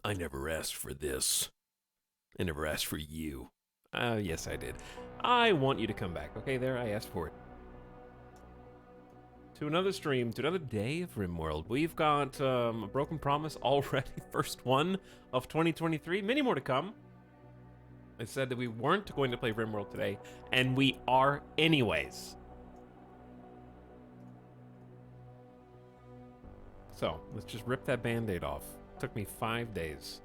I never asked for this. I never asked for you. Yes, I did. I want you to come back. Okay, there, I asked for it. To another stream, to another day of RimWorld. We've got a Broken Promise already, first one of 2023. Many more to come. I said that we weren't going to play RimWorld today, and we are anyways. So, let's just rip that band-aid off. Took me 5 days.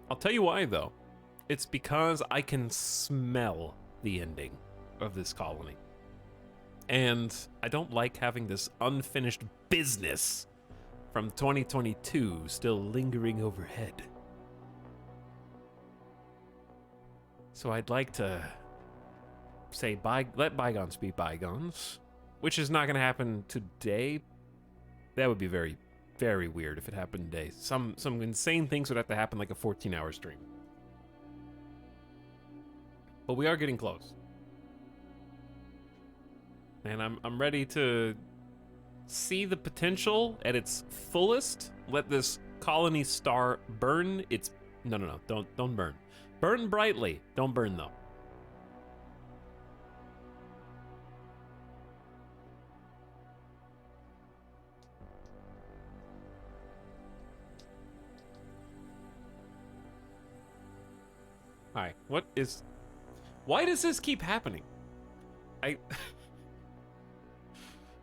I'll tell you why, though. It's because I can smell the ending of this colony. And I don't like having this unfinished business from 2022 still lingering overhead. So I'd like to say let bygones be bygones, which is not going to happen today. That would be very, very weird if it happened today. Some insane things would have to happen, like a 14-hour stream. But we are getting close. And I'm ready to see the potential at its fullest. Let this colony star burn its... No, don't burn. Burn brightly. Don't burn, though. Hi. What is... Why does this keep happening?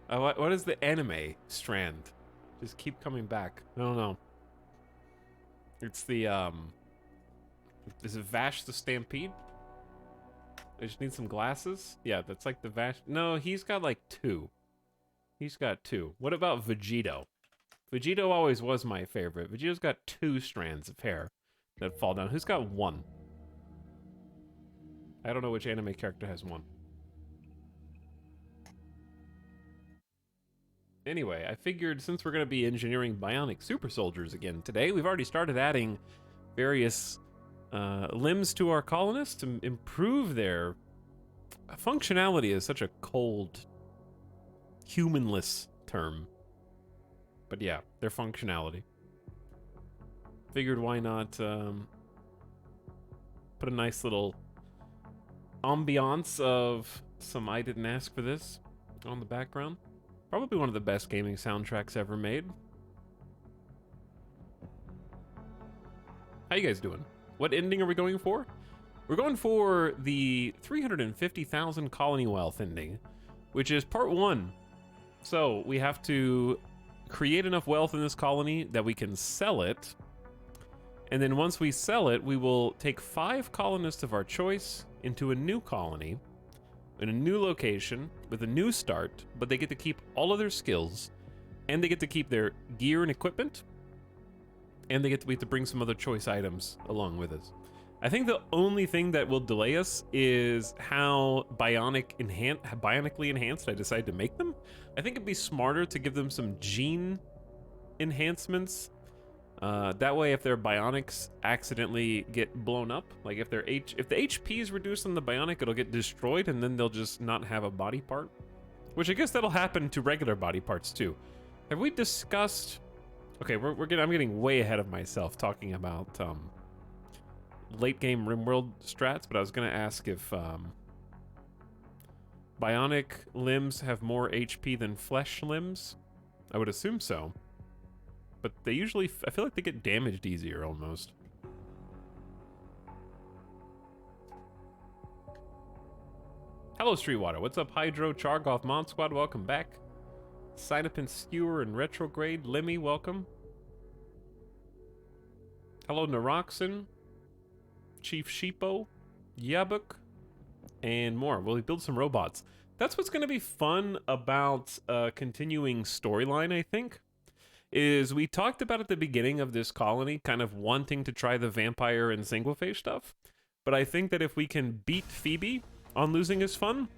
What is the anime strand? Just keep coming back. I don't know. It's the, is it Vash the Stampede? I just need some glasses? Yeah, that's like the Vash. No, he's got like 2. He's got 2. What about Vegito? Vegito always was my favorite. Vegito's got 2 strands of hair that fall down. Who's got 1? I don't know which anime character has 1. Anyway, I figured since we're going to be engineering bionic super soldiers again today, we've already started adding various limbs to our colonists to improve their functionality. Is such a cold, humanless term. But yeah, their functionality. Figured why not put a nice little ambiance of some I didn't ask for this on the background. Probably one of the best gaming soundtracks ever made. How you guys doing? What ending are we going for? We're going for the 350,000 colony wealth ending, which is part 1. So we have to create enough wealth in this colony that we can sell it. And then once we sell it, we will take 5 colonists of our choice into a new colony in a new location with a new start, but they get to keep all of their skills, and they get to keep their gear and equipment, and we get to bring some other choice items along with us. I think the only thing that will delay us is how bionically enhanced I decide to make them. I think it'd be smarter to give them some gene enhancements. That way, if their bionics accidentally get blown up, like if the HP is reduced on the bionic, it'll get destroyed, and then they'll just not have a body part. Which I guess that'll happen to regular body parts too. Have we discussed? Okay, I'm getting way ahead of myself talking about late game RimWorld strats, but I was gonna ask if bionic limbs have more HP than flesh limbs. I would assume so. But they usually, I feel like they get damaged easier almost. Hello, Streetwater. What's up, Hydro, Chargoff, Mod Squad? Welcome back. Sign up in Skewer and Retrograde. Lemmy, welcome. Hello, Naroxen, Chief Sheepo, Yabuk, and more. Will we build some robots? That's what's going to be fun about continuing storyline, I think. Is we talked about at the beginning of this colony kind of wanting to try the vampire and single face stuff, but I think that if we can beat Phoebe on losing his fun,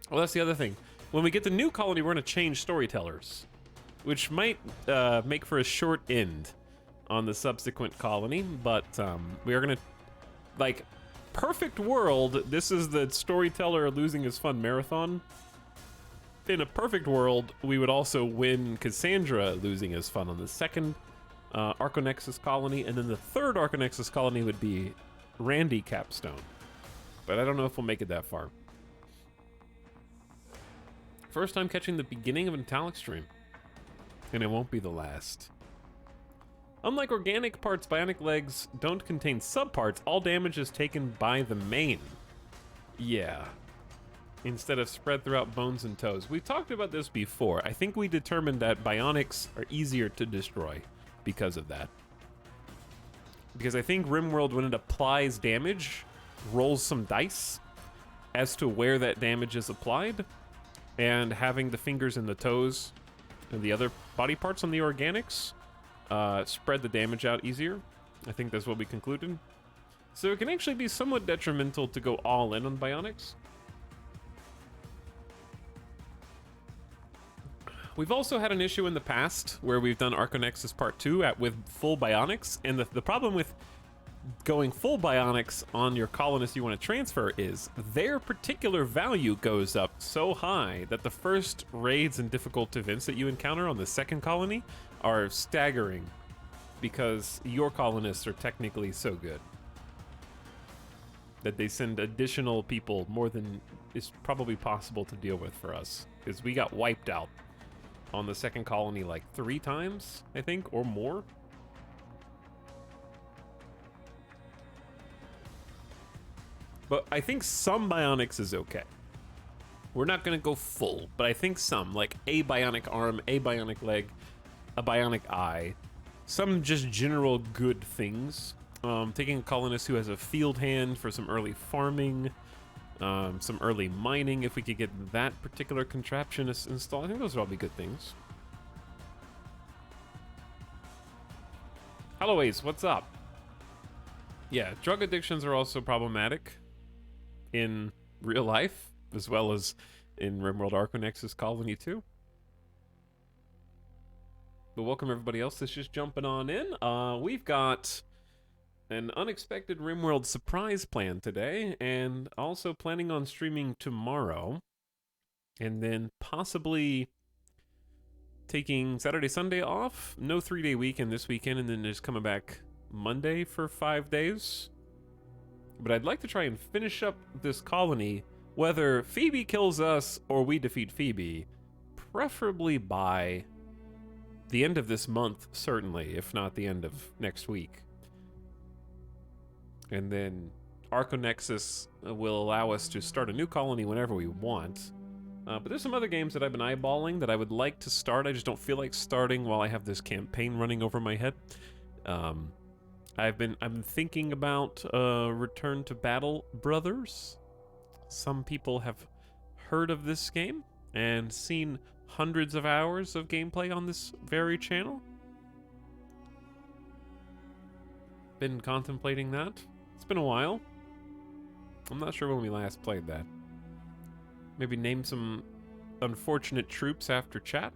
well, that's the other thing. When we get the new colony, we're going to change storytellers, which might make for a short end on the subsequent colony, but we are going to, like, perfect world, this is the storyteller losing his fun marathon. in a perfect world, we would also win Cassandra losing as fun on the second Arconexus colony, and then the third Arconexus colony would be Randy Capstone. But I don't know if we'll make it that far. First time catching the beginning of an Italic stream. And it won't be the last. Unlike organic parts, bionic legs don't contain subparts. All damage is taken by the main. Yeah. Instead of spread throughout bones and toes. We've talked about this before. I think we determined that bionics are easier to destroy because of that. Because I think RimWorld, when it applies damage, rolls some dice as to where that damage is applied, and having the fingers and the toes and the other body parts on the organics spread the damage out easier. I think that's what we concluded. So it can actually be somewhat detrimental to go all in on bionics. We've also had an issue in the past where we've done Arconexus Part 2 with full bionics, and the problem with going full bionics on your colonists you want to transfer is their particular value goes up so high that the first raids and difficult events that you encounter on the second colony are staggering because your colonists are technically so good that they send additional people more than is probably possible to deal with for us, because we got wiped out on the second colony like 3 times, I think, or more. But I think some bionics is okay. We're not gonna go full, but I think some, like a bionic arm, a bionic leg, a bionic eye, some just general good things. Taking a colonist who has a field hand for some early farming, some early mining, if we could get that particular contraption installed. I think those would all be good things. Helloways, what's up? Yeah, drug addictions are also problematic in real life, as well as in RimWorld Arconexus Colony 2. But welcome everybody else that's just jumping on in. We've got an unexpected RimWorld surprise plan today, and also planning on streaming tomorrow, and then possibly taking Saturday, Sunday off. No 3-day weekend this weekend, and then just coming back Monday for 5 days. But I'd like to try and finish up this colony, whether Phoebe kills us or we defeat Phoebe, preferably by the end of this month, certainly, if not the end of next week. And then Arconexus will allow us to start a new colony whenever we want. But there's some other games that I've been eyeballing that I would like to start. I just don't feel like starting while I have this campaign running over my head. I've been thinking about Return to Battle Brothers. Some people have heard of this game and seen hundreds of hours of gameplay on this very channel. Been contemplating that. It's been a while. I'm not sure when we last played that. Maybe name some unfortunate troops after chat.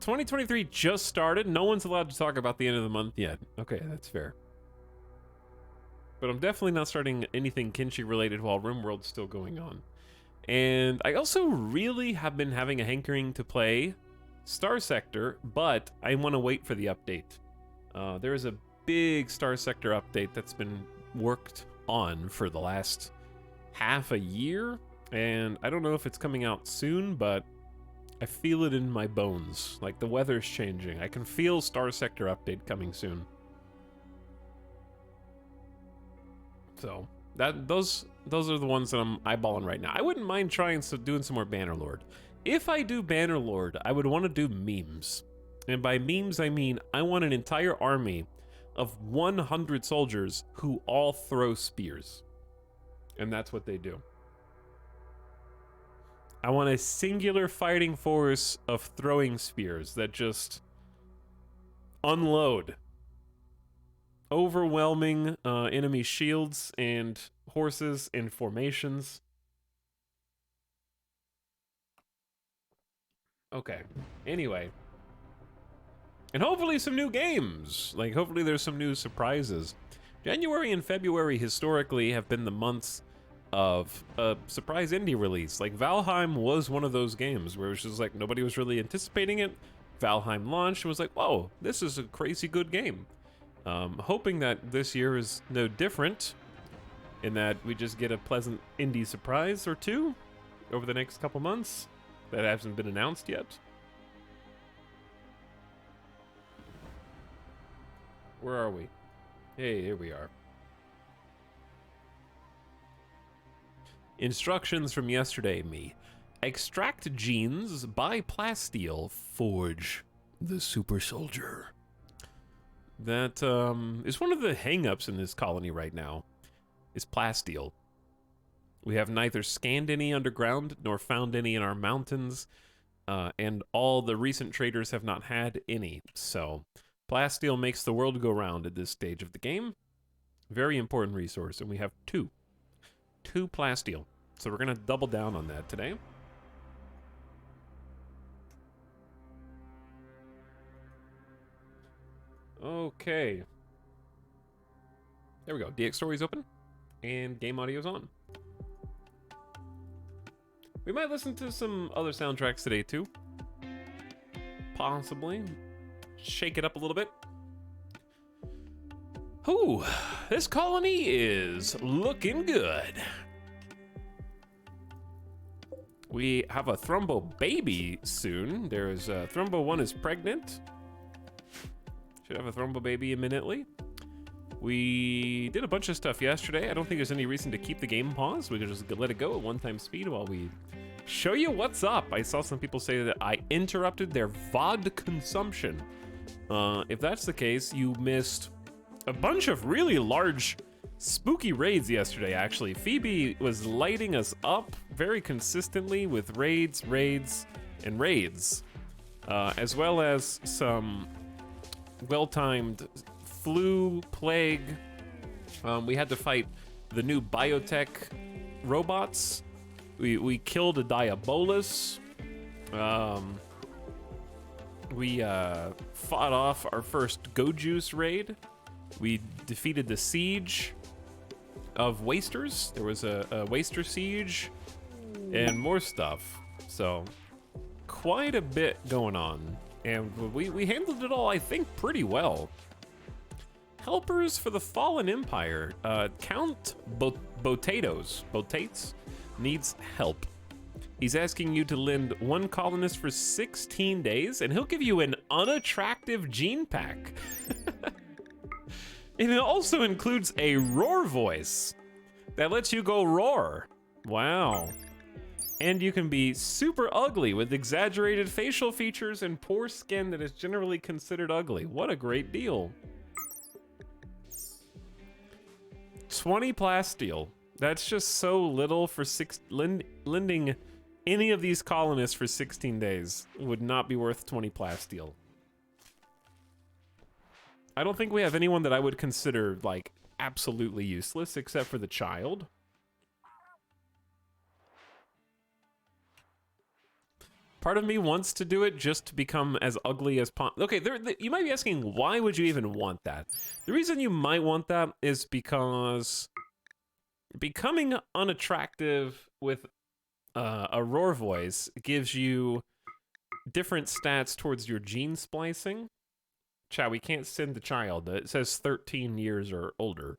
2023 just started. No one's allowed to talk about the end of the month yet. Okay, that's fair. But I'm definitely not starting anything Kinshi related while RimWorld's still going on. And I also really have been having a hankering to play Star Sector, but I want to wait for the update. There is a big Star Sector update that's been worked on for the last half a year, and I don't know if it's coming out soon, but I feel it in my bones. Like, the weather's changing. I can feel Star Sector update coming soon. So those are the ones that I'm eyeballing right now. I wouldn't mind trying doing some more Bannerlord. If I do Bannerlord, I would want to do memes. And by memes, I mean I want an entire army of 100 soldiers who all throw spears. And that's what they do. I want a singular fighting force of throwing spears that just unload overwhelming enemy shields and horses and formations. Okay, anyway. And hopefully some new games. Like, hopefully there's some new surprises. January and February historically have been the months of a surprise indie release. Like, Valheim was one of those games where it was just like nobody was really anticipating it. Valheim launched and was like, whoa, this is a crazy good game. Hoping that this year is no different in that we just get a pleasant indie surprise or two over the next couple months that hasn't been announced yet. Where are we? Hey, here we are. Instructions from yesterday, me. Extract genes, buy plasteel, forge the super soldier. That is one of the hang-ups in this colony right now, is plasteel. We have neither scanned any underground nor found any in our mountains, and all the recent traders have not had any. So, plasteel makes the world go round at this stage of the game. Very important resource, and we have two plasteel. So we're gonna double down on that today. Okay. There we go. DX Story's open, and game audio's on. We might listen to some other soundtracks today, too. Possibly. Shake it up a little bit. Ooh, this colony is looking good. We have a Thrumbo baby soon. There's Thrumbo 1 is pregnant. Should have a Thrumbo baby imminently. We did a bunch of stuff yesterday. I don't think there's any reason to keep the game paused. We can just let it go at one-time speed while we show you what's up. I saw some people say that I interrupted their VOD consumption. If that's the case, you missed a bunch of really large, spooky raids yesterday, actually. Phoebe was lighting us up very consistently with raids, and raids. As well as some well-timed flu, plague. We had to fight the new biotech robots. We killed a Diabolus. We fought off our first Go Juice raid. We defeated the siege of Wasters. There was a Waster siege and more stuff. So quite a bit going on. And we handled it all, I think, pretty well. Helpers for the Fallen Empire. Count Botates needs help. He's asking you to lend one colonist for 16 days, and he'll give you an unattractive gene pack. And it also includes a roar voice that lets you go roar. Wow. And you can be super ugly with exaggerated facial features and poor skin that is generally considered ugly. What a great deal. 20 plasteel. That's just so little for lending any of these colonists for 16 days would not be worth 20 plasteel. I don't think we have anyone that I would consider, like, absolutely useless except for the child. Part of me wants to do it just to become as ugly as possible. Okay, you might be asking, why would you even want that? The reason you might want that is because becoming unattractive with a roar voice gives you different stats towards your gene splicing. Chat, we can't send the child. It says 13 years or older.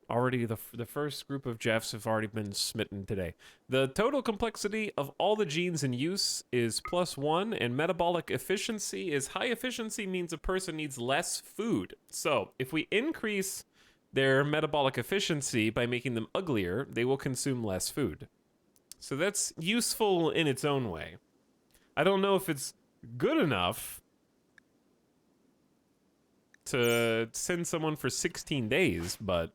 Already, the first group of Jeffs have already been smitten today. The total complexity of all the genes in use is +1, and metabolic efficiency is high efficiency means a person needs less food. So, if we increase their metabolic efficiency by making them uglier, they will consume less food. So that's useful in its own way. I don't know if it's good enough to send someone for 16 days, but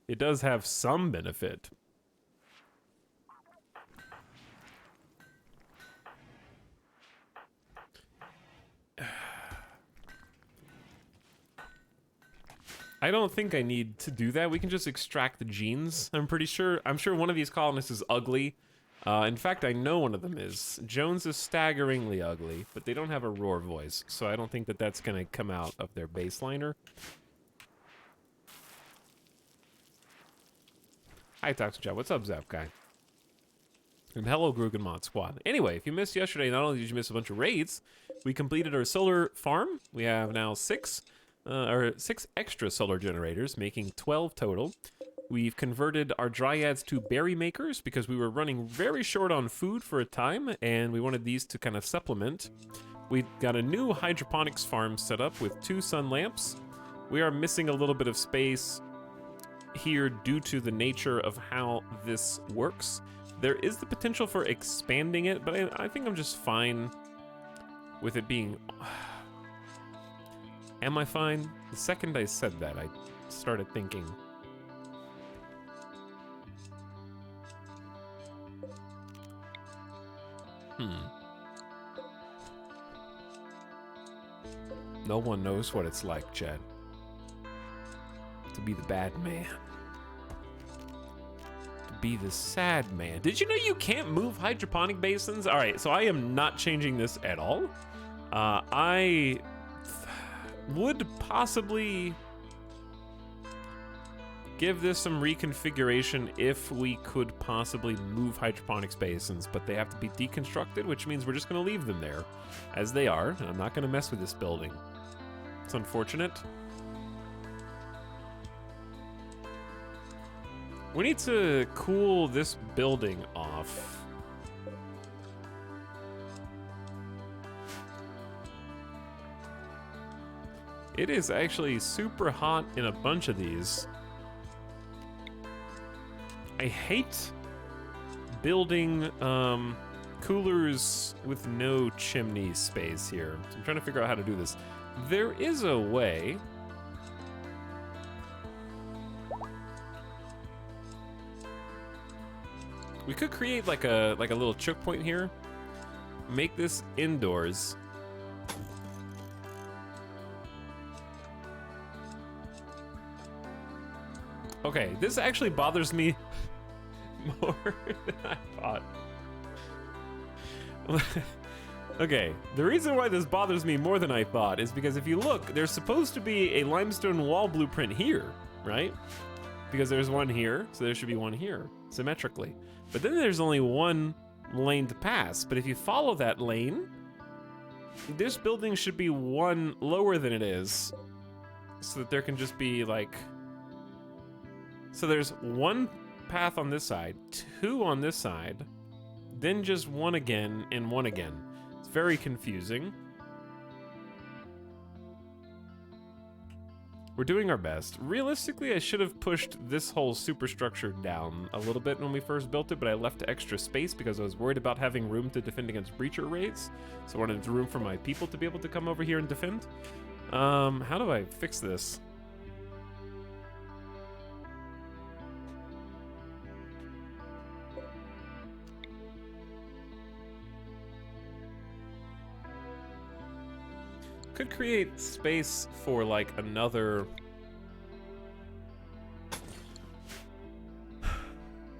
it does have some benefit. I don't think I need to do that. We can just extract the genes. I'm sure one of these colonists is ugly. In fact, I know one of them is. Jones is staggeringly ugly, but they don't have a roar voice, so I don't think that that's going to come out of their baseliner. Hi, Toxic Chat. What's up, Zap Guy? And hello, Grugan Mod Squad. Anyway, if you missed yesterday, not only did you miss a bunch of raids, we completed our solar farm. We have now six extra solar generators, making 12 total. We've converted our dryads to berry makers because we were running very short on food for a time, and we wanted these to kind of supplement. We've got a new hydroponics farm set up with 2 sun lamps. We are missing a little bit of space here due to the nature of how this works. There is the potential for expanding it, but I think I'm just fine with it being... Am I fine? The second I said that, I started thinking... No one knows what it's like, Chad. To be the bad man. To be the sad man. Did you know you can't move hydroponic basins? All right, so I am not changing this at all. I would possibly give this some reconfiguration if we could possibly move hydroponics basins, but they have to be deconstructed, which means we're just gonna leave them there as they are, and I'm not gonna mess with this building. It's unfortunate. We need to cool this building off. It is actually super hot in a bunch of these. I hate building coolers with no chimney space here. So I'm trying to figure out how to do this. There is a way. We could create like a little choke point here. Make this indoors. Okay, this actually bothers me more than I thought. Okay, the reason why this bothers me more than I thought is because if you look, there's supposed to be a limestone wall blueprint here, right? Because there's one here, so there should be one here, symmetrically. But then there's only one lane to pass, but if you follow that lane, this building should be one lower than it is, so that there can just be like... So there's one path on this side, 2 on this side, then just 1 again and 1 again. It's very confusing. We're doing our best. Realistically, I should have pushed this whole superstructure down a little bit when we first built it, but I left extra space because I was worried about having room to defend against breacher raids. So I wanted room for my people to be able to come over here and defend. How do I fix this? Could create space for like another...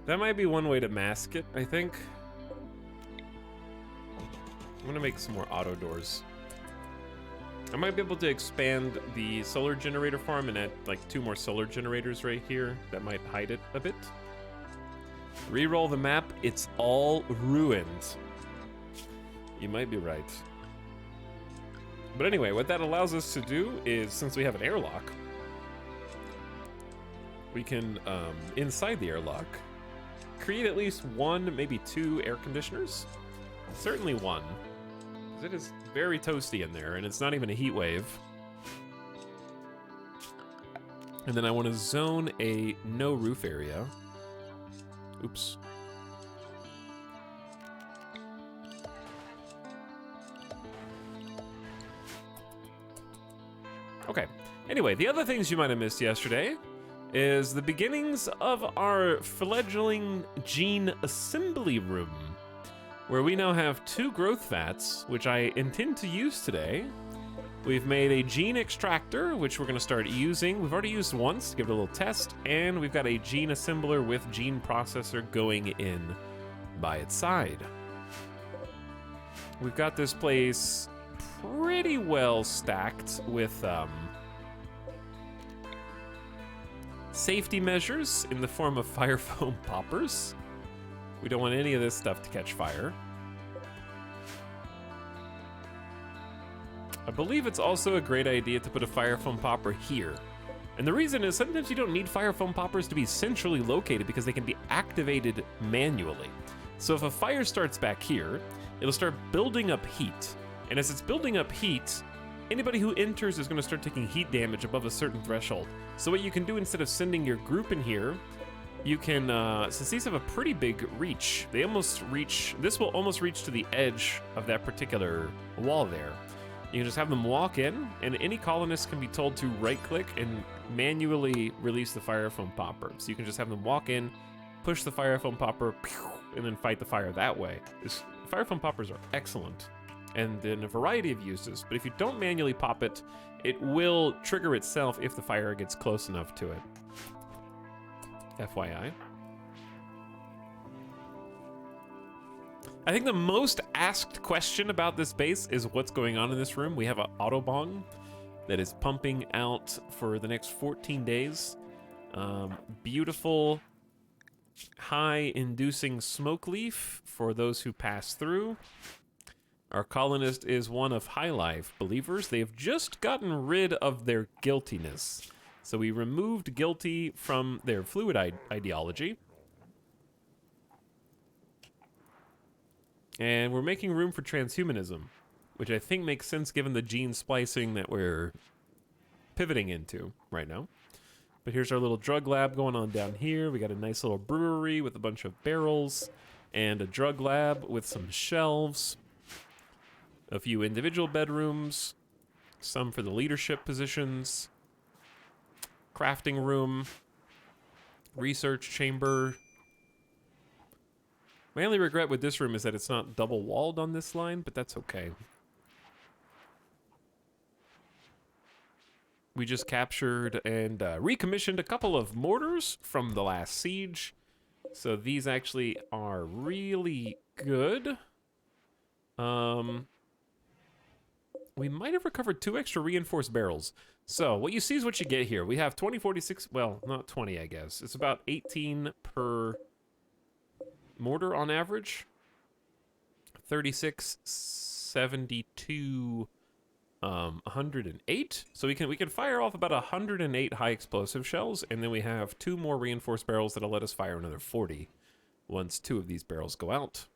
That might be one way to mask it, I think. I'm gonna make some more auto doors. I might be able to expand the solar generator farm and add like 2 more solar generators right here. That might hide it a bit. Reroll the map, it's all ruined. You might be right. But anyway, what that allows us to do is, since we have an airlock, we can, inside the airlock, create at least 1, maybe 2 air conditioners. Certainly 1, because it is very toasty in there, and it's not even a heat wave. And then I want to zone a no roof area. Oops. Okay, anyway, the other things you might have missed yesterday is the beginnings of our fledgling gene assembly room, where we now have 2 growth vats, which I intend to use today. We've made a gene extractor, which we're gonna start using. We've already used once to give it a little test, and we've got a gene assembler with gene processor going in by its side. We've got this place pretty well stacked with Safety measures in the form of fire foam poppers. We don't want any of this stuff to catch fire. I believe it's also a great idea to put a fire foam popper here. And the reason is sometimes you don't need fire foam poppers to be centrally located because they can be activated manually. So if a fire starts back here, it'll start building up heat. And as it's building up heat, anybody who enters is going to start taking heat damage above a certain threshold. So what you can do instead of sending your group in here, you can, since these have a pretty big reach, this will almost reach to the edge of that particular wall there. You can just have them walk in, and any colonist can be told to right-click and manually release the fire foam popper. So you can just have them walk in, push the fire foam popper, and then fight the fire that way. Fire foam poppers are excellent, and in a variety of uses, but if you don't manually pop it, it will trigger itself if the fire gets close enough to it. FYI. I think the most asked question about this base is what's going on in this room. We have an autobong that is pumping out for the next 14 days. Beautiful, high-inducing smoke leaf for those who pass through. Our colonist is one of High Life believers. They have just gotten rid of their guiltiness. So we removed guilty from their fluid ideology. And we're making room for transhumanism, which I think makes sense given the gene splicing that we're pivoting into right now. But here's our little drug lab going on down here. We got a nice little brewery with a bunch of barrels and a drug lab with some shelves, a few individual bedrooms, some for the leadership positions, crafting room, research chamber. My only regret with this room is that it's not double walled on this line, but that's okay. We just captured and recommissioned a couple of mortars from the last siege. So these actually are really good. We might have recovered 2 extra reinforced barrels. So what you see is what you get here. We have 20, 46, well, not 20, I guess. It's about 18 per mortar on average. 36, 72, 108. So we can fire off about 108 high explosive shells, and then we have 2 more reinforced barrels that'll let us fire another 40 once 2 of these barrels go out.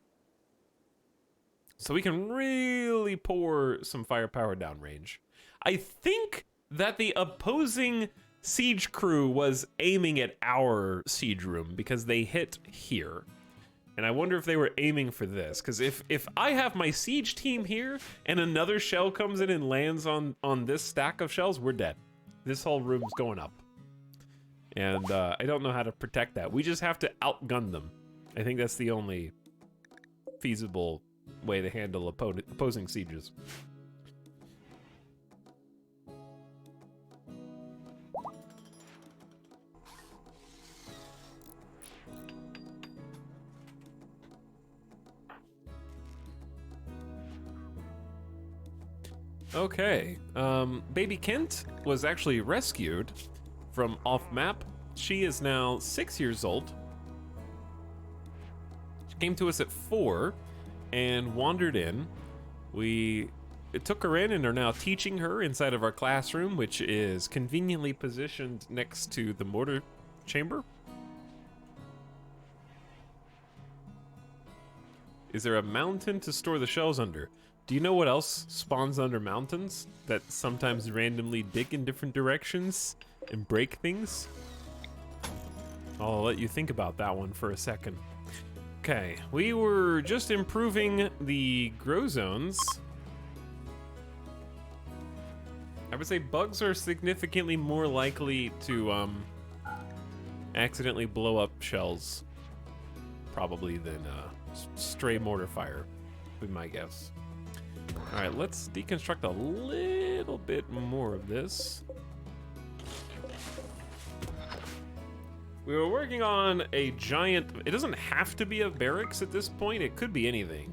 So we can really pour some firepower downrange. I think that the opposing siege crew was aiming at our siege room because they hit here. And I wonder if they were aiming for this, because if I have my siege team here and another shell comes in and lands on this stack of shells, we're dead. This whole room's going up. And I don't know how to protect that. We just have to outgun them. I think that's the only feasible way to handle opposing sieges. Okay, baby Kent was actually rescued from off-map. She is now 6 years old. She came to us at 4 and wandered in. We took her in and are now teaching her inside of our classroom, which is conveniently positioned next to the mortar chamber. Is there a mountain to store the shells under? Do you know what else spawns under mountains that sometimes randomly dig in different directions and break things? I'll let you think about that one for a second. Okay, we were just improving the grow zones. I would say bugs are significantly more likely to accidentally blow up shells probably than stray mortar fire, would be my guess. All right, let's deconstruct a little bit more of this. We were working on a giant, it doesn't have to be a barracks at this point, it could be anything.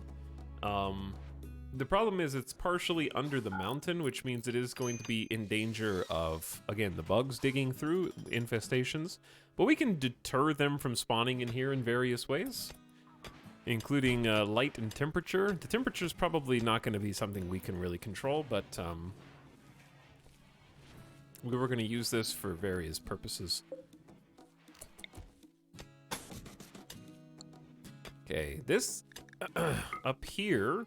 The problem is it's partially under the mountain, which means it is going to be in danger of, again, the bugs digging through, infestations. But we can deter them from spawning in here in various ways, including light and temperature. The temperature is probably not going to be something we can really control, but we were going to use this for various purposes. Okay, this up here.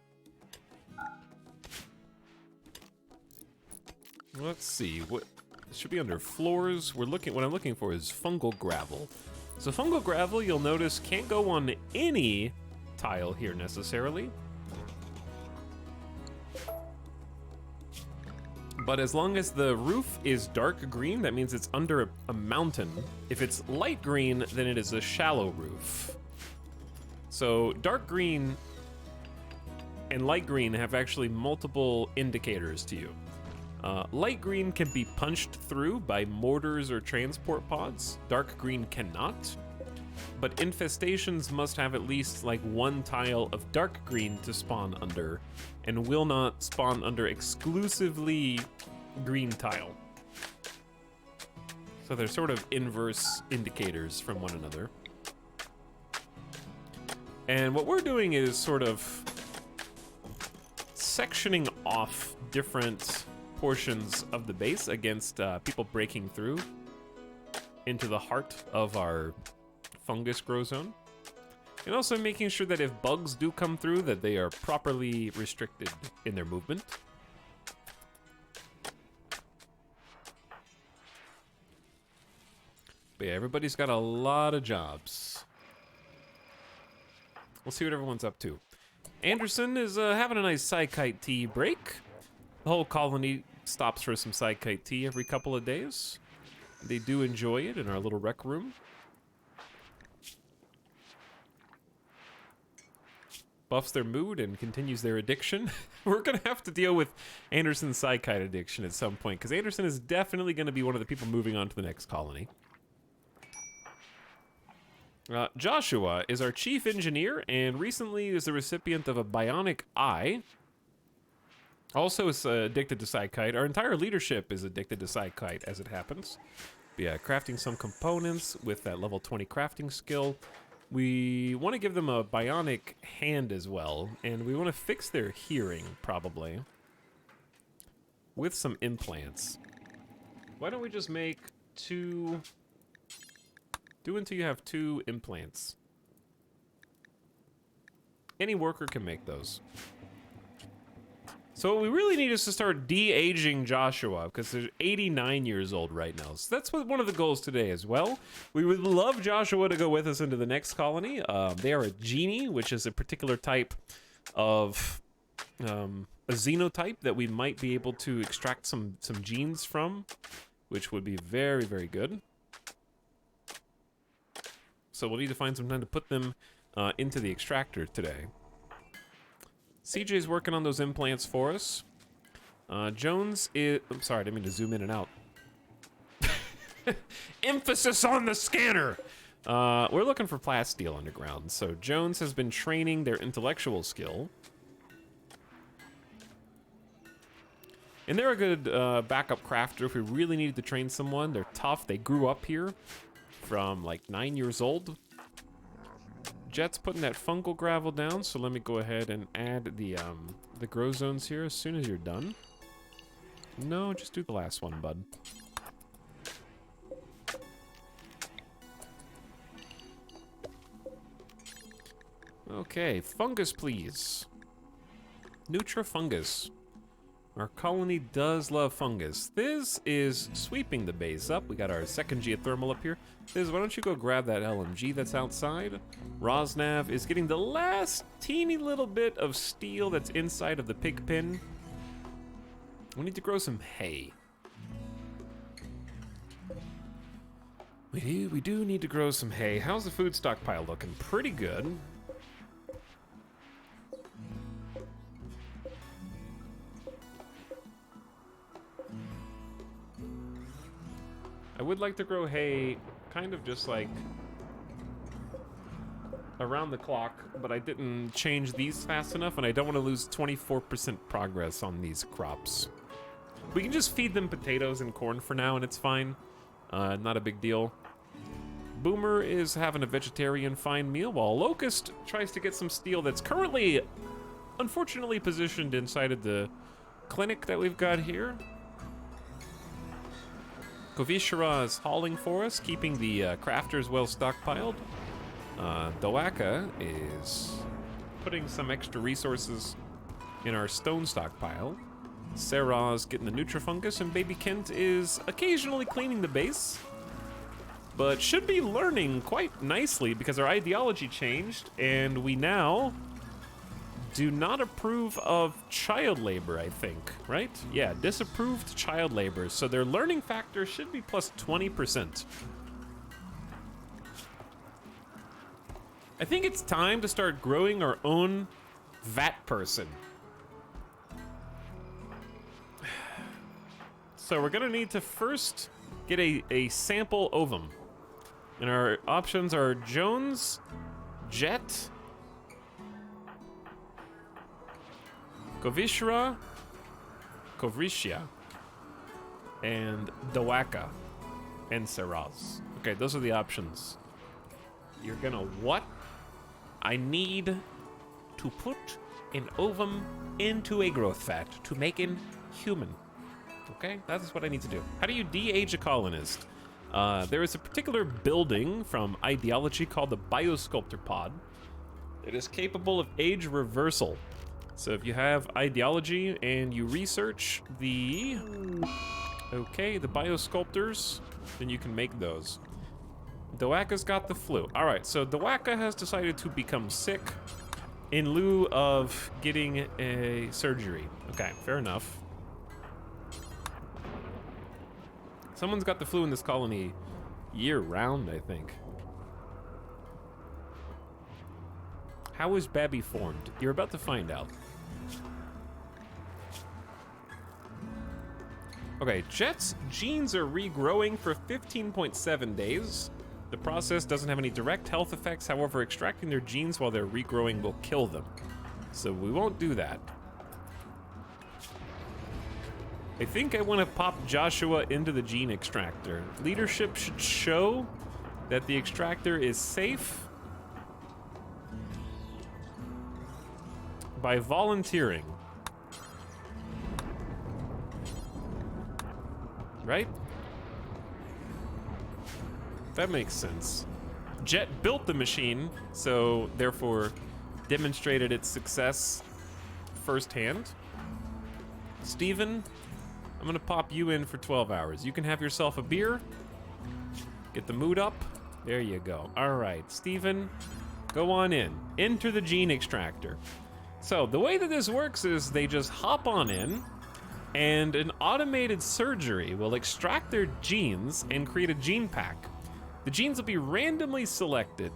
Let's see, what it should be under floors. What I'm looking for is fungal gravel. So fungal gravel, you'll notice, can't go on any tile here necessarily. But as long as the roof is dark green, that means it's under a mountain. If it's light green, then it is a shallow roof. So dark green and light green have actually multiple indicators to you. Light green can be punched through by mortars or transport pods. Dark green cannot. But infestations must have at least like one tile of dark green to spawn under, and will not spawn under exclusively green tile. So they're sort of inverse indicators from one another. And what we're doing is sort of sectioning off different portions of the base against people breaking through into the heart of our fungus grow zone. And also making sure that if bugs do come through, that they are properly restricted in their movement. But yeah, everybody's got a lot of jobs. We'll see what everyone's up to. Anderson is having a nice Psykite tea break. The whole colony stops for some Psykite tea every couple of days. They do enjoy it in our little rec room. Buffs their mood and continues their addiction. We're going to have to deal with Anderson's Psykite addiction at some point, because Anderson is definitely going to be one of the people moving on to the next colony. Joshua is our chief engineer, and recently is the recipient of a bionic eye. Also is addicted to Psykite. Our entire leadership is addicted to Psykite, as it happens. But yeah, crafting some components with that level 20 crafting skill. We want to give them a bionic hand as well, and we want to fix their hearing, probably, with some implants. Why don't we just make two... Do until you have 2 implants. Any worker can make those. So what we really need is to start de-aging Joshua, because they're 89 years old right now. So that's one of the goals today as well. We would love Joshua to go with us into the next colony. They are a genie, which is a particular type of a xenotype that we might be able to extract some genes from, which would be very, very good. So we'll need to find some time to put them into the extractor today. CJ's working on those implants for us. Jones is... I'm sorry, I didn't mean to zoom in and out. Emphasis on the scanner! We're looking for plasteel underground. So Jones has been training their intellectual skill. And they're a good backup crafter if we really needed to train someone. They're tough. They grew up here from like 9 years old. Jet's putting that fungal gravel down, so let me go ahead and add the grow zones here as soon as you're done. No, just do the last one, bud. Okay, fungus, please. Nutra-fungus. Our colony does love fungus. This is sweeping the base up. We got our second geothermal up here. Thiz, why don't you go grab that LMG that's outside? Rosnav is getting the last teeny little bit of steel that's inside of the pig pen. We need to grow some hay. We do need to grow some hay. How's the food stockpile looking? Pretty good. I would like to grow hay kind of just like around the clock, but I didn't change these fast enough, and I don't want to lose 24% progress on these crops. We can just feed them potatoes and corn for now, and it's fine. Not a big deal. Boomer is having a vegetarian fine meal, while Locust tries to get some steel that's currently, unfortunately, positioned inside of the clinic that we've got here. Kovishara is hauling for us, keeping the crafters well stockpiled. Doaka is putting some extra resources in our stone stockpile. Sarah's getting the Nutrifungus, and Baby Kent is occasionally cleaning the base, but should be learning quite nicely because our ideology changed, and we now do not approve of child labor, I think, right? Yeah, disapproved child labor, so their learning factor should be plus 20%. I think it's time to start growing our own vat person. So we're gonna need to first get a sample ovum. And our options are Jones, Jet, Kovishra, Kovrishia, and Dawaka, and Saraz. Okay, those are the options. You're gonna what? I need to put an ovum into a growth fat to make him human. Okay, that's what I need to do. How do you de-age a colonist? There is a particular building from Ideology called the Biosculptor Pod. It is capable of age reversal. So if you have Ideology and you research the Biosculptors, then you can make those. Dawaka's got the flu. All right, so Dawaka has decided to become sick in lieu of getting a surgery. Okay, fair enough. Someone's got the flu in this colony year-round, I think. How is Babby formed? You're about to find out. Okay, Jet's genes are regrowing for 15.7 days. The process doesn't have any direct health effects, however, extracting their genes while they're regrowing will kill them. So we won't do that. I think I want to pop Joshua into the gene extractor. Leadership should show that the extractor is safe by volunteering. Right? That makes sense. Jet built the machine, so therefore demonstrated its success firsthand. Steven, I'm gonna pop you in for 12 hours. You can have yourself a beer, get the mood up. There you go. All right, Steven, go on in. Enter the gene extractor. So the way that this works is they just hop on in, and an automated surgery will extract their genes and create a gene pack. The genes will be randomly selected.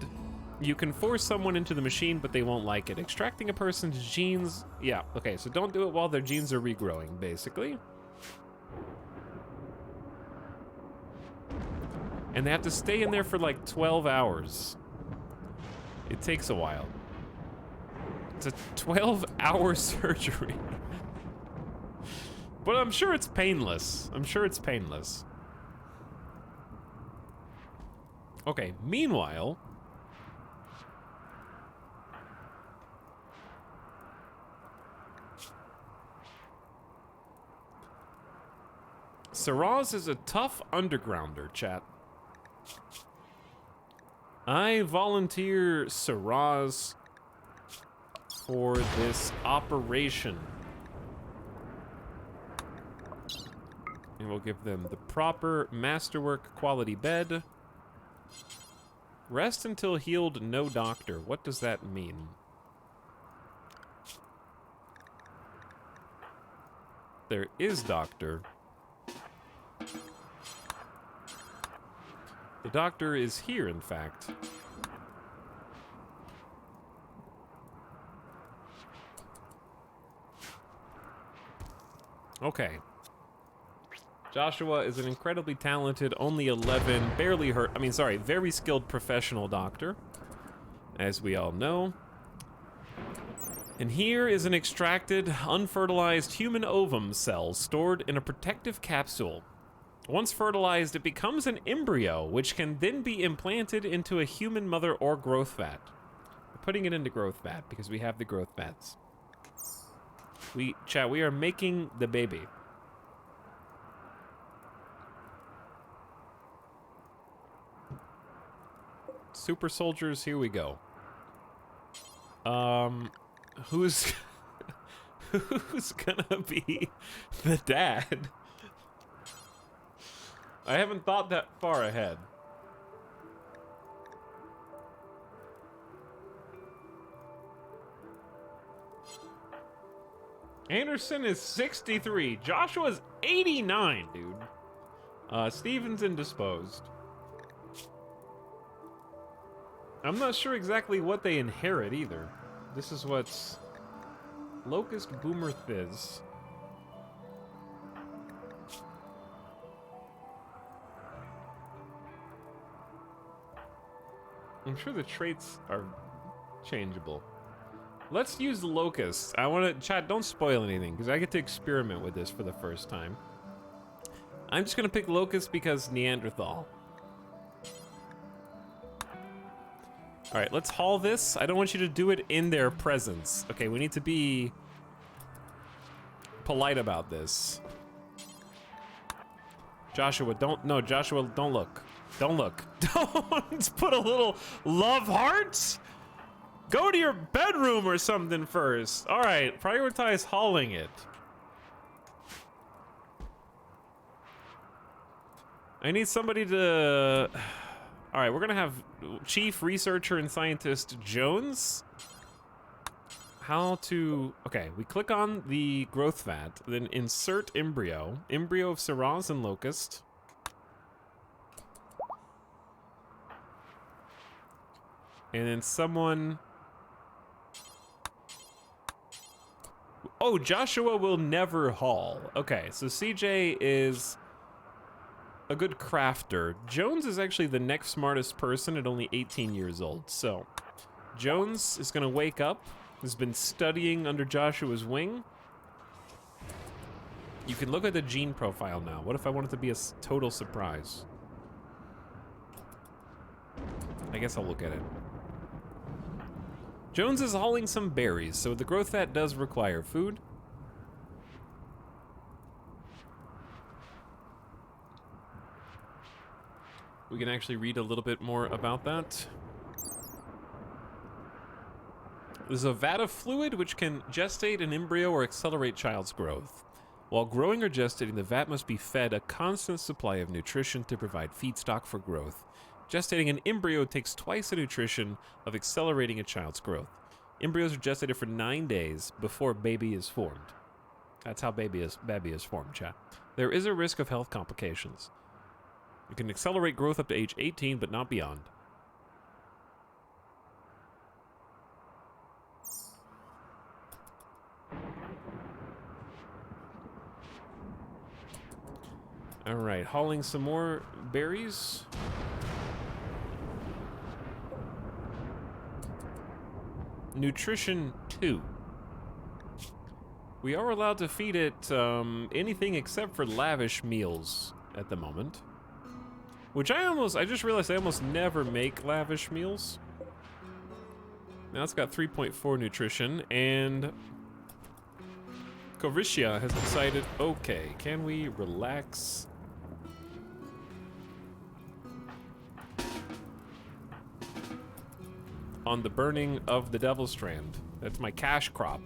You can force someone into the machine, but they won't like it. Extracting a person's genes, yeah, okay, so don't do it while their genes are regrowing, basically. And they have to stay in there for like 12 hours. It takes a while. It's a 12-hour surgery. But I'm sure it's painless. I'm sure it's painless. Okay, meanwhile... Saraz is a tough undergrounder, chat. I volunteer Saraz for this operation. And we'll give them the proper masterwork quality bed. Rest until healed, no doctor. What does that mean? There is doctor. The doctor is here, in fact. Okay. Joshua is an incredibly talented, only 11, barely hurt, very skilled professional doctor. as we all know. And here is an extracted, unfertilized human ovum cell stored in a protective capsule. Once fertilized, it becomes an embryo, which can then be implanted into a human mother or growth vat. We're putting it into growth vat because we have the growth vats. We are making the baby. Super soldiers, here we go. Who's gonna be the dad? I haven't thought that far ahead. Anderson is 63. Joshua's 89, dude. Steven's indisposed. I'm not sure exactly what they inherit either. This is what's... Locust Boomer Fizz. I'm sure the traits are changeable. Let's use the Locust. I want to... Chat, don't spoil anything, because I get to experiment with this for the first time. I'm just going to pick Locust because Neanderthal. Alright, let's haul this. I don't want you to do it in their presence. Okay, we need to be polite about this. Joshua, don't... No, Joshua, don't look. Don't look. Don't put a little love hearts. Go to your bedroom or something first. All right, prioritize hauling it. I need somebody to... All right, we're gonna have Chief Researcher and Scientist Jones. How to... Okay, we click on the growth vat, then insert embryo. Embryo of Syrah and Locust. And then someone... Oh, Joshua will never haul. Okay, so CJ is a good crafter. Jones is actually the next smartest person at only 18 years old. So, Jones is gonna wake up, has been studying under Joshua's wing. You can look at the gene profile now. What if I want it to be a total surprise? I guess I'll look at it. Jones is hauling some berries, so the growth vat does require food. We can actually read a little bit more about that. There's a vat of fluid which can gestate an embryo or accelerate child's growth. While growing or gestating, the vat must be fed a constant supply of nutrition to provide feedstock for growth. Gestating an embryo takes twice the nutrition of accelerating a child's growth. Embryos are gestated for 9 days before baby is formed. That's how baby is formed, chat. There is a risk of health complications. You can accelerate growth up to age 18, but not beyond. All right, hauling some more berries. Nutrition 2. We are allowed to feed it anything except for lavish meals at the moment. Which I just realized I almost never make lavish meals. Now it's got 3.4 nutrition, and Coricia has decided, okay, can we relax? On the burning of the Devil Strand. That's my cash crop.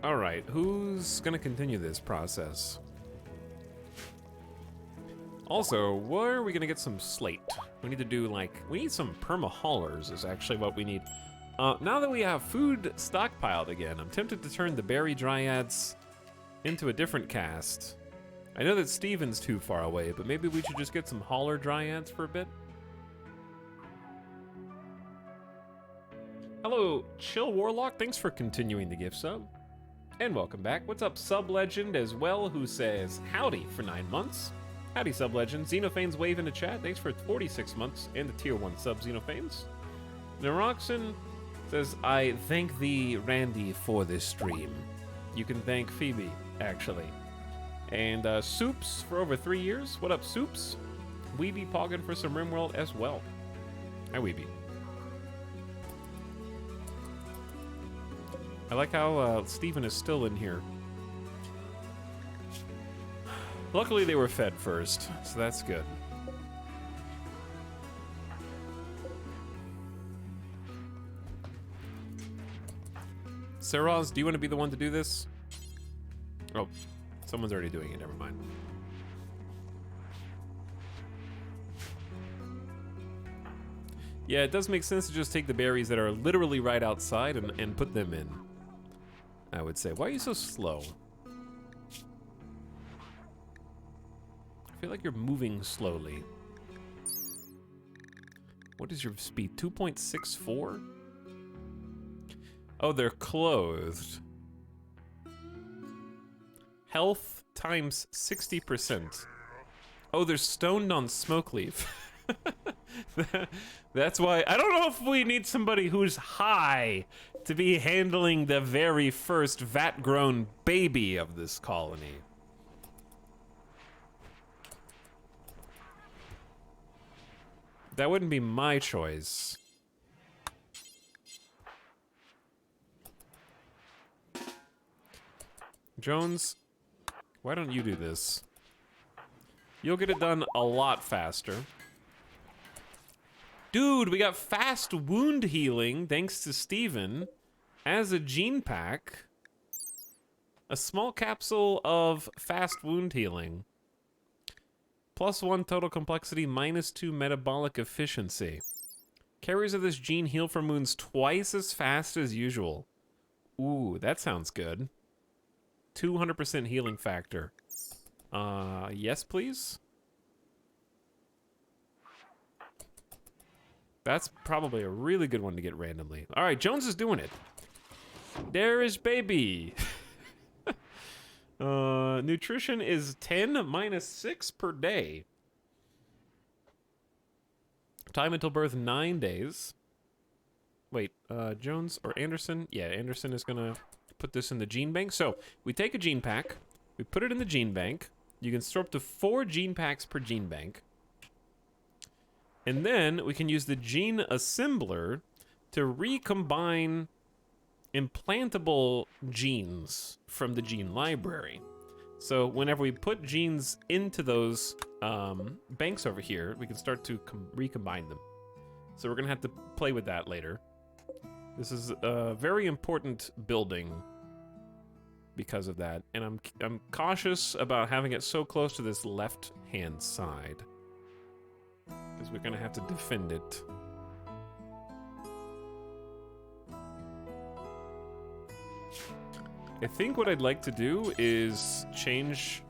All right, who's gonna continue this process? Also, where are we gonna get some slate? We need to do we need some perma-haulers is actually what we need. Now that we have food stockpiled again, I'm tempted to turn the berry dryads into a different cast. I know that Steven's too far away, but maybe we should just get some hauler dryads for a bit. Hello, Chill Warlock. Thanks for continuing the gift sub. And welcome back. What's up, Sub Legend as well, who says howdy for 9 months. Howdy, Sub Legend. Xenophanes wave in the chat. Thanks for 46 months and the tier 1 sub, Xenophanes. Neroxen says, I thank thee, Randy, for this stream. You can thank Phoebe, actually. And Soups for over 3 years. What up, Soups? Weeby Poggin for some RimWorld as well. Hi, Weeby. I like how Steven is still in here. Luckily, they were fed first, so that's good. Saraz, do you want to be the one to do this? Oh, someone's already doing it, never mind. Yeah, it does make sense to just take the berries that are literally right outside and put them in, I would say. Why are you so slow? I feel like you're moving slowly. What is your speed? 2.64? Oh, they're clothed. Health times 60%. Oh, they're stoned on smoke leaf. That's why. I don't know if we need somebody who's high to be handling the very first vat-grown baby of this colony. That wouldn't be my choice. Jones, why don't you do this? You'll get it done a lot faster. Dude, we got fast wound healing thanks to Steven as a gene pack. A small capsule of fast wound healing. +1 total complexity, -2 metabolic efficiency. Carriers of this gene heal from wounds twice as fast as usual. Ooh, that sounds good. 200% healing factor. Yes, please? That's probably a really good one to get randomly. All right, Jones is doing it. There is baby. Nutrition is 10 -6 per day. Time until birth 9 days. Wait, Jones or Anderson? Yeah, Anderson is gonna put this in the gene bank. So we take a gene pack, we put it in the gene bank. You can store up to 4 gene packs per gene bank. And then we can use the gene assembler to recombine implantable genes from the gene library. So whenever we put genes into those banks over here, we can start to recombine them. So we're gonna have to play with that later. This is a very important building because of that, and I'm cautious about having it so close to this left-hand side, because we're gonna have to defend it. I think what I'd like to do is change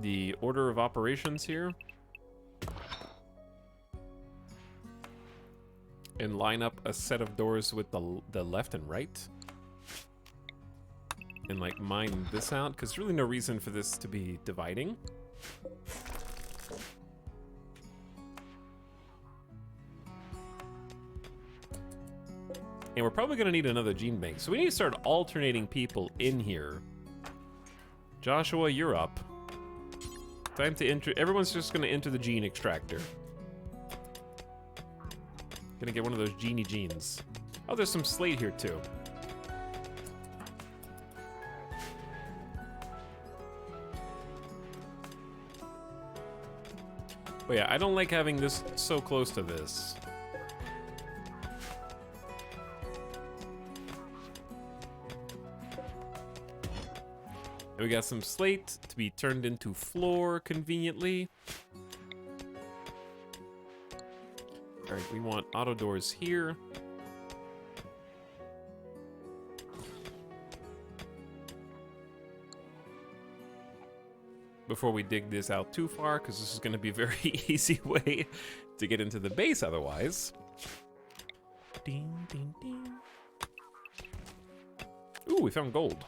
the order of operations here and line up a set of doors with the left and right and like mine this out, because there's really no reason for this to be dividing. And we're probably gonna need another gene bank, so we need to start alternating people in here. Joshua, you're up. Time to enter. Everyone's just gonna enter the gene extractor. Gonna get one of those genie genes. Oh, there's some slate here too. But yeah, I don't like having this so close to this. And we got some slate to be turned into floor conveniently. All right, we want auto doors here. before we dig this out too far, because this is going to be a very easy way to get into the base otherwise. Ding, ding, ding. Ooh, we found gold.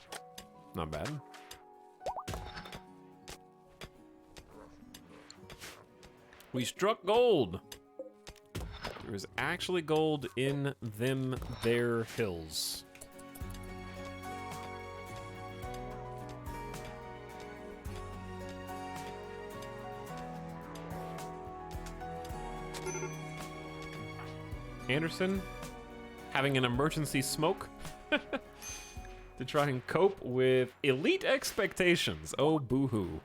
Not bad. We struck gold. There is actually gold in them there hills. Anderson having an emergency smoke to try and cope with elite expectations. Oh, boo-hoo.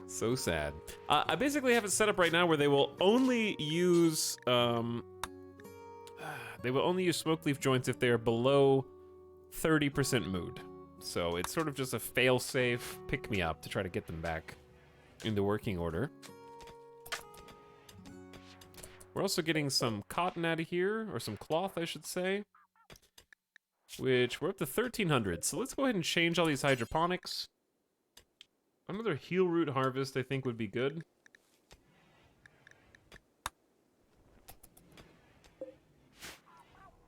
So sad. I basically have it set up right now where they will only use smoke leaf joints if they are below 30% mood. So it's sort of just a fail-safe pick-me-up to try to get them back into working order. We're also getting some cotton out of here, or some cloth, I should say, which we're up to 1,300. So let's go ahead and change all these hydroponics. Another heel root harvest, I think, would be good.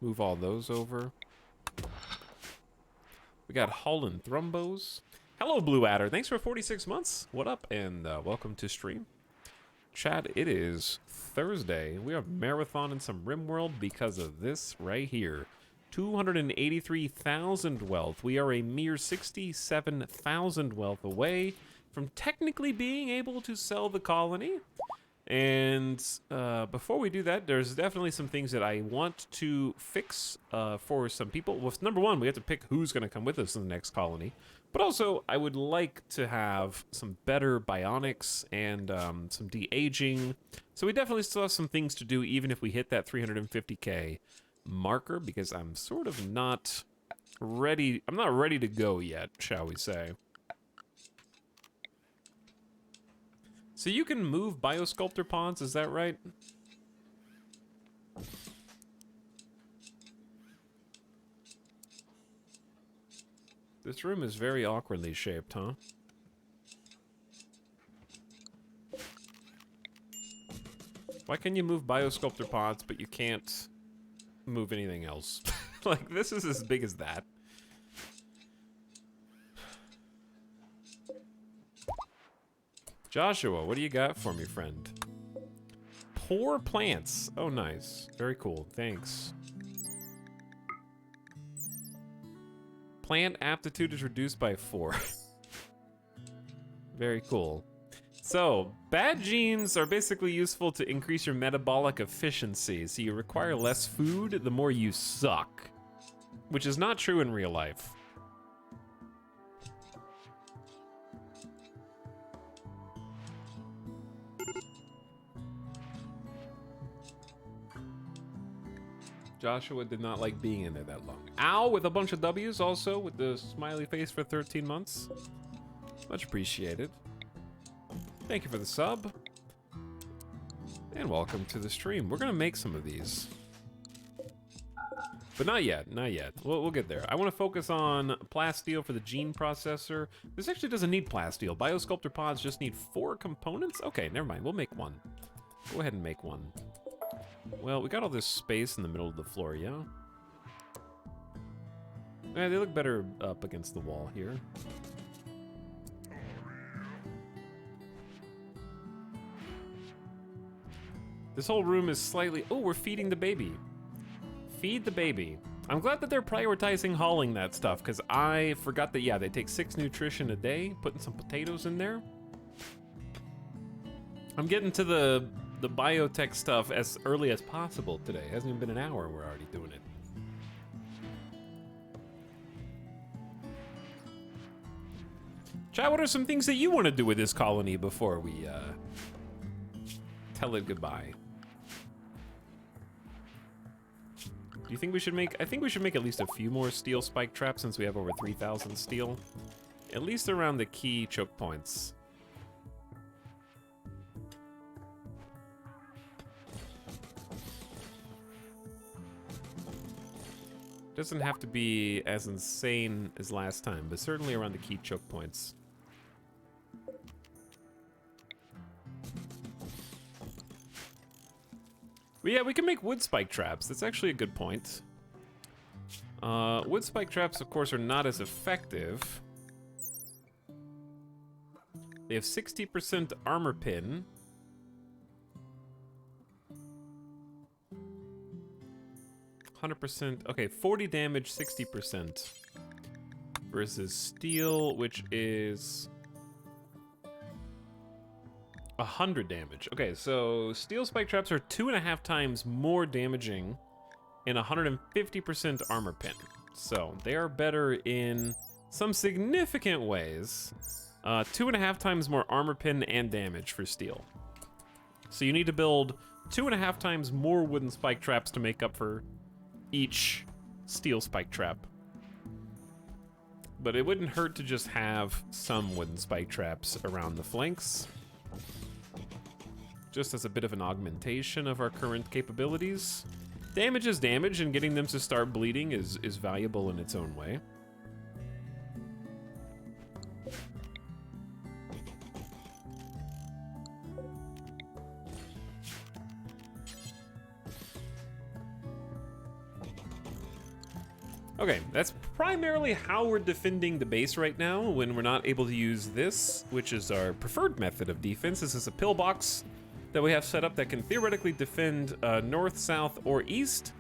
Move all those over. We got Holland Thrumbos. Hello, Blue Adder. Thanks for 46 months. What up? And welcome to stream. Chat, it is Thursday. We are marathoning some RimWorld because of this right here. 283,000 wealth. We are a mere 67,000 wealth away from technically being able to sell the colony. And before we do that, there's definitely some things that I want to fix for some people. Well, number one, we have to pick who's going to come with us in the next colony. But also, I would like to have some better bionics and some de-aging. So we definitely still have some things to do, even if we hit that 350k marker, because I'm sort of not ready. I'm not ready to go yet, shall we say. So you can move biosculptor pods, is that right? This room is very awkwardly shaped, huh? Why can you move biosculptor pods, but you can't move anything else? Like, this is as big as that. Joshua, what do you got for me, friend? Poor plants. Oh, nice. Very cool. Thanks. Plant aptitude is reduced by 4. Very cool. So, bad genes are basically useful to increase your metabolic efficiency. So you require less food the more you suck. Which is not true in real life. Joshua did not like being in there that long. Ow, with a bunch of W's also, with the smiley face for 13 months. Much appreciated. Thank you for the sub. And welcome to the stream. We're gonna make some of these. But not yet, not yet. We'll get there. I want to focus on plasteel for the gene processor. This actually doesn't need plasteel. Biosculptor pods just need 4 components? Okay, never mind. We'll make one. Go ahead and make one. Well, we got all this space in the middle of the floor, yeah? Yeah, they look better up against the wall here. This whole room is slightly... Oh, we're feeding the baby. Feed the baby. I'm glad that they're prioritizing hauling that stuff, because I forgot that, yeah, they take 6 nutrition a day, putting some potatoes in there. I'm getting to the biotech stuff as early as possible today. It hasn't even been an hour and we're already doing it. Chat, what are some things that you want to do with this colony before we tell it goodbye? Do you think we should make... I think we should make at least a few more steel spike traps since we have over 3,000 steel. At least around the key choke points. Doesn't have to be as insane as last time, but certainly around the key choke points. yeah, we can make wood spike traps. That's actually a good point. Wood spike traps, of course, are not as effective. They have 60% armor pin. %. Okay, 40 damage, 60%. Versus steel, which is 100 damage. Okay, so steel spike traps are 2.5 times more damaging and 150% armor pin. So they are better in some significant ways. 2.5 times more armor pin and damage for steel. So you need to build 2.5 times more wooden spike traps to make up for each steel spike trap. But it wouldn't hurt to just have some wooden spike traps around the flanks. Just as a bit of an augmentation of our current capabilities. Damage is damage, and getting them to start bleeding is valuable in its own way. Okay, that's primarily how we're defending the base right now when we're not able to use this, which is our preferred method of defense. This is a pillbox that we have set up that can theoretically defend north, south, or east.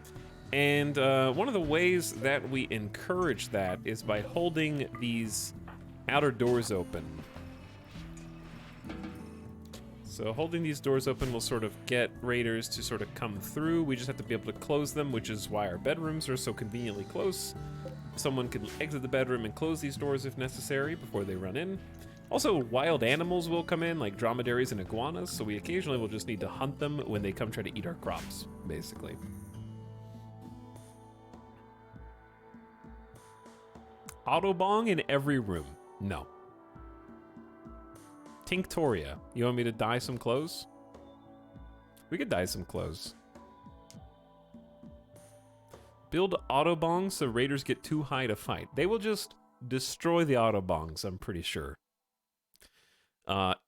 And one of the ways that we encourage that is by holding these outer doors open. So holding these doors open will sort of get raiders to sort of come through. We just have to be able to close them, which is why our bedrooms are so conveniently close. Someone can exit the bedroom and close these doors if necessary before they run in. Also, wild animals will come in, like dromedaries and iguanas, so we occasionally will just need to hunt them when they come try to eat our crops, basically. Autobong in every room. No. Tinctoria, you want me to dye some clothes? We could dye some clothes. Build autobongs so raiders get too high to fight. They will just destroy the autobongs, I'm pretty sure.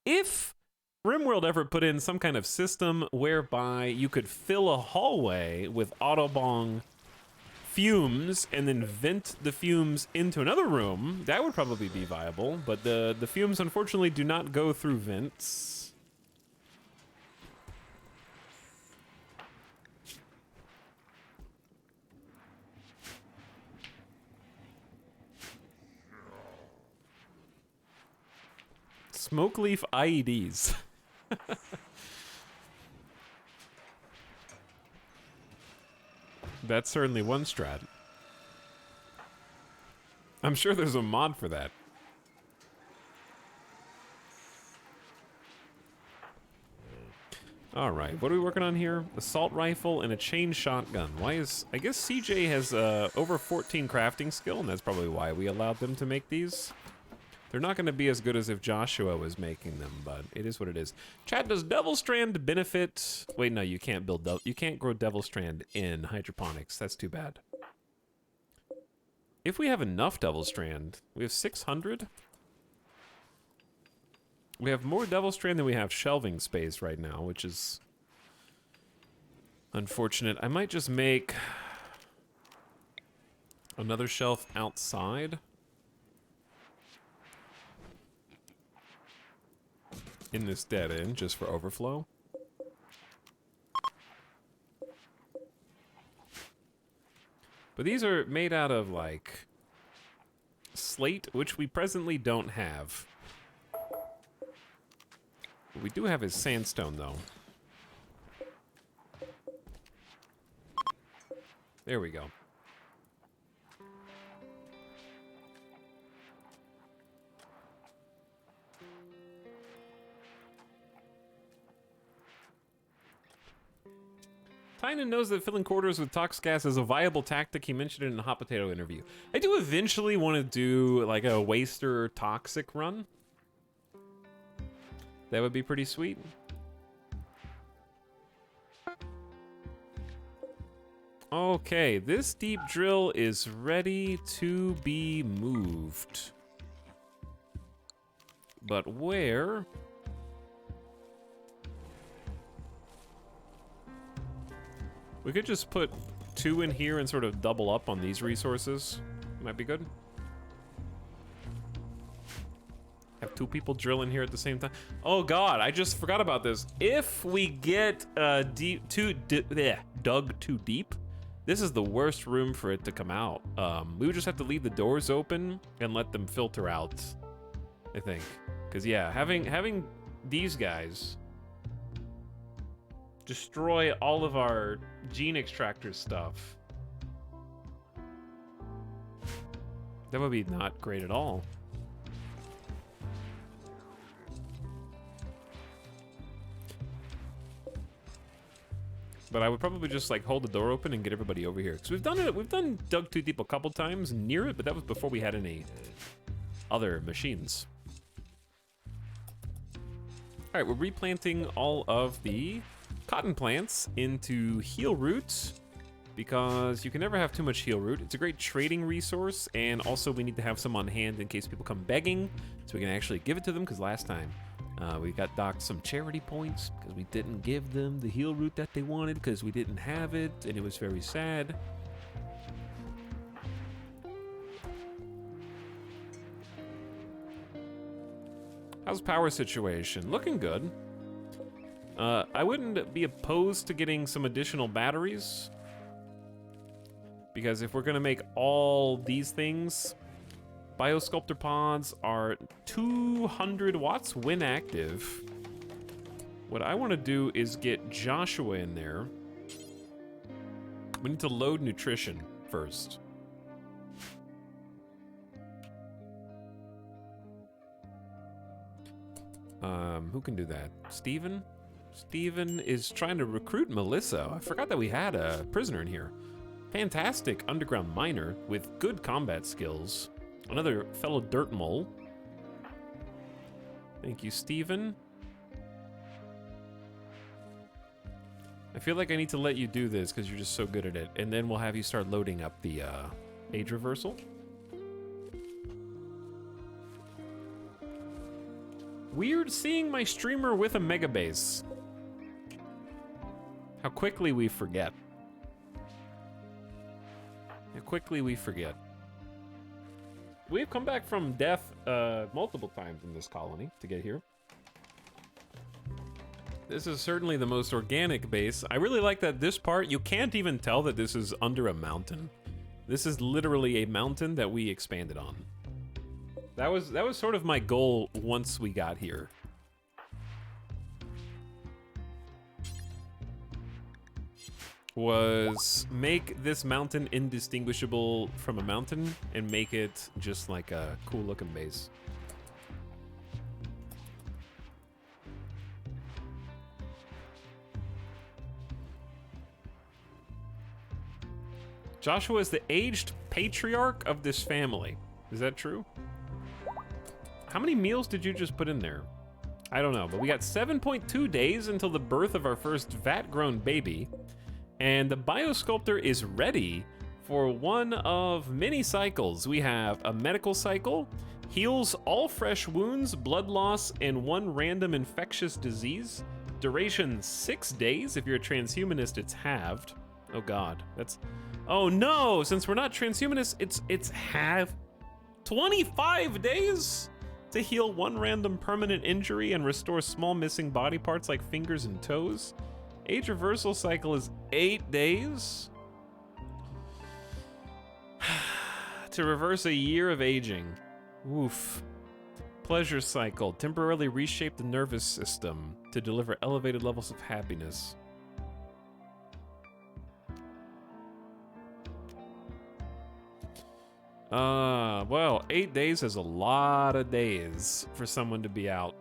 If RimWorld ever put in some kind of system whereby you could fill a hallway with autobong fumes and then vent the fumes into another room, that would probably be viable, but the fumes unfortunately do not go through vents. Smoke leaf IEDs. That's certainly one strat. I'm sure there's a mod for that. All right, what are we working on here? Assault rifle and a chain shotgun. Why is... I guess CJ has over 14 crafting skill, and that's probably why we allowed them to make these. They're not going to be as good as if Joshua was making them, but it is what it is. Chat, does Devil Strand benefit... Wait, no, you can't build... You can't grow Devil Strand in hydroponics. That's too bad. If we have enough Devil Strand, we have 600. We have more Devil Strand than we have shelving space right now, which is unfortunate. I might just make another shelf outside. In this dead end, just for overflow. But these are made out of, like, slate, which we presently don't have. What we do have is sandstone, though. There we go. Tynan knows that filling quarters with tox gas is a viable tactic. He mentioned it in a hot potato interview. I do eventually want to do like a waster toxic run. That would be pretty sweet. Okay, this deep drill is ready to be moved. But where? We could just put 2 in here and sort of double up on these resources. Might be good. Have 2 people drill in here at the same time. Oh god, I just forgot about this. If we get dug too deep, this is the worst room for it to come out. We would just have to leave the doors open and let them filter out, I think. Because yeah, having these guys destroy all of our gene extractor stuff, that would be not great at all. But I would probably just like hold the door open and get everybody over here. Because we've done Dug Too Deep a couple times near it, but that was before we had any other machines. All right, we're replanting all of the cotton plants into heel roots because you can never have too much heel root. It's a great trading resource, and also we need to have some on hand in case people come begging, so we can actually give it to them, because last time we got docked some charity points because we didn't give them the heel root that they wanted because we didn't have it, and it was very sad. How's power situation? Looking good. I wouldn't be opposed to getting some additional batteries, because if we're gonna make all these things, biosculptor pods are 200 watts when active. What I want to do is get Joshua in there. We need to load nutrition first. Who can do that? Steven? Steven is trying to recruit Melissa. I forgot that we had a prisoner in here. Fantastic underground miner with good combat skills. Another fellow dirt mole. Thank you, Steven. I feel like I need to let you do this because you're just so good at it, and then we'll have you start loading up the age reversal. Weird seeing my streamer with a mega base. How quickly we forget. How quickly we forget. We've come back from death multiple times in this colony to get here. This is certainly the most organic base. I really like that this part, you can't even tell that this is under a mountain. This is literally a mountain that we expanded on. That was sort of my goal once we got here. Was make this mountain indistinguishable from a mountain and make it just like a cool looking base. Joshua is the aged patriarch of this family. Is that true? How many meals did you just put in there? I don't know, but we got 7.2 days until the birth of our first vat-grown baby. And the biosculptor is ready for one of many cycles. We have a medical cycle, heals all fresh wounds, blood loss, and 1 random infectious disease. Duration 6 days. If you're a transhumanist, it's halved. Oh god, that's... Oh no, since we're not transhumanists, it's half. 25 days to heal 1 random permanent injury and restore small missing body parts like fingers and toes. Age reversal cycle is 8 days. To reverse a year of aging. Oof. Pleasure cycle. Temporarily reshape the nervous system to deliver elevated levels of happiness. Well, 8 days is a lot of days for someone to be out.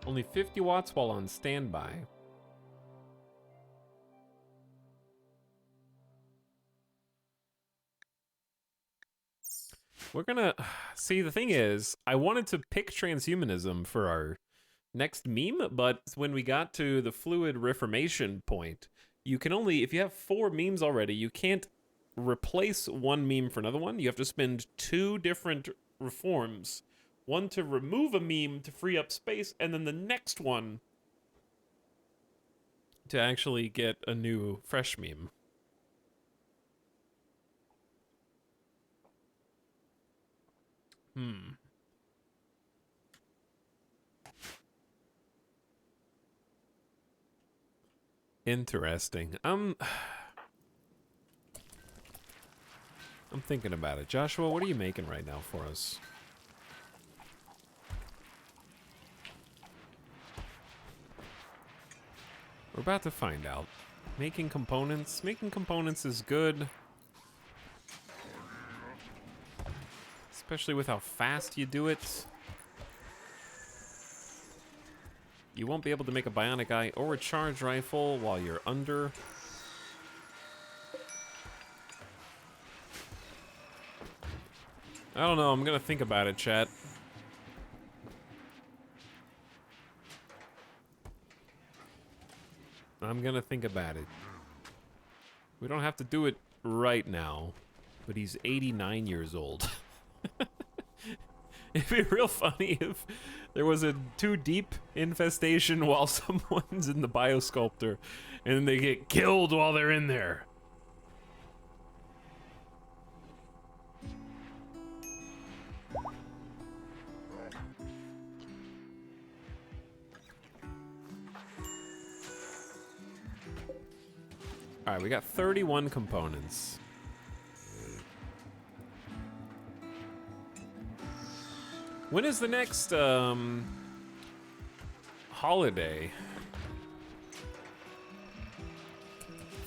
Only 50 watts while on standby. We're gonna... See, the thing is, I wanted to pick transhumanism for our next meme, but when we got to the fluid reformation point, you can only, if you have 4 memes already, you can't replace one meme for another one. You have to spend 2 different reforms. One to remove a meme to free up space, and then the next one to actually get a new fresh meme. Interesting. I'm thinking about it. Joshua, what are you making right now for us? We're about to find out. Making components. Making components is good. Especially with how fast you do it. You won't be able to make a bionic eye or a charge rifle while you're under. I don't know, I'm gonna think about it, chat. I'm gonna think about it. We don't have to do it right now, but he's 89 years old. It'd be real funny if there was a too deep infestation while someone's in the biosculptor and then they get killed while they're in there. All right, we got 31 components. When is the next holiday?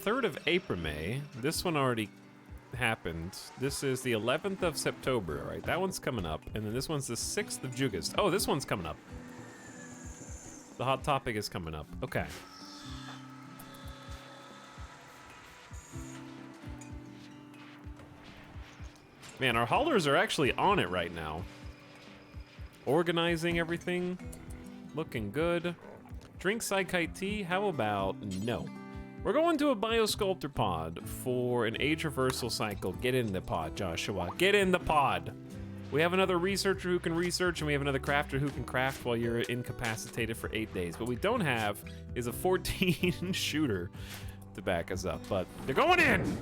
3rd of April, May. This one already happened. This is the 11th of September, right? That one's coming up. And then this one's the 6th of August. Oh, this one's coming up. The hot topic is coming up. Okay. Man, our haulers are actually on it right now. Organizing everything. Looking good. Drink Psychite tea? How about no? We're going to a biosculptor pod for an age reversal cycle. Get in the pod, Joshua. Get in the pod. We have another researcher who can research, and we have another crafter who can craft while you're incapacitated for 8 days. What we don't have is a 14 shooter to back us up, but they're going in!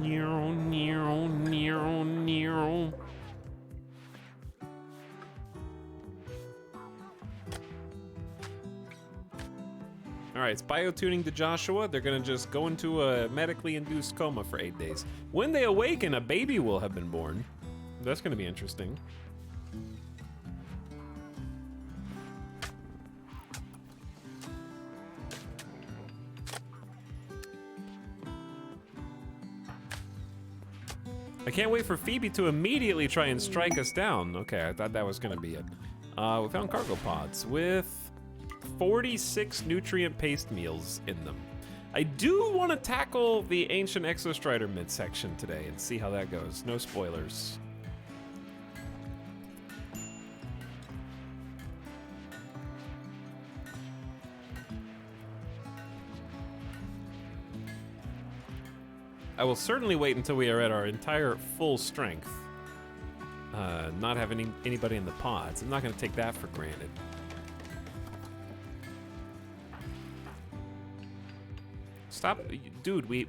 Nero, Nero, Nero, Nero. All right, it's biotuning to Joshua. They're gonna just go into a medically induced coma for 8 days. When they awaken, a baby will have been born. That's gonna be interesting. I can't wait for Phoebe to immediately try and strike us down. Okay, I thought that was gonna be it. We found cargo pods with 46 nutrient paste meals in them. I do want to tackle the ancient Exostrider midsection today and see how that goes. No spoilers. I will certainly wait until we are at our entire full strength. Not having anybody in the pods. I'm not going to take that for granted. Stop, dude, we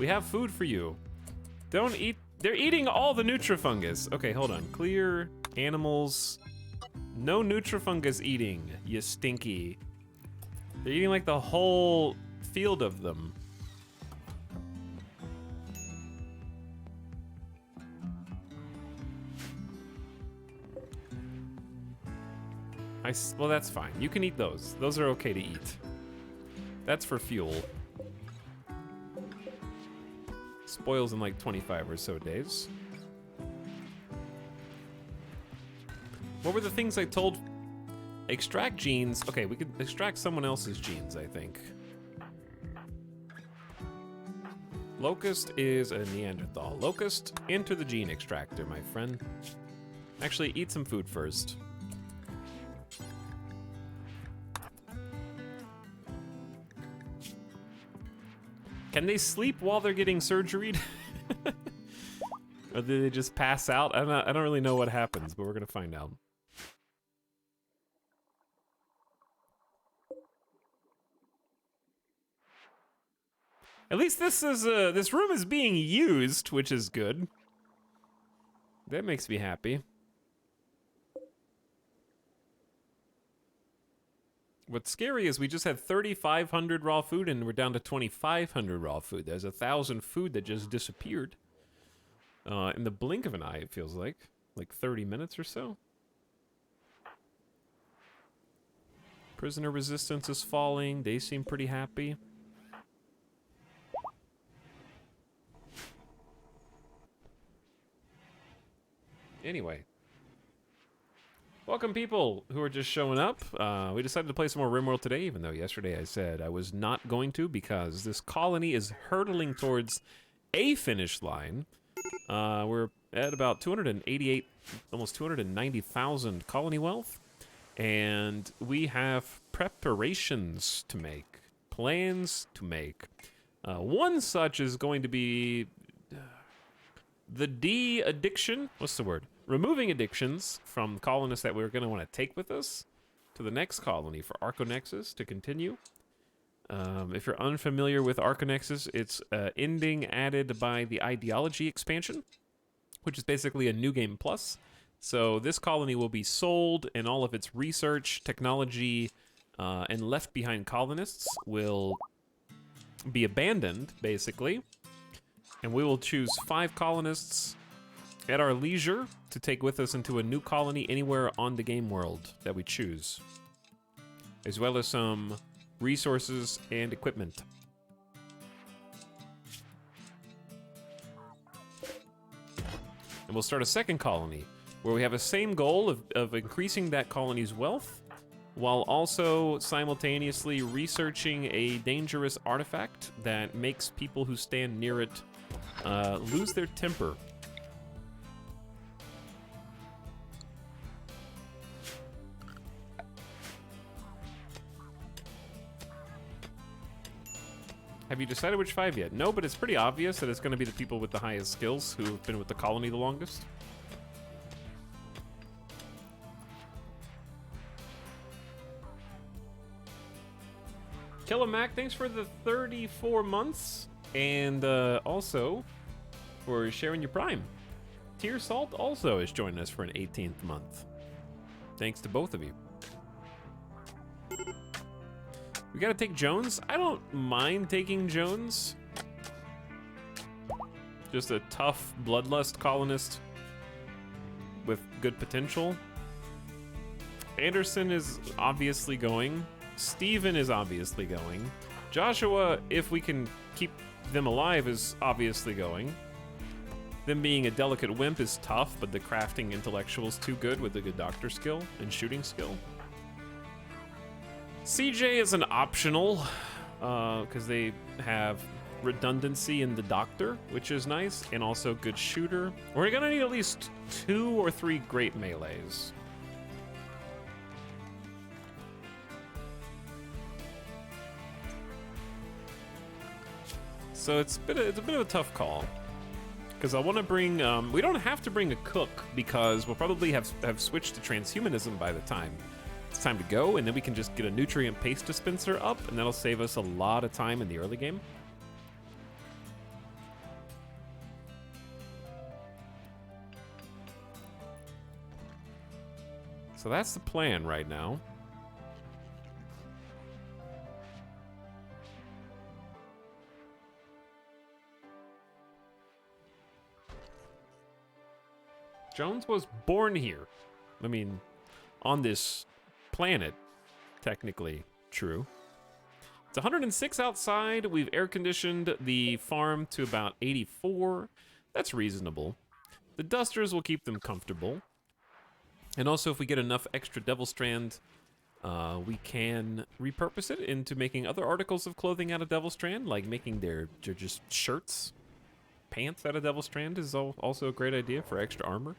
have food for you. Don't eat, they're eating all the Nutrifungus. Okay, hold on, clear animals. No Nutrifungus eating, you stinky. They're eating like the whole field of them. Well, that's fine. You can eat those. Those are okay to eat. That's for fuel. Spoils in like 25 or so days. What were the things I told? Extract genes. Okay, we could extract someone else's genes, I think. Locust is a Neanderthal. Locust, enter the gene extractor, my friend. Actually, eat some food first. Can they sleep while they're getting surgeried? Or do they just pass out? I don't really know what happens, but we're gonna find out. At least this room is being used, which is good. That makes me happy. What's scary is we just had 3,500 raw food and we're down to 2,500 raw food. There's 1,000 food that just disappeared. In the blink of an eye, it feels like 30 minutes or so. Prisoner resistance is falling. They seem pretty happy. Anyway. Welcome people who are just showing up. We decided to play some more RimWorld today, even though yesterday I said I was not going to because this colony is hurtling towards a finish line. We're at about 288, almost 290,000 colony wealth. And we have preparations to make, plans to make. One such is going to be the de-addiction, what's the word? Removing addictions from colonists that we're going to want to take with us to the next colony for Arconexus to continue. If you're unfamiliar with Arconexus, it's ending added by the Ideology expansion, which is basically a new game plus. So this colony will be sold, and all of its research, technology, and left behind colonists will be abandoned, basically. And we will choose 5 colonists at our leisure to take with us into a new colony anywhere on the game world that we choose, as well as some resources and equipment. And we'll start a second colony where we have a same goal of increasing that colony's wealth while also simultaneously researching a dangerous artifact that makes people who stand near it lose their temper. Have you decided which 5 yet? No, but it's pretty obvious that it's going to be the people with the highest skills who've been with the colony the longest. Killer Mac, thanks for the 34 months, and also for sharing your Prime. Tier Salt also is joining us for an 18th month. Thanks to both of you. We gotta take Jones. I don't mind taking Jones. Just a tough bloodlust colonist with good potential. Anderson is obviously going. Steven is obviously going. Joshua, if we can keep them alive, is obviously going. Them being a delicate wimp is tough, but the crafting intellectual's too good with a good doctor skill and shooting skill. CJ is an optional, because they have redundancy in the doctor, which is nice, and also good shooter. We're gonna need at least 2 or 3 great melees. So it's a bit of a tough call, because I want to bring. We don't have to bring a cook because we'll probably have switched to transhumanism by the time it's time to go, and then we can just get a nutrient paste dispenser up, and that'll save us a lot of time in the early game. So that's the plan right now. Jones was born here. I mean, on this planet, technically true. It's 106 outside. We've air conditioned the farm to about 84. That's reasonable. The dusters will keep them comfortable. And also, if we get enough extra Devil Strand, we can repurpose it into making other articles of clothing out of Devil Strand, like making their just shirts. Pants out of Devil Strand is also a great idea for extra armor.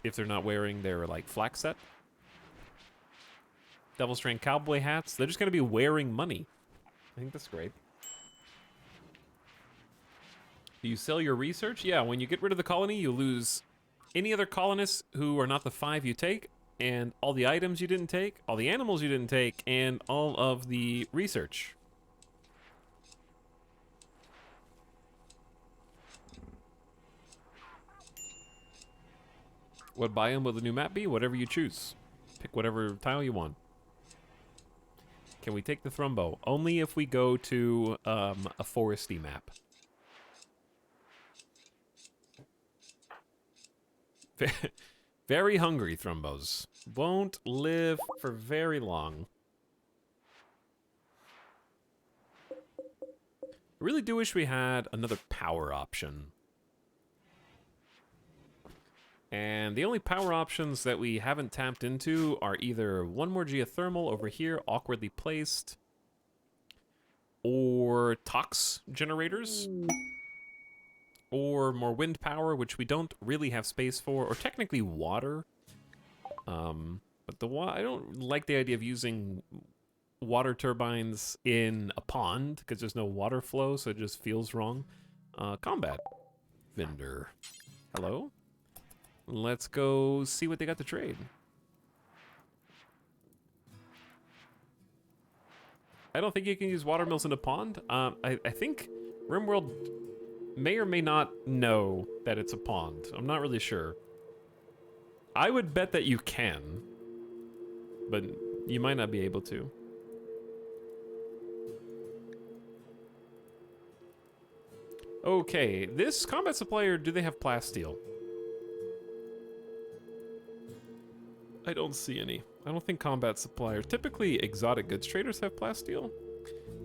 If they're not wearing their, like, flak set. Devil Strand cowboy hats, they're just going to be wearing money. I think that's great. Do you sell your research? Yeah, when you get rid of the colony, you lose any other colonists who are not the 5 you take, and all the items you didn't take, all the animals you didn't take, and all of the research. What biome will the new map be? Whatever you choose. Pick whatever tile you want. Can we take the Thrumbo? Only if we go to a foresty map. Very hungry Thrumbos. Won't live for very long. I really do wish we had another power option. And the only power options that we haven't tapped into are either one more geothermal over here, awkwardly placed, or tox generators, or more wind power, which we don't really have space for, or technically water. But I don't like the idea of using water turbines in a pond, because there's no water flow, so it just feels wrong. Combat. Vendor. Hello? Let's go see what they got to trade. I don't think you can use water mills in a pond. I think RimWorld may or may not know that it's a pond. I'm not really sure. I would bet that you can, but you might not be able to. Okay, this combat supplier, do they have plasteel? I don't see any. I don't think combat suppliers. Typically, exotic goods traders have plasteel.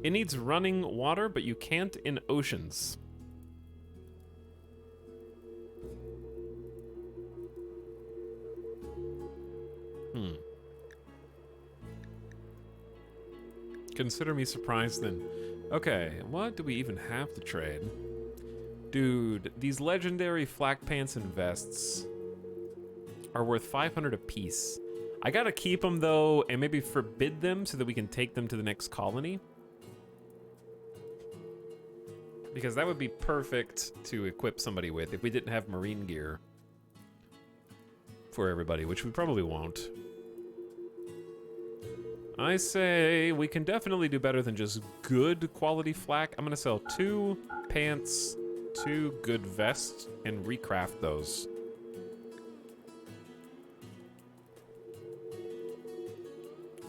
It needs running water, but you can't in oceans. Consider me surprised then. Okay, what do we even have to trade? Dude, these legendary flak pants and vests are worth 500 apiece. I gotta keep them though, and maybe forbid them so that we can take them to the next colony. Because that would be perfect to equip somebody with if we didn't have marine gear for everybody, which we probably won't. I say we can definitely do better than just good quality flak. I'm gonna sell 2 pants, 2 good vests, and recraft those.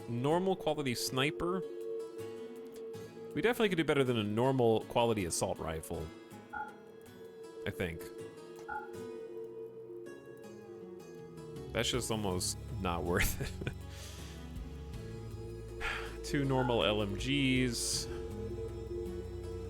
Normal quality sniper. We definitely could do better than a normal quality assault rifle, I think. That's just almost not worth it. 2 normal LMGs.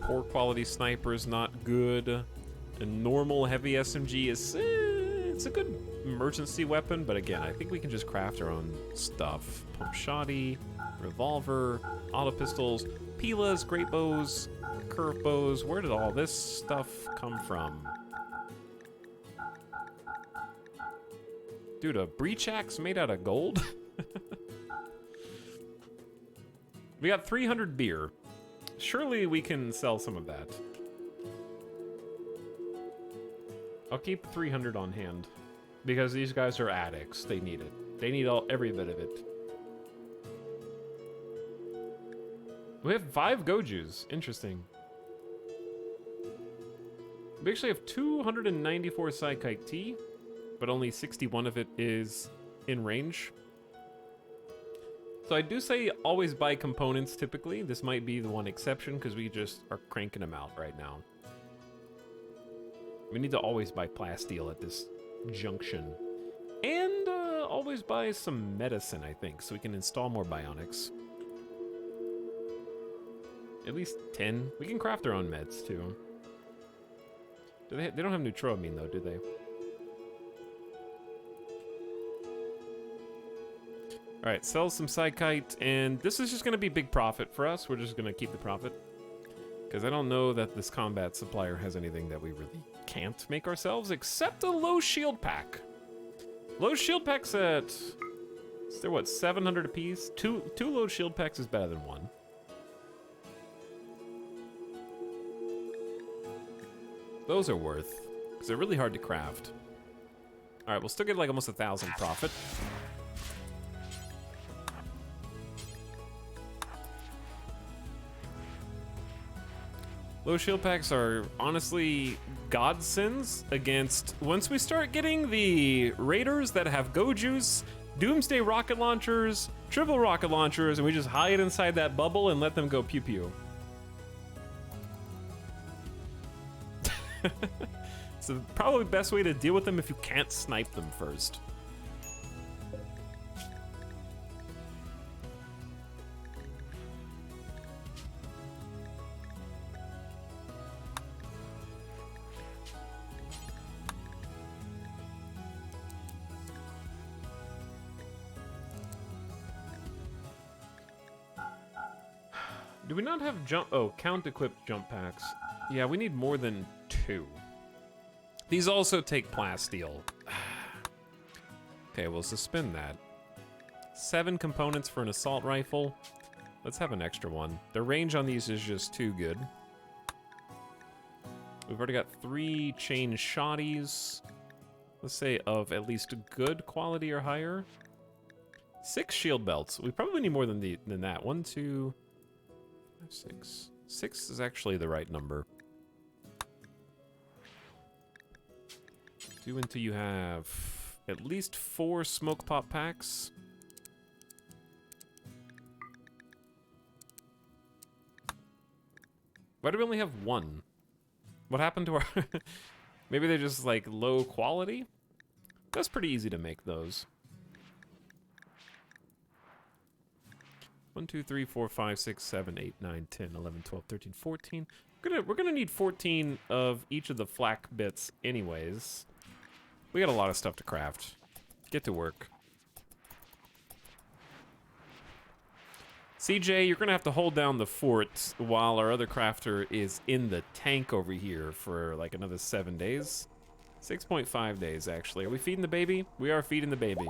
Poor quality sniper is not good. A normal heavy SMG is it's a good emergency weapon, but again, I think we can just craft our own stuff. Pump shotty, revolver, auto pistols, pilas, great bows, curve bows. Where did all this stuff come from? Dude, a breach axe made out of gold? We got 300 beer. Surely we can sell some of that. I'll keep 300 on hand. Because these guys are addicts. They need it. They need every bit of it. We have 5 Gojus. Interesting. We actually have 294 Psykite T, but only 61 of it is in range. So I do say always buy components typically. This might be the one exception because we just are cranking them out right now. We need to always buy plasteel at this junction. And always buy some medicine, I think, so we can install more bionics. At least 10. We can craft our own meds, too. They don't have neutroamine, though, do they? Alright, sell some Psykite, and this is just going to be big profit for us. We're just going to keep the profit. Because I don't know that this combat supplier has anything that we really can't make ourselves, except a low shield pack. Low shield packs at... They're what, 700 apiece? Two low shield packs is better than 1. Those are worth, because they're really hard to craft. All right, we'll still get like almost 1,000 profit. Low shield packs are honestly godsends against once we start getting the raiders that have go juice, doomsday rocket launchers, triple rocket launchers, and we just hide inside that bubble and let them go pew pew. It's probably the best way to deal with them if you can't snipe them first. Do we not have count equipped jump packs? Yeah, we need more than 2. These also take plasteel. Okay, we'll suspend that. 7 components for an assault rifle. Let's have an extra one. The range on these is just too good. We've already got 3 chain shotties. Let's say of at least good quality or higher. 6 shield belts. We probably need more than that. 1, 2, 5, 6. 6 is actually the right number. 2 until you have at least 4 smoke pop packs. Why do we only have 1? What happened to our... Maybe they're just like low quality? That's pretty easy to make those. 1, 2, 3, 4, 5, 6, 7, 8, 9, 10, 11, 12, 13, 14. We're gonna need 14 of each of the flak bits anyways. We got a lot of stuff to craft. Get to work. CJ, you're gonna have to hold down the fort while our other crafter is in the tank over here for like another 7 days. 6.5 days, actually. Are we feeding the baby? We are feeding the baby.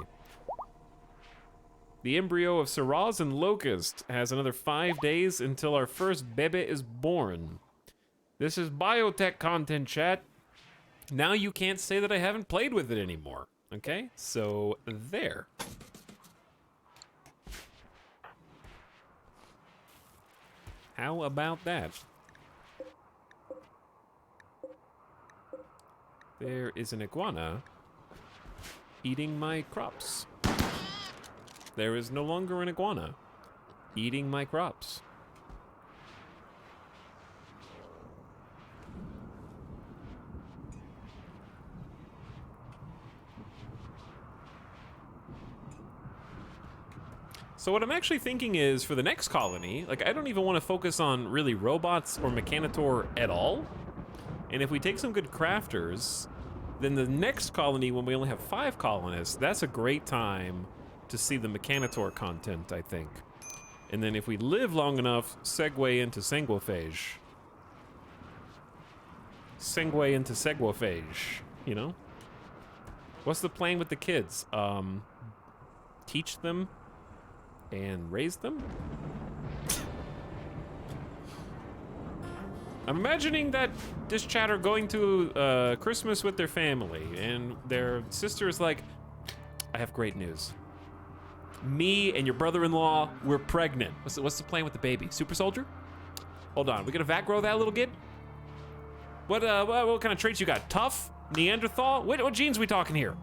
The embryo of Syrahs and Locust has another 5 days until our first bebe is born. This is biotech content, chat. Now you can't say that I haven't played with it anymore. Okay, so there. How about that? There is an iguana eating my crops. There is no longer an iguana eating my crops. So what I'm actually thinking is, for the next colony, like, I don't even want to focus on really robots or Mechanitor at all. And if we take some good crafters, then the next colony, when we only have 5 colonists, that's a great time to see the Mechanitor content, I think. And then if we live long enough, segue into Sanguiphage. Segue into Seguiphage, you know? What's the plan with the kids? Teach them and raise them? I'm imagining that this chat are going to Christmas with their family, and their sister is like, I have great news. Me and your brother-in-law, we're pregnant. What's the plan with the baby? Super soldier? Hold on, we gonna vat grow that little kid? What kind of traits you got? Tough? Neanderthal? What genes we talking here?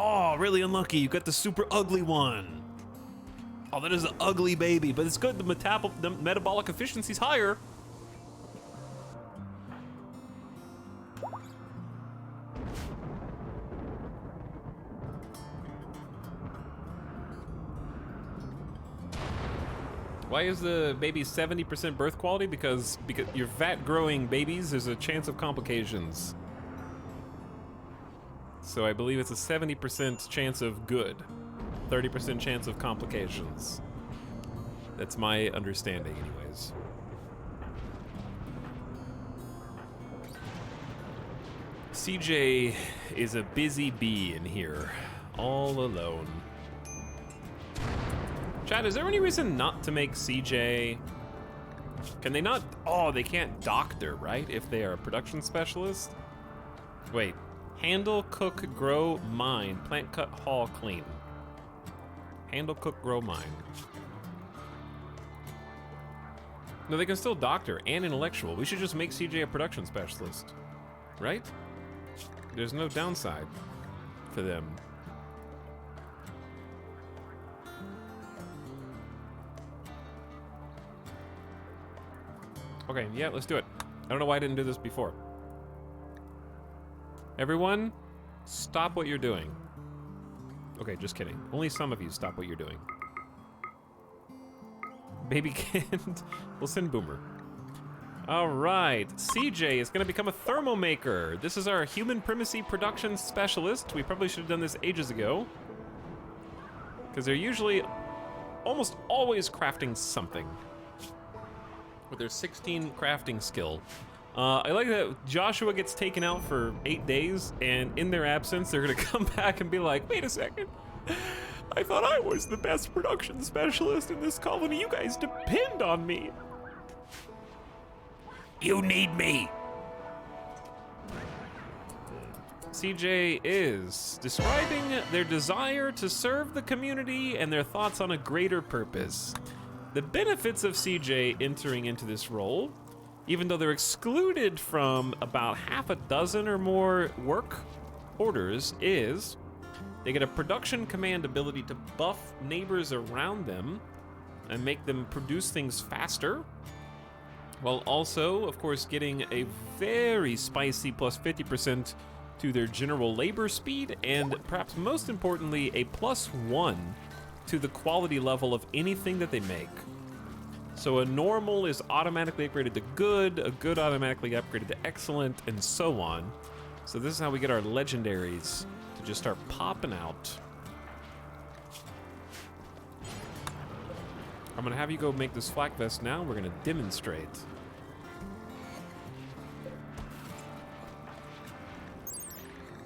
Oh, really unlucky. You got the super ugly one. Oh, that is an ugly baby, but it's good. The metabolic efficiency's higher. Why is the baby 70% birth quality? Because you're vat growing babies, there's a chance of complications. So I believe it's a 70% chance of good, 30% chance of complications. That's my understanding anyways. CJ is a busy bee in here, all alone. Chad, is there any reason not to make CJ? Can they not? Oh, they can't doctor, right? If they are a production specialist? Wait. Handle, cook, grow, mine. Plant, cut, haul, clean. Handle, cook, grow, mine. No, they can still doctor and intellectual. We should just make CJ a production specialist, right? There's no downside for them. Okay, yeah, let's do it. I don't know why I didn't do this before. Everyone, stop what you're doing. Okay, just kidding. Only some of you stop what you're doing. Baby can't. We'll send Boomer. All right, CJ is gonna become a thermomaker. This is our human primacy production specialist. We probably should have done this ages ago, because they're usually almost always crafting something with their 16 crafting skill. I like that Joshua gets taken out for 8 days, and in their absence, they're gonna come back and be like, wait a second. I thought I was the best production specialist in this colony. You guys depend on me. You need me. CJ is describing their desire to serve the community and their thoughts on a greater purpose. The benefits of CJ entering into this role, even though they're excluded from about half a dozen or more work orders, is they get a production command ability to buff neighbors around them and make them produce things faster, while also, of course, getting a very spicy plus 50% to their general labor speed, and perhaps most importantly, a +1 to the quality level of anything that they make. So a normal is automatically upgraded to good, a good automatically upgraded to excellent, and so on. So this is how we get our legendaries to just start popping out. I'm gonna have you go make this flak vest now. We're gonna demonstrate.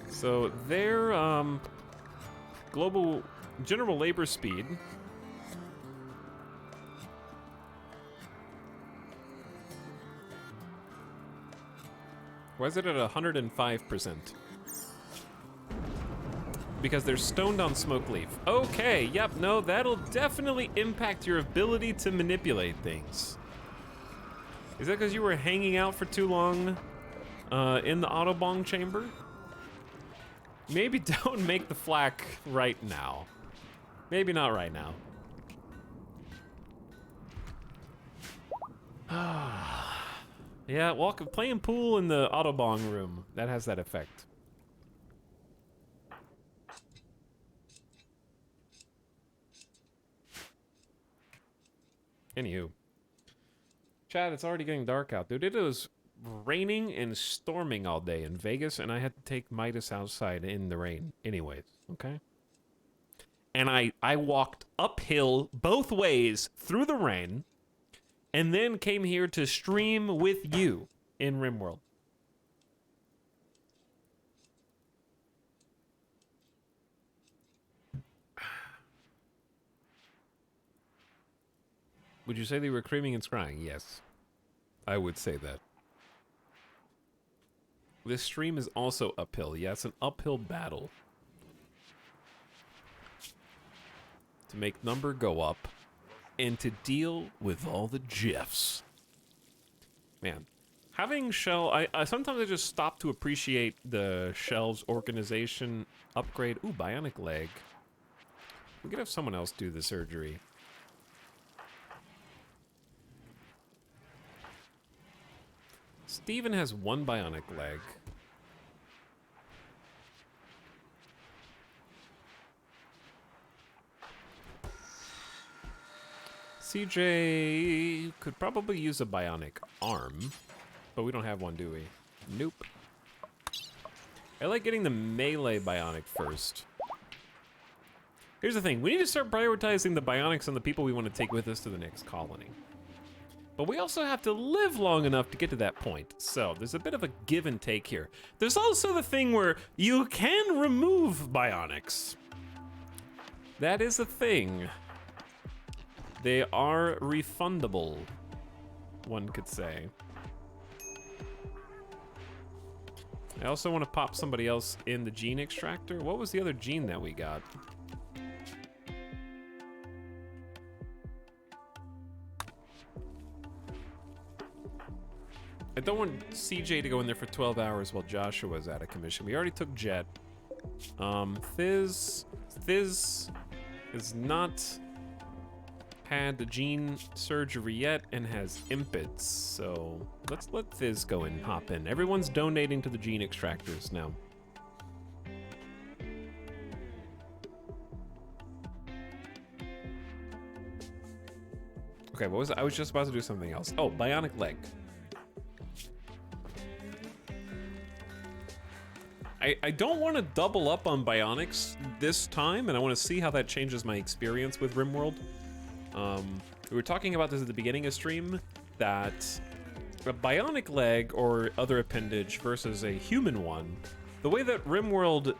So their global general labor speed was it at 105%? Because they're stoned on smoke leaf. Okay, yep, no, that'll definitely impact your ability to manipulate things. Is that because you were hanging out for too long in the Autobong chamber? Maybe don't make the flak right now. Maybe not right now. Yeah, playing pool in the Autobong room, that has that effect. Anywho. Chad, it's already getting dark out, dude. It was raining and storming all day in Vegas, and I had to take Midas outside in the rain anyways, okay? And I walked uphill both ways through the rain, and then came here to stream with you in RimWorld. Would you say they were screaming and crying? Yes, I would say that. This stream is also uphill. Yeah, it's an uphill battle to make number go up and to deal with all the GIFs. Man, having shell, I sometimes I just stop to appreciate the shelves organization upgrade. Ooh, bionic leg. We could have someone else do the surgery. Steven has one bionic leg. CJ could probably use a bionic arm, but we don't have one, do we? Nope. I like getting the melee bionic first. Here's the thing, we need to start prioritizing the bionics on the people we want to take with us to the next colony. But we also have to live long enough to get to that point. So there's a bit of a give and take here. There's also the thing where you can remove bionics. That is a thing. They are refundable, one could say. I also want to pop somebody else in the gene extractor. What was the other gene that we got? I don't want CJ to go in there for 12 hours while Joshua's out of commission. We already took Jet. Thiz has not had the gene surgery yet and has impids, so let's let Thiz go and hop in. Everyone's donating to the gene extractors now. Okay, what was I was just about to do something else. Oh, bionic leg. I don't want to double up on bionics this time, and I want to see how that changes my experience with RimWorld. We were talking about this at the beginning of stream, that a bionic leg or other appendage versus a human one, the way that RimWorld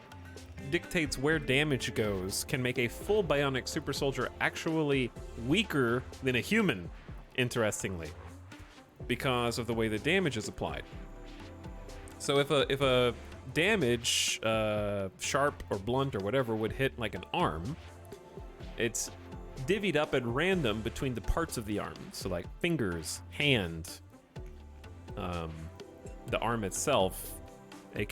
dictates where damage goes can make a full bionic super soldier actually weaker than a human, interestingly, because of the way the damage is applied. So if a damage, sharp or blunt or whatever, would hit like an arm, it's divvied up at random between the parts of the arm. So like fingers, hand, the arm itself,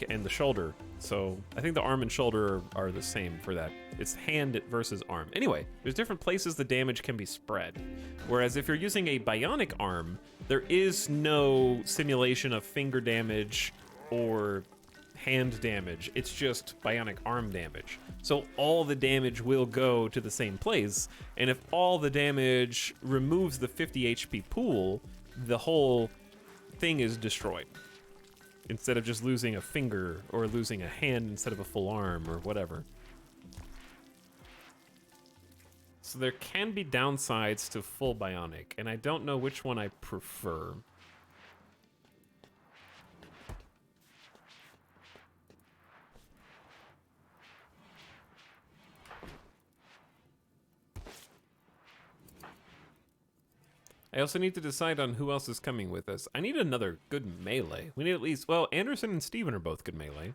and the shoulder. So I think the arm and shoulder are the same for that. It's hand versus arm. Anyway, there's different places the damage can be spread. Whereas if you're using a bionic arm, there is no simulation of finger damage or hand damage. It's just bionic arm damage. So all the damage will go to the same place. And if all the damage removes the 50 HP pool, the whole thing is destroyed. Instead of just losing a finger or losing a hand instead of a full arm or whatever. So there can be downsides to full bionic, and I don't know which one I prefer. I also need to decide on who else is coming with us. I need another good melee. We need at least, well, Anderson and Steven are both good melee.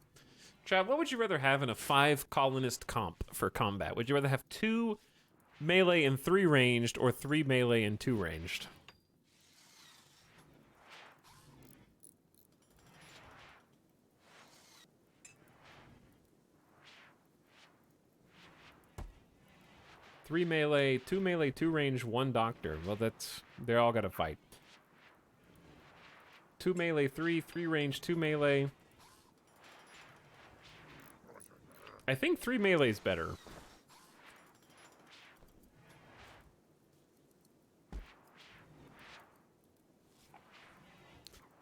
Chad, what would you rather have in a 5 colonist comp for combat? Would you rather have 2 melee and 3 ranged, or 3 melee and 2 ranged? Three melee, 2 range, 1 doctor. Well, they're all gotta fight. 2 melee, 3 range, 2 melee. I think 3 melee is better.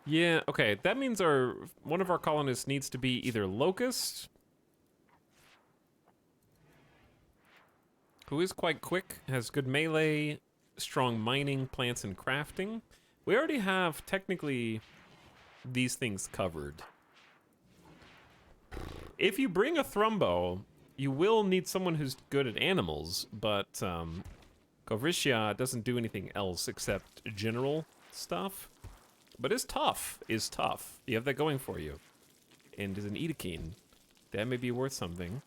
Yeah, okay. That means one of our colonists needs to be either Locust, who is quite quick, has good melee, strong mining, plants, and crafting. We already have, technically, these things covered. If you bring a Thrumbo, you will need someone who's good at animals, but Kovrisha doesn't do anything else except general stuff. But is tough. You have that going for you. And is an Edekeen. That may be worth something.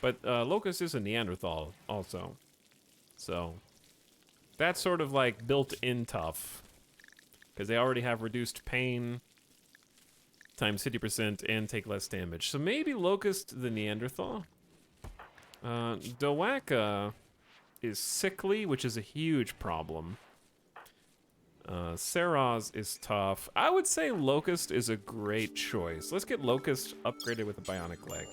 But Locust is a Neanderthal also. So that's sort of like built-in tough. Because they already have reduced pain times 50% and take less damage. So maybe Locust the Neanderthal. Dowaka is sickly, which is a huge problem. Saraz is tough. I would say Locust is a great choice. Let's get Locust upgraded with a bionic leg.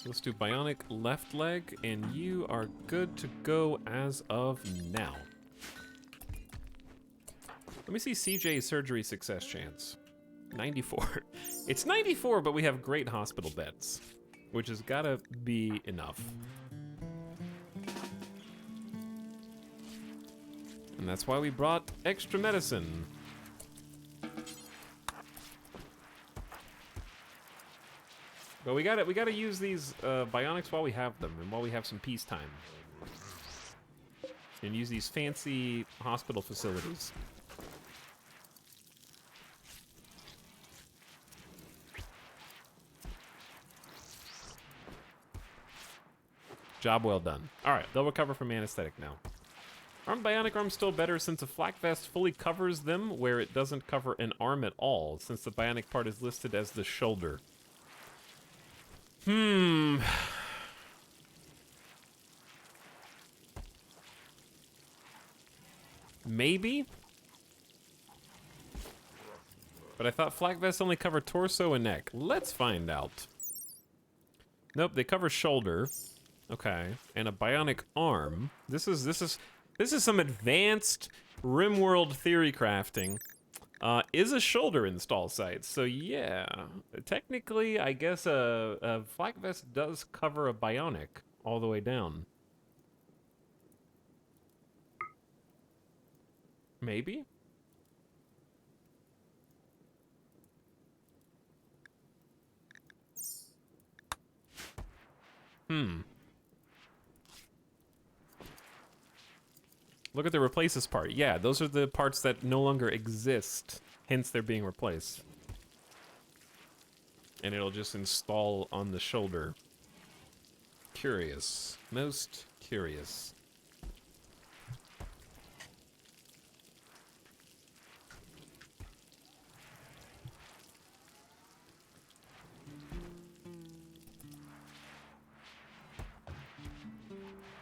Let's do bionic left leg, and you are good to go as of now. Let me see CJ's surgery success chance. 94. It's 94, but we have great hospital beds, which has gotta be enough. And that's why we brought extra medicine. But we gotta use these bionics while we have them and while we have some peacetime. And use these fancy hospital facilities. Job well done. All right, they'll recover from anesthetic now. Aren't bionic arms still better since a flak vest fully covers them where it doesn't cover an arm at all, since the bionic part is listed as the shoulder? Maybe? But I thought flak vests only cover torso and neck. Let's find out. Nope, they cover shoulder. Okay, and a bionic arm. This is some advanced RimWorld theory crafting. Is a shoulder install site, so yeah. Technically, I guess a flak vest does cover a bionic all the way down. Maybe? Look at the replaces part. Yeah, those are the parts that no longer exist. Hence, they're being replaced. And it'll just install on the shoulder. Curious. Most curious.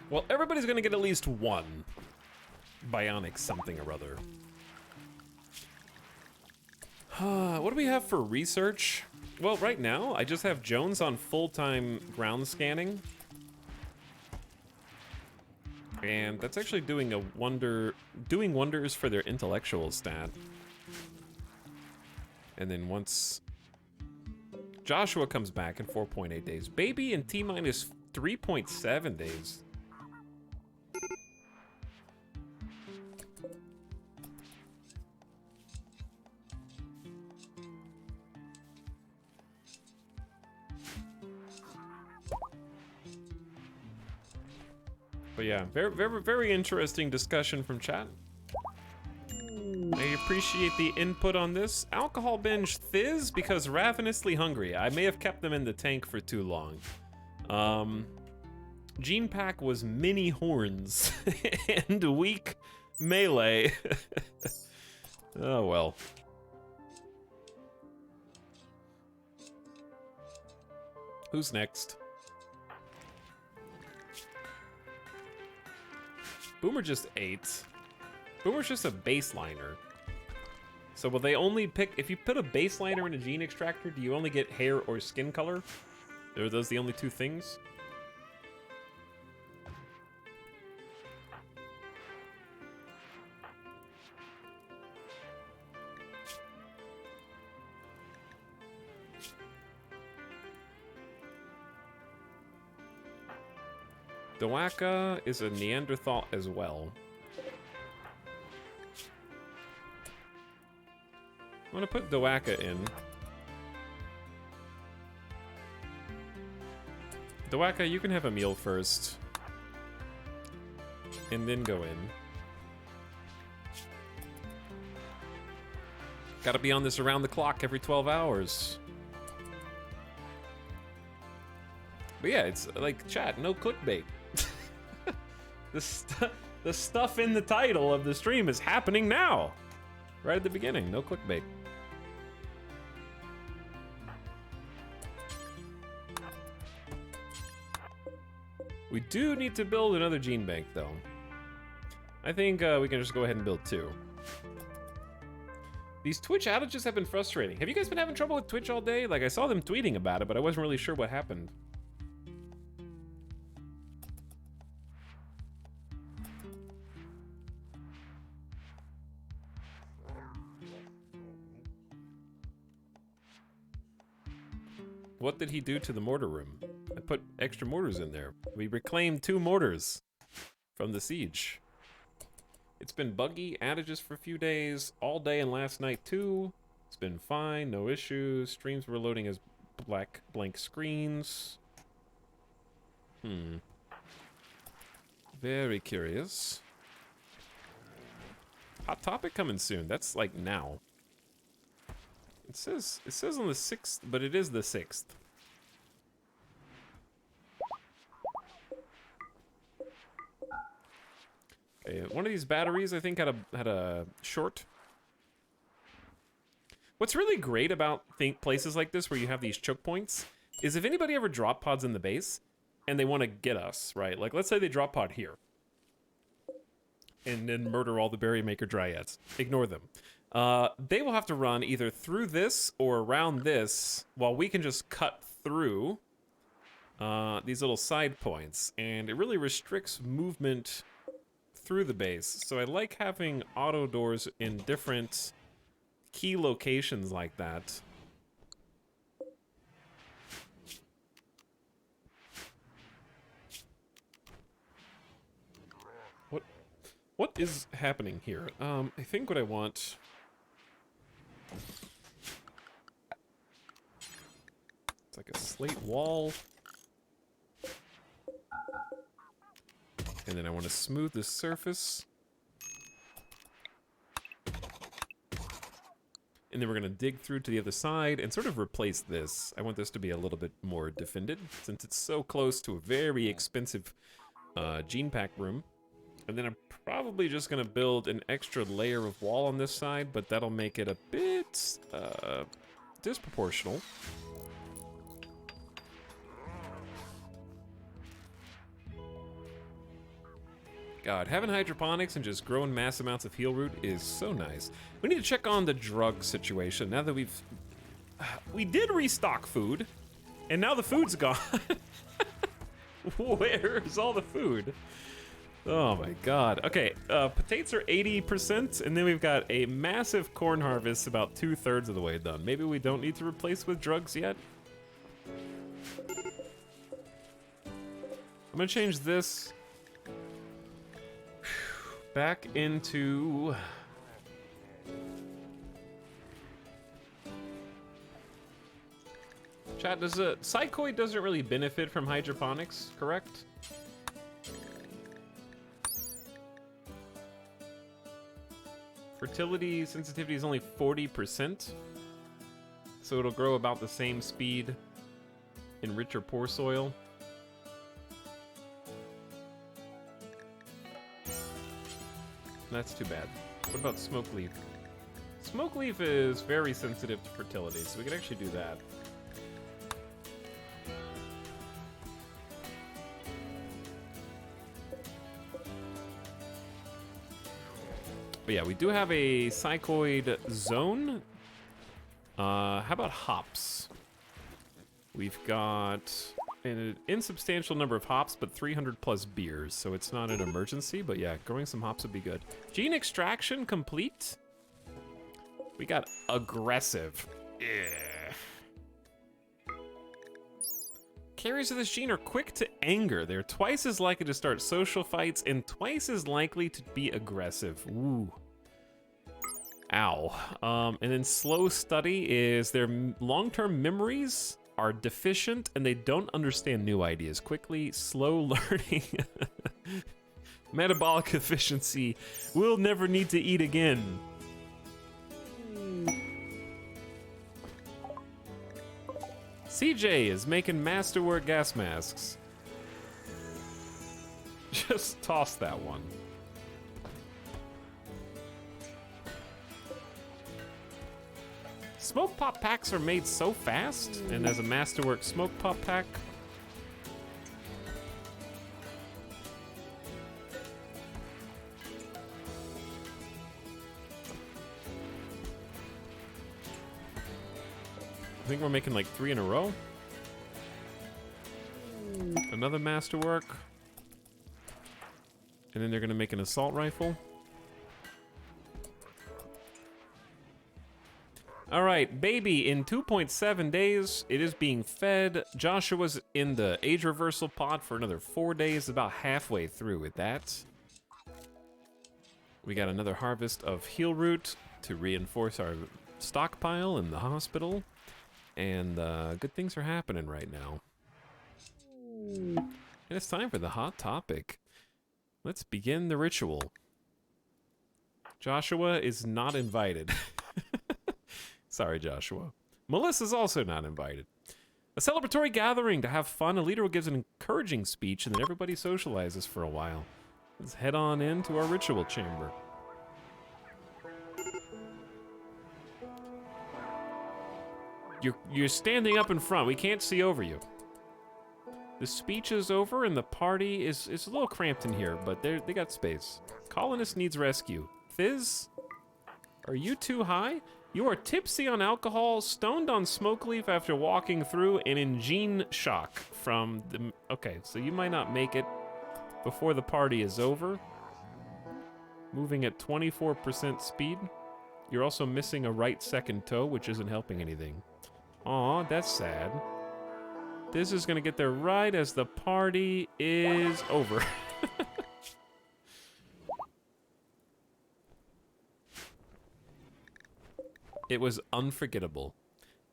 Well, everybody's gonna get at least one bionic something or other. What do we have for research? Well, right now, I just have Jones on full-time ground scanning. And that's actually doing wonders for their intellectual stat. And then once Joshua comes back in 4.8 days, Baby in T-minus 3.7 days. But yeah, very interesting discussion from chat. I appreciate the input on this. Alcohol binge Thiz because ravenously hungry. I may have kept them in the tank for too long. Gene Pack was mini horns and weak melee. Oh well. Who's next? Boomer just ate. Boomer's just a baseliner. So will they only pick, if you put a baseliner in a gene extractor, do you only get hair or skin color? Are those the only two things? Dawaka is a Neanderthal as well. I'm gonna put Dawaka in. Dawaka, you can have a meal first. And then go in. Gotta be on this around the clock every 12 hours. But yeah, it's like, chat, no clickbait. The stuff in the title of the stream is happening now. Right at the beginning, no clickbait. We do need to build another gene bank, though. I think we can just go ahead and build 2. These Twitch outages have been frustrating. Have you guys been having trouble with Twitch all day? Like, I saw them tweeting about it, but I wasn't really sure what happened. What did he do to the mortar room? I put extra mortars in there. We reclaimed 2 mortars from the siege. It's been buggy, outages for a few days, all day and last night too. It's been fine, no issues. Streams were loading as blank screens. Very curious. Hot topic coming soon. That's like now. It says on the 6th, but it is the 6th. Okay, one of these batteries I think had a short. What's really great about places like this where you have these choke points is if anybody ever drop pods in the base and they want to get us, right? Like let's say they drop pod here and then murder all the berry maker dryads. Ignore them. They will have to run either through this or around this while we can just cut through these little side points. And it really restricts movement through the base. So I like having auto doors in different key locations like that. What is happening here? I think what I want... It's like a slate wall. And then I want to smooth the surface. And then we're going to dig through to the other side and sort of replace this. I want this to be a little bit more defended, since it's so close to a very expensive gene pack room. And then I'm probably just going to build an extra layer of wall on this side, but that'll make it a bit disproportional. God, having hydroponics and just growing mass amounts of heal root is so nice. We need to check on the drug situation now that we did restock food, and now the food's gone. Where's all the food? Oh my god. Okay, potatoes are 80%, and then we've got a massive corn harvest about 2/3 of the way done. Maybe we don't need to replace with drugs yet? I'm gonna change this back into... Chat, does a psychoid doesn't really benefit from hydroponics, correct? Fertility sensitivity is only 40%, so it'll grow about the same speed in rich or poor soil. That's too bad. What about smoke leaf? Smoke leaf is very sensitive to fertility, so we could actually do that. But yeah, we do have a psychoid zone. How about hops? We've got an insubstantial number of hops, but 300 plus beers, so it's not an emergency, but yeah, growing some hops would be good. Gene extraction complete. We got aggressive. Ugh. Carriers of this gene are quick to anger. They're twice as likely to start social fights and twice as likely to be aggressive. Ooh. Ow. And then slow study is their long-term memories are deficient and they don't understand new ideas quickly. Slow learning. Metabolic efficiency. We'll never need to eat again. CJ is making masterwork gas masks. Just toss that one. Smoke pop packs are made so fast, and as a masterwork smoke pop pack. I think we're making like 3 in a row. Another masterwork. And then they're gonna make an assault rifle. All right, baby, in 2.7 days, it is being fed. Joshua's in the age reversal pod for another 4 days, about halfway through with that. We got another harvest of heal root to reinforce our stockpile in the hospital. And good things are happening right now. And it's time for the hot topic. Let's begin the ritual. Joshua is not invited. Sorry, Joshua. Melissa's also not invited. A celebratory gathering to have fun. A leader gives an encouraging speech, and then everybody socializes for a while. Let's head on into our ritual chamber. You're standing up in front. We can't see over you. The speech is over, and the party is a little cramped in here, but they got space. Colonist needs rescue. Fizz, are you too high? You are tipsy on alcohol, stoned on smoke leaf after walking through, and in gene shock from the... Okay, so you might not make it before the party is over. Moving at 24% speed. You're also missing a right second toe, which isn't helping anything. Aw, that's sad. This is gonna get there right as the party is over. It was unforgettable.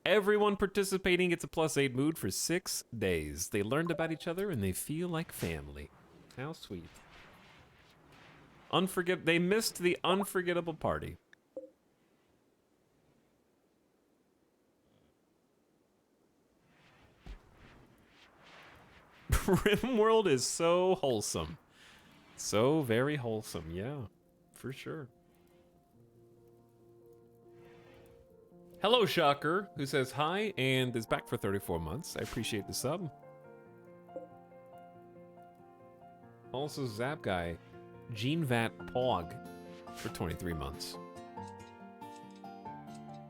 Everyone participating gets a +8 mood for 6 days. They learned about each other and they feel like family. How sweet. They missed the unforgettable party. RimWorld is so wholesome. So very wholesome, yeah, for sure. Hello, Shocker, who says hi and is back for 34 months. I appreciate the sub. Also, Zap Guy, Gene Vat Pog for 23 months.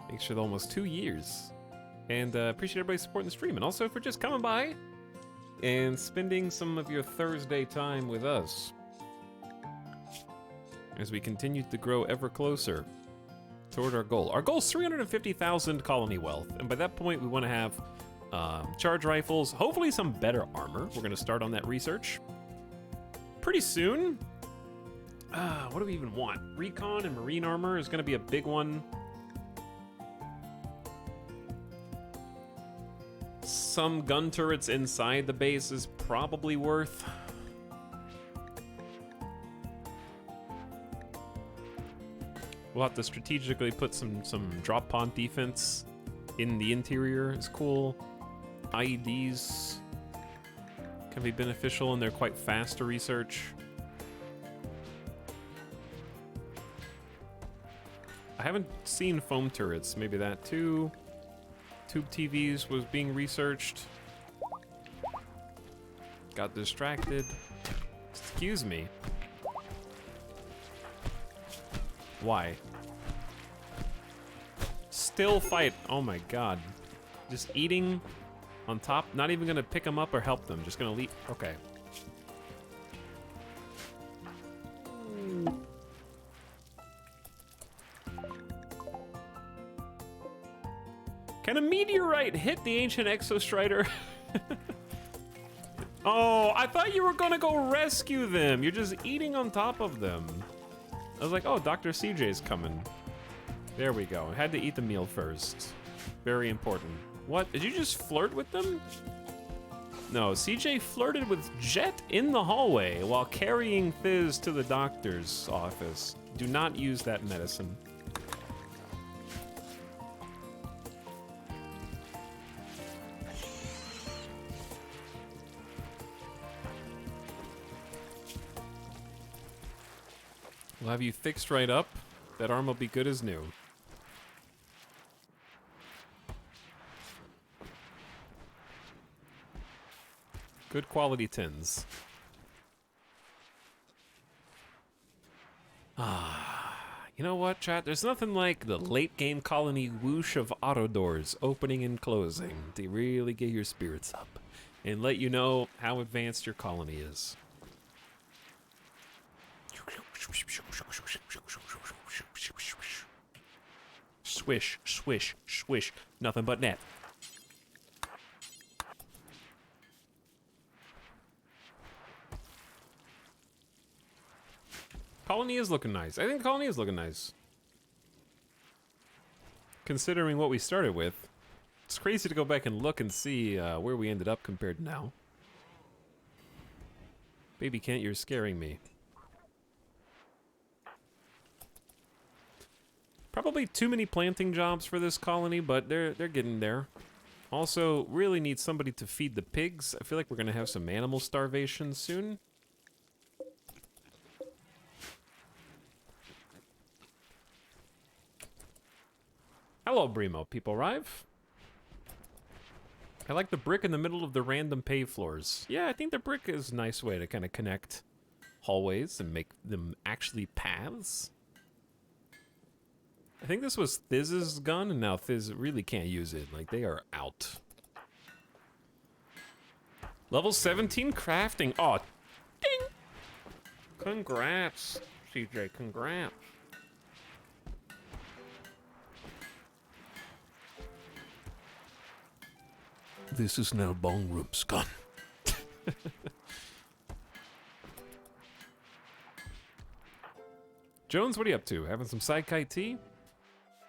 Thanks for almost 2 years. And appreciate everybody supporting the stream. And also for just coming by and spending some of your Thursday time with us as we continue to grow ever closer toward our goal. Our goal is 350,000 colony wealth, and by that point we want to have charge rifles, hopefully some better armor. We're going to start on that research pretty soon. What do we even want? Recon and marine armor is going to be a big one. Some gun turrets inside the base is probably worth. We'll have to strategically put some drop pod defense in the interior. It's cool. IEDs can be beneficial and they're quite fast to research. I haven't seen foam turrets. Maybe that too. Tube TVs was being researched. Got distracted. Excuse me. Why? Still fight. Oh my god. Just eating on top. Not even gonna pick them up or help them. Just gonna leave. Okay. Can a meteorite hit the ancient Exostrider? Oh, I thought you were gonna go rescue them. You're just eating on top of them. I was like, oh, Dr. CJ's coming. There we go. I had to eat the meal first. Very important. What? Did you just flirt with them? No, CJ flirted with Jet in the hallway while carrying Fizz to the doctor's office. Do not use that medicine. We'll have you fixed right up. That arm will be good as new. Good quality tins. You know what, chat? There's nothing like the late game colony whoosh of auto doors opening and closing to really get your spirits up and let you know how advanced your colony is. Swish, swish, swish. Nothing but net. Colony is looking nice. I think the colony is looking nice. Considering what we started with. It's crazy to go back and look and see where we ended up compared to now. Baby Kent, you're scaring me. Probably too many planting jobs for this colony, but they're getting there. Also, really need somebody to feed the pigs. I feel like we're gonna have some animal starvation soon. Hello, Brimo. People arrive. I like the brick in the middle of the random pave floors. Yeah, I think the brick is a nice way to kind of connect hallways and make them actually paths. I think this was Thiz's gun, and now Thiz really can't use it. Like, they are out. Level 17 crafting. Oh, ding! Congrats, CJ, congrats. This is now Bong Room's gun. Jones, what are you up to? Having some side kite tea?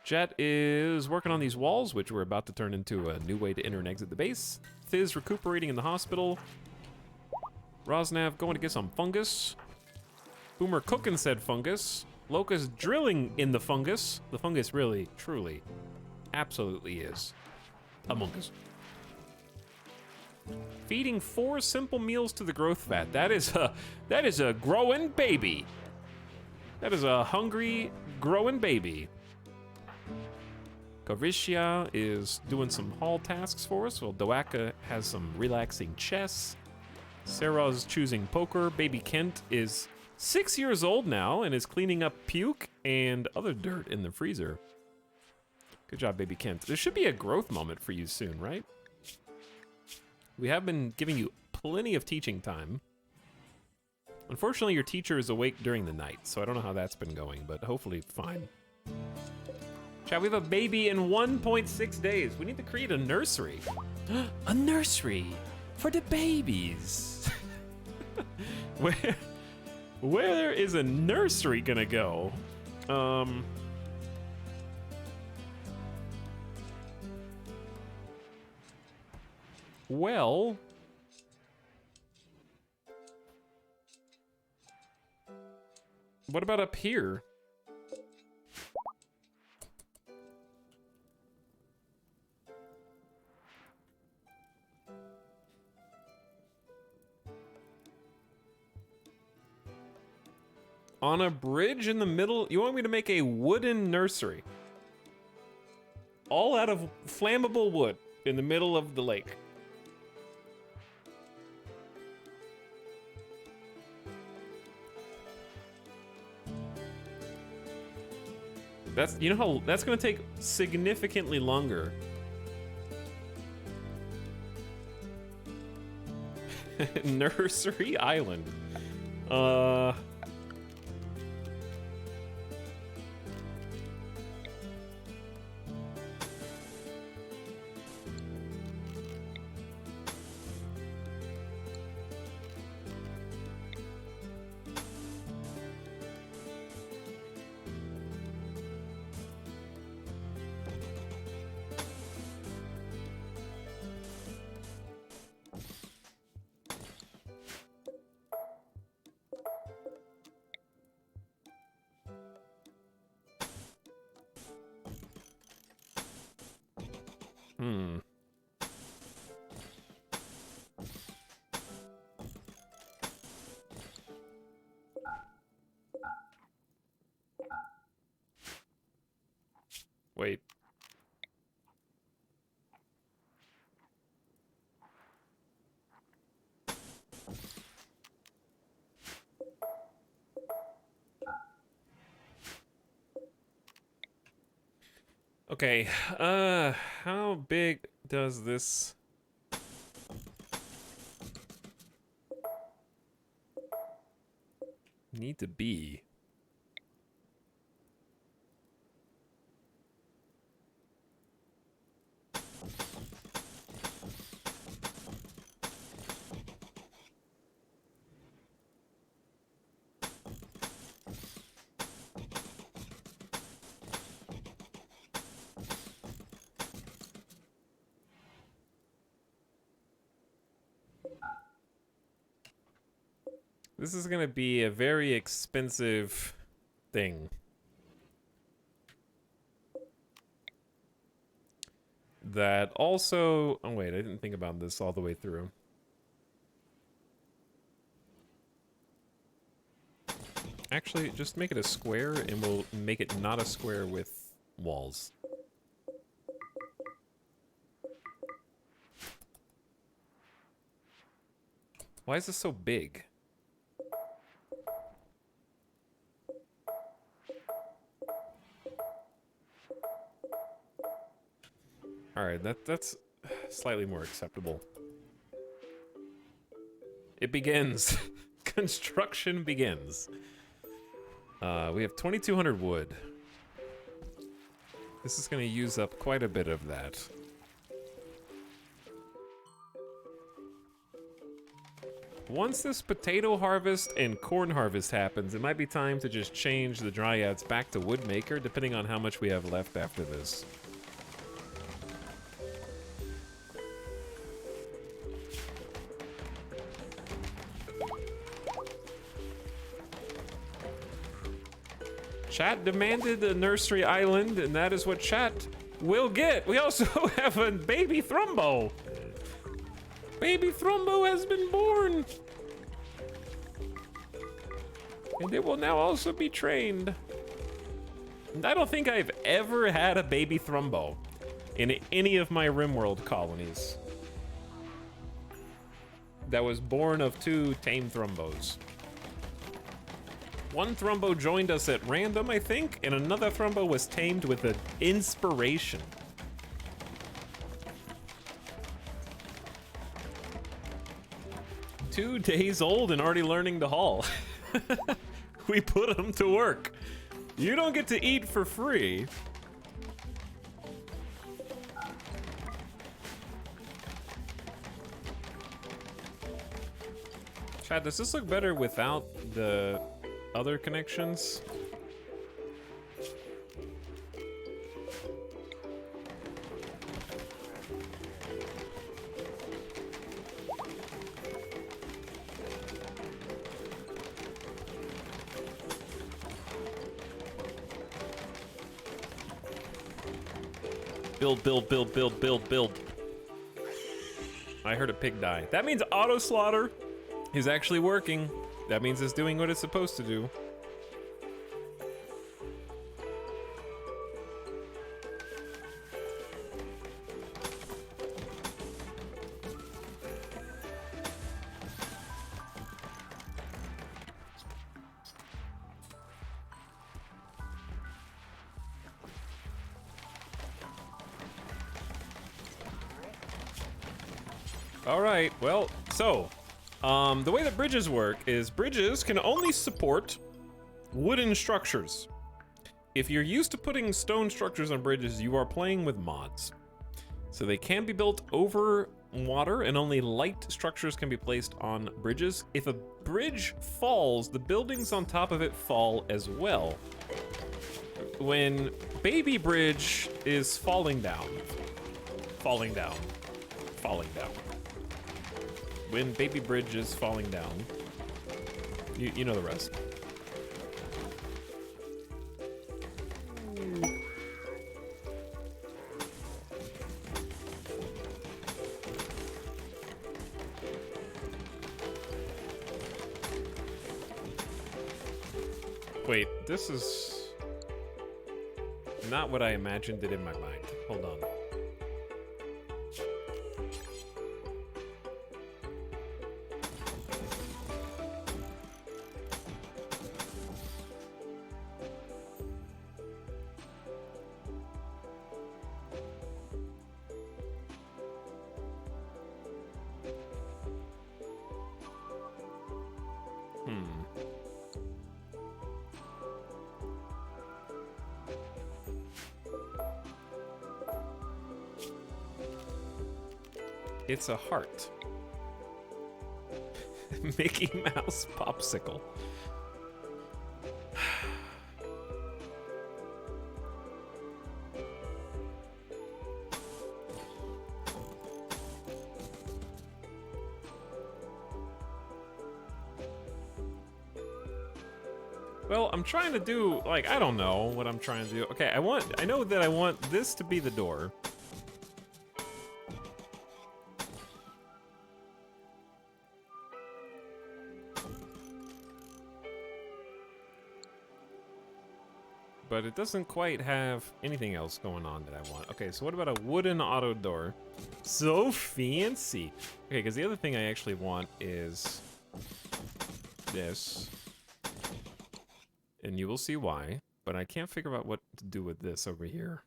Jet is working on these walls, which we're about to turn into a new way to enter and exit the base. Thiz recuperating in the hospital. Rosnav going to get some fungus. Boomer cooking said fungus. Locust drilling in the fungus. The fungus really, truly, absolutely is among us. Feeding 4 simple meals to the growth vat. That is a growing baby. That is a hungry, growing baby. Gorisha is doing some hall tasks for us, while Doaka has some relaxing chess. Sarah's choosing poker. Baby Kent is 6 years old now and is cleaning up puke and other dirt in the freezer. Good job, Baby Kent. There should be a growth moment for you soon, right? We have been giving you plenty of teaching time. Unfortunately, your teacher is awake during the night, so I don't know how that's been going, but hopefully fine. Chat, we have a baby in 1.6 days. We need to create a nursery. A nursery for the babies. Where is a nursery gonna go? Well, what about up here? On a bridge in the middle? You want me to make a wooden nursery? All out of flammable wood in the middle of the lake. That's, you know how, that's gonna take significantly longer. Nursery Island. Wait. Okay, how big does this need to be? This is gonna be a very expensive thing. That also... Oh wait, I didn't think about this all the way through. Actually, just make it a square and we'll make it not a square with walls. Why is this so big? Alright, that's slightly more acceptable. It begins. Construction begins. We have 2,200 wood. This is going to use up quite a bit of that. Once this potato harvest and corn harvest happens, it might be time to just change the dryads back to woodmaker, depending on how much we have left after this. Chat demanded a nursery island, and that is what chat will get. We also have a baby Thrumbo. Baby Thrumbo has been born. And it will now also be trained. And I don't think I've ever had a baby Thrumbo in any of my RimWorld colonies that was born of 2 tame Thrumbos. One Thrumbo joined us at random, I think, and another Thrumbo was tamed with an inspiration. Two days old and already learning to haul. We put him to work. You don't get to eat for free. Chad, does this look better without the other connections? Build, build, build, build, build, build. I heard a pig die. That means auto slaughter is actually working. That means it's doing what it's supposed to do. All right, well, so the way that bridges work is bridges can only support wooden structures. If you're used to putting stone structures on bridges, you are playing with mods. So they can be built over water, and only light structures can be placed on bridges. If a bridge falls, the buildings on top of it fall as well. When baby bridge is falling down, falling down, falling down. When baby bridge is falling down, you know the rest. Wait, this is not what I imagined it in my mind. Hold on. It's a heart. Mickey Mouse popsicle. Well, I'm trying to do, like, I don't know what I'm trying to do. Okay, I know that I want this to be the door. But it doesn't quite have anything else going on that I want. Okay, so what about a wooden auto door? So fancy. Okay, because the other thing I actually want is this. And you will see why. But I can't figure out what to do with this over here.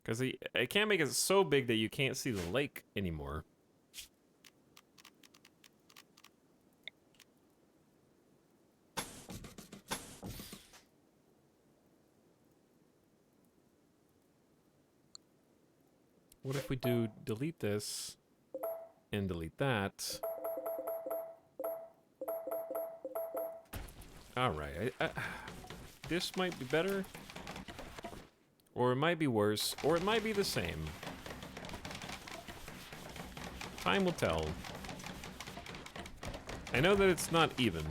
Because I can't make it so big that you can't see the lake anymore. What if we do delete this and delete that? All right, this might be better, or it might be worse, or it might be the same. Time will tell. I know that it's not even.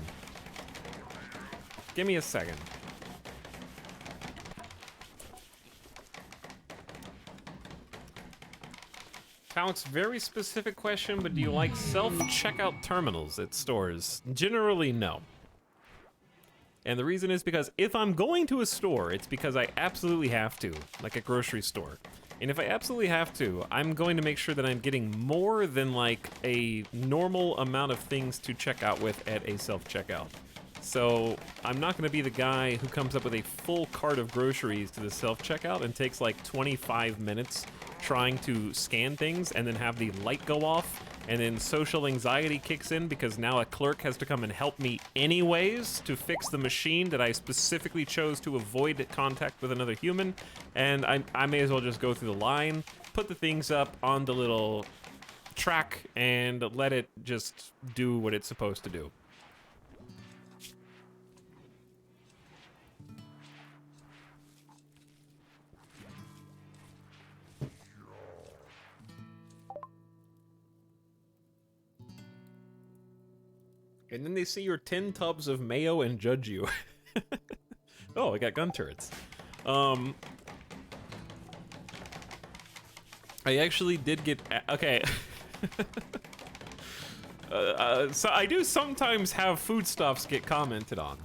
Give me a second. Alex, very specific question, but do you like self-checkout terminals at stores? Generally, no. And the reason is because if I'm going to a store, it's because I absolutely have to, like a grocery store. And if I absolutely have to, I'm going to make sure that I'm getting more than like a normal amount of things to check out with at a self-checkout. So I'm not going to be the guy who comes up with a full cart of groceries to the self-checkout and takes like 25 minutes trying to scan things and then have the light go off and then social anxiety kicks in because now a clerk has to come and help me anyways to fix the machine that I specifically chose to avoid contact with another human. And I may as well just go through the line, put the things up on the little track and let it just do what it's supposed to do. And then they see your 10 tubs of mayo and judge you. Oh, I got gun turrets. I actually did get... Okay. So I do sometimes have foodstuffs get commented on.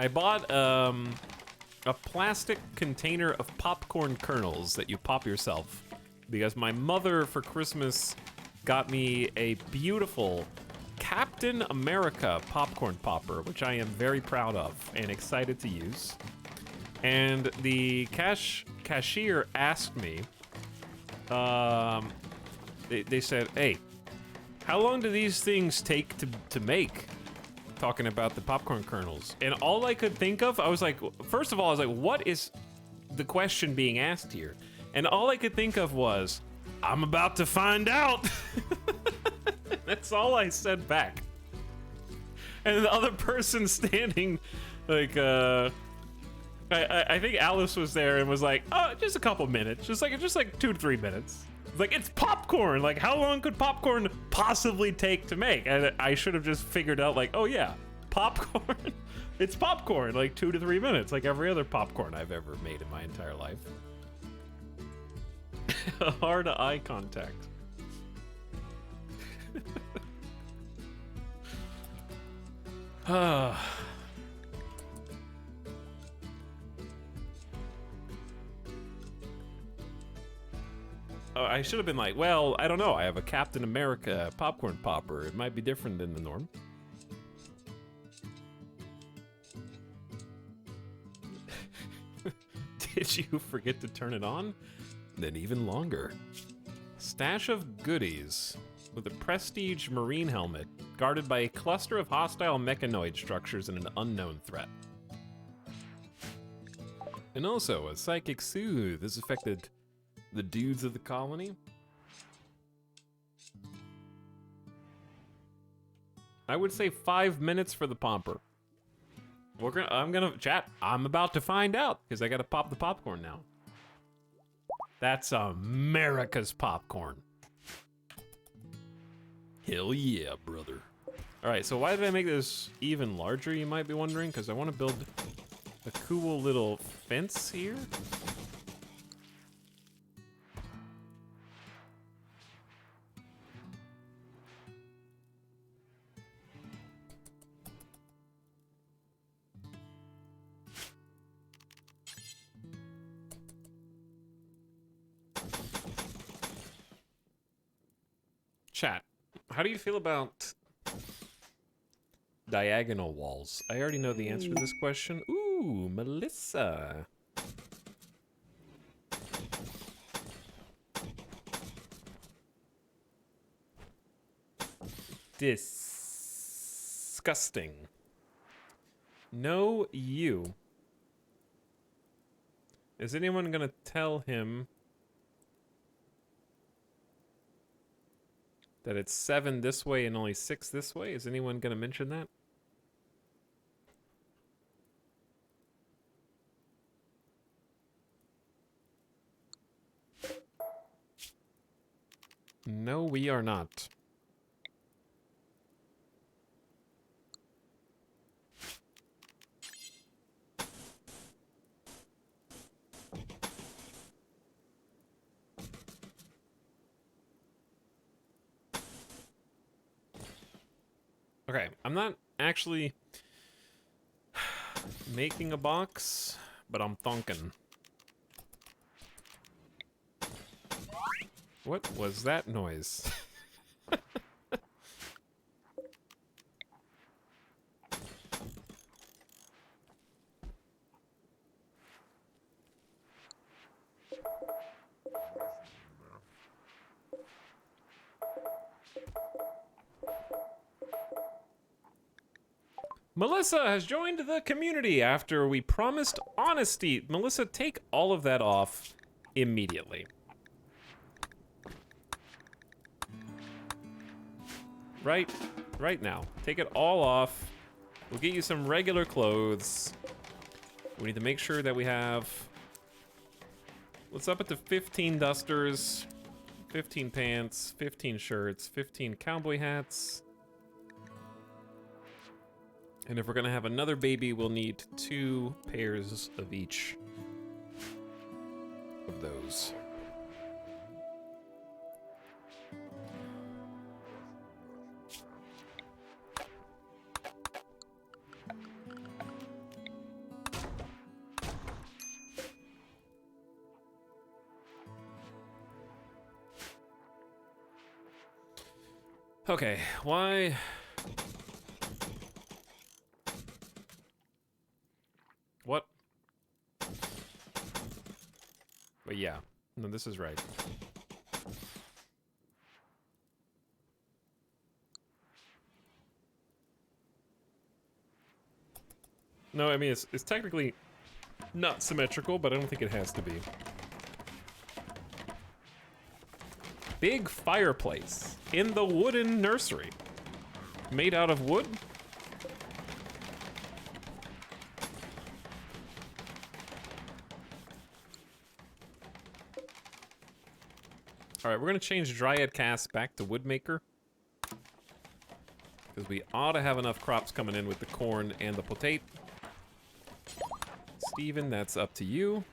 I bought a plastic container of popcorn kernels that you pop yourself. Because my mother for Christmas got me a beautiful Captain America popcorn popper, which I am very proud of and excited to use. And the cashier asked me, they said, hey, how long do these things take to make? Talking about the popcorn kernels. And all I could think of, I was like, first of all, I was like, what is the question being asked here? And all I could think of was, I'm about to find out. That's all I said back. And the other person standing, like, I think Alice was there and was like, oh, just a couple minutes. Just like 2 to 3 minutes. Like, it's popcorn. Like, how long could popcorn possibly take to make? And I should have just figured out, like, oh yeah, popcorn. It's popcorn, like 2 to 3 minutes, like every other popcorn I've ever made in my entire life. Hard eye contact. I should have been like, well, I don't know. I have a Captain America popcorn popper. It might be different than the norm. Did you forget to turn it on? Then even longer. Stash of goodies with a prestige marine helmet guarded by a cluster of hostile mechanoid structures and an unknown threat. And also a psychic soothe. This affected the dudes of the colony. I would say 5 minutes for the pomper. I'm gonna chat. I'm about to find out because I gotta pop the popcorn now. That's America's popcorn. Hell yeah, brother. All right, so why did I make this even larger, you might be wondering? Because I want to build a cool little fence here. Chat, how do you feel about diagonal walls? I already know the answer to this question. Ooh, Melissa. Disgusting. No, you. Is anyone gonna tell him that it's 7 this way and only 6 this way? Is anyone gonna mention that? No, we are not. Okay, I'm not actually making a box, but I'm thonking. What was that noise? Melissa has joined the community after we promised honesty. Melissa, take all of that off immediately. Right now. Take it all off. We'll get you some regular clothes. We need to make sure that we have... What's up at the 15 dusters, 15 pants, 15 shirts, 15 cowboy hats. And if we're gonna have another baby, we'll need 2 pairs of each of those. Okay, why? What? But yeah, no, this is right. No, I mean, it's technically not symmetrical, but I don't think it has to be. Big fireplace in the wooden nursery. Made out of wood? Alright, we're gonna change Dryad Cast back to Woodmaker. Because we ought to have enough crops coming in with the corn and the potato. Steven, that's up to you.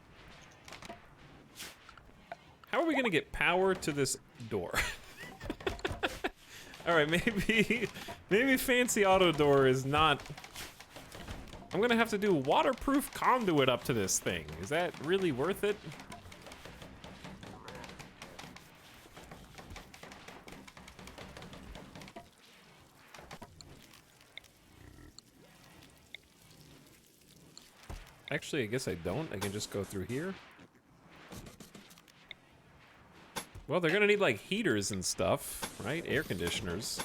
How are we gonna get power to this door? Alright, maybe fancy auto door is not... I'm gonna have to do waterproof conduit up to this thing. Is that really worth it? Actually, I guess I don't. I can just go through here. Well, they're gonna need like heaters and stuff, right? Air conditioners.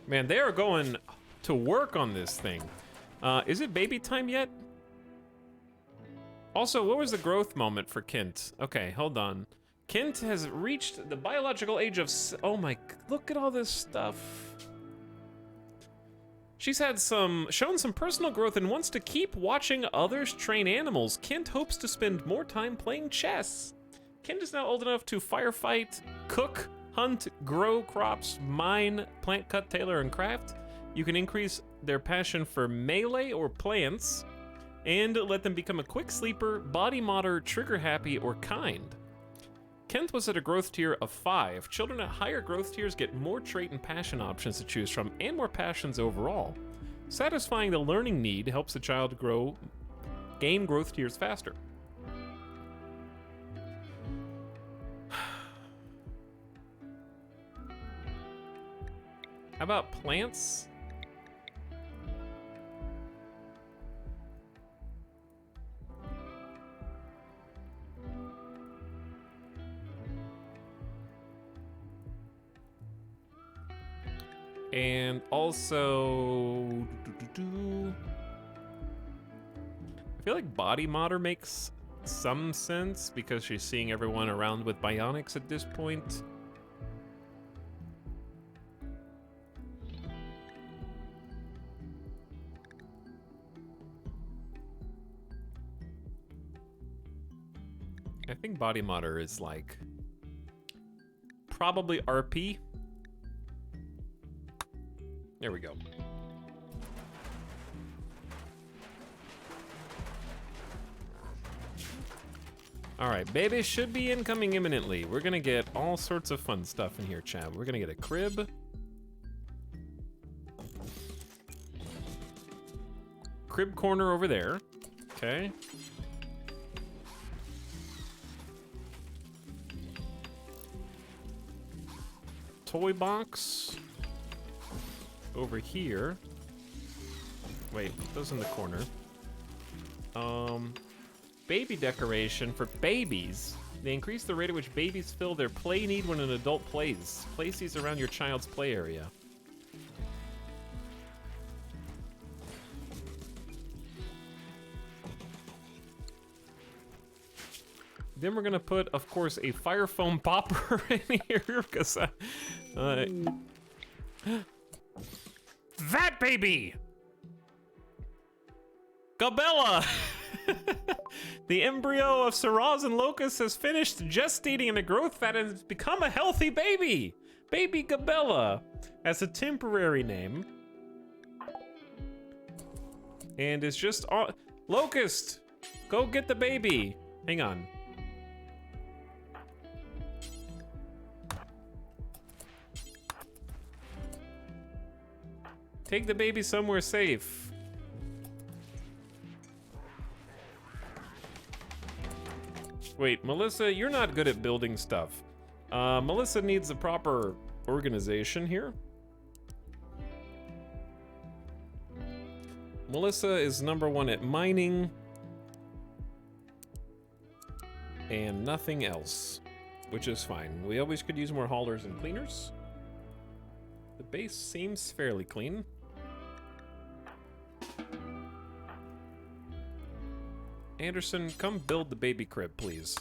Man, they are going to work on this thing. Is it baby time yet? Also, what was the growth moment for Kint? Okay, hold on. Kint has reached the biological age of oh my, look at all this stuff. She's had shown some personal growth and wants to keep watching others train animals. Kint hopes to spend more time playing chess. Kint is now old enough to firefight, cook, hunt, grow crops, mine, plant, cut, tailor, and craft. You can increase their passion for melee or plants, and let them become a quick sleeper, body modder, trigger happy, or kind. Kent was at a growth tier of 5. Children at higher growth tiers get more trait and passion options to choose from, and more passions overall. Satisfying the learning need helps the child gain growth tiers faster. How about plants? And also, I feel like body modder makes some sense because she's seeing everyone around with bionics at this point. I think body modder is like probably RP. There we go. All right, baby should be incoming imminently. We're gonna get all sorts of fun stuff in here, Chad. We're gonna get a crib. Crib corner over there. Okay. Toy box over here. Wait, those in the corner. Baby decoration for babies. They increase the rate at which babies fill their play need when an adult plays. Place these around your child's play area. Then we're gonna put, of course, a fire foam popper in here because that baby! Gabella! The embryo of Saraz and Locust has finished gestating in a growth fat and has become a healthy baby! Baby Gabella as a temporary name. And is just on. Locust! Go get the baby! Hang on. Take the baby somewhere safe. Wait, Melissa, you're not good at building stuff. Melissa needs the proper organization here. Melissa is #1 at mining. And nothing else, which is fine. We always could use more haulers and cleaners. The base seems fairly clean. Anderson, come build the baby crib, please.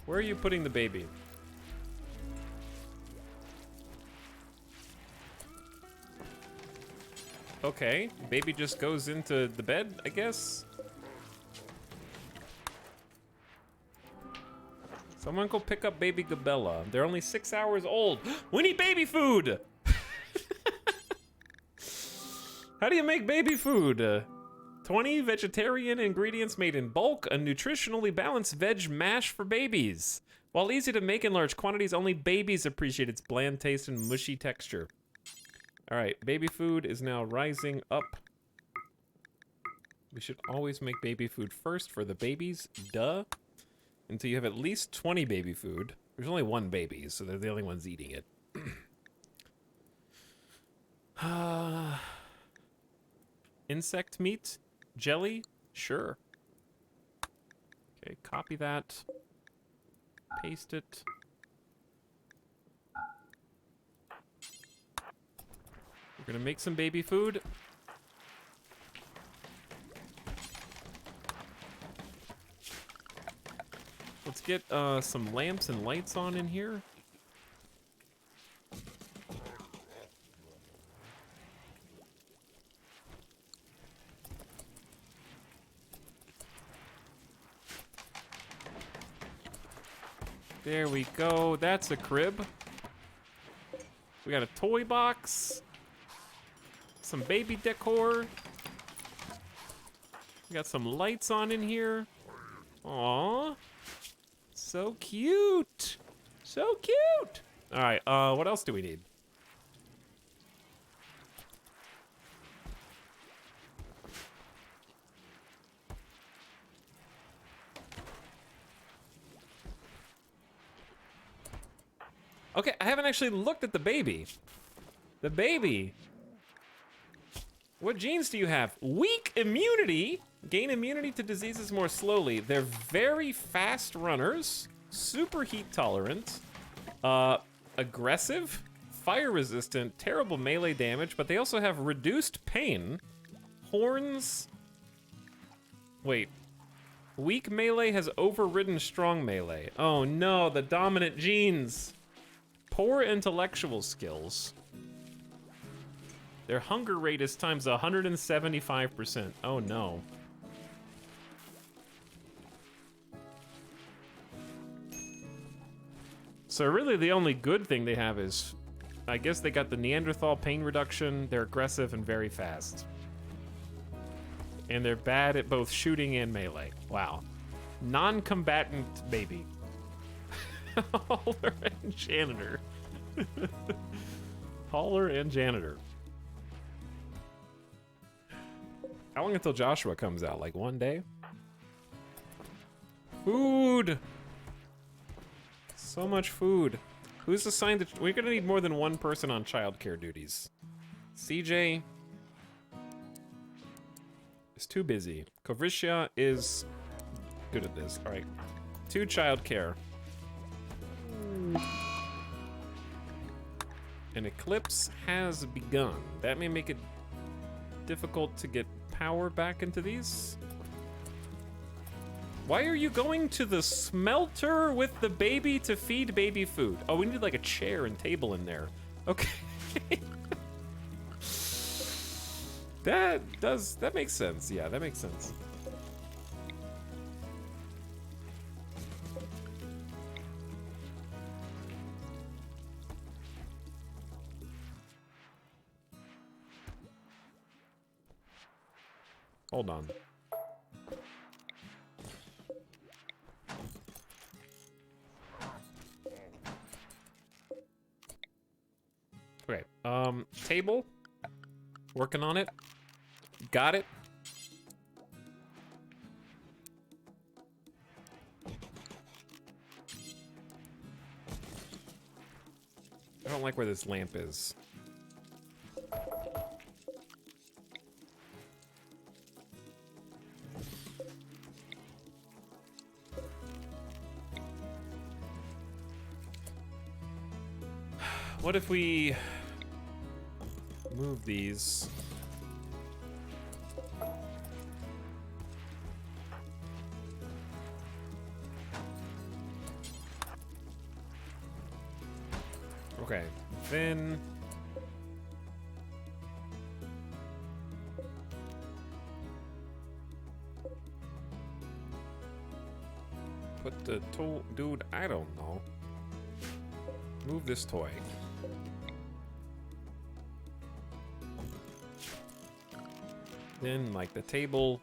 Where are you putting the baby? Okay, baby just goes into the bed, I guess. Someone go pick up baby Gabella. They're only 6 hours old. We need baby food! How do you make baby food? 20 vegetarian ingredients made in bulk, a nutritionally balanced veg mash for babies. While easy to make in large quantities, only babies appreciate its bland taste and mushy texture. All right, baby food is now rising up. We should always make baby food first for the babies, duh. Until you have at least 20 baby food. There's only one baby, so they're the only ones eating it. Insect meat? Jelly? Sure. Okay, copy that. Paste it. We're gonna make some baby food. Let's get some lamps and lights on in here. There we go. That's a crib. We got a toy box. Some baby decor. We got some lights on in here. Aww. So cute. So cute. All right, what else do we need? Okay, I haven't actually looked at the baby. The baby. What genes do you have? Weak immunity. Gain immunity to diseases more slowly. They're very fast runners. Super heat tolerant. Aggressive. Fire resistant. Terrible melee damage. But they also have reduced pain. Horns. Wait. Weak melee has overridden strong melee. Oh no, the dominant genes. Poor intellectual skills. Their hunger rate is times 175%. Oh no. So really the only good thing they have is, I guess they got the Neanderthal pain reduction, they're aggressive and very fast. And they're bad at both shooting and melee. Wow. Non-combatant baby. Hauler and janitor. Hauler and janitor. How long until Joshua comes out? Like 1 day? Food! So much food. Who's assigned to... We're gonna need more than one person on childcare duties. CJ is too busy. Kovrisha is good at this. All right. 2 childcare. An eclipse has begun. That may make it difficult to get power back into these. Why are you going to the smelter with the baby to feed baby food? Oh, we need like a chair and table in there. Okay. That makes sense. Yeah, that makes sense. Hold on. Okay, table. Working on it. Got it. I don't like where this lamp is. What if we move these? Okay, then put the tool, dude, I don't know. Move this toy. Then, like, the table.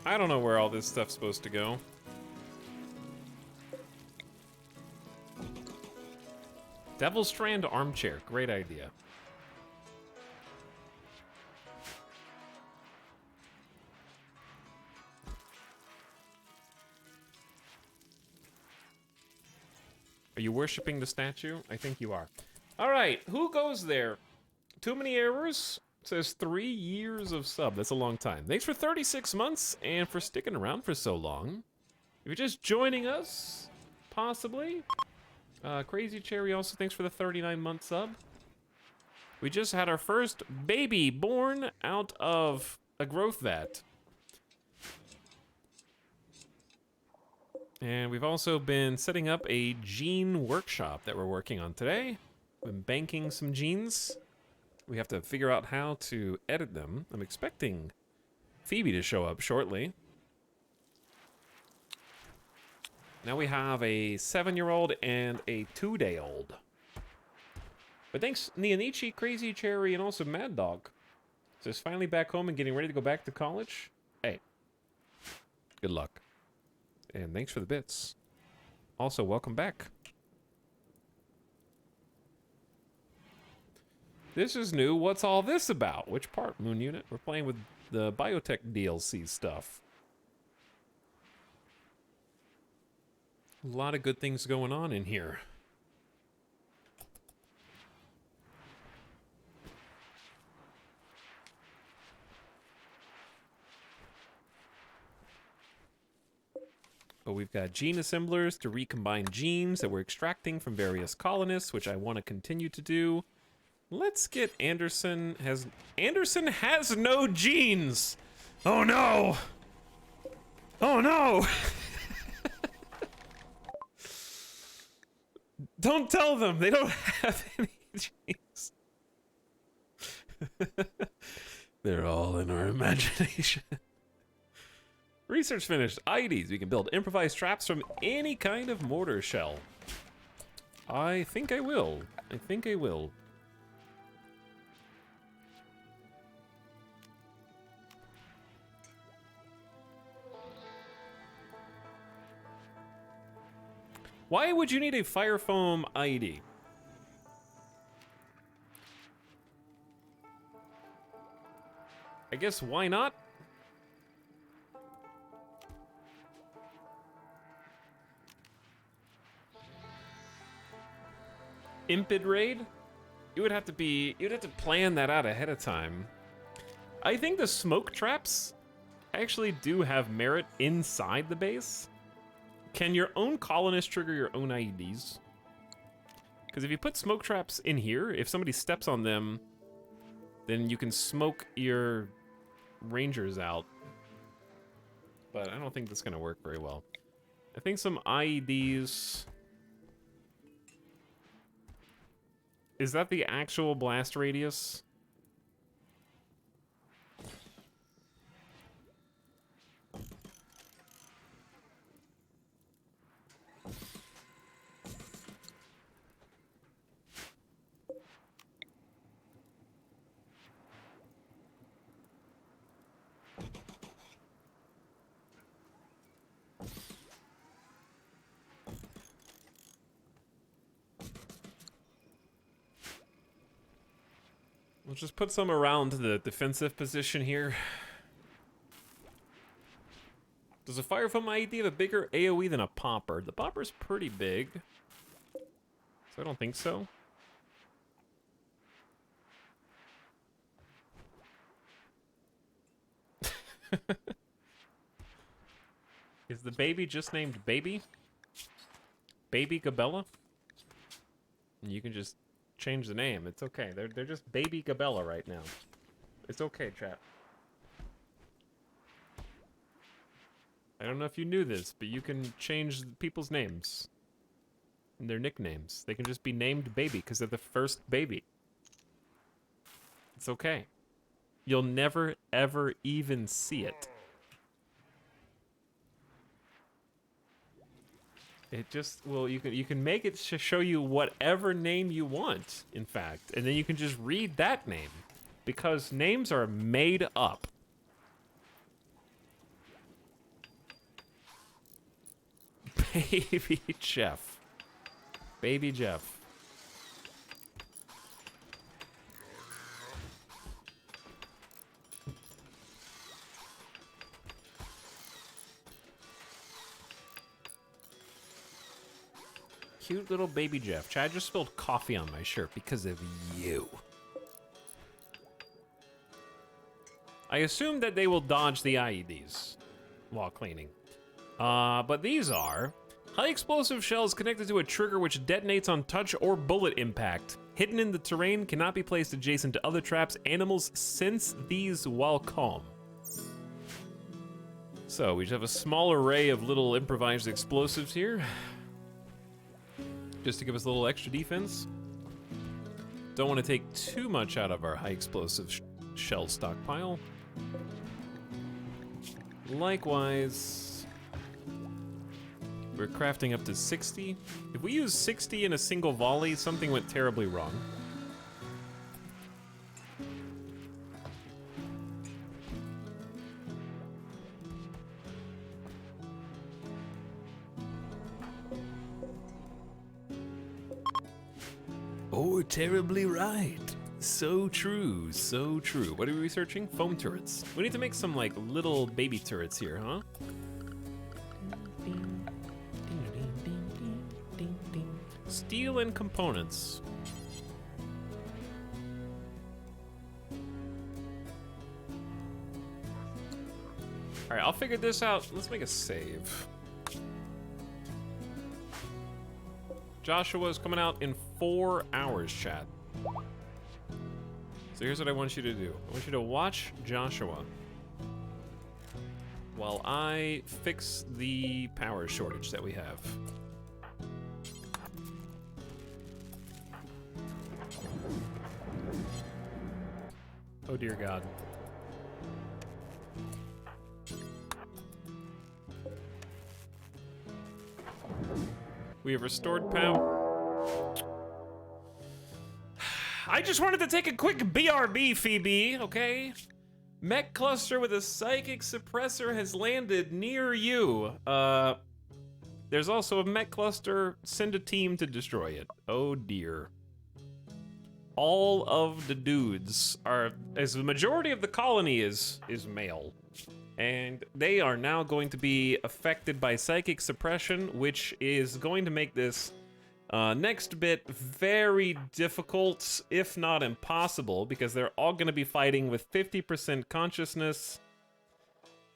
I don't know where all this stuff's supposed to go. Devil Strand armchair. Great idea. Are you worshiping the statue? I think you are. All right, who goes there? Too many errors? It says 3 years of sub. That's a long time. Thanks for 36 months and for sticking around for so long. If you're just joining us, possibly. Crazy Cherry also thanks for the 39-month sub. We just had our first baby born out of a growth vat. And we've also been setting up a gene workshop that we're working on today. We've been banking some genes. We have to figure out how to edit them. I'm expecting Phoebe to show up shortly. Now we have a 7-year-old and a 2-day-old. But thanks, Neonichi, Crazy Cherry, and also Mad Dog. So it's finally back home and getting ready to go back to college. Hey, good luck. And thanks for the bits. Also, welcome back. This is new. What's all this about? Which part, Moon Unit? We're playing with the biotech DLC stuff. A lot of good things going on in here. But we've got gene assemblers to recombine genes that we're extracting from various colonists, which I want to continue to do. Let's get Anderson has no genes. Oh no. Oh no. Don't tell them they don't have any genes. They're all in our imagination. Research finished. IDs. We can build improvised traps from any kind of mortar shell. I think I will. I think I will. Why would you need a fire foam ID? I guess why not? Impid raid? You'd have to plan that out ahead of time. I think the smoke traps actually do have merit inside the base. Can your own colonist trigger your own IEDs? Because if you put smoke traps in here, if somebody steps on them, then you can smoke your rangers out. But I don't think that's going to work very well. I think some IEDs... Is that the actual blast radius? We'll just put some around the defensive position here. Does a fire foam IED have a bigger AoE than a popper? The popper's pretty big, so I don't think so. Is the baby just named Baby? Baby Gabella? And you can just change the name. It's okay. They're just Baby Gabella right now. It's okay, chat. I don't know if you knew this, but you can change people's names. And their nicknames. They can just be named Baby because they're the first baby. It's okay. You'll never, ever even see it. It just, well, you can make it to show you whatever name you want, in fact. And then you can just read that name. Because names are made up. Baby Jeff. Baby Jeff. Cute little baby Jeff. Chad just spilled coffee on my shirt because of you. I assume that they will dodge the IEDs while cleaning. But these are high explosive shells connected to a trigger which detonates on touch or bullet impact. Hidden in the terrain, cannot be placed adjacent to other traps. Animals sense these while calm. So we just have a small array of little improvised explosives here, just to give us a little extra defense. Don't want to take too much out of our high explosive shell stockpile. Likewise, we're crafting up to 60. If we use 60 in a single volley, something went terribly wrong. Oh, terribly right. So true, so true. What are we researching? Foam turrets. We need to make some, like, little baby turrets here, huh? Steel and components. All right, I'll figure this out. Let's make a save. Joshua's coming out in 4 hours, chat. So here's what I want you to do. I want you to watch Joshua while I fix the power shortage that we have. Oh dear God. We have restored power. I just wanted to take a quick BRB, Phoebe, okay? Mech cluster with a psychic suppressor has landed near you. There's also a mech cluster. Send a team to destroy it. Oh dear. All of the dudes are, as the majority of the colony is male. And they are now going to be affected by psychic suppression, which is going to make this next bit very difficult, if not impossible, because they're all going to be fighting with 50% consciousness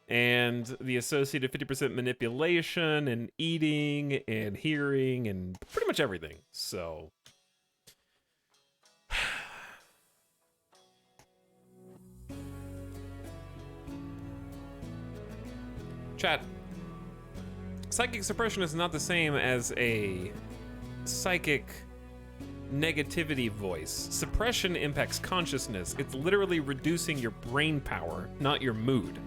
and the associated 50% manipulation and eating and hearing and pretty much everything. So chat, psychic suppression is not the same as a psychic negativity voice. Suppression impacts consciousness. It's literally reducing your brain power, not your mood.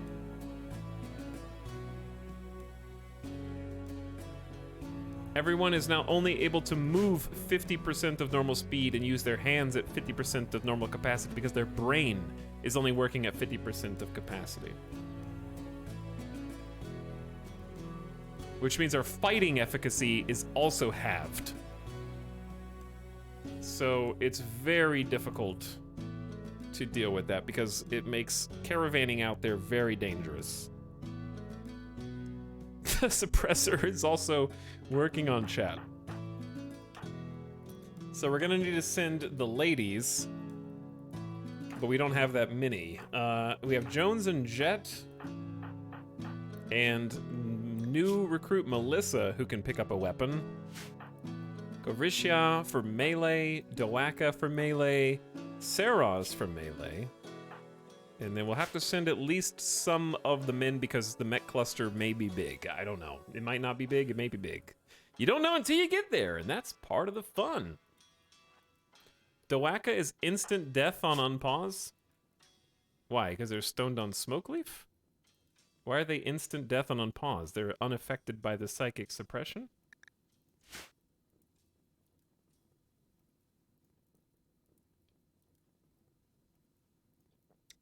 Everyone is now only able to move 50% of normal speed and use their hands at 50% of normal capacity because their brain is only working at 50% of capacity. Which means our fighting efficacy is also halved. So it's very difficult to deal with that because it makes caravanning out there very dangerous. The suppressor is also working on chat. So we're gonna need to send the ladies, but we don't have that many. We have Jones and Jet, and new recruit Melissa, who can pick up a weapon. Gorisha for melee, Dowaka for melee, Saros for melee. And then we'll have to send at least some of the men because the mech cluster may be big. I don't know. It might not be big, it may be big. You don't know until you get there, and that's part of the fun. Dowaka is instant death on unpause? Why? Because they're stoned on smoke leaf? Why are they instant death on unpause? They're unaffected by the psychic suppression?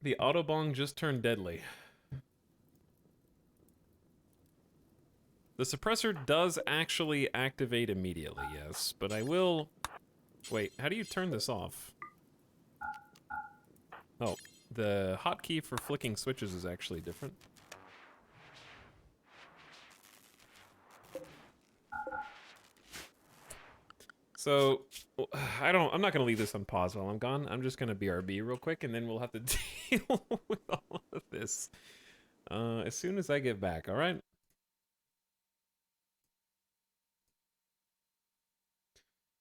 The Autobong just turned deadly. The suppressor does actually activate immediately, yes, but I will... Wait, how do you turn this off? Oh, the hotkey for flicking switches is actually different. So I'm not gonna leave this on pause while I'm gone. I'm just gonna BRB real quick, and then we'll have to deal with all of this as soon as I get back. All right.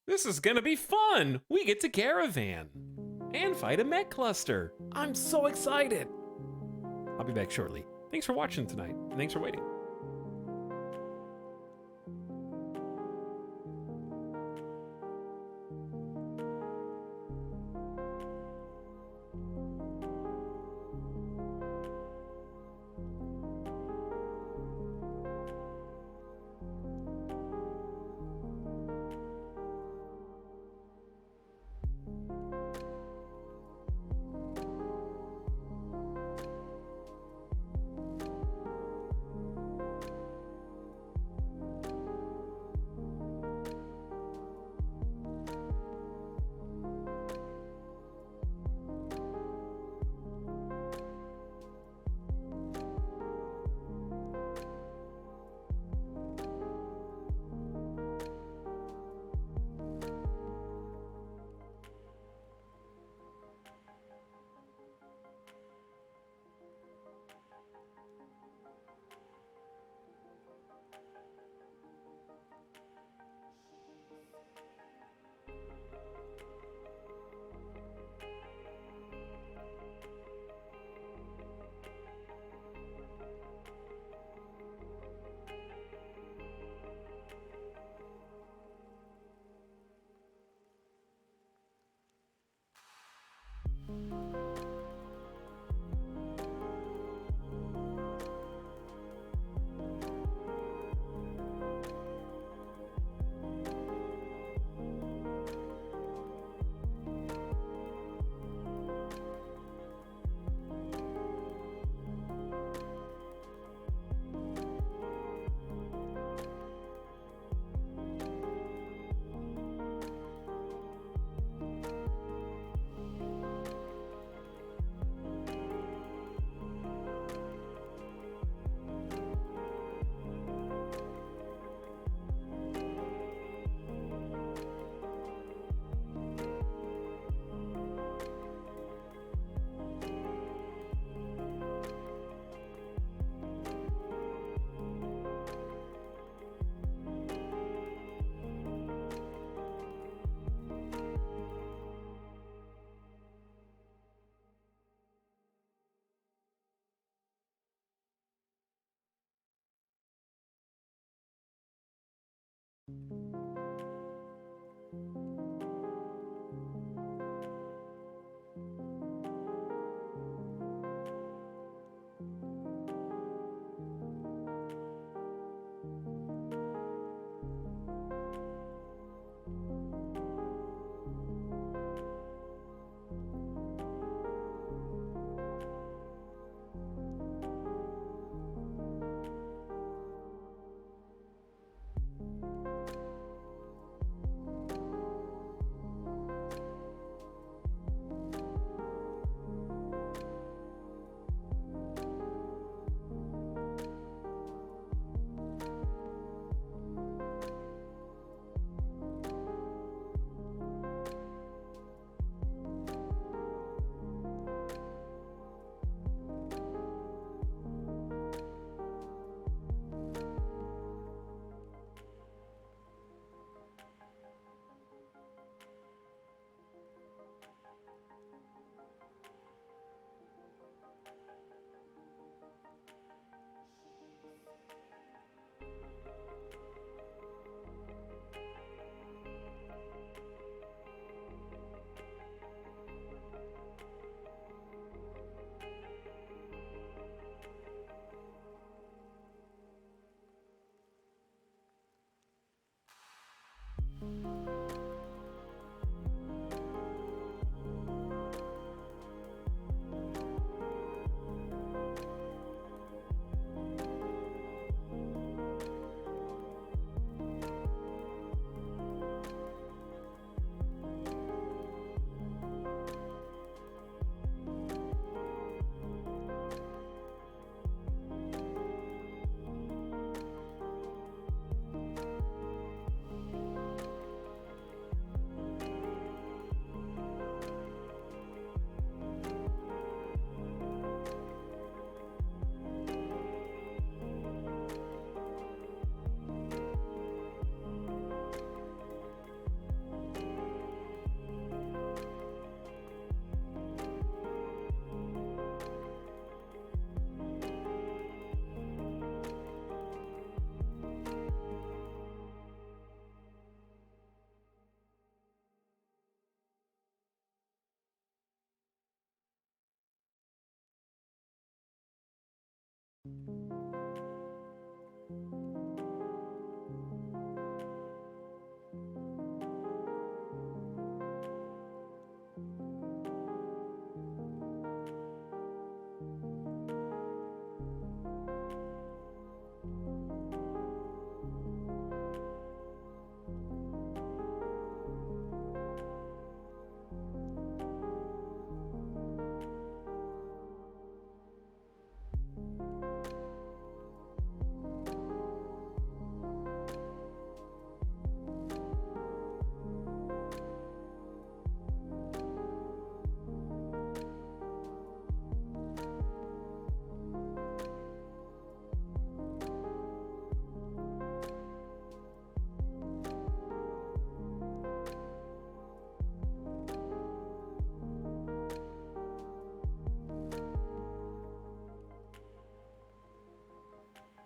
This is gonna be fun. We get to caravan and fight a mech cluster. I'm so excited. I'll be back shortly. Thanks for watching tonight, and thanks for waiting.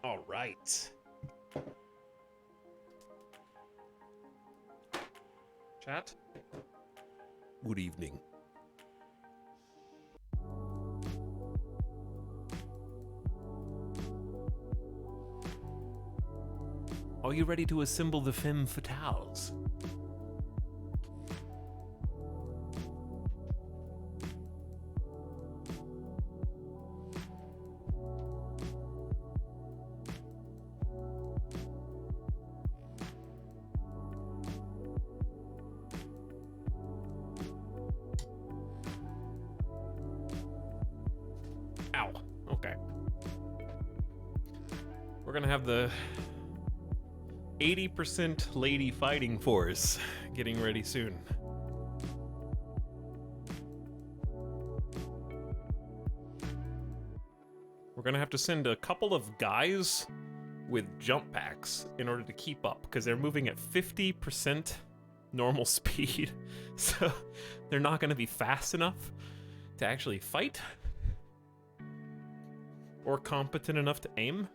All right. Chat. Good evening. Are you ready to assemble the femme fatales? Ow. Okay. We're gonna have the 80% lady fighting force getting ready soon. We're gonna have to send a couple of guys with jump packs in order to keep up, because they're moving at 50% normal speed, so they're not gonna be fast enough to actually fight or competent enough to aim.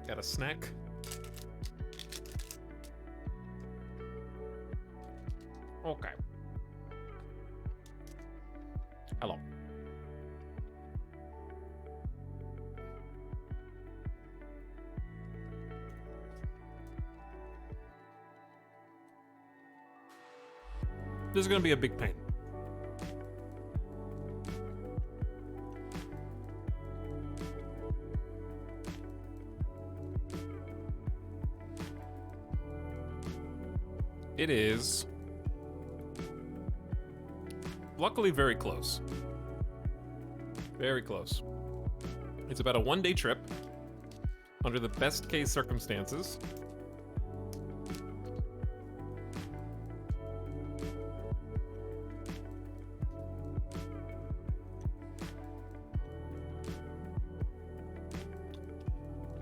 Got a snack. Okay. Hello. This is gonna be a big pain. It is luckily very close. Very close. It's about a one-day trip under the best case circumstances.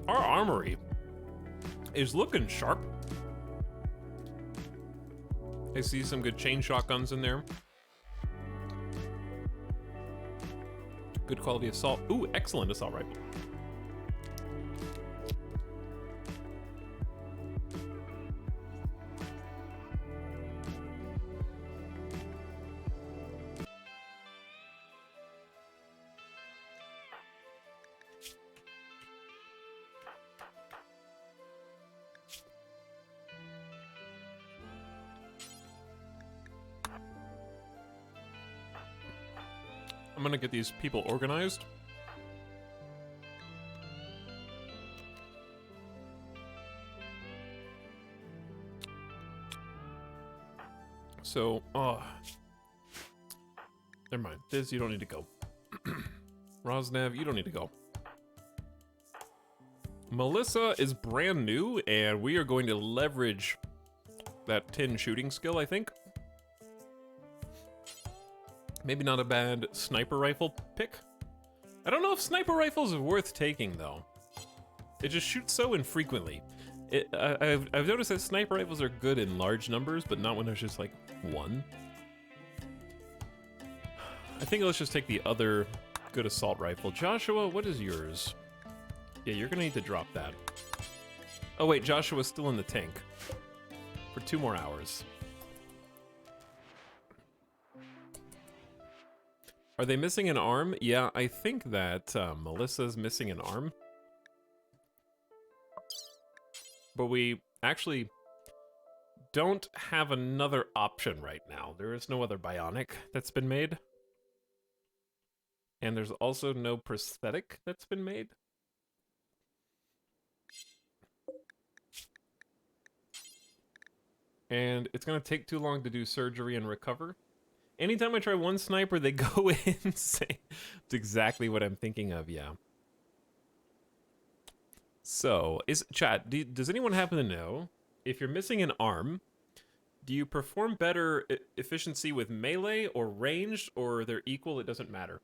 Our armory is looking sharp. I see some good chain shotguns in there. Good quality assault. Ooh, excellent assault rifle. I'm gonna get these people organized. So, never mind. This, you don't need to go. Rosnev, you don't need to go. Melissa is brand new, and we are going to leverage that 10 shooting skill, I think. Maybe not a bad sniper rifle pick. I don't know if sniper rifles are worth taking, though. It just shoots so infrequently. I've noticed that sniper rifles are good in large numbers, but not when there's just, like, one. I think let's just take the other good assault rifle. Joshua, what is yours? Yeah, you're gonna need to drop that. Oh wait, Joshua's still in the tank for 2 more hours. Are they missing an arm? Yeah, I think that Melissa's missing an arm. But we actually don't have another option right now. There is no other bionic that's been made. And there's also no prosthetic that's been made. And it's going to take too long to do surgery and recover. Anytime I try one sniper, they go insane. It's exactly what I'm thinking of, yeah. So, chat, does anyone happen to know, if you're missing an arm, do you perform better efficiency with melee or ranged, or they're equal, it doesn't matter?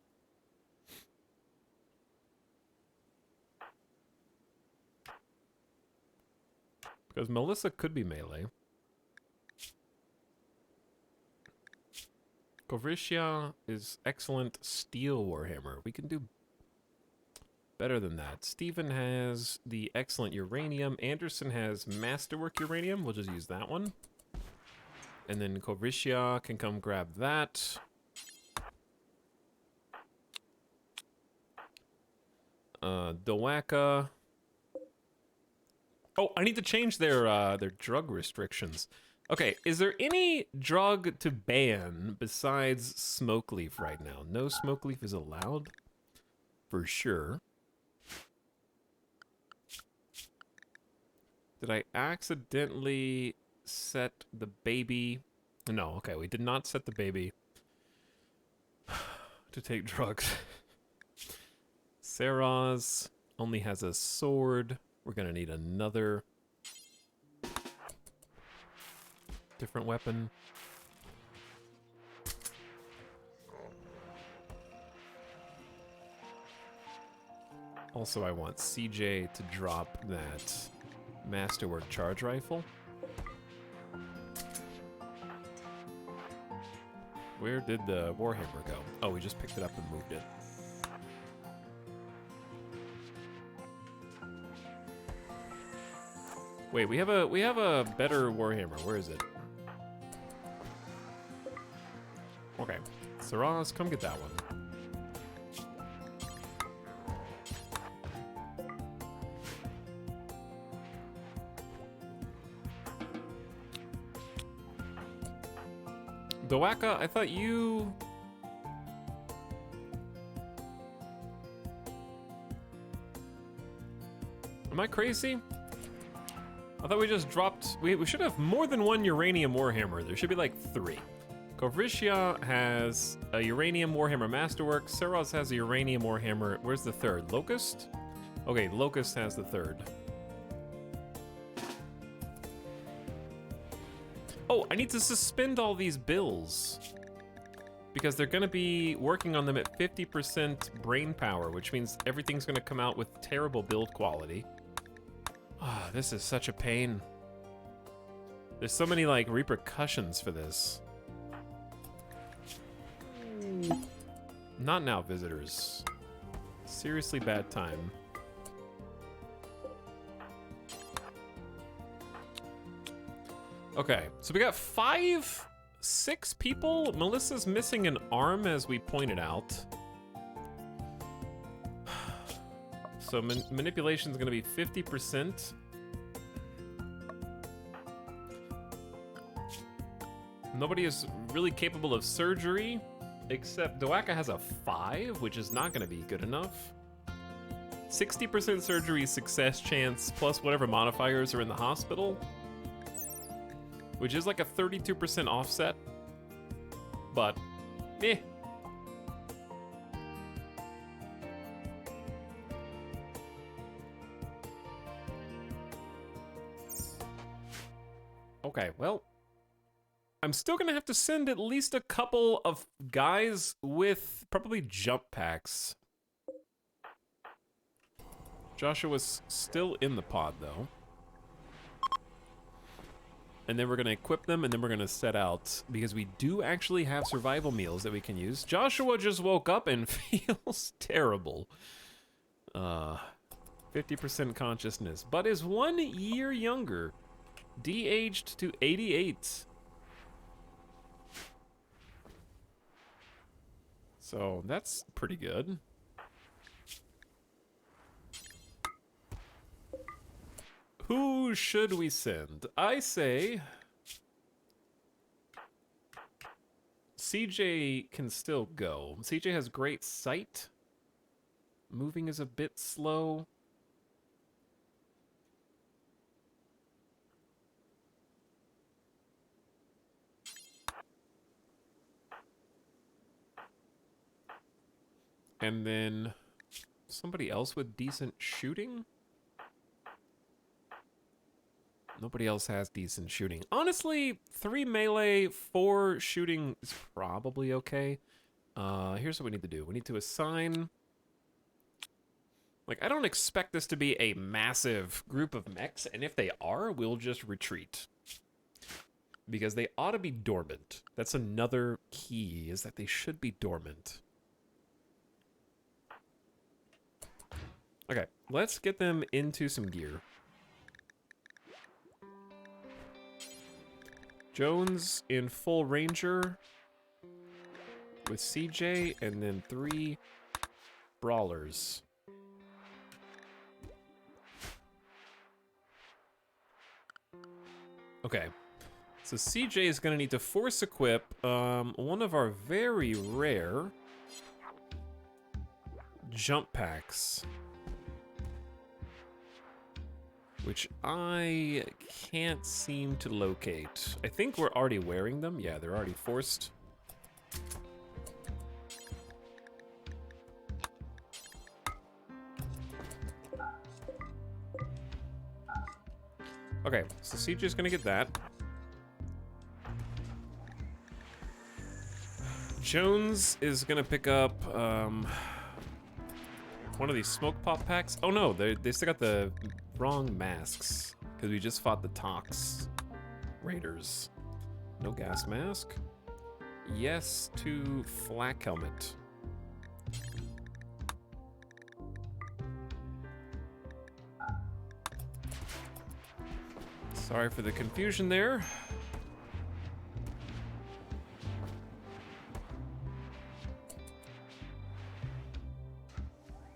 Because Melissa could be melee. Kovrisha is excellent steel warhammer. We can do better than that. Steven has the excellent uranium. Anderson has masterwork uranium. We'll just use that one. And then Kovrisha can come grab that. Dowaka. Oh, I need to change their drug restrictions. Okay, is there any drug to ban besides smoke leaf right now? No smoke leaf is allowed, for sure. Did I accidentally set the baby? No, okay, we did not set the baby to take drugs. Sarah's only has a sword. We're gonna need another different weapon. Also, I want CJ to drop that masterwork charge rifle. Where did the warhammer go? Oh, we just picked it up and moved it. Wait, we have a better warhammer. Where is it? Okay, Saraz, come get that one. Dowaka, I thought you... Am I crazy? I thought we just dropped... We should have more than one uranium warhammer. There should be like 3. Kovrisha has a uranium warhammer masterwork. Saraz has a uranium warhammer. Where's the third? Locust? Okay, Locust has the third. Oh, I need to suspend all these bills. Because they're gonna be working on them at 50% brain power, which means everything's gonna come out with terrible build quality. Ah, this is such a pain. There's so many, like, repercussions for this. Not now, visitors. Seriously bad time. Okay, so we got 6 people. Melissa's missing an arm, as we pointed out. So manipulation is going to be 50%. Nobody is really capable of surgery, except Dowaka has a 5, which is not going to be good enough. 60% surgery success chance, plus whatever modifiers are in the hospital, which is like a 32% offset, but eh. Okay, well, I'm still gonna have to send at least a couple of guys with probably jump packs. Joshua's still in the pod, though. And then we're gonna equip them, and then we're gonna set out, because we do actually have survival meals that we can use. Joshua just woke up and feels terrible. 50% 50% consciousness, but is 1 year younger. De-aged to 88. So that's pretty good. Who should we send? I say CJ can still go. CJ has great sight. Moving is a bit slow. And then somebody else with decent shooting? Nobody else has decent shooting. Honestly, 3 melee, 4 shooting is probably okay. Here's what we need to do. We need to assign... Like, I don't expect this to be a massive group of mechs, and if they are, we'll just retreat. Because they ought to be dormant. That's another key, is that they should be dormant. Okay, let's get them into some gear. Jones in full ranger with CJ, and then 3 brawlers. Okay, so CJ is going to need to force equip one of our very rare jump packs, which I can't seem to locate. I think we're already wearing them. Yeah, they're already forced. Okay, so CJ's gonna get that. Jones is gonna pick up one of these smoke pop packs. Oh no, they still got the wrong masks because we just fought the Tox Raiders. No gas mask. Yes to flak helmet. Sorry for the confusion there.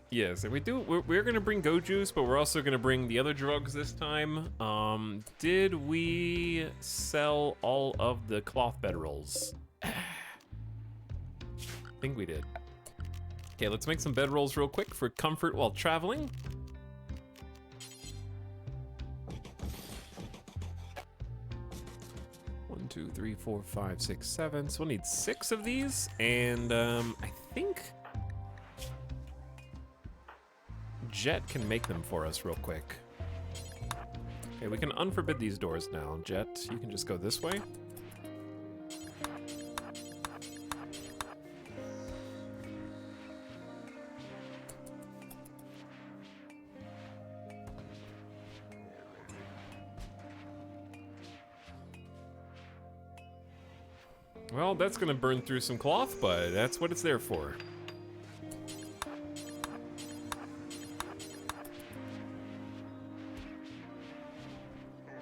Yes, and we're gonna bring Go Juice, but we're also gonna bring the other drugs this time. Did we sell all of the cloth bedrolls? I think we did. Okay, let's make some bedrolls real quick for comfort while traveling. One, 2, 3, 4, 5, 6, 7. So we'll need 6 of these, and I think Jet can make them for us real quick. Okay, we can unforbid these doors now. Jet, you can just go this way. Well, that's gonna burn through some cloth, but that's what it's there for.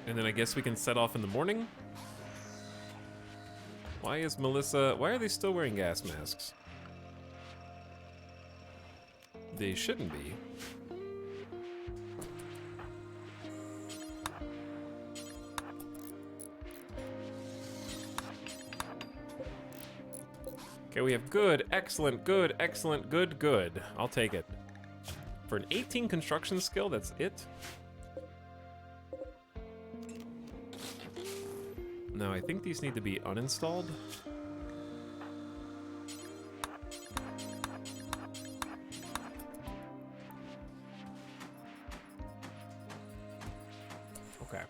And then I guess we can set off in the morning. Why are they still wearing gas masks? They shouldn't be. Okay, we have good, excellent, good, excellent, good, good. I'll take it. For an 18 construction skill, that's it. No, I think these need to be uninstalled. Okay.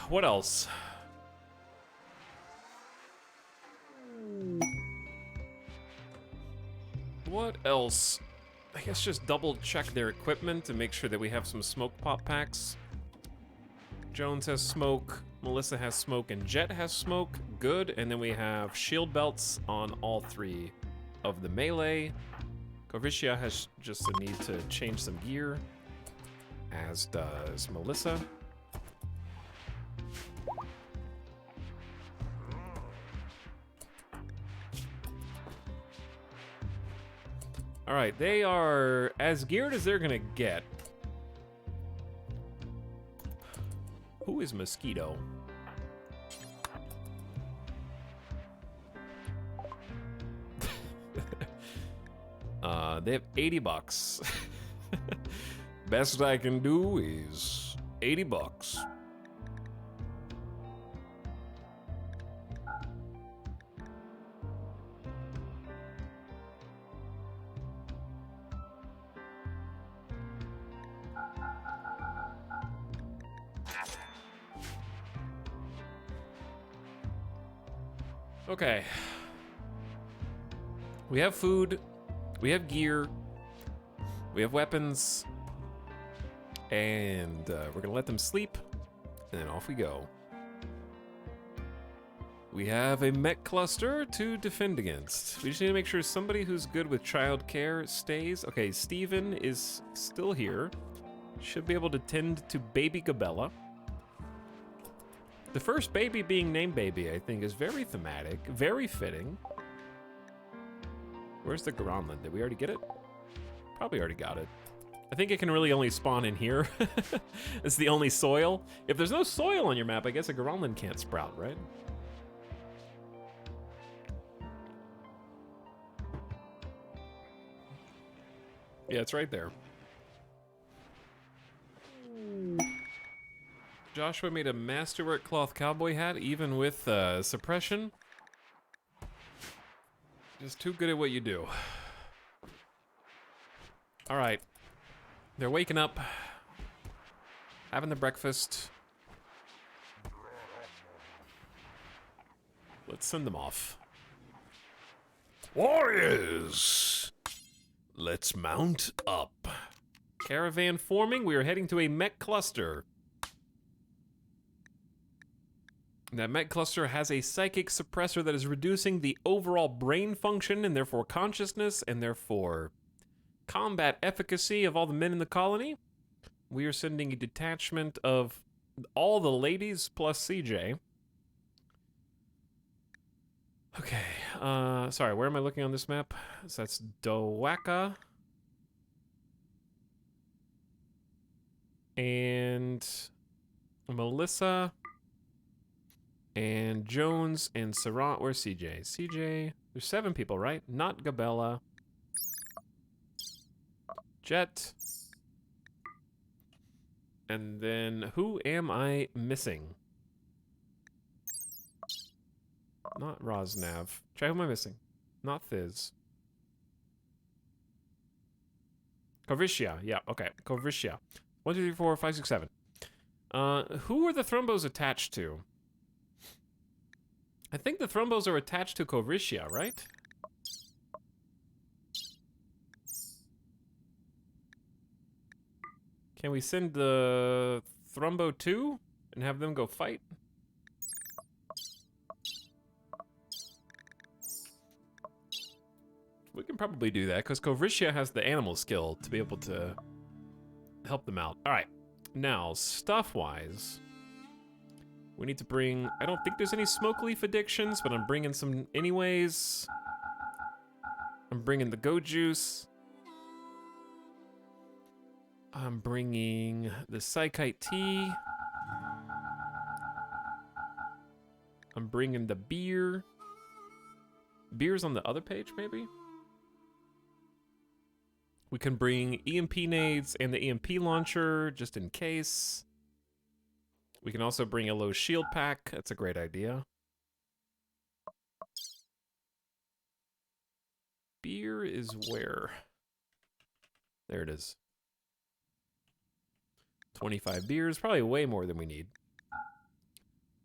What else? What else? I guess just double check their equipment to make sure that we have some smoke pop packs. Jones has smoke, Melissa has smoke, and Jet has smoke. Good. And then we have shield belts on all 3 of the melee. Corvicia has just a need to change some gear, as does Melissa. All right, they are as geared as they're gonna get. Who is Mosquito? They have 80 bucks. Best I can do is 80 bucks. Okay. We have food. We have gear. We have weapons. And we're gonna let them sleep. And then off we go. We have a mech cluster to defend against. We just need to make sure somebody who's good with childcare stays. Okay, Steven is still here. Should be able to tend to baby Gabella. The first baby being named Baby, I think, is very thematic, very fitting. Where's the Gronlin? Did we already get it? Probably already got it. I think it can really only spawn in here. It's the only soil. If there's no soil on your map, I guess a Gronlin can't sprout, right? Yeah, it's right there. Joshua made a masterwork cloth cowboy hat, even with suppression. Just too good at what you do. All right. They're waking up, having their breakfast. Let's send them off. Warriors! Let's mount up. Caravan forming. We are heading to a mech cluster. That mech cluster has a psychic suppressor that is reducing the overall brain function and therefore consciousness and therefore combat efficacy of all the men in the colony. We are sending a detachment of all the ladies plus CJ. Okay, sorry, where am I looking on this map? So that's Dowaka. And Melissa. And Jones and Sarant. Where's CJ? CJ, there's 7 people, right? Not Gabella. Jet. And then who am I missing? Not Rosnav. Try who am I missing? Not Thiz. Corvicia. Yeah, okay. Corvicia. 1, 2, 3, 4, 5, 6, 7. Who are the thrombos attached to? I think the thrombos are attached to Corvicia, right? Can we send the Thrumbo 2 and have them go fight? We can probably do that, because Corvicia has the animal skill to be able to help them out. All right, now, stuff-wise, we need to bring... I don't think there's any smoke leaf addictions, but I'm bringing some anyways. I'm bringing the Go Juice. I'm bringing the Psychite Tea. I'm bringing the beer. Beer's on the other page, maybe? We can bring EMP nades and the EMP launcher, just in case. We can also bring a low shield pack. That's a great idea. Beer is where? There it is. 25 beers, probably way more than we need.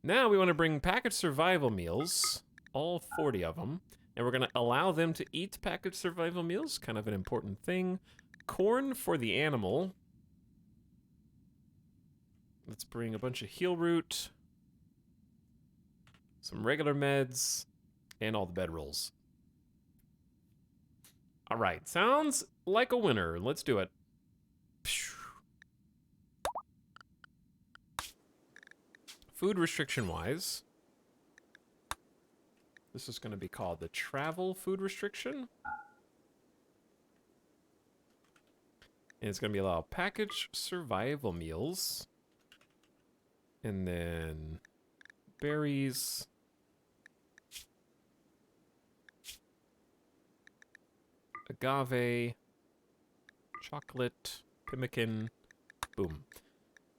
Now we want to bring packaged survival meals, all 40 of them, and we're going to allow them to eat packaged survival meals, kind of an important thing. Corn for the animal. Let's bring a bunch of heal root, some regular meds, and all the bedrolls. All right, sounds like a winner. Let's do it. Food restriction-wise, this is going to be called the travel food restriction. And it's going to be allow packaged survival meals. And then berries. Agave. Chocolate. Pemmican. Boom.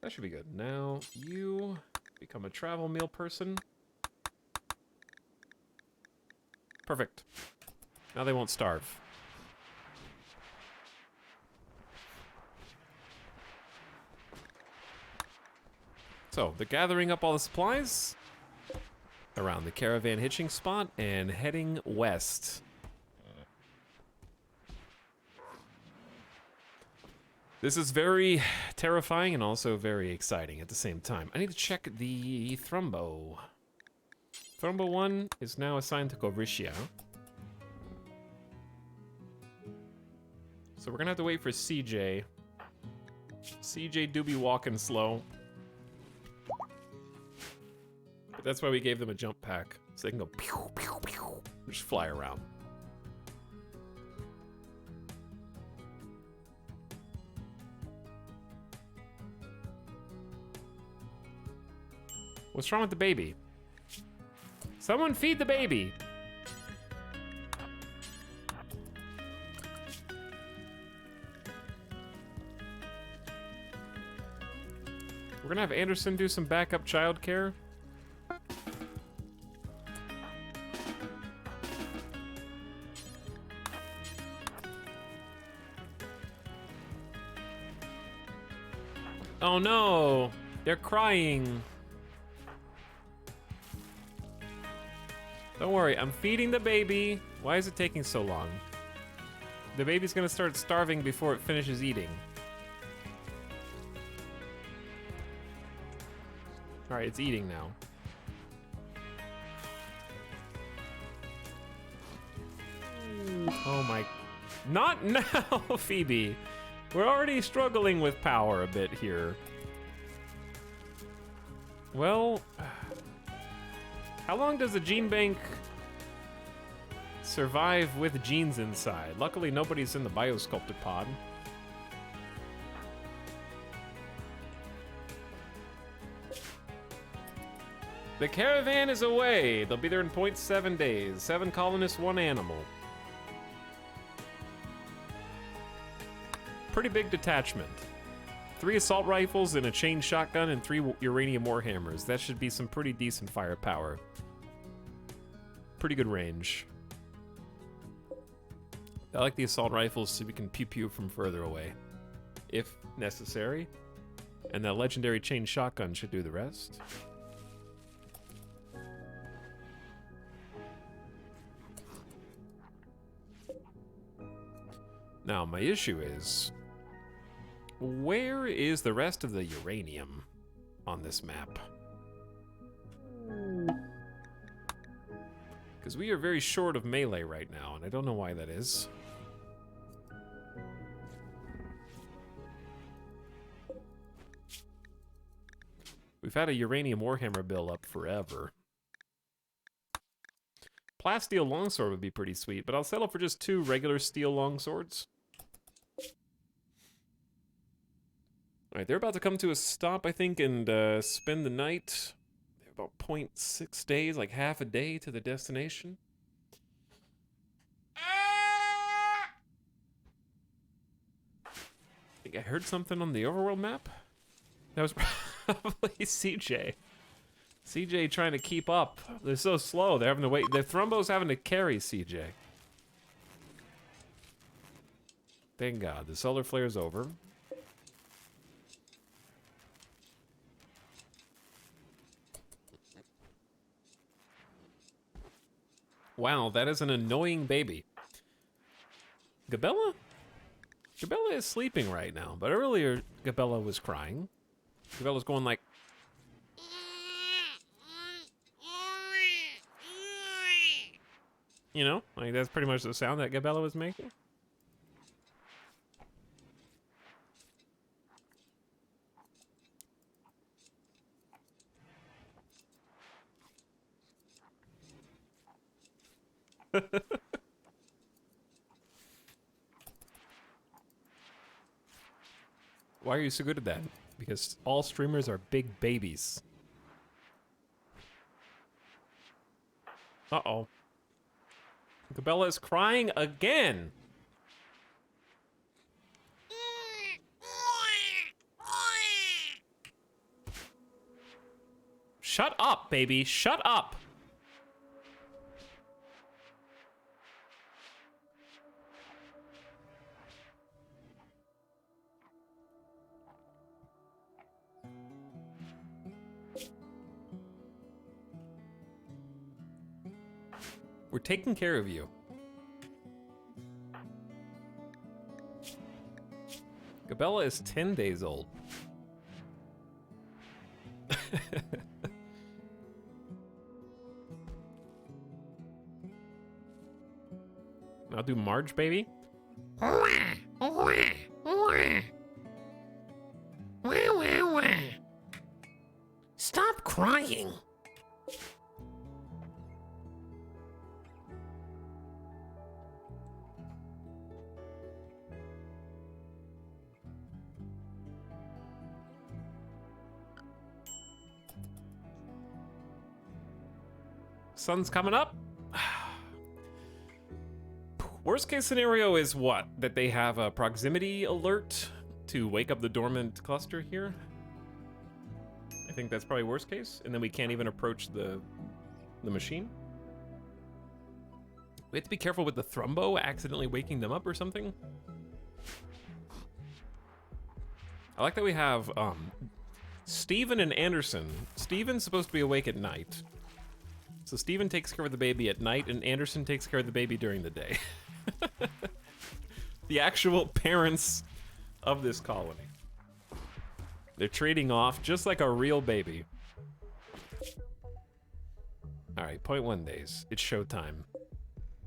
That should be good. Now you become a travel meal person. Perfect. Now they won't starve. So, they're gathering up all the supplies around the caravan hitching spot and heading west. This is very terrifying and also very exciting at the same time. I need to check the Thrumbo. Thrumbo 1 is now assigned to Goriscia. So we're gonna have to wait for CJ. CJ do be walking slow. But that's why we gave them a jump pack. So they can go pew, pew, pew, just fly around. What's wrong with the baby? Someone feed the baby! We're gonna have Anderson do some backup childcare. Oh no! They're crying. Don't worry, I'm feeding the baby. Why is it taking so long? The baby's gonna start starving before it finishes eating. Alright, it's eating now. Oh my... Not now, Phoebe! We're already struggling with power a bit here. Well... How long does a gene bank survive with genes inside? Luckily, nobody's in the biosculpted pod. The caravan is away. They'll be there in 0.7 days. 7 colonists, 1 animal. Pretty big detachment. 3 assault rifles and a chain shotgun and 3 uranium warhammers. That should be some pretty decent firepower. Pretty good range. I like the assault rifles so we can pew-pew from further away, if necessary. And that legendary chain shotgun should do the rest. Now, my issue is, where is the rest of the uranium on this map? Because we are very short of melee right now, and I don't know why that is. We've had a uranium warhammer bill up forever. Plasteel longsword would be pretty sweet, but I'll settle for just 2 regular steel longswords. Alright, they're about to come to a stop, I think, and spend the night. They have about 0.6 days, like half a day to the destination. I think I heard something on the overworld map. That was probably CJ. CJ trying to keep up. They're so slow, they're having to wait. The Thrumbo's having to carry CJ. Thank God, the solar flare's over. Wow, that is an annoying baby. Gabella? Gabella is sleeping right now, but earlier Gabella was crying. Gabella's going like... You know, like that's pretty much the sound that Gabella was making. Why are you so good at that? Because all streamers are big babies. Uh-oh. Gabella is crying again. Shut up, baby. Shut up. We're taking care of you. Gabella is 10 days old. Now do Marge, baby. Stop crying. Sun's coming up. Worst case scenario is what? That they have a proximity alert to wake up the dormant cluster here? I think that's probably worst case, and then we can't even approach the machine. We have to be careful with the thrumbo accidentally waking them up or something. I like that we have Steven and Anderson. Steven's supposed to be awake at night. So Steven takes care of the baby at night, and Anderson takes care of the baby during the day. The actual parents of this colony. They're trading off just like a real baby. All right, 0.1 days. It's showtime.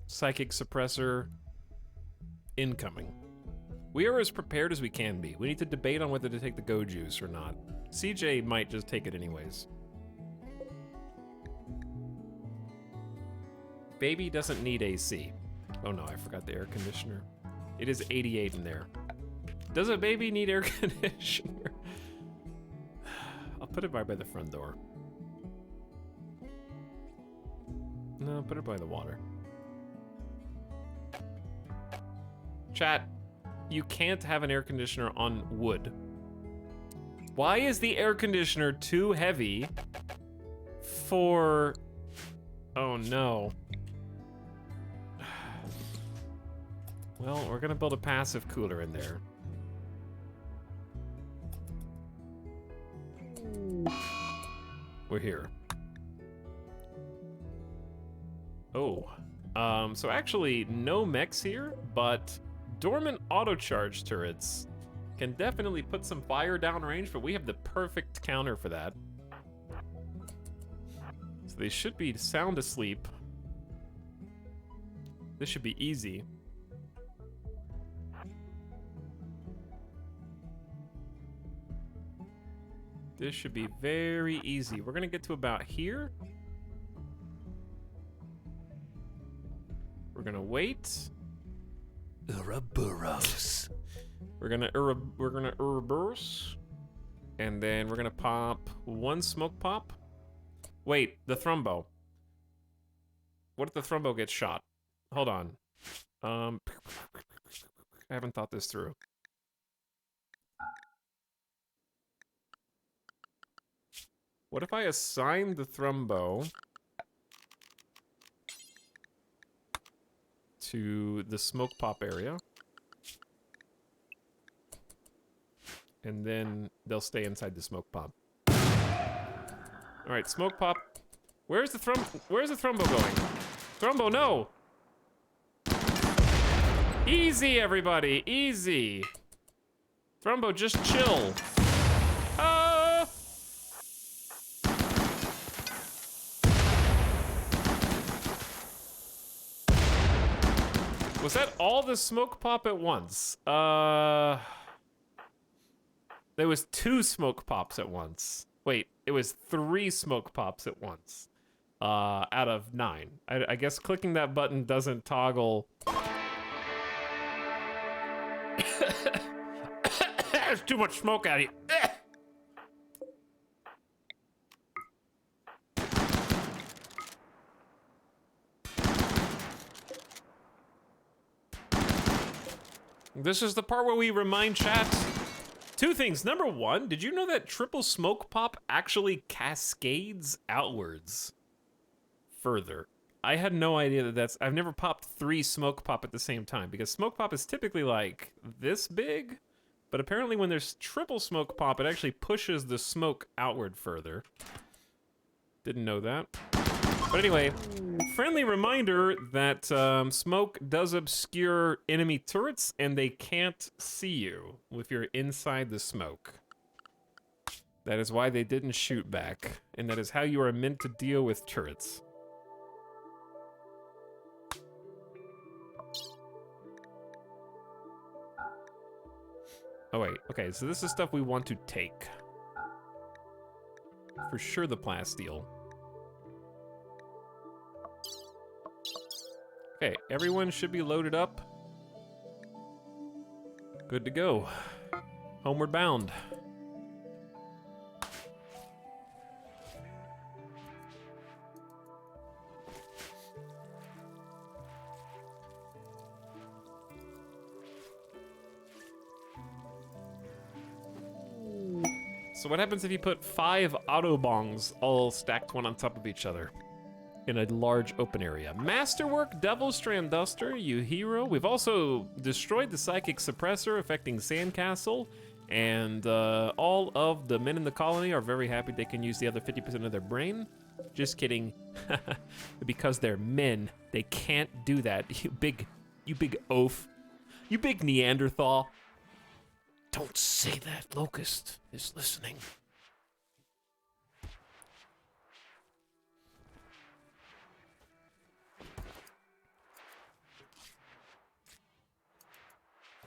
Psychic suppressor incoming. We are as prepared as we can be. We need to debate on whether to take the go juice or not. CJ might just take it anyways. Baby doesn't need AC. Oh no, I forgot the air conditioner. It is 88 in there. Does a baby need air conditioner? I'll put it by the front door. No, put it by the water. Chat, you can't have an air conditioner on wood. Why is the air conditioner too heavy for... Oh no. Well, we're gonna build a passive cooler in there. We're here. Oh. So actually, no mechs here, but dormant auto-charge turrets can definitely put some fire downrange, but we have the perfect counter for that. So they should be sound asleep. This should be easy. This should be very easy. We're gonna get to about here. We're gonna wait. Ouroboros. We're gonna Ouroboros. And then we're gonna pop one smoke pop. Wait, the thrumbo. What if the thrumbo gets shot? Hold on. I haven't thought this through. What if I assign the thrumbo to the smoke pop area? And then they'll stay inside the smoke pop. All right, smoke pop. Where's the thrumbo going? Thrumbo, no! Easy, everybody, easy. Thrumbo, just chill. Was that all the smoke pop at once? There was 2 smoke pops at once. Wait, it was 3 smoke pops at once. out of 9. I guess clicking that button doesn't toggle. There's too much smoke out here. This is the part where we remind chat two things. Number one, did you know that triple smoke pop actually cascades outwards further? I had no idea that I've never popped 3 smoke pop at the same time, because smoke pop is typically like this big, but apparently when there's triple smoke pop, it actually pushes the smoke outward further. Didn't know that. But anyway, friendly reminder that smoke does obscure enemy turrets and they can't see you if you're inside the smoke. That is why they didn't shoot back, and that is how you are meant to deal with turrets. Oh wait, okay, so this is stuff we want to take. For sure the plasteel. Okay, everyone should be loaded up. Good to go. Homeward bound. So what happens if you put 5 auto bongs all stacked one on top of each other in a large open area? Masterwork, Devil Strand Duster, you hero. We've also destroyed the Psychic Suppressor affecting Sandcastle, and all of the men in the colony are very happy they can use the other 50% of their brain. Just kidding. Because they're men, they can't do that. You big oaf. You big Neanderthal. Don't say that. Locust is listening.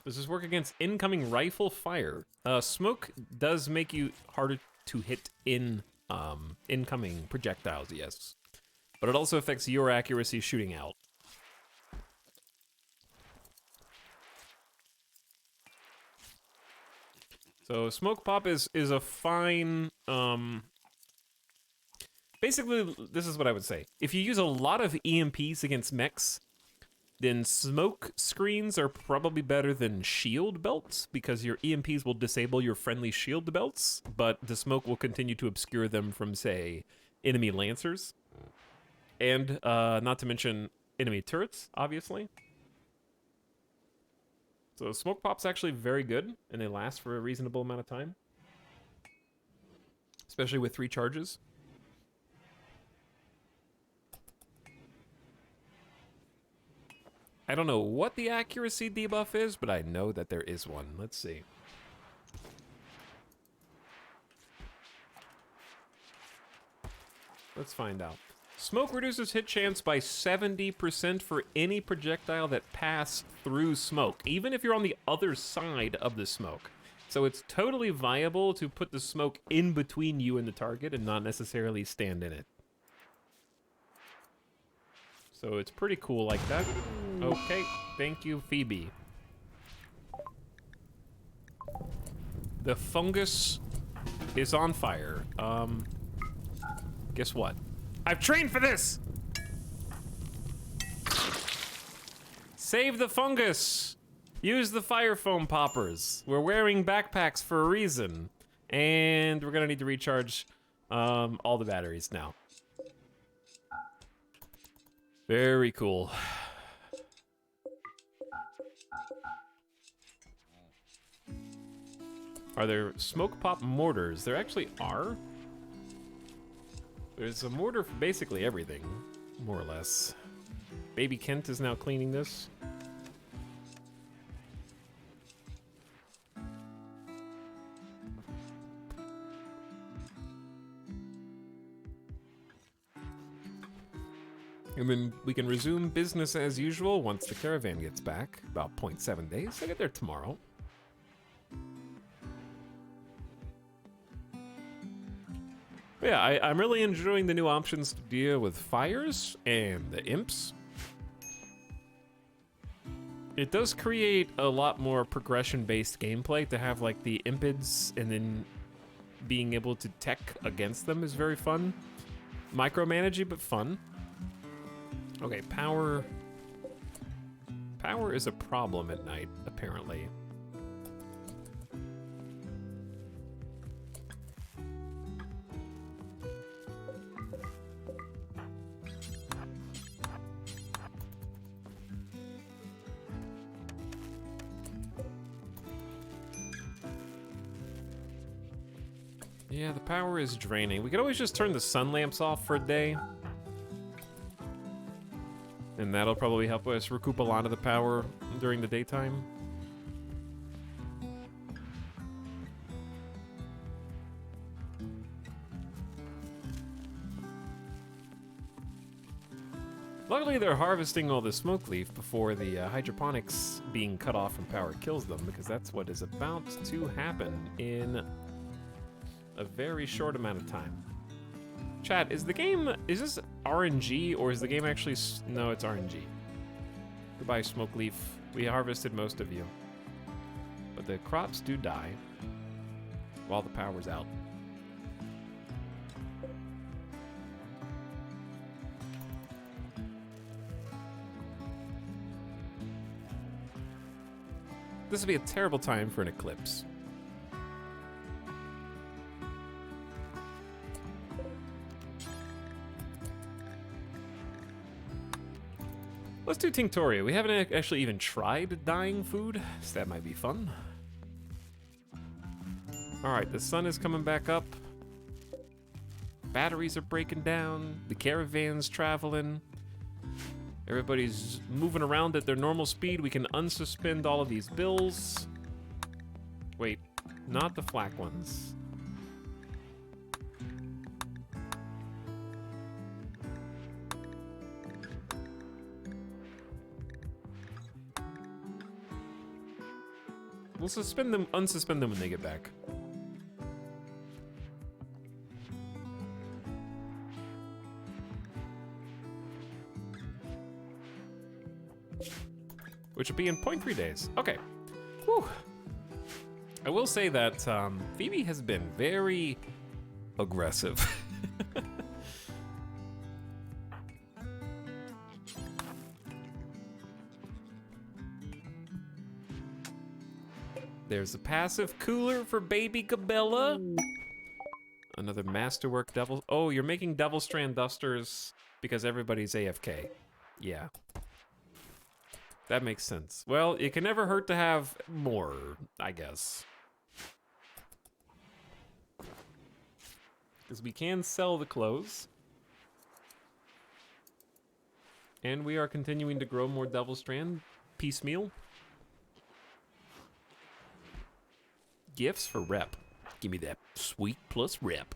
Does this work against incoming rifle fire? Smoke does make you harder to hit incoming projectiles, yes. But it also affects your accuracy shooting out. So smoke pop is a fine, basically this is what I would say. If you use a lot of EMPs against mechs, then smoke screens are probably better than shield belts, because your EMPs will disable your friendly shield belts, but the smoke will continue to obscure them from, say, enemy lancers. And not to mention enemy turrets, obviously. So smoke pop's actually very good, and they last for a reasonable amount of time. Especially with 3 charges. I don't know what the accuracy debuff is, but I know that there is one. Let's see. Let's find out. Smoke reduces hit chance by 70% for any projectile that pass through smoke, even if you're on the other side of the smoke. So it's totally viable to put the smoke in between you and the target and not necessarily stand in it. So it's pretty cool like that. Okay, thank you, Phoebe. The fungus is on fire. Guess what? I've trained for this! Save the fungus! Use the fire foam poppers. We're wearing backpacks for a reason. And we're gonna need to recharge all the batteries now. Very cool. Are there smoke pop mortars? There actually are. There's a mortar for basically everything, more or less. Baby Kent is now cleaning this. And then we can resume business as usual once the caravan gets back. About 0.7 days. I get there tomorrow. Yeah, I'm really enjoying the new options to deal with fires and the imps. It does create a lot more progression-based gameplay to have like the impids and then being able to tech against them is very fun. Micromanaging, but fun. Okay, power. Power is a problem at night, apparently. Yeah, the power is draining. We could always just turn the sun lamps off for a day. And that'll probably help us recoup a lot of the power during the daytime. Luckily, they're harvesting all the smoke leaf before the hydroponics being cut off from power kills them, because that's what is about to happen in a very short amount of time. Chat, is this RNG or is the game actually, no, it's RNG. Goodbye, smoke leaf. We harvested most of you. But the crops do die while the power's out. This would be a terrible time for an eclipse. Let's do Tinctoria. We haven't actually even tried dyeing food, so that might be fun. Alright, the sun is coming back up. Batteries are breaking down. The caravan's traveling. Everybody's moving around at their normal speed. We can unsuspend all of these bills. Wait, not the flak ones. We'll suspend them, unsuspend them when they get back. Which will be in 0.3 days. Okay. Whew. I will say that Phoebe has been very aggressive. There's a passive cooler for baby Cabela. Another masterwork devil. Oh, you're making Devil Strand dusters because everybody's AFK. Yeah. That makes sense. Well, it can never hurt to have more, I guess. Because we can sell the clothes. And we are continuing to grow more Devil Strand piecemeal. Gifts for rep. Give me that sweet plus rep.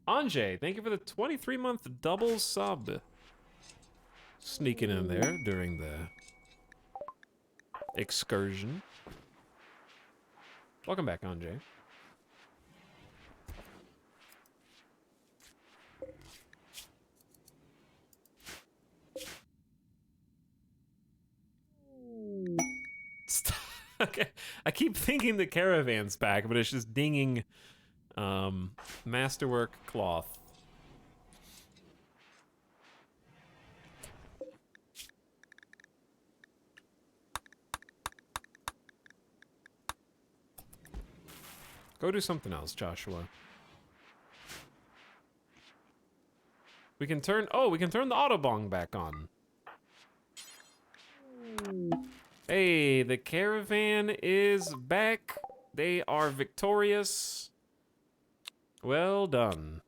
Anjay, thank you for the 23-month double sub. Sneaking in there during the excursion. Welcome back, Anjay. Okay, I keep thinking the caravan's back, but it's just dinging masterwork cloth. Go do something else, Joshua. We can turn, oh, we can turn the Autobong back on. Hey, the caravan is back. They are victorious. Well done.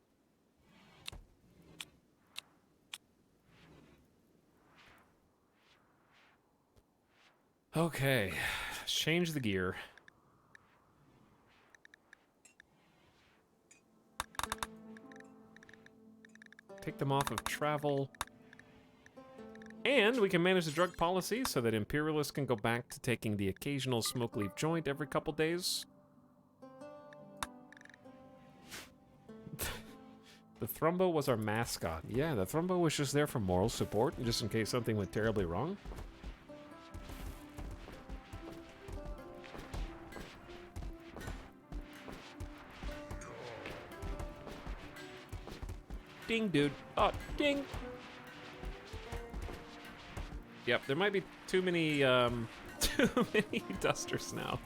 Okay, let's change the gear. Take them off of travel. And we can manage the drug policy so that Imperialists can go back to taking the occasional smoke leaf joint every couple days. The Thrumbo was our mascot. Yeah, the Thrumbo was just there for moral support, just in case something went terribly wrong. Ding, dude. Oh, ding. Yep, there might be too many, too many dusters now.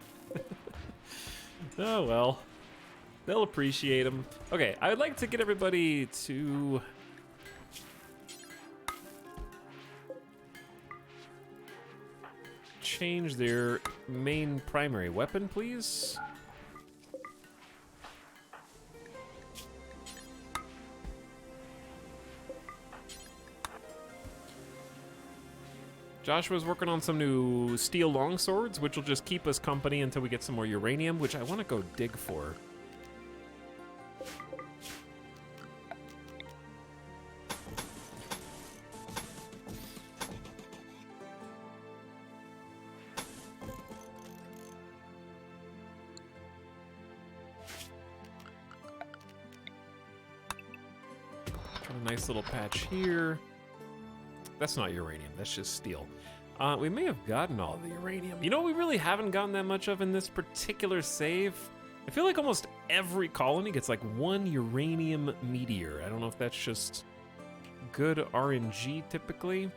Oh, well. They'll appreciate them. Okay, I would like to get everybody to... change their main primary weapon, please. Joshua's working on some new steel longswords, which will just keep us company until we get some more uranium, which I want to go dig for. Got a nice little patch here. That's not uranium, that's just steel. We may have gotten all the uranium. You know what we really haven't gotten that much of in this particular save? I feel like almost every colony gets like one uranium meteor. I don't know if that's just good RNG typically.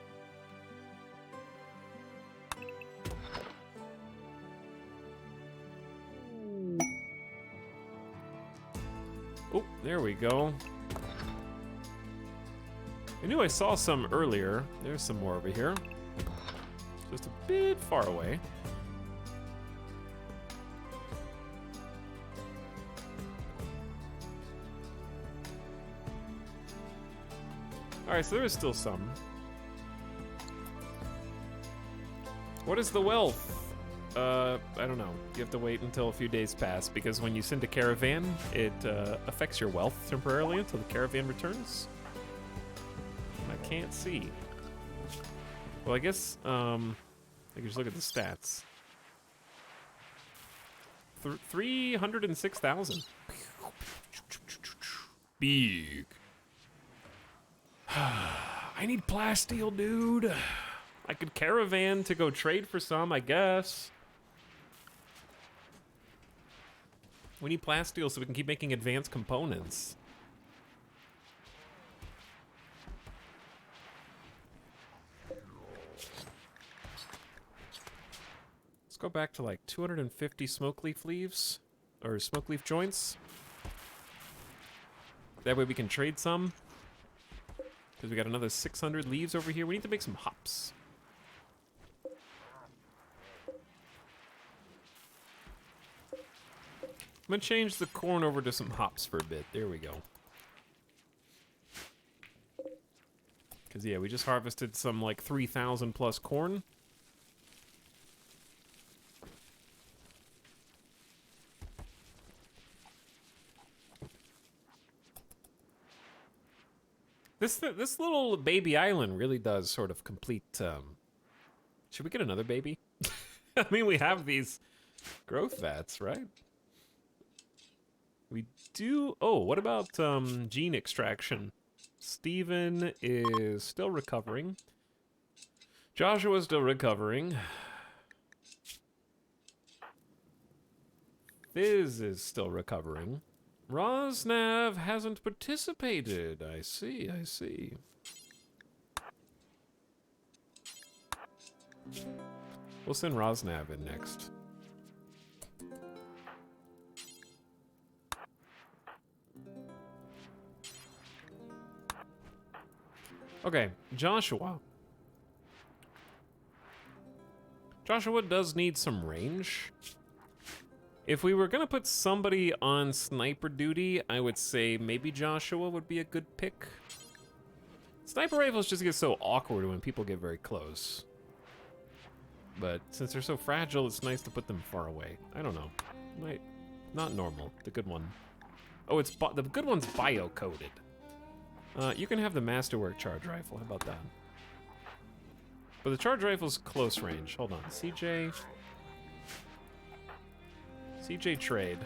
Oh, there we go. I knew I saw some earlier. There's some more over here. Just a bit far away. Alright, so there is still some. What is the wealth? I don't know. You have to wait until a few days pass, because when you send a caravan, it affects your wealth temporarily until the caravan returns. I can't see. Well, I guess, I can just look at the stats. 306,000. Big. I need plasteel, dude. I could caravan to go trade for some, I guess. We need plasteel so we can keep making advanced components. Go back to like 250 smoke leaf leaves, or smoke leaf joints. That way we can trade some. Because we got another 600 leaves over here. We need to make some hops. I'm gonna change the corn over to some hops for a bit. There we go. Because yeah, we just harvested some like 3,000 plus corn. This little baby island really does sort of complete, should we get another baby? I mean, we have these growth vats, right? We do, oh, what about, gene extraction? Steven is still recovering. Joshua's still recovering. Fizz is still recovering. Rosnav hasn't participated. I see, I see. We'll send Rosnav in next. Okay, Joshua. Joshua does need some range. If we were gonna put somebody on sniper duty, I would say maybe Joshua would be a good pick. Sniper rifles just get so awkward when people get very close. But since they're so fragile, it's nice to put them far away. I don't know. Not normal, the good one. Oh, the good one's bio-coded. You can have the Masterwork charge rifle, how about that? But the charge rifle's close range. Hold on, CJ trade.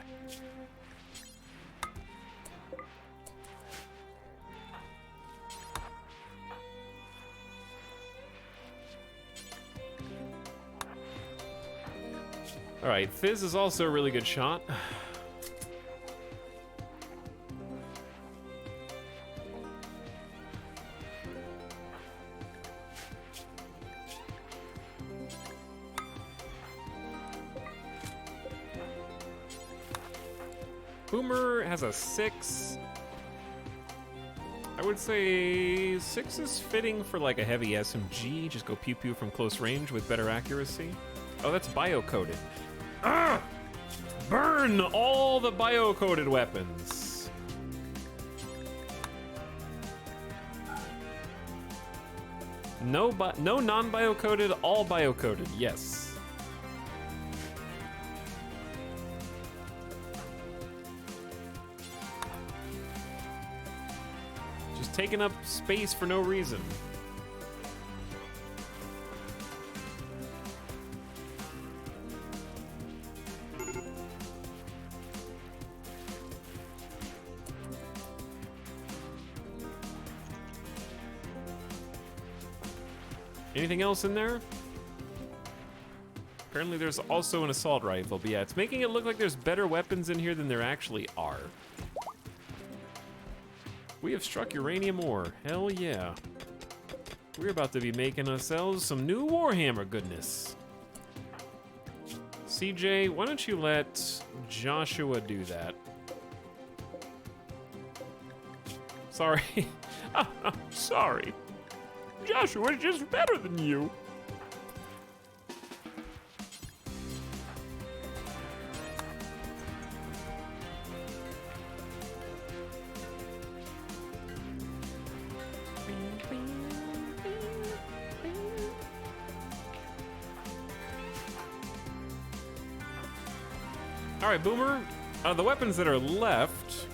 All right, Fizz is also a really good shot. Boomer has a 6. I would say 6 is fitting for like a heavy SMG. Just go pew pew from close range with better accuracy. Oh, that's bio-coded. Ah! Burn all the bio-coded weapons. No non-bio-coded, all bio-coded, yes. Just taking up space for no reason. Anything else in there? Apparently there's also an assault rifle, but yeah, it's making it look like there's better weapons in here than there actually are. We have struck uranium ore. Hell yeah. We're about to be making ourselves some new Warhammer goodness. CJ, why don't you let Joshua do that? Sorry. Sorry. Joshua is just better than you. All right, Boomer, the weapons that are left.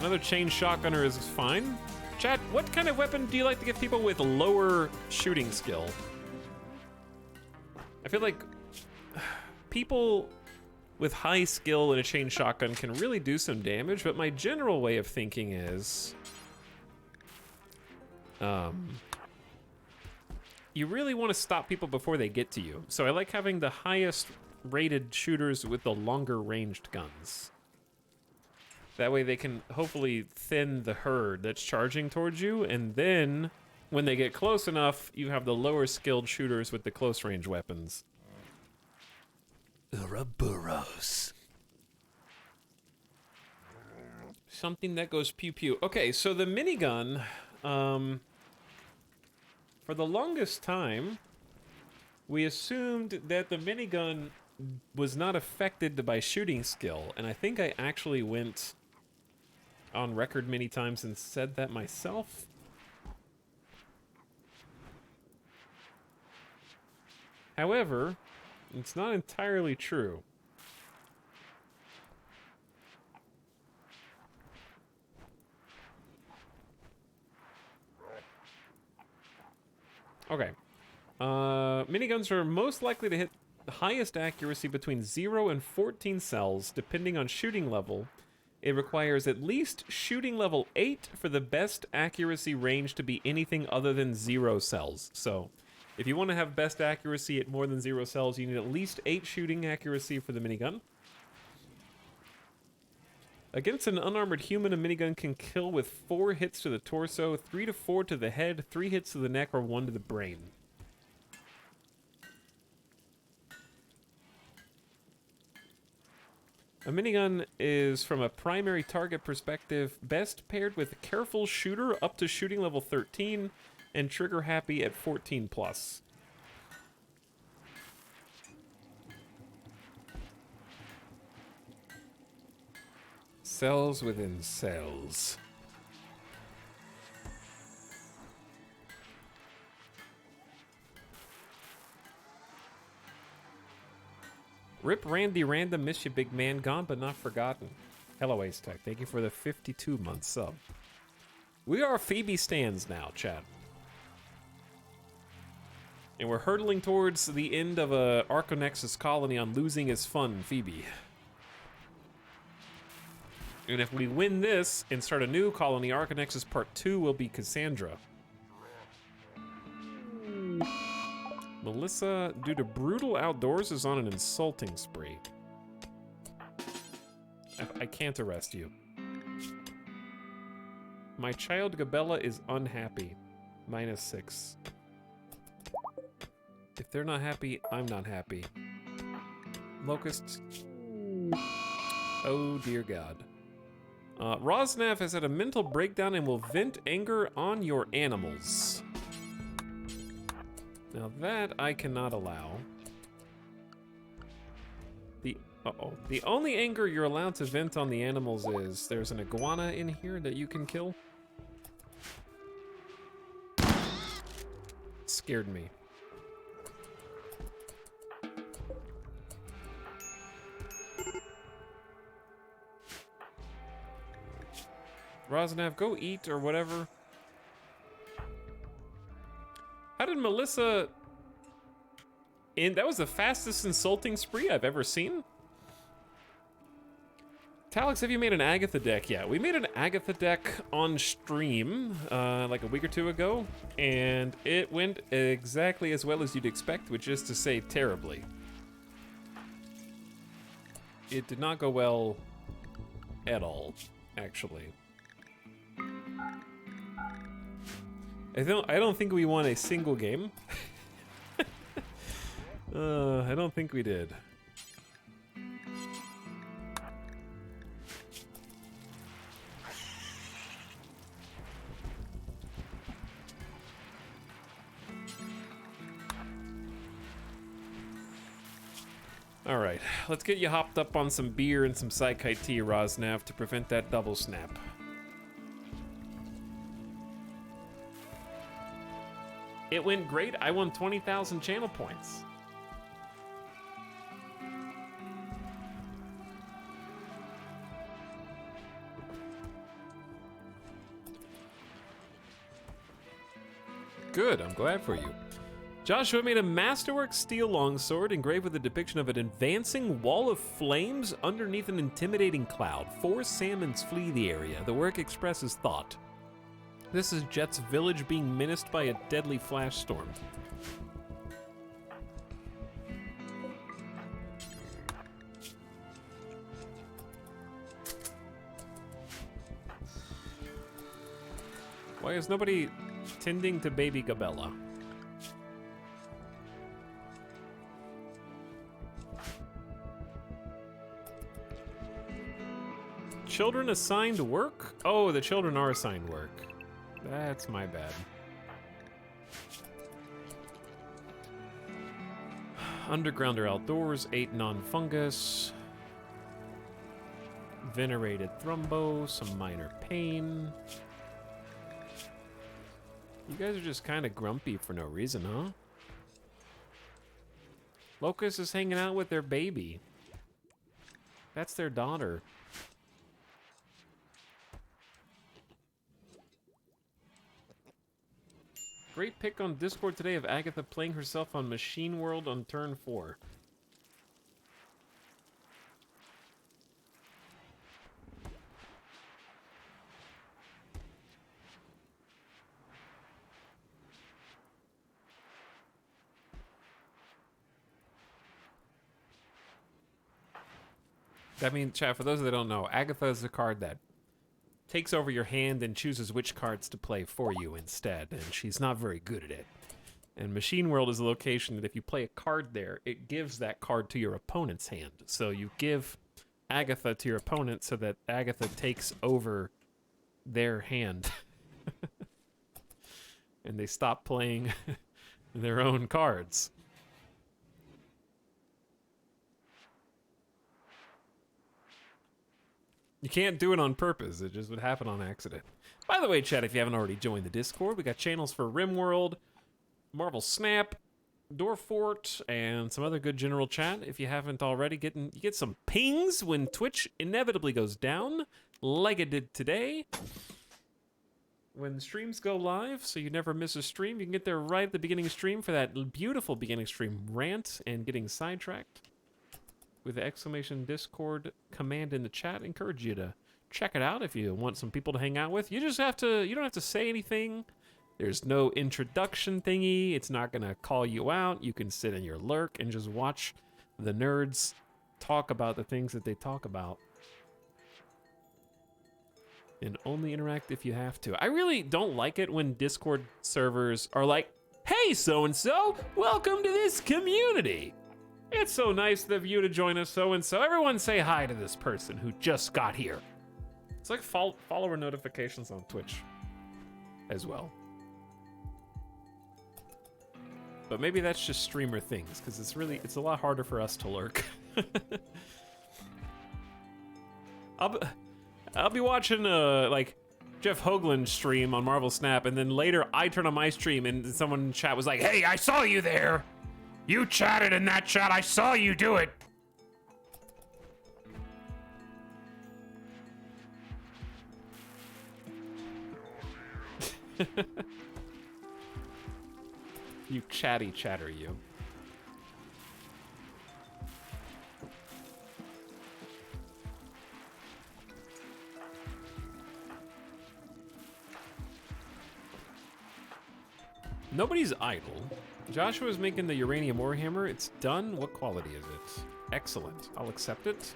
Another chain shotgunner is fine. Chat, what kind of weapon do you like to give people with lower shooting skill? I feel like people with high skill in a chain shotgun can really do some damage, but my general way of thinking is you really want to stop people before they get to you. So I like having the highest rated shooters with the longer ranged guns. That way they can hopefully thin the herd that's charging towards you, and then when they get close enough, you have the lower skilled shooters with the close range weapons. Ouroboros. Something that goes pew pew. Okay, so the minigun, for the longest time, we assumed that the minigun was not affected by shooting skill, and I think I actually went on record many times and said that myself. However, it's not entirely true. Okay. Miniguns are most likely to hit the highest accuracy between 0 and 14 cells, depending on shooting level. It requires at least shooting level 8 for the best accuracy range to be anything other than 0 cells. So, if you want to have best accuracy at more than 0 cells, you need at least 8 shooting accuracy for the minigun. Against an unarmored human, a minigun can kill with 4 hits to the torso, 3 to 4 to the head, 3 hits to the neck, or 1 to the brain. A minigun is, from a primary target perspective, best paired with a careful shooter up to shooting level 13 and trigger happy at 14 plus. Cells within cells. Rip Randy Random, miss you, big man. Gone but not forgotten. Hello, Ace Tech. Thank you for the 52-month sub. We are Phoebe stands now, chat. And we're hurtling towards the end of a Arconexus colony on losing is fun, Phoebe. And if we win this and start a new colony, Arconexus Part 2 will be Cassandra. Melissa, due to brutal outdoors, is on an insulting spree. I can't arrest you. My child Gabella is unhappy. -6. If they're not happy, I'm not happy. Locusts. Oh dear God. Rosnav has had a mental breakdown and will vent anger on your animals. Now that I cannot allow. The only anger you're allowed to vent on the animals is there's an iguana in here that you can kill. Scared me. Rosnav, go eat or whatever. How did Melissa... That was the fastest insulting spree I've ever seen. Talix, have you made an Agatha deck yet? We made an Agatha deck on stream like a week or two ago, and it went exactly as well as you'd expect, which is to say terribly. It did not go well at all, actually. I don't think we won a single game. I don't think we did. All right, let's get you hopped up on some beer and some Psychite tea, Rosnav, to prevent that double snap. It went great. I won 20,000 channel points. Good, I'm glad for you. Joshua made a masterwork steel longsword engraved with a depiction of an advancing wall of flames underneath an intimidating cloud. 4 salmons flee the area. The work expresses thought. This is Jet's village being menaced by a deadly flash storm. Why is nobody tending to baby Gabella? Children assigned work? Oh, the children are assigned work. That's my bad. Underground or outdoors, 8 non-fungus. Venerated thrombo, some minor pain. You guys are just kind of grumpy for no reason, huh? Locust is hanging out with their baby. That's their daughter. Great pick on Discord today of Agatha playing herself on Machine World on turn 4. I mean, chat, for those that don't know, Agatha is the card that takes over your hand and chooses which cards to play for you instead, and she's not very good at it. And Machine World is a location that if you play a card there, it gives that card to your opponent's hand. So you give Agatha to your opponent so that Agatha takes over their hand. And they stop playing their own cards. You can't do it on purpose. It just would happen on accident. By the way, chat, if you haven't already joined the Discord, we got channels for RimWorld, Marvel Snap, Doorfort, and some other good general chat. If you haven't already, you get some pings when Twitch inevitably goes down, like it did today. When streams go live, so you never miss a stream, you can get there right at the beginning of stream for that beautiful beginning stream rant and getting sidetracked. With the exclamation Discord command in the chat. Encourage you to check it out if you want some people to hang out with. You don't have to say anything. There's no introduction thingy. It's not gonna call you out. You can sit in your lurk and just watch the nerds talk about the things that they talk about. And only interact if you have to. I really don't like it when Discord servers are like, hey, so-and-so, welcome to this community. It's so nice of you to join us, so-and-so. Everyone say hi to this person who just got here. It's like follower notifications on Twitch as well. But maybe that's just streamer things, because it's a lot harder for us to lurk. I'll be watching like Jeff Hoagland stream on Marvel Snap, and then later I turn on my stream and someone in chat was like, hey, I saw you there. You chatted in that chat. I saw you do it. You chatty chatter, you. Nobody's idle. Joshua's making the uranium warhammer. It's done. What quality is it? Excellent. I'll accept it.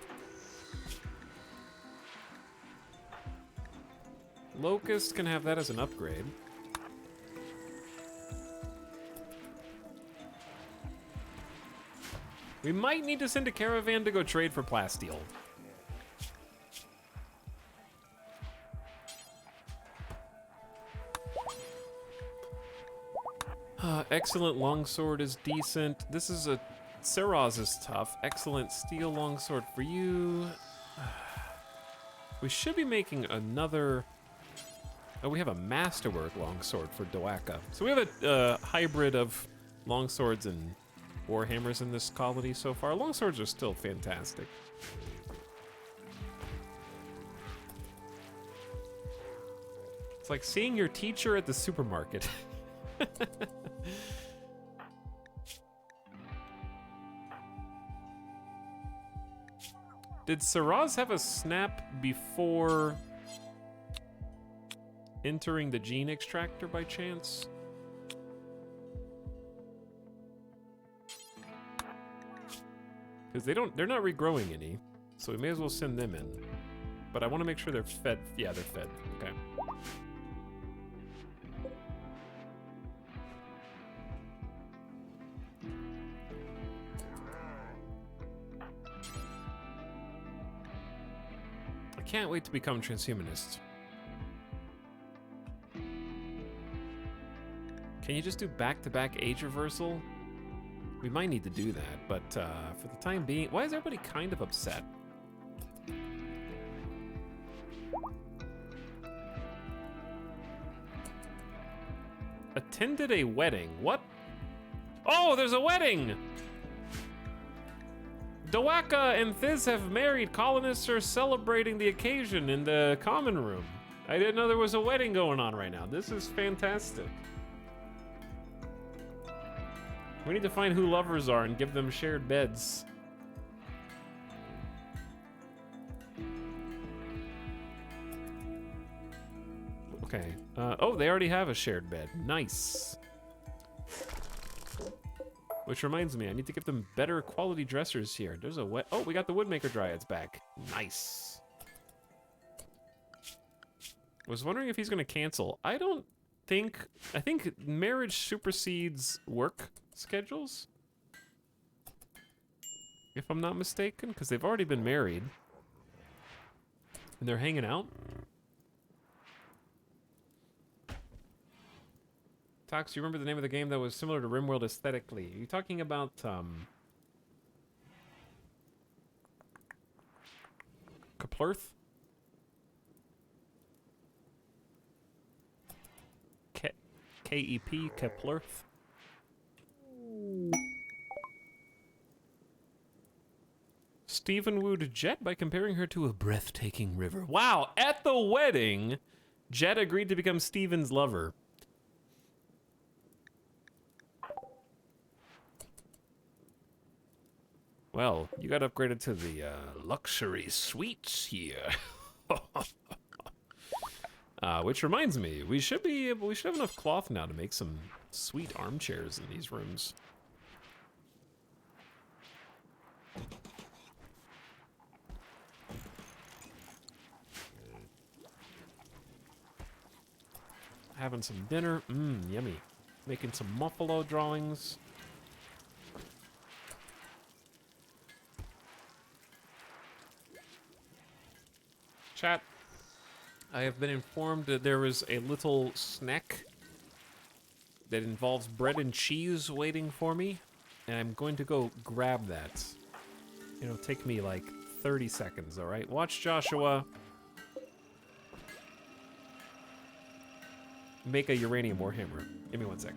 Locust can have that as an upgrade. We might need to send a caravan to go trade for plasteel. Excellent longsword is decent. This is a... Seraz is tough. Excellent steel longsword for you. We should be making another... Oh, we have a masterwork longsword for Doaka. So we have a hybrid of longswords and warhammers in this colony so far. Longswords are still fantastic. It's like seeing your teacher at the supermarket. Did Saraz have a snap before entering the gene extractor by chance? Because they're not regrowing any, so we may as well send them in. But I want to make sure they're fed. Yeah, they're fed. Okay. I can't wait to become transhumanist. Can you just do back-to-back age reversal? We might need to do that, but for the time being, why is everybody kind of upset? Attended a wedding. What? Oh, there's a wedding! Doaka and Thiz have married. Colonists are celebrating the occasion in the common room. I didn't know there was a wedding going on right now. This is fantastic. We need to find who lovers are and give them shared beds. Okay. Oh, they already have a shared bed. Nice. Which reminds me, I need to give them better quality dressers here. There's a wet... Oh, we got the Woodmaker Dryads back. Nice. Was wondering if he's going to cancel. I think marriage supersedes work schedules, if I'm not mistaken, because they've already been married and they're hanging out. Tox, you remember the name of the game that was similar to RimWorld aesthetically? Are you talking about Keplurth? K-E-P, Keplurth? Stephen wooed Jet by comparing her to a breathtaking river. Wow, at the wedding, Jet agreed to become Steven's lover. Well, you got upgraded to the luxury suites here. Which reminds me, we should have enough cloth now to make some sweet armchairs in these rooms. Having some dinner, yummy. Making some muffalo drawings. Chat, I have been informed that there is a little snack that involves bread and cheese waiting for me, and I'm going to go grab that. It'll take me like 30 seconds, all right? Watch Joshua make a uranium warhammer. Give me 1 sec.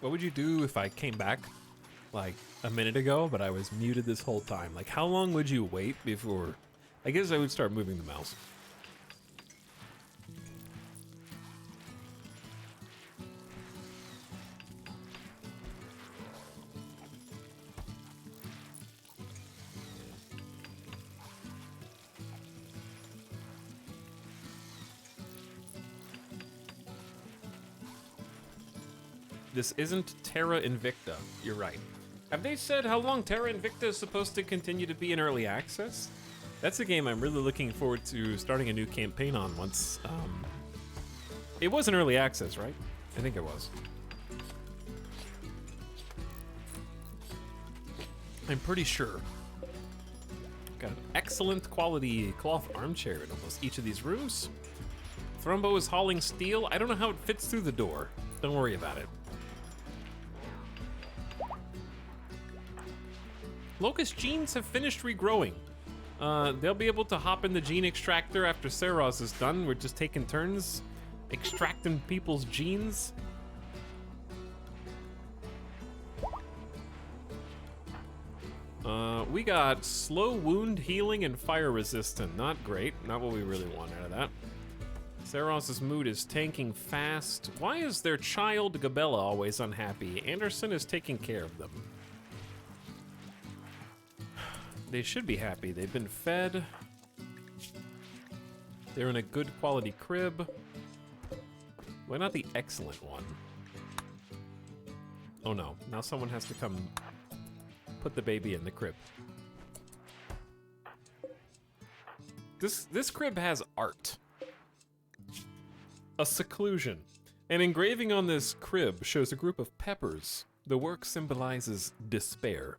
What would you do if I came back like a minute ago, but I was muted this whole time? Like, how long would you wait before? I guess I would start moving the mouse. This isn't Terra Invicta. You're right. Have they said how long Terra Invicta is supposed to continue to be in early access? That's a game I'm really looking forward to starting a new campaign on once. It was in early access, right? I think it was. I'm pretty sure. Got an excellent quality cloth armchair in almost each of these rooms. Thrumbo is hauling steel. I don't know how it fits through the door. Don't worry about it. Locust genes have finished regrowing. They'll be able to hop in the gene extractor after Saros is done. We're just taking turns extracting people's genes. We got slow wound healing and fire resistant. Not great. Not what we really want out of that. Saros' mood is tanking fast. Why is their child Gabella always unhappy? Anderson is taking care of them. They should be happy. They've been fed. They're in a good quality crib. Why not the excellent one? Oh no, now someone has to come put the baby in the crib. This crib has art. A seclusion. An engraving on this crib shows a group of peppers. The work symbolizes despair.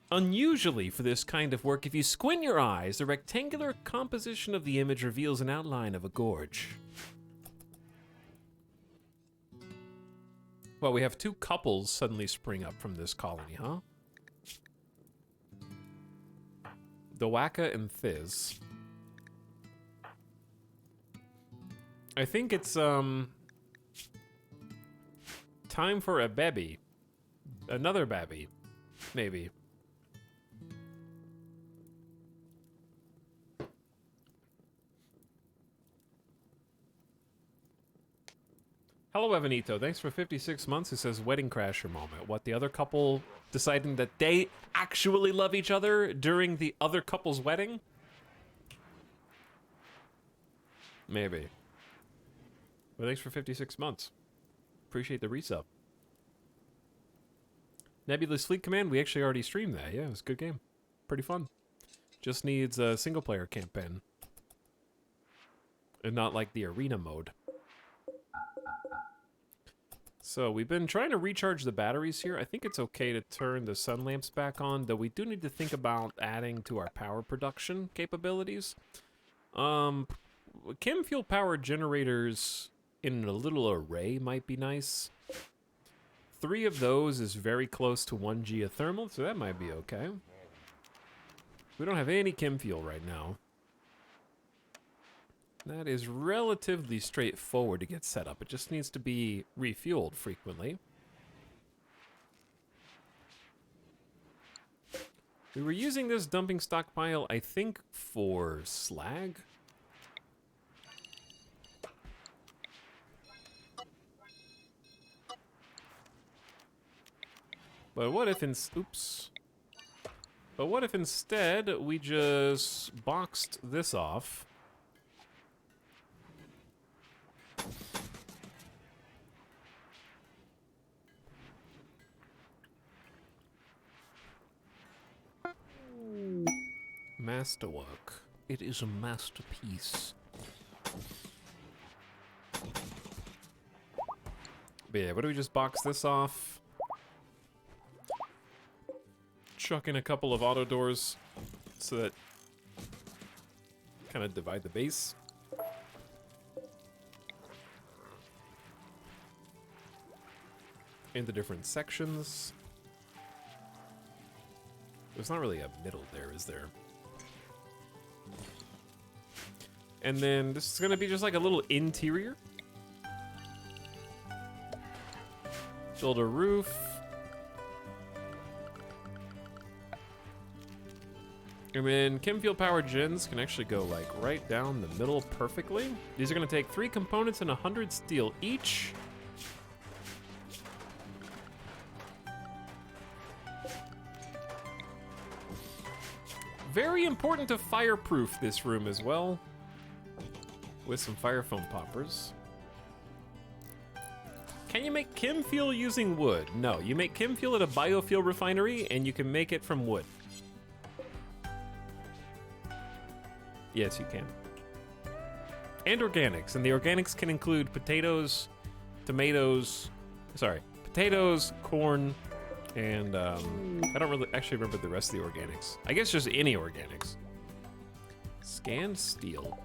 Unusually for this kind of work, if you squint your eyes, the rectangular composition of the image reveals an outline of a gorge. Well, we have two couples suddenly spring up from this colony, huh? Dowaka and Thiz. I think it's, time for a baby. Another baby. Maybe. Hello, Evanito. Thanks for 56 months. It says wedding crasher moment. What, the other couple deciding that they actually love each other during the other couple's wedding? Maybe. Well, thanks for 56 months. Appreciate the resub. Nebulous Fleet Command, we actually already streamed that. Yeah, it was a good game. Pretty fun. Just needs a single-player campaign. And not like the arena mode. So, we've been trying to recharge the batteries here. I think it's okay to turn the sun lamps back on, though we do need to think about adding to our power production capabilities. Chem fuel power generators in a little array might be nice. 3 of those is very close to 1 geothermal, so that might be okay. We don't have any chem fuel right now. That is relatively straightforward to get set up. It just needs to be refueled frequently. We were using this dumping stockpile, I think, for slag. But what if But what if instead we just boxed this off? Masterwork. It is a masterpiece. But yeah, what do we just box this off? Chuck in a couple of auto doors so that kind of divide the base. Into different sections. There's not really a middle there, is there? And then this is gonna be just like a little interior. Build a roof. And then chem fuel power gens can actually go like right down the middle perfectly. These are gonna take 3 components and 100 steel each. Very important to fireproof this room as well. With some fire foam poppers. Can you make chem fuel using wood? No, you make chem fuel at a biofuel refinery and you can make it from wood. Yes, you can. And organics, and the organics can include potatoes, tomatoes, corn, and I don't really actually remember the rest of the organics. I guess just any organics. Scanned steel.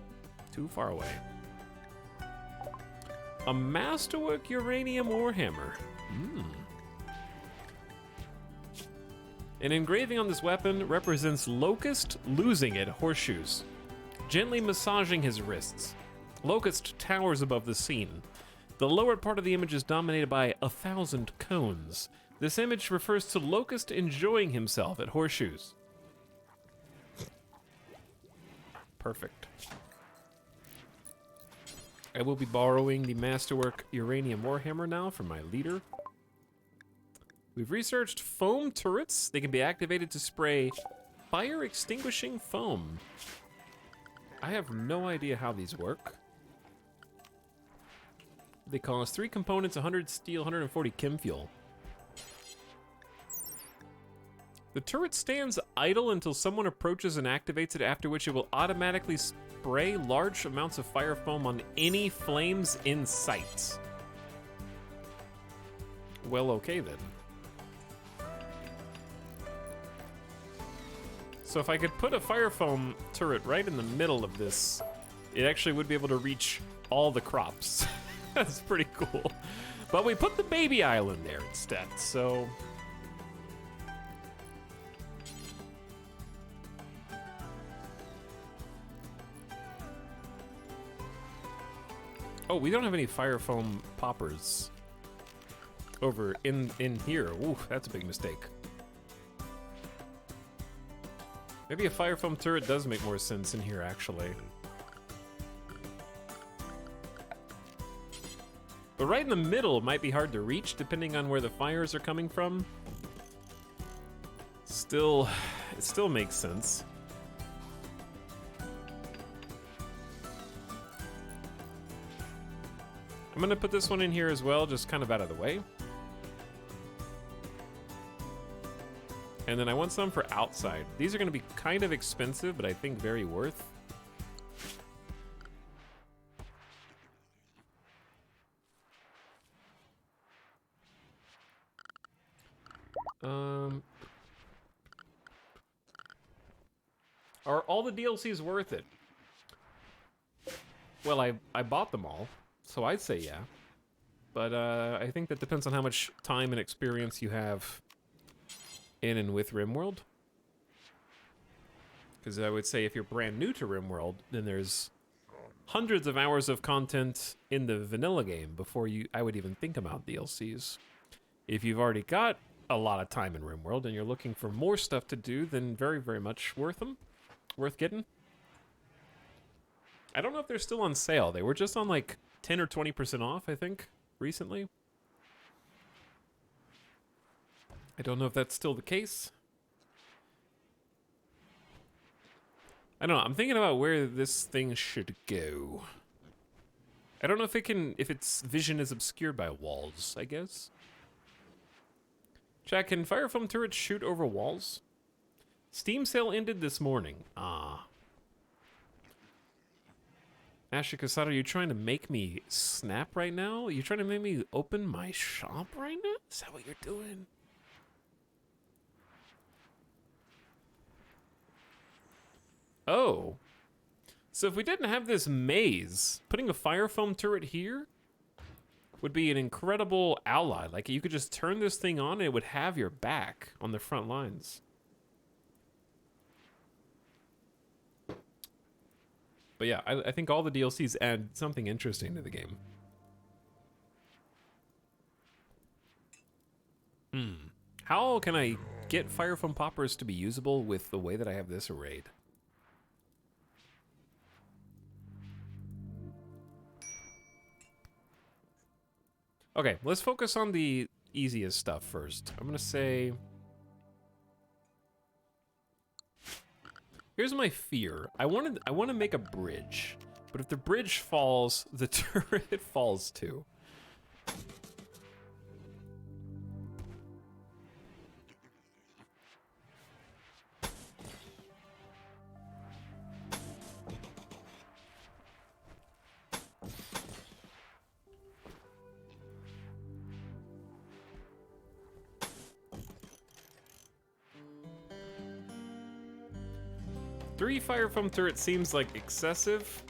Too far away. A masterwork uranium warhammer. An engraving on this weapon represents Locust losing at horseshoes, gently massaging his wrists. Locust towers above the scene. The lower part of the image is dominated by 1,000 cones. This image refers to Locust enjoying himself at horseshoes. Perfect. I will be borrowing the Masterwork Uranium Warhammer now from my leader. We've researched foam turrets. They can be activated to spray fire extinguishing foam. I have no idea how these work. They cost 3 components, 100 steel, 140 chem fuel. The turret stands idle until someone approaches and activates it, after which it will automatically spray large amounts of fire foam on any flames in sight. Well, okay then. So if I could put a fire foam turret right in the middle of this, it actually would be able to reach all the crops. That's pretty cool. But we put the baby island there instead, so... Oh, we don't have any fire foam poppers over in here. Ooh, that's a big mistake. Maybe a fire foam turret does make more sense in here, actually. But right in the middle might be hard to reach, depending on where the fires are coming from. Still, it still makes sense. I'm gonna put this one in here as well, just kind of out of the way. And then I want some for outside. These are gonna be kind of expensive, but I think very worth. Are all the DLCs worth it? Well, I bought them all, so I'd say yeah. But I think that depends on how much time and experience you have in and with RimWorld. Because I would say if you're brand new to RimWorld, then there's hundreds of hours of content in the vanilla game before I would even think about DLCs. If you've already got a lot of time in RimWorld and you're looking for more stuff to do, then very, very much worth them. Worth getting. I don't know if they're still on sale. They were just on like 10 or 20% off, I think, recently. I don't know if that's still the case. I don't know. I'm thinking about where this thing should go. I don't know if its vision is obscured by walls, I guess. Chat, can fire foam turrets shoot over walls? Steam sale ended this morning. Ah. Ashley Casado, are you trying to make me snap right now? Are you trying to make me open my shop right now? Is that what you're doing? Oh. So if we didn't have this maze, putting a fire foam turret here would be an incredible ally. Like, you could just turn this thing on and it would have your back on the front lines. But yeah, I think all the DLCs add something interesting to the game. How can I get fire foam poppers to be usable with the way that I have this arrayed? Okay, let's focus on the easiest stuff first. I'm gonna say... Here's my fear. I want to make a bridge, but if the bridge falls, the turret falls too. Three fire foam turrets seems like excessive.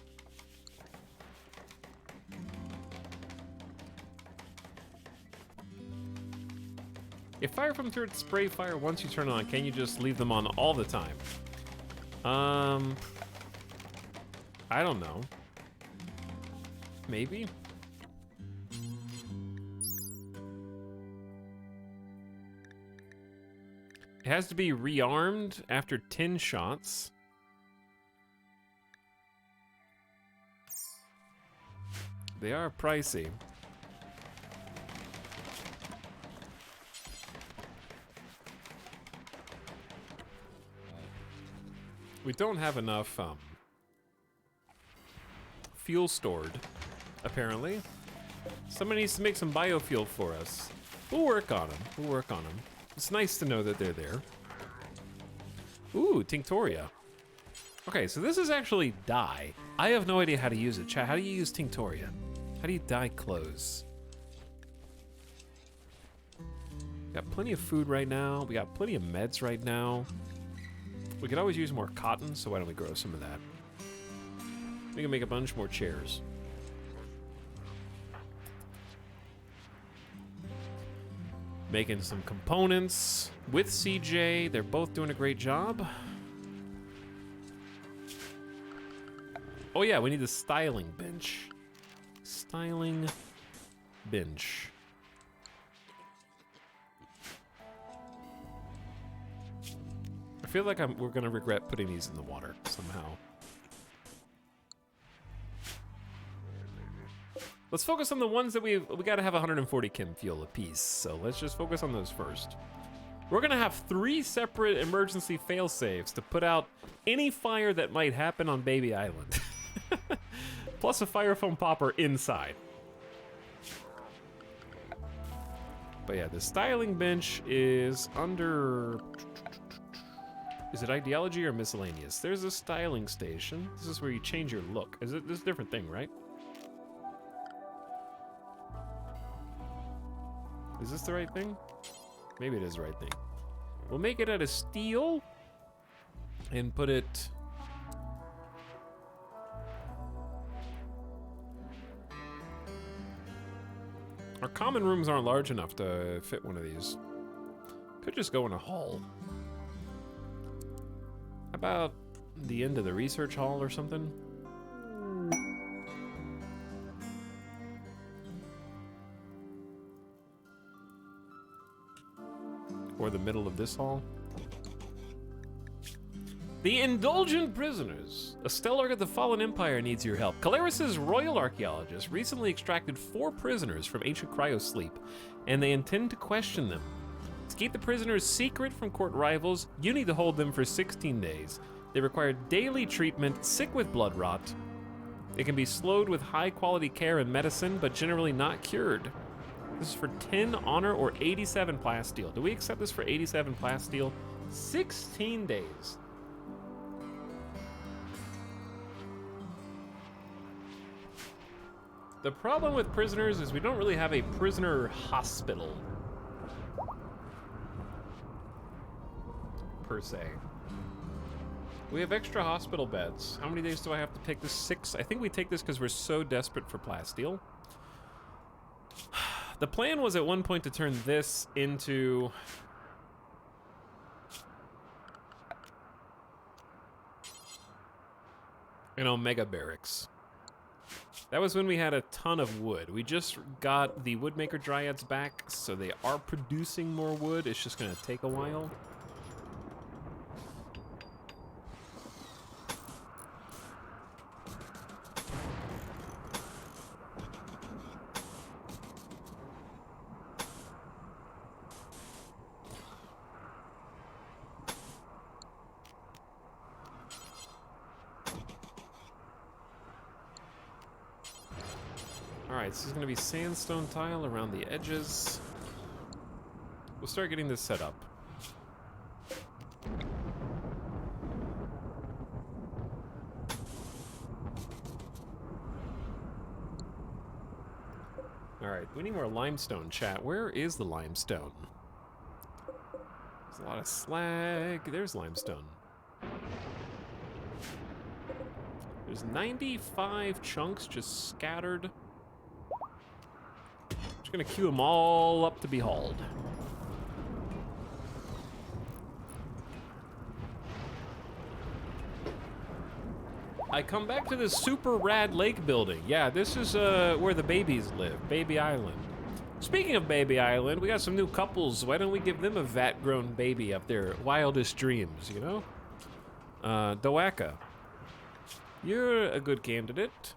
If fire foam turrets spray fire once you turn on, can you just leave them on all the time? I don't know. Maybe? It has to be rearmed after 10 shots. They are pricey. We don't have enough fuel stored, apparently. Somebody needs to make some biofuel for us. We'll work on them. We'll work on them. It's nice to know that they're there. Ooh, Tinctoria. Okay, so this is actually dye. I have no idea how to use it. Chat, how do you use Tinctoria? How do you dye clothes? Got plenty of food right now. We got plenty of meds right now. We could always use more cotton, so why don't we grow some of that? We can make a bunch more chairs. Making some components with CJ. They're both doing a great job. Oh yeah, we need the styling bench. Styling bench. I feel like we're gonna regret putting these in the water somehow. Let's focus on the ones that we gotta have 140 chem fuel apiece, so let's just focus on those first. We're gonna have 3 separate emergency fail-safes to put out any fire that might happen on Baby Island. Plus a fire foam popper inside. But yeah, the styling bench is under... Is it ideology or miscellaneous? There's a styling station. This is where you change your look. This is a different thing, right? Is this the right thing? Maybe it is the right thing. We'll make it out of steel and put it... Our common rooms aren't large enough to fit one of these. Could just go in a hall. How about the end of the research hall or something? Or the middle of this hall? The Indulgent Prisoners. A stellar of the Fallen Empire needs your help. Calaris's royal archaeologists recently extracted 4 prisoners from ancient cryosleep, and they intend to question them. To keep the prisoners secret from court rivals, you need to hold them for 16 days. They require daily treatment, sick with blood rot. It can be slowed with high-quality care and medicine, but generally not cured. This is for 10 honor or 87 plasteel. Do we accept this for 87 plasteel? 16 days. The problem with prisoners is we don't really have a prisoner hospital. Per se. We have extra hospital beds. How many days do I have to take this? 6? I think we take this because we're so desperate for plasteel. The plan was at one point to turn this into... an Omega Barracks. That was when we had a ton of wood. We just got the Woodmaker Dryads back, so they are producing more wood. It's just gonna take a while. Alright, this is gonna be sandstone tile around the edges. We'll start getting this set up. Alright, we need more limestone, chat. Where is the limestone? There's a lot of slag. There's limestone. There's 95 chunks just scattered. Gonna queue them all up to be hauled. I come back to this super rad lake building. Yeah, this is where the babies live, Baby Island. Speaking of Baby Island, we got some new couples. Why don't we give them a vat-grown baby of their wildest dreams, you know? Doaka, you're a good candidate.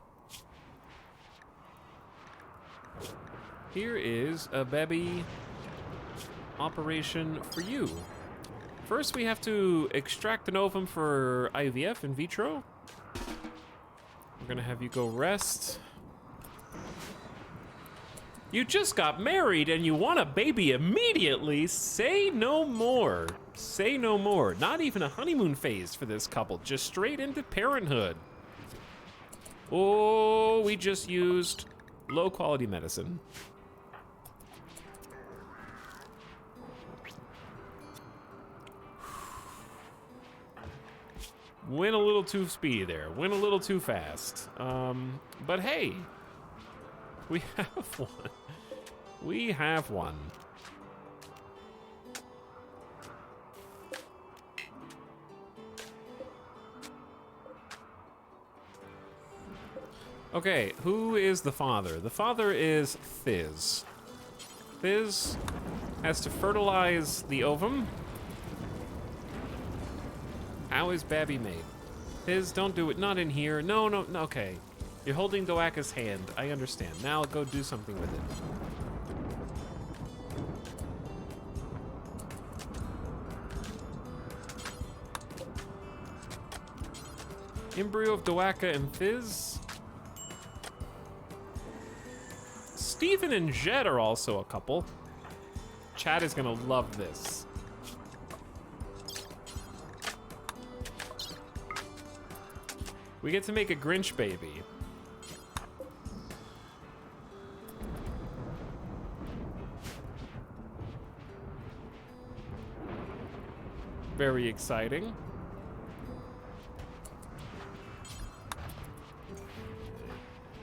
Here is a baby operation for you. First, we have to extract an ovum for IVF in vitro. We're gonna have you go rest. You just got married and you want a baby immediately? Say no more. Say no more. Not even a honeymoon phase for this couple, just straight into parenthood. Oh, we just used low quality medicine. Went a little too speedy there. Went a little too fast. But hey, we have one. We have one. Okay, who is the father? The father is Thiz. Thiz has to fertilize the ovum. How is Babby made? Thiz, don't do it. Not in here. No, no, no. Okay. You're holding Doaka's hand. I understand. Now go do something with it. Embryo of Doaka and Thiz. Steven and Jed are also a couple. Chad is gonna love this. We get to make a Grinch baby. Very exciting.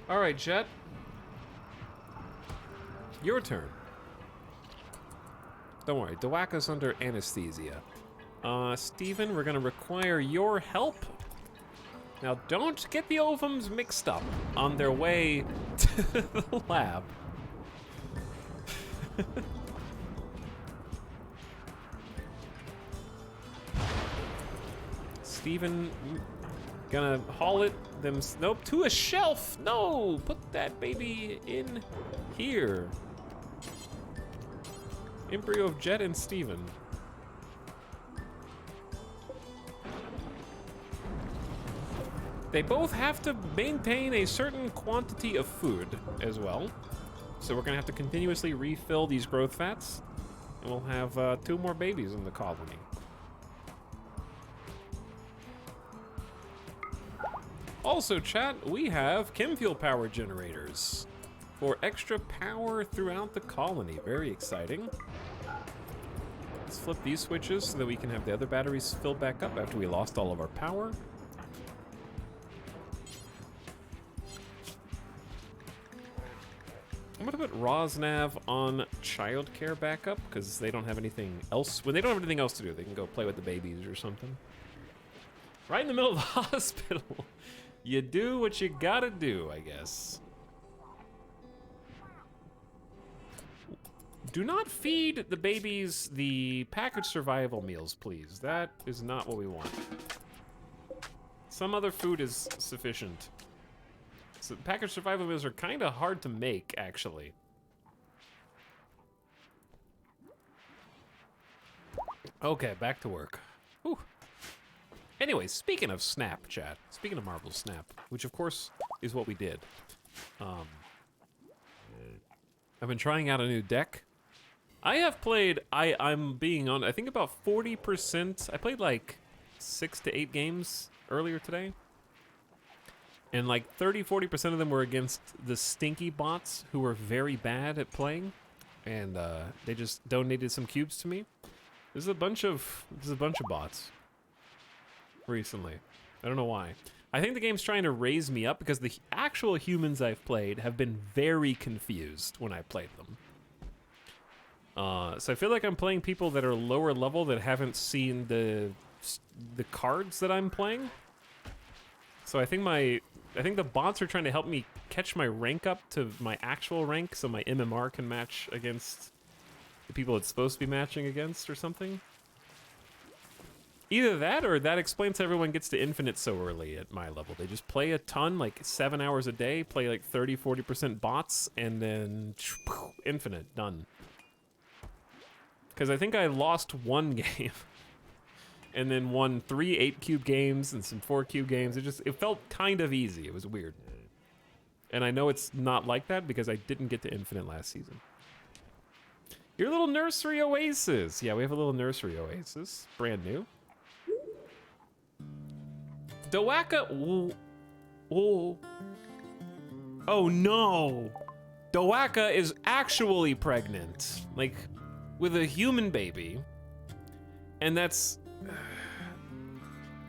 All right, Jet. Your turn. Don't worry, Doaka's under anesthesia. Steven, we're gonna require your help. Now, don't get the ovums mixed up on their way to the lab. Steven, gonna haul it nope, to a shelf. No, put that baby in here. Embryo of Jet and Steven. They both have to maintain a certain quantity of food as well. So we're gonna have to continuously refill these growth fats, and we'll have 2 more babies in the colony. Also, chat, we have chem fuel power generators for extra power throughout the colony. Very exciting. Let's flip these switches so that we can have the other batteries filled back up after we lost all of our power. I'm gonna put Rosnav on childcare backup because they don't have anything else. When they don't have anything else to do, they can go play with the babies or something. Right in the middle of the hospital. You do what you gotta do, I guess. Do not feed the babies the packaged survival meals, please. That is not what we want. Some other food is sufficient. So packaged survival meals are kind of hard to make, actually. Okay, back to work. Whew. Anyway, speaking of Snap, chat. Speaking of Marvel Snap, which of course is what we did. I've been trying out a new deck. I have played, I'm being on, I think about 40%. I played like 6 to 8 games earlier today. And like 30-40% of them were against the stinky bots who were very bad at playing. And they just donated some cubes to me. There's a bunch of bots recently. I don't know why. I think the game's trying to raise me up because the actual humans I've played have been very confused when I played them. So I feel like I'm playing people that are lower level that haven't seen the cards that I'm playing. So I think the bots are trying to help me catch my rank up to my actual rank so my MMR can match against the people it's supposed to be matching against or something. Either that or that explains how everyone gets to infinite so early at my level. They just play a ton, like 7 hours a day, play like 30-40% bots, and then infinite, done. Because I think I lost one game and then won 3 8-cube games and some 4-cube games. It felt kind of easy. It was weird. And I know it's not like that because I didn't get to Infinite last season. Your little nursery oasis. Yeah, we have a little nursery oasis. Brand new. Dowaka. Oh no. Dowaka is actually pregnant. Like, with a human baby. And that's...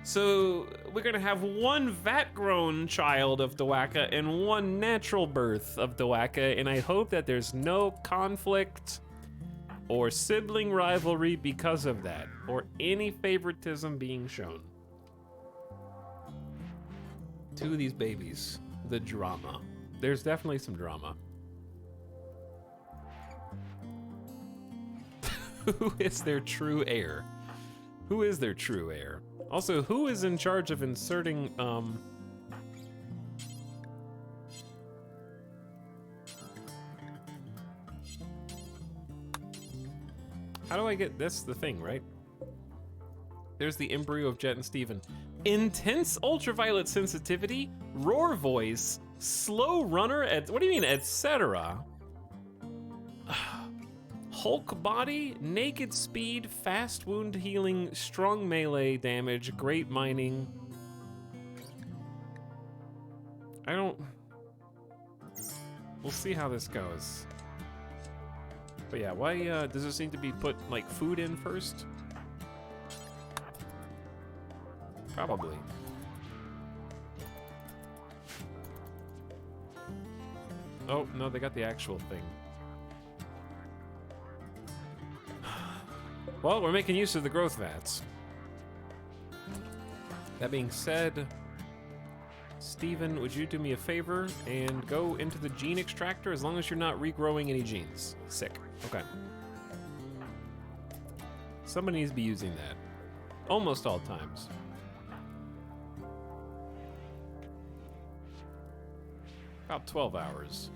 So, we're gonna have one vat-grown child of Dowaka and one natural birth of Dowaka, and I hope that there's no conflict or sibling rivalry because of that, or any favoritism being shown. Two of these babies, the drama. There's definitely some drama. Who is their true heir? Who is their true heir? Also, who is in charge of inserting, how do I get this? The thing, right? There's the embryo of Jet and Steven. Intense ultraviolet sensitivity, roar voice, slow runner, what do you mean, etc.? Hulk body, naked speed, fast wound healing, strong melee damage, great mining. We'll see how this goes. But yeah, why does this need to be put like food in first? Probably. Oh, no, they got the actual thing. Well, we're making use of the growth vats. That being said, Steven, would you do me a favor and go into the gene extractor as long as you're not regrowing any genes? Sick. Okay. Somebody needs to be using that. Almost all times. About 12 hours.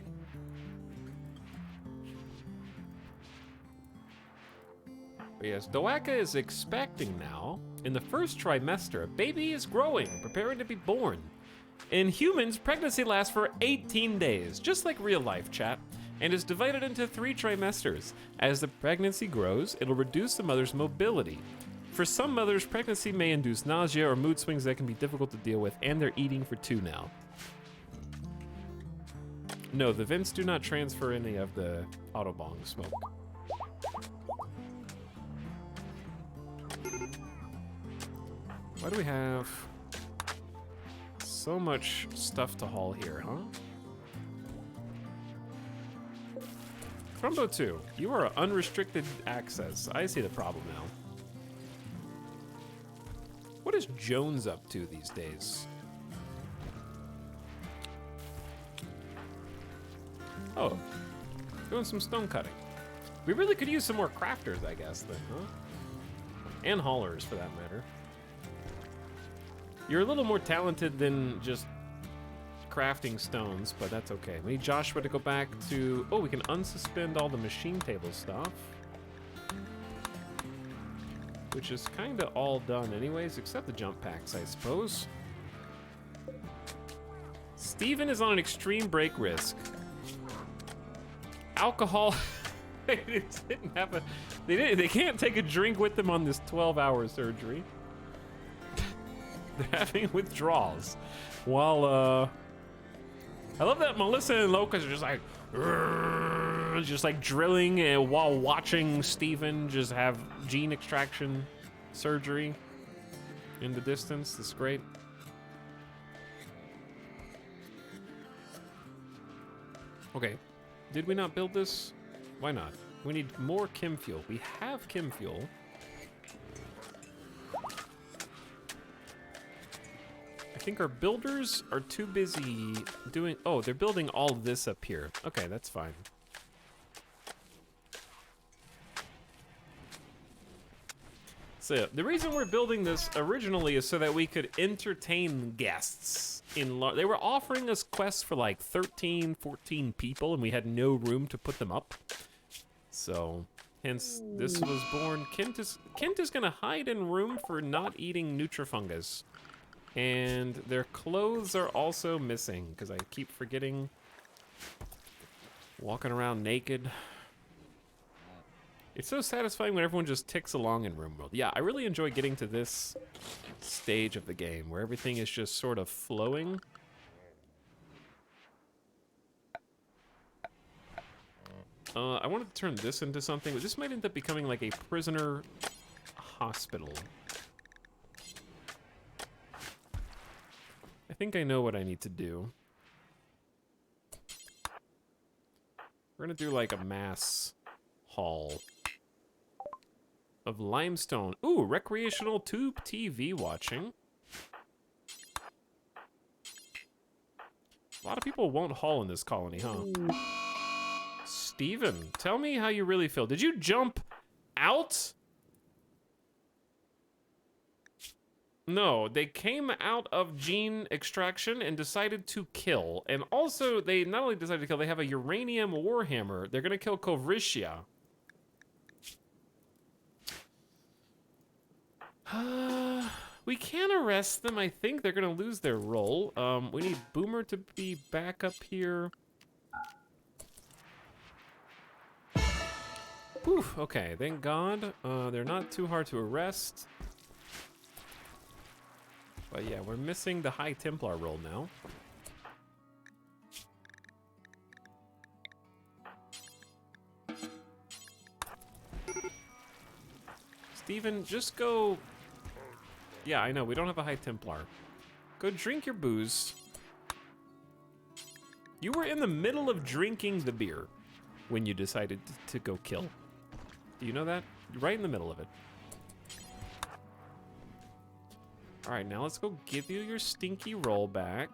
But yes, Dowaka is expecting now. In the first trimester, a baby is growing, preparing to be born. In humans, pregnancy lasts for 18 days, just like real life, chat, and is divided into 3 trimesters. As the pregnancy grows, it'll reduce the mother's mobility. For some mothers, pregnancy may induce nausea or mood swings that can be difficult to deal with, and they're eating for 2 now. No, the vents do not transfer any of the autobong smoke. Why do we have so much stuff to haul here, huh? Trumbo 2, you are unrestricted access. I see the problem now. What is Jones up to these days? Oh, doing some stone cutting. We really could use some more crafters, I guess, then, huh? And haulers, for that matter. You're a little more talented than just crafting stones, but that's okay. We need Joshua to go back to... Oh, we can unsuspend all the machine table stuff. Which is kind of all done anyways, except the jump packs, I suppose. Steven is on an extreme break risk. Alcohol... They didn't have a... They can't take a drink with them on this 12-hour surgery. They're having withdrawals. While, I love that Melissa and Locust are just like drilling while watching Steven just have gene extraction surgery in the distance. That's great. Okay, did we not build this? Why not? We need more chem fuel. We have chem fuel. I think our builders are too busy doing... Oh, they're building all this up here. Okay, that's fine. So, the reason we're building this originally is so that we could entertain guests. They were offering us quests for like 13, 14 people, and we had no room to put them up. So, Hence, this was born. Kent is gonna hide in room for not eating Nutrifungus. And their clothes are also missing, because I keep forgetting. Walking around naked. It's so satisfying when everyone just ticks along in RoomWorld. Yeah, I really enjoy getting to this stage of the game, where everything is just sort of flowing. I wanted to turn this into something, but this might end up becoming like a prisoner hospital. I think I know what I need to do. We're gonna do like a mass haul of limestone. Ooh, recreational tube TV watching. A lot of people won't haul in this colony, huh? Steven, tell me how you really feel. Did you jump out? No, they came out of gene extraction and decided to kill. And also, they not only decided to kill, they have a uranium warhammer. They're gonna kill Kovricia. We can arrest them, I think. They're gonna lose their role. We need Boomer to be back up here. Whew, okay, thank God. They're not too hard to arrest. But yeah, we're missing the High Templar role now. Steven, just go... Yeah, I know, we don't have a High Templar. Go drink your booze. You were in the middle of drinking the beer when you decided to go kill. Do you know that? You're right in the middle of it. All right, now let's go give you your stinky roll back.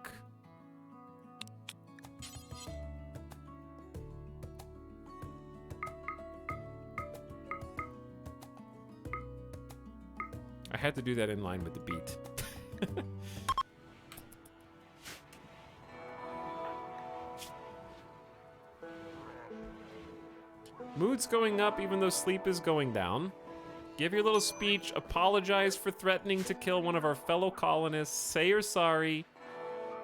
I had to do that in line with the beat. Mood's going up even though sleep is going down. Give your little speech, apologize for threatening to kill one of our fellow colonists, say you're sorry,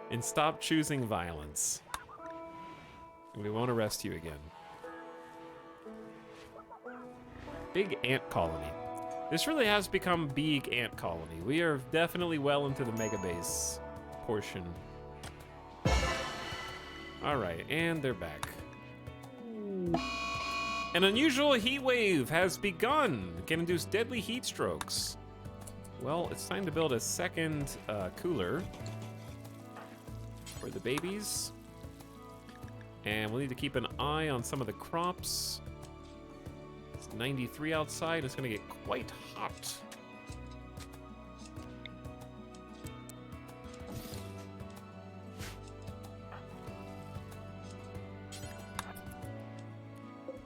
and stop choosing violence. We won't arrest you again. Big ant colony. This really has become big ant colony. We are definitely well into the mega base portion. All right, and they're back. An unusual heat wave has begun. It can induce deadly heat strokes. Well, it's time to build a second cooler for the babies. And we'll need to keep an eye on some of the crops. It's 93 outside. It's gonna get quite hot.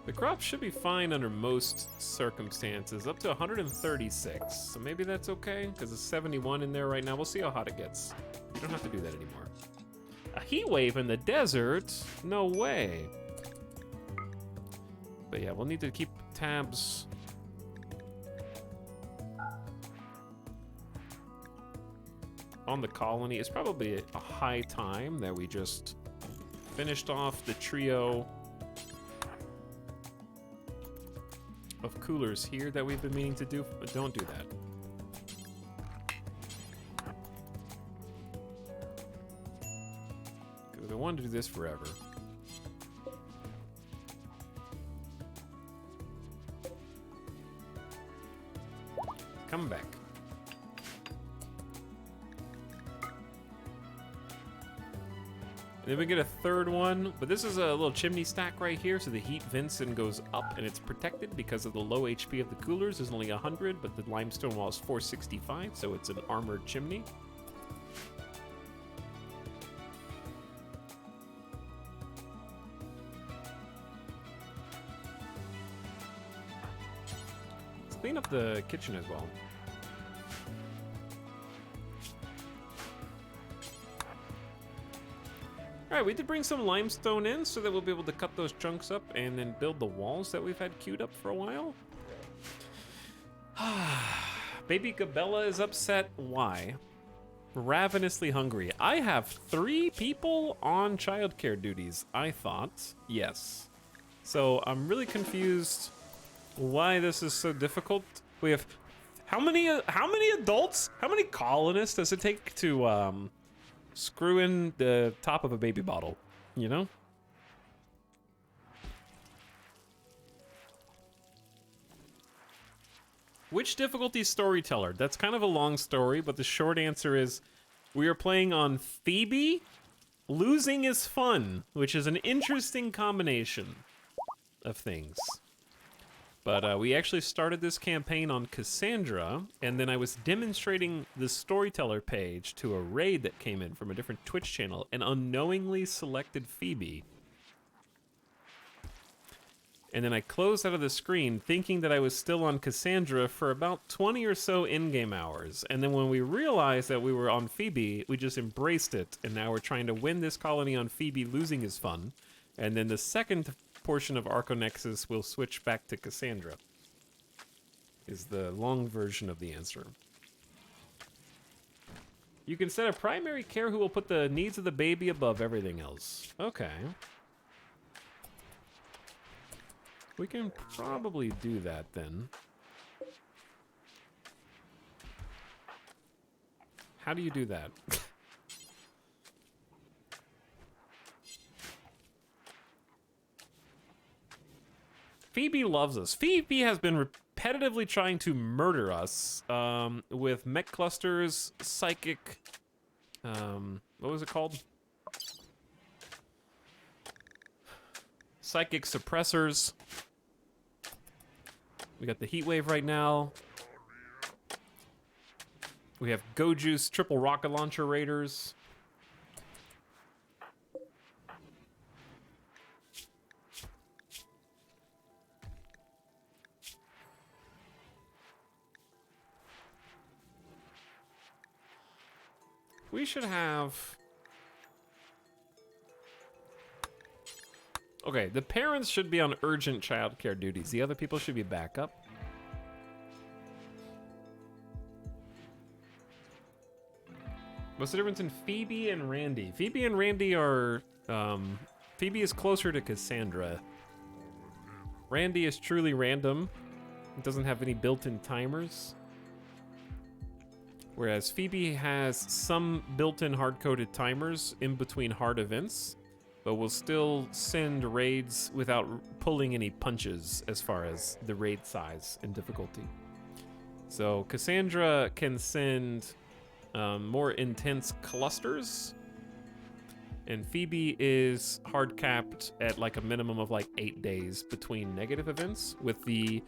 The crops should be fine under most circumstances, up to 136. So maybe that's okay, because it's 71 in there right now. We'll see how hot it gets. You don't have to do that anymore. A heat wave in the desert? No way. But yeah, we'll need to keep tabs. On the colony. It's probably a high time that we just finished off the trio of coolers here that we've been meaning to do, but don't do that. Because I wanted to do this forever. Come back. And then we get a third one, but this is a little chimney stack right here, so the heat vents and goes up, and it's protected because of the low HP of the coolers. There's only 100, but the limestone wall is 465, so it's an armored chimney. Let's clean up the kitchen as well. All right, we did bring some limestone in so that we'll be able to cut those chunks up and then build the walls that we've had queued up for a while. Baby Gabella is upset. Why? Ravenously hungry. I have 3 people on childcare duties, I thought. Yes. So I'm really confused why this is so difficult. We have how many adults? How many colonists does it take to screw in the top of a baby bottle, you know? Which difficulty storyteller? That's kind of a long story, but the short answer is we are playing on Phoebe. Losing is fun, which is an interesting combination of things. But we actually started this campaign on Cassandra, and then I was demonstrating the storyteller page to a raid that came in from a different Twitch channel and unknowingly selected Phoebe. And then I closed out of the screen thinking that I was still on Cassandra for about 20 or so in-game hours. And then when we realized that we were on Phoebe, we just embraced it. And now we're trying to win this colony on Phoebe. Losing is fun. And then the second portion of Arconexus will switch back to Cassandra. Is the long version of the answer. You can set a primary care who will put the needs of the baby above everything else. Okay. We can probably do that then. How do you do that? Phoebe loves us. Phoebe has been repetitively trying to murder us with mech clusters, psychic... what was it called? Psychic suppressors. We got the heat wave right now. We have Gojuice triple rocket launcher raiders. We should have... Okay, the parents should be on urgent childcare duties. The other people should be backup. What's the difference in Phoebe and Randy? Phoebe and Randy are... Phoebe is closer to Cassandra. Randy is truly random. It doesn't have any built-in timers. Whereas Phoebe has some built-in hard-coded timers in between hard events, but will still send raids without pulling any punches as far as the raid size and difficulty. So Cassandra can send more intense clusters, and Phoebe is hard capped at like a minimum of like 8 days between negative events, with the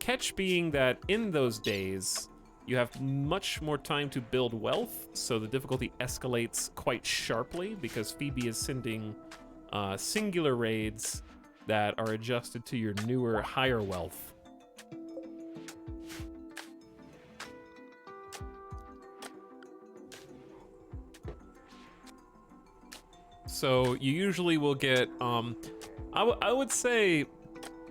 catch being that in those days, you have much more time to build wealth, so the difficulty escalates quite sharply because Phoebe is sending singular raids that are adjusted to your newer, higher wealth. So you usually will get, I would say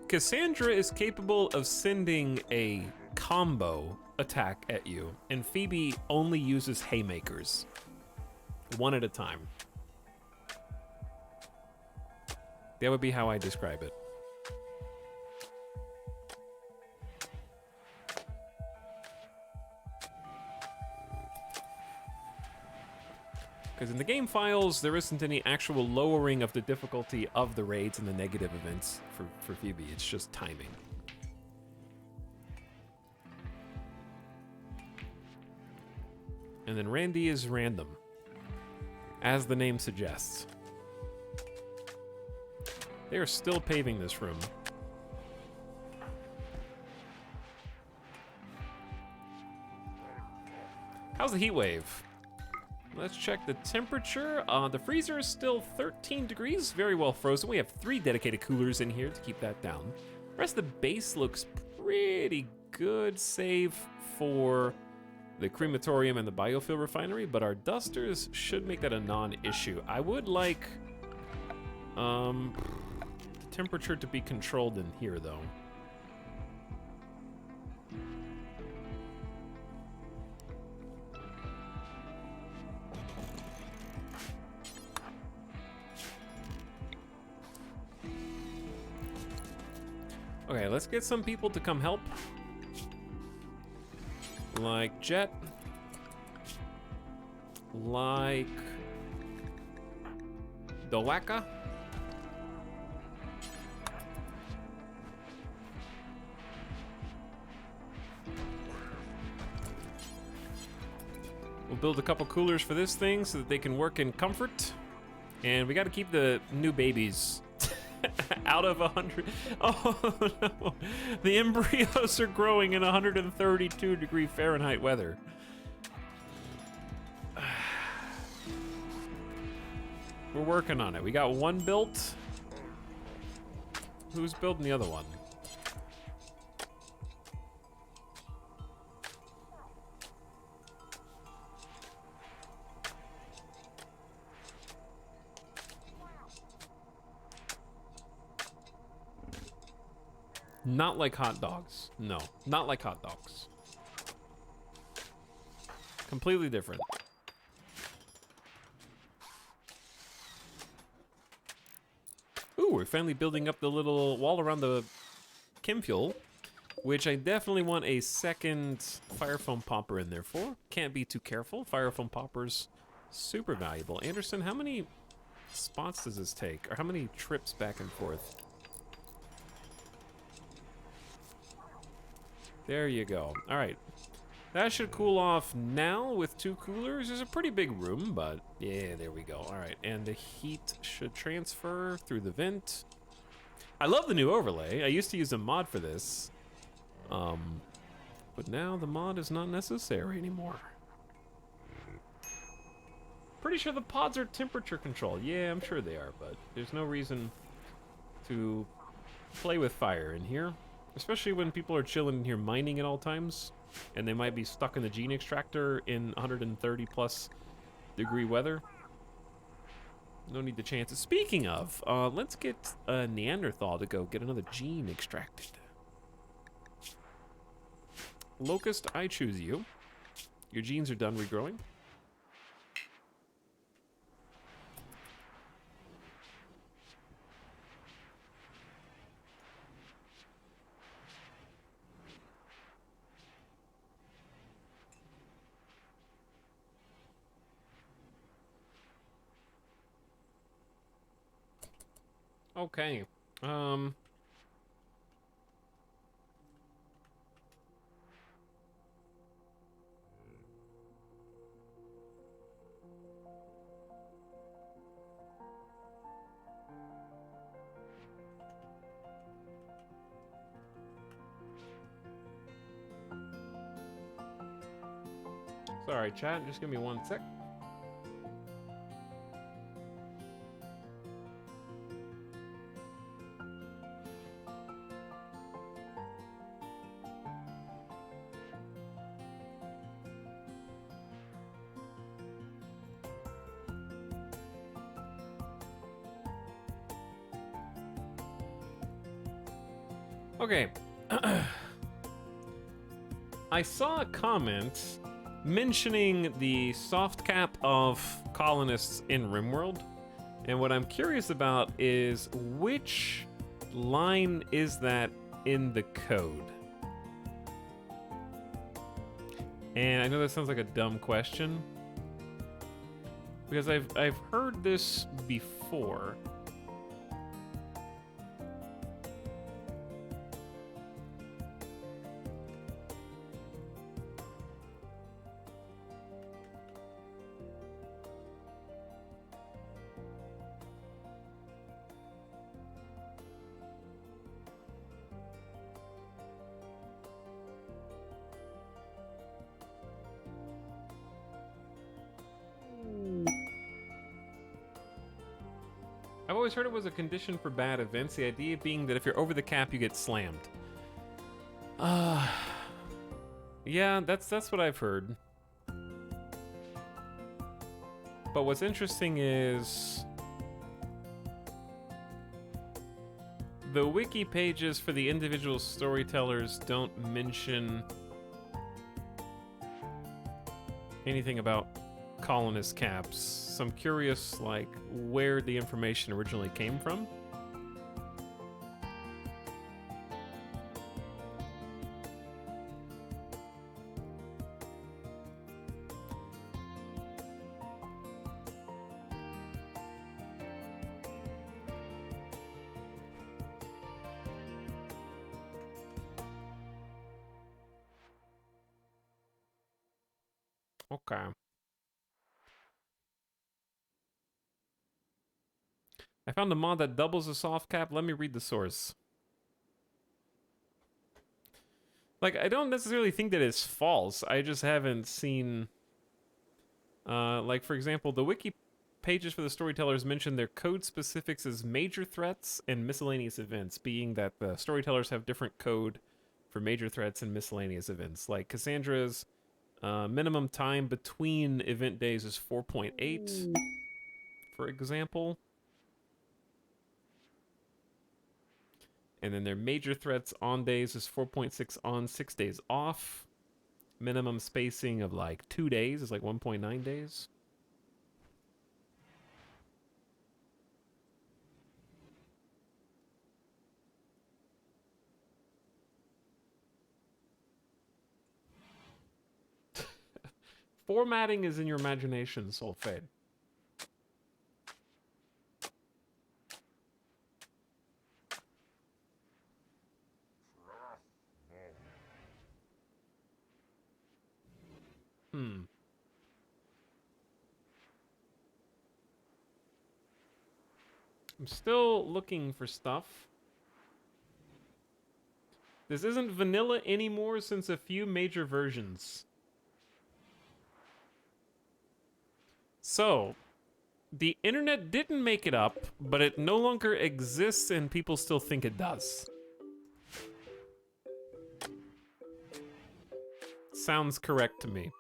Cassandra is capable of sending a combo attack at you, and Phoebe only uses haymakers, one at a time. That would be how I describe it. Because in the game files, there isn't any actual lowering of the difficulty of the raids and the negative events for Phoebe. It's just timing. And then Randy is random, as the name suggests. They are still paving this room. How's the heat wave? Let's check the temperature. The freezer is still 13 degrees, very well frozen. We have 3 dedicated coolers in here to keep that down. The rest of the base looks pretty good, save for the crematorium and the biofuel refinery, but our dusters should make that a non-issue. I would like The temperature to be controlled in here, though. Okay, let's get some people to come help. Like Jet. Like Dowaka. We'll build a couple coolers for this thing so that they can work in comfort. And we got to keep the new babies out of 100. Oh no, the embryos are growing in 132-degree Fahrenheit weather. We're working on it. We got one built. Who's building the other one? Not like hot dogs. No, not like hot dogs. Completely different. Ooh, we're finally building up the little wall around the chem fuel, which I definitely want a second fire foam popper in there for. Can't be too careful. Fire foam poppers, super valuable. Anderson, how many spots does this take? Or how many trips back and forth? There you go. All right. That should cool off now with 2 coolers. There's a pretty big room, but yeah, there we go. All right, and the heat should transfer through the vent. I love the new overlay. I used to use a mod for this. But now the mod is not necessary anymore. Pretty sure the pods are temperature controlled. Yeah, I'm sure they are, but there's no reason to play with fire in here. Especially when people are chilling in here mining at all times, and they might be stuck in the gene extractor in 130+ degree weather. No need to chance it. Speaking of, let's get a Neanderthal to go get another gene extracted. Locust, I choose you. Your genes are done regrowing. Okay. Sorry, chat. Just give me 1 sec. Okay. I saw a comment mentioning the soft cap of colonists in RimWorld, and what I'm curious about is which line is that in the code? And I know that sounds like a dumb question, because I've heard this before. I've always heard it was a condition for bad events, the idea being that if you're over the cap, you get slammed. Yeah, that's what I've heard. But what's interesting is The wiki pages for the individual storytellers don't mention anything about colonist caps. So I'm curious, like, where the information originally came from. Okay. I found a mod that doubles a soft cap. Let me read the source. Like, I don't necessarily think that it's false. I just haven't seen... like, for example, the wiki pages for the storytellers mention their code specifics as major threats and miscellaneous events, being that the storytellers have different code for major threats and miscellaneous events. Like, Cassandra's minimum time between event days is 4.8, for example. And then their major threats on days is 4.6 on, 6 days off. Minimum spacing of like 2 days is like 1.9 days. Formatting is in your imagination, Sulfade. I'm still looking for stuff. This isn't vanilla anymore since a few major versions. So, the internet didn't make it up, but it no longer exists and people still think it does. Sounds correct to me.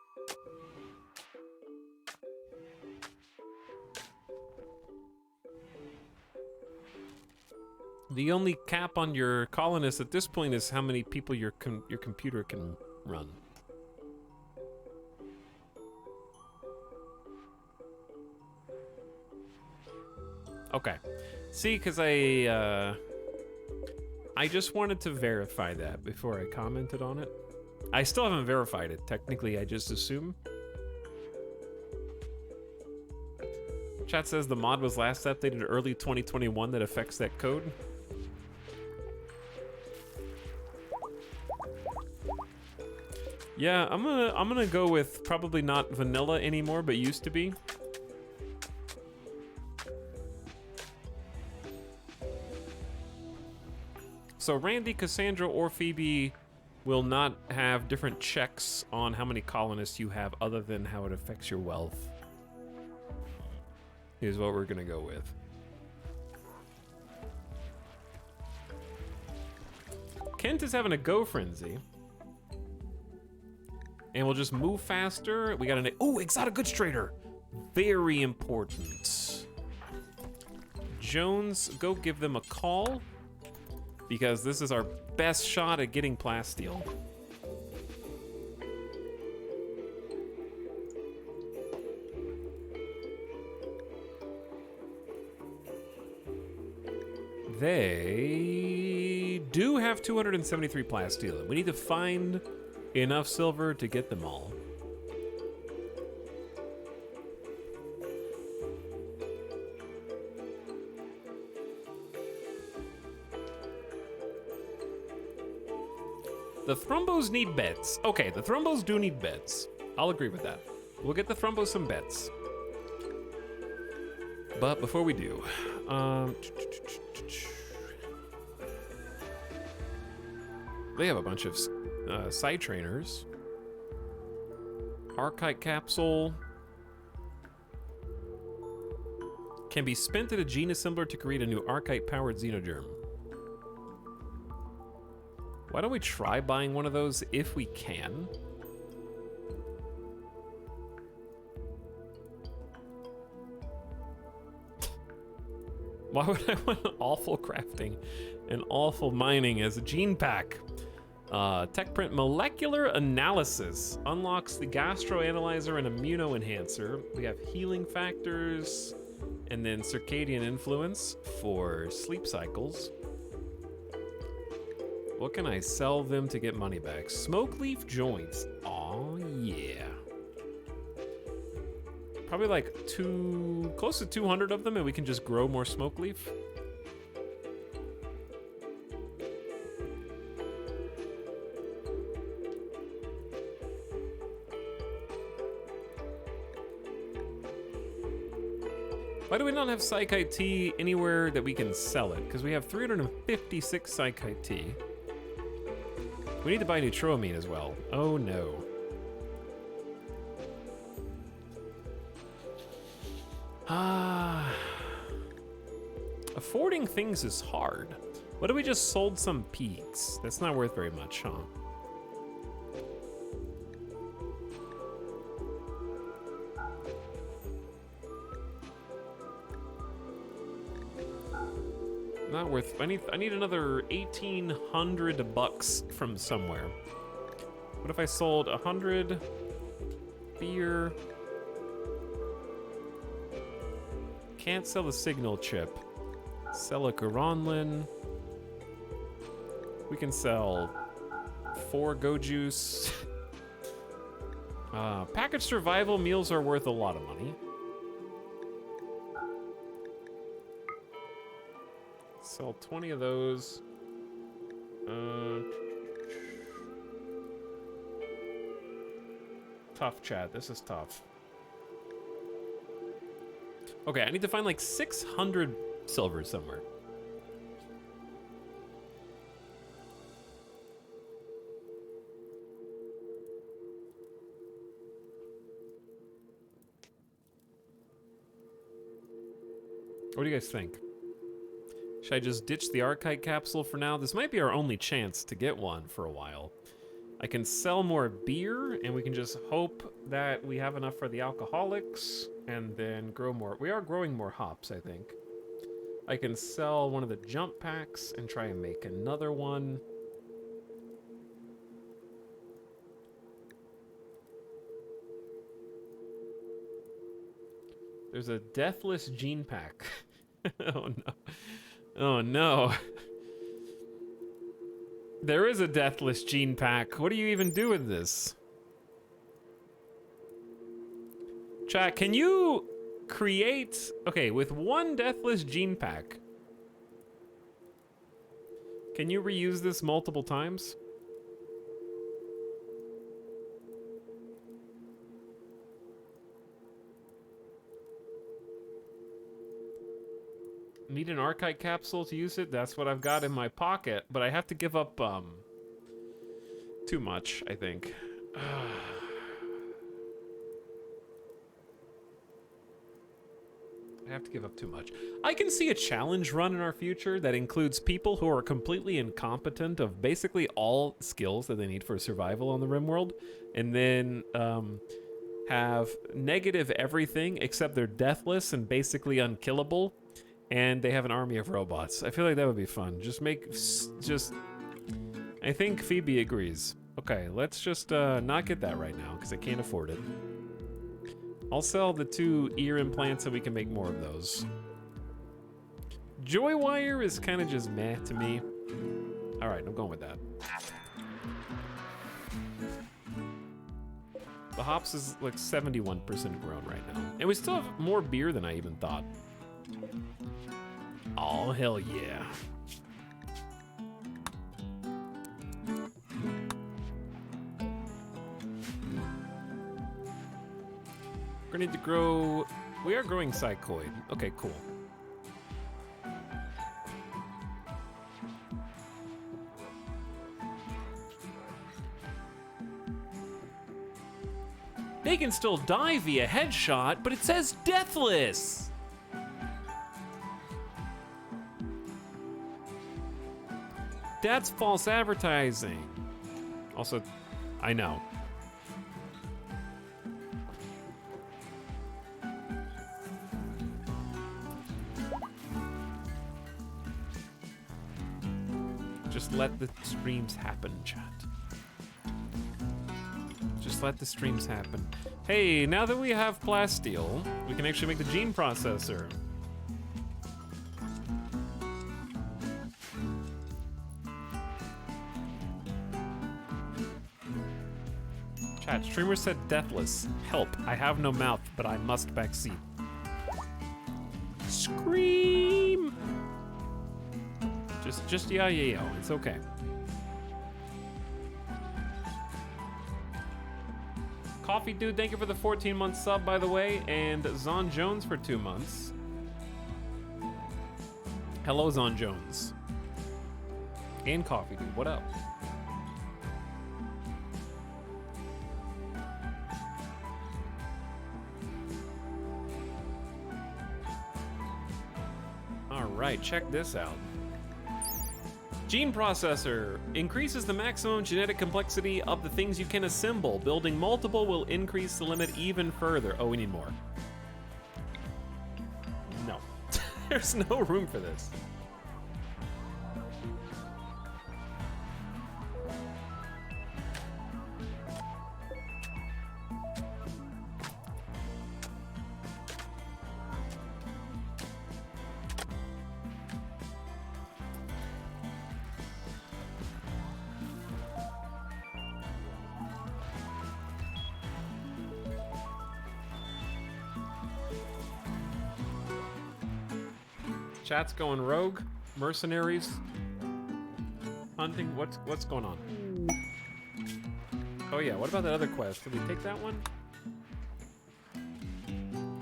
The only cap on your colonists at this point is how many people your computer can run. Okay. See, because I just wanted to verify that before I commented on it. I still haven't verified it. Technically, I just assume. Chat says the mod was last updated early 2021 that affects that code. Yeah, I'm gonna go with probably not vanilla anymore, but used to be. So Randy, Cassandra, or Phoebe will not have different checks on how many colonists you have other than how it affects your wealth. Is what we're gonna go with. Kent is having a go frenzy. And we'll just move faster. We got an... Oh, exotic goods trader. Very important. Jones, go give them a call. Because this is our best shot at getting plasteel. They do have 273 plasteel. We need to find enough silver to get them all. The Thrumbos need beds. Okay, the Thrumbos do need beds. I'll agree with that. We'll get the Thrumbos some beds. But before we do, they have a bunch of side trainers. Archite capsule can be spent at a gene assembler to create a new archite powered xenogerm. Why don't we try buying one of those if we can? Why would I want awful crafting and awful mining as a gene pack. Tech print molecular analysis unlocks the gastroanalyzer and immunoenhancer. We have healing factors and then circadian influence for sleep cycles. What can I sell them to get money back? Smoke leaf joints. Oh yeah. Probably like close to 200 of them, and we can just grow more smoke leaf. Why do we not have Psychite Tea anywhere that we can sell it? Because we have 356 Psychite Tea. We need to buy Neutroamine as well. Oh no. Affording things is hard. What if we just sold some peaks? That's not worth very much, huh? Not worth. I need another 1,800 bucks from somewhere. What if I sold 100 beer? Can't sell the signal chip. Sell a Garanlin. We can sell 4 Go Juice. Packaged survival meals are worth a lot of money. Sell 20 of those. Tough, chat. This is tough. Okay, I need to find like 600 silver somewhere. What do you guys think? Should I just ditch the Archite capsule for now? This might be our only chance to get one for a while. I can sell more beer, and we can just hope that we have enough for the alcoholics, and then grow more. We are growing more hops, I think. I can sell one of the jump packs and try and make another one. There's a deathless gene pack. Oh no. Oh no. There is a deathless gene pack. What do you even do with this? Chat, can you create... Okay, with one deathless gene pack, can you reuse this multiple times? Need an Archite capsule to use it? That's what I've got in my pocket, but I have to give up, too much, I think. I have to give up too much. I can see a challenge run in our future that includes people who are completely incompetent of basically all skills that they need for survival on the RimWorld, and then, have negative everything except they're deathless and basically unkillable. And they have an army of robots. I feel like that would be fun. I think Phoebe agrees. Okay, let's just not get that right now, because I can't afford it. I'll sell the 2 ear implants and we can make more of those. Joy wire is kind of just meh to me. All right, I'm going with that. The hops is like 71% grown right now. And we still have more beer than I even thought. Oh, hell yeah. We're gonna need to grow... We are growing psychoid. Okay, cool. They can still die via headshot, but it says deathless! That's false advertising. Also, I know. Just let the streams happen, chat. Just let the streams happen. Hey, now that we have plasteel, we can actually make the gene processor. Chat, streamer said deathless. Help, I have no mouth, but I must backseat. Scream! Just yeah, it's okay. Coffee Dude, thank you for the 14-month sub, by the way, and Zon Jones for 2 months. Hello, Zon Jones. And Coffee Dude, what up? All right, check this out. Gene processor increases the maximum genetic complexity of the things you can assemble. Building multiple will increase the limit even further. Oh, we need more. No, there's no room for this. Chat's going rogue, mercenaries, hunting. What's going on? Oh yeah, what about that other quest? Did we take that one?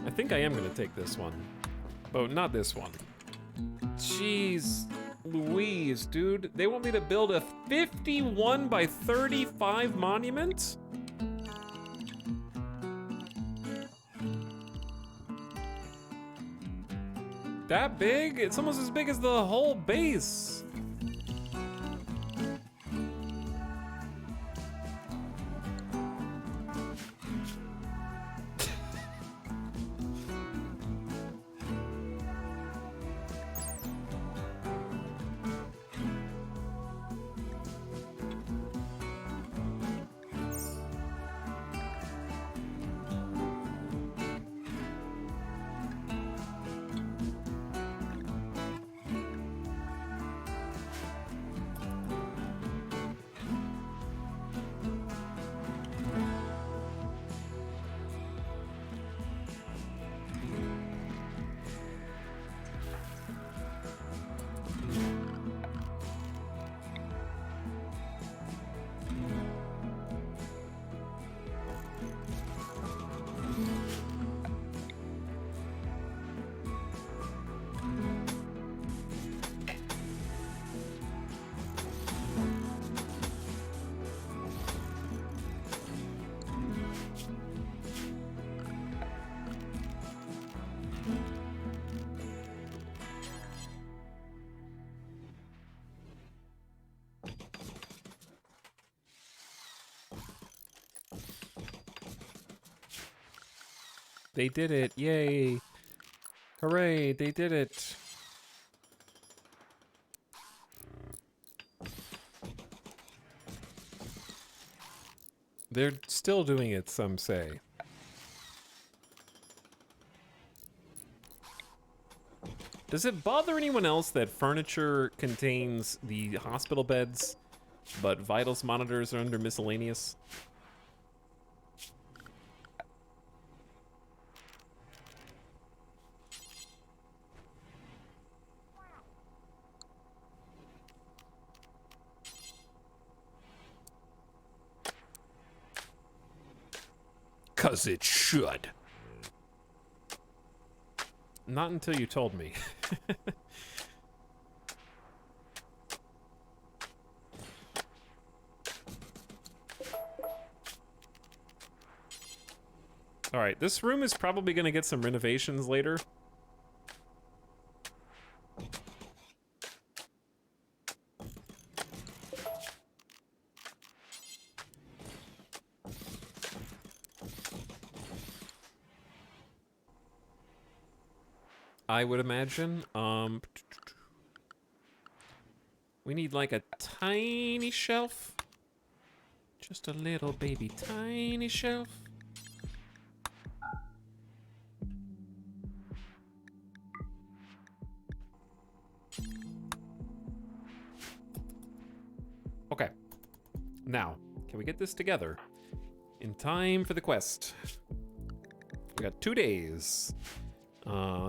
I think I am gonna take this one, but not this one. Jeez Louise, dude. They want me to build a 51 by 35 monument? That big? It's almost as big as the whole base. They did it, yay. Hooray, they did it. They're still doing it, some say. Does it bother anyone else that furniture contains the hospital beds, but vitals monitors are under miscellaneous? Cause it should. Not until you told me. All right, this room is probably gonna get some renovations later. I would imagine. We need like a tiny shelf. Just a little baby tiny shelf. Okay. Now, can we get this together in time for the quest? We got 2 days.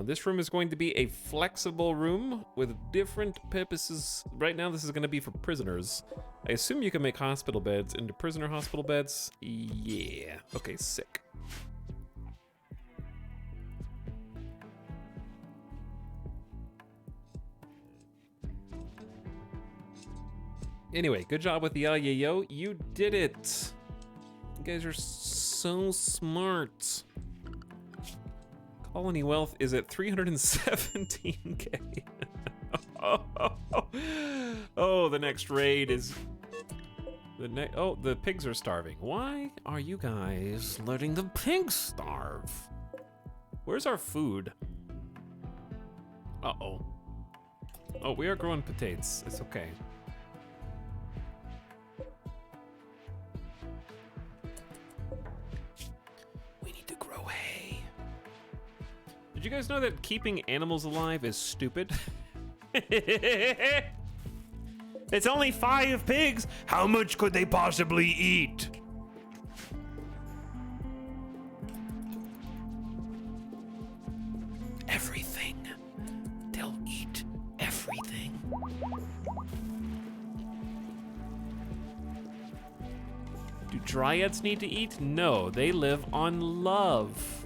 This room is going to be a flexible room with different purposes. Right now, this is going to be for prisoners. I assume you can make hospital beds into prisoner hospital beds. Yeah. Okay, sick. Anyway, good job with the yayo. You did it. You guys are so smart. Colony wealth is at 317k. Oh, the next raid is the pigs are starving. Why are you guys letting the pigs starve? Where's our food? Uh-oh. Oh, we are growing potatoes. It's okay. We need to grow hay. Did you guys know that keeping animals alive is stupid? It's only 5 pigs. How much could they possibly eat? Everything. They'll eat everything. Do dryads need to eat? No, they live on love.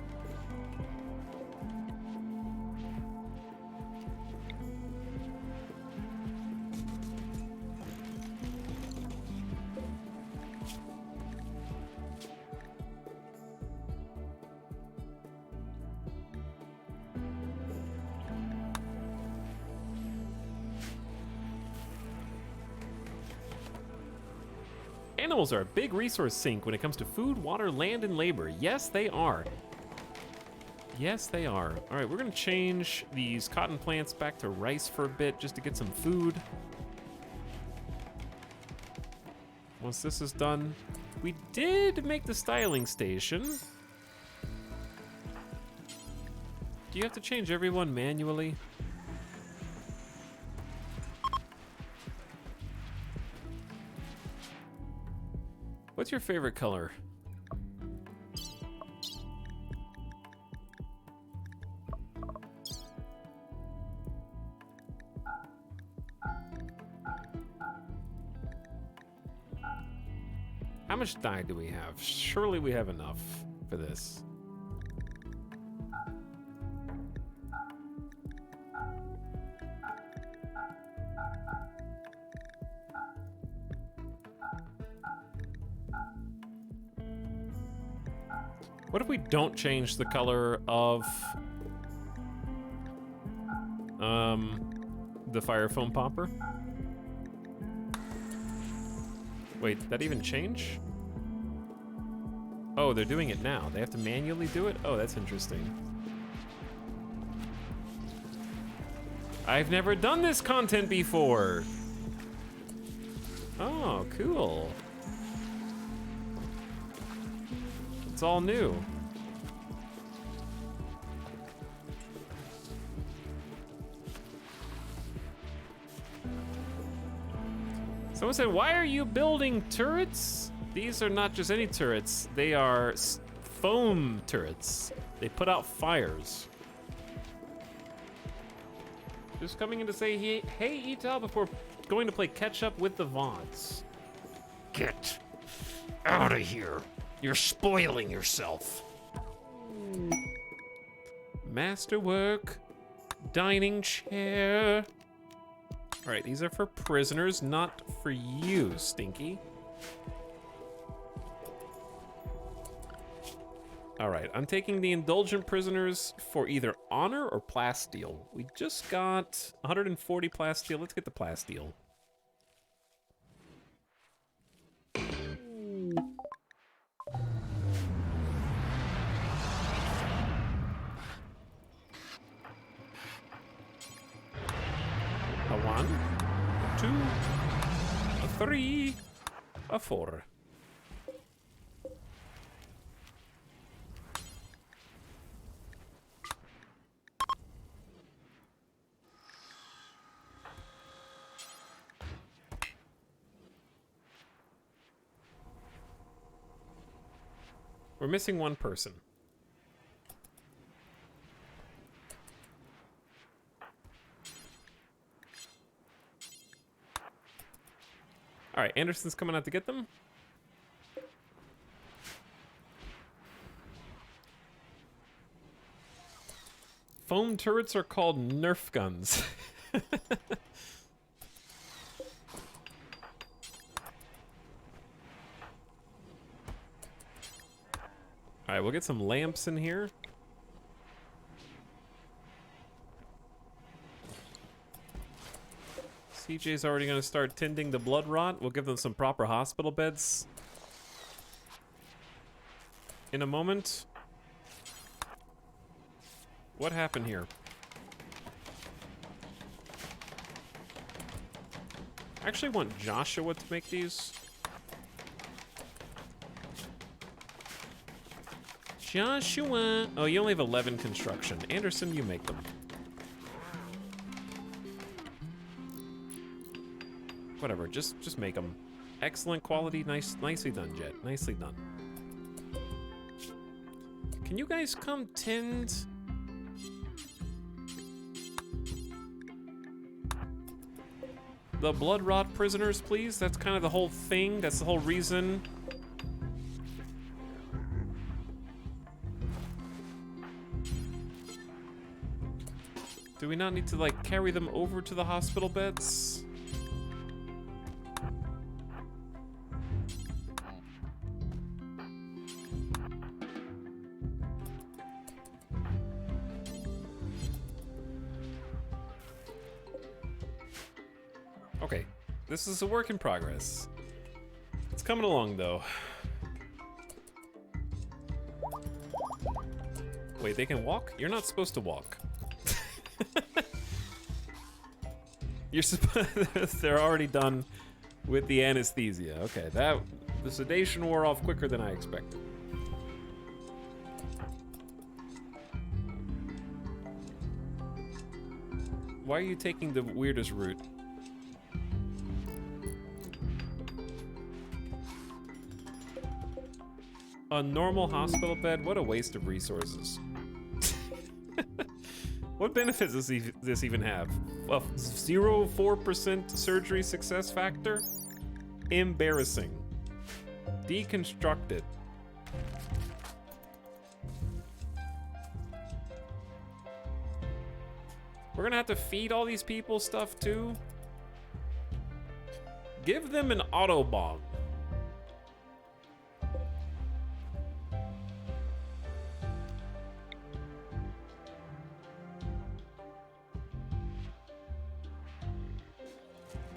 Animals are a big resource sink when it comes to food, water, land, and labor. Yes, they are. Yes, they are. All right, we're gonna change these cotton plants back to rice for a bit just to get some food. Once this is done, we did make the styling station. Do you have to change everyone manually? What's your favorite color? How much dye do we have? Surely we have enough for this. What if we don't change the color of the fire foam popper? Wait, did that even change? Oh, they're doing it now. They have to manually do it? Oh, that's interesting. I've never done this content before. Oh, cool. It's all new. Someone said, why are you building turrets? These are not just any turrets. They are foam turrets. They put out fires. Just coming in to say, hey, Etal, before going to play catch up with the VODs. Get out of here. You're spoiling yourself. Masterwork. Dining chair. All right, these are for prisoners, not for you, Stinky. All right, I'm taking the indulgent prisoners for either honor or plasteel. We just got 140 plasteel. Let's get the plasteel. A one. 2, a 3, a 4. We're missing one person. All right, Anderson's coming out to get them. Foam turrets are called Nerf guns. All right, we'll get some lamps in here. CJ's already going to start tending to blood rot. We'll give them some proper hospital beds in a moment. What happened here? I actually want Joshua to make these. Joshua. Oh, you only have 11 construction. Anderson, you make them. Whatever, just make them. Excellent quality, nicely done, Jet. Nicely done. Can you guys come tend? The blood rot prisoners, please? That's kind of the whole thing. That's the whole reason. Do we not need to, like, carry them over to the hospital beds? Okay, this is a work in progress. It's coming along, though. Wait, they can walk? You're not supposed to walk. You're supposed. They're already done with the anesthesia. Okay, the sedation wore off quicker than I expected. Why are you taking the weirdest route? A normal hospital bed? What a waste of resources. What benefits does this even have? A 0.4% surgery success factor? Embarrassing. Deconstruct it. We're gonna have to feed all these people stuff too? Give them an Autobahn.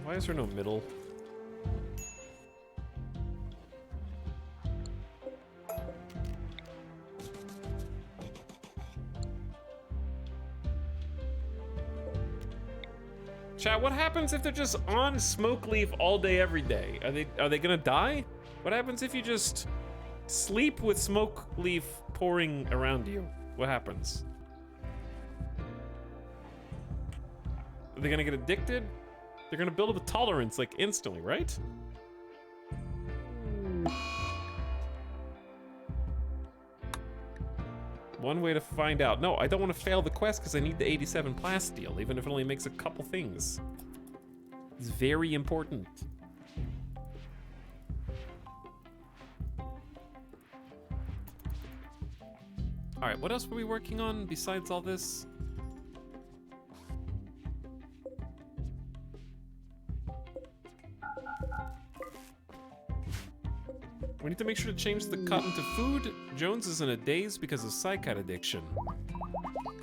Why is there no middle? Chat, what happens if they're just on smoke leaf all day, every day? Are they gonna die? What happens if you just sleep with smoke leaf pouring around you? What happens? Are they gonna get addicted? They're gonna build up a tolerance like instantly, right? One way to find out. No, I don't want to fail the quest because I need the 87 plasteel, even if it only makes a couple things. It's very important. All right, what else were we working on besides all this? We need to make sure to change the cotton to food. Jones is in a daze because of psychot addiction.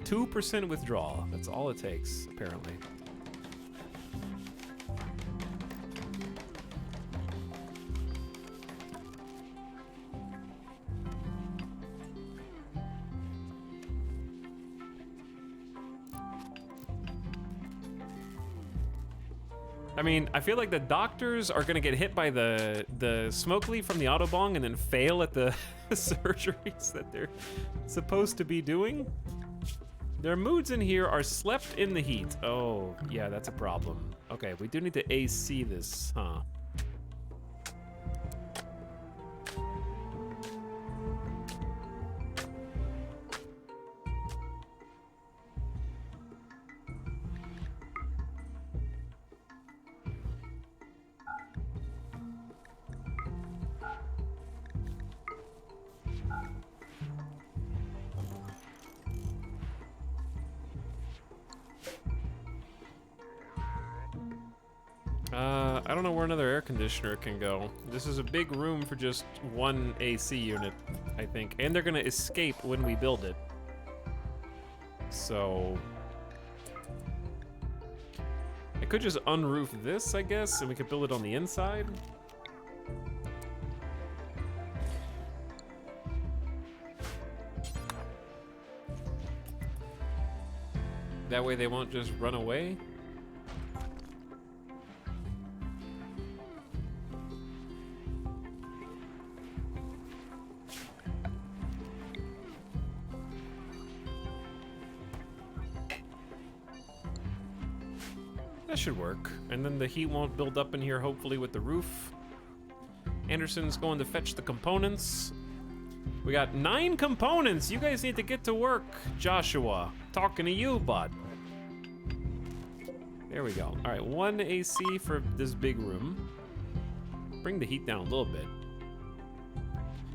2% withdrawal. That's all it takes, apparently. I mean, I feel like the doctors are gonna get hit by the smoke leaf from the Autobong and then fail at the surgeries that they're supposed to be doing. Their moods in here are slept in the heat. Oh, yeah, that's a problem. Okay, we do need to AC this, huh? I don't know where another air conditioner can go. This is a big room for just one AC unit, I think. And they're gonna escape when we build it. So... I could just unroof this, I guess, and we could build it on the inside. That way they won't just run away. That should work. And then the heat won't build up in here, hopefully, with the roof. Anderson's going to fetch the components. We got 9 components. You guys need to get to work, Joshua. Talking to you, bud. There we go. All right, 1 AC for this big room. Bring the heat down a little bit.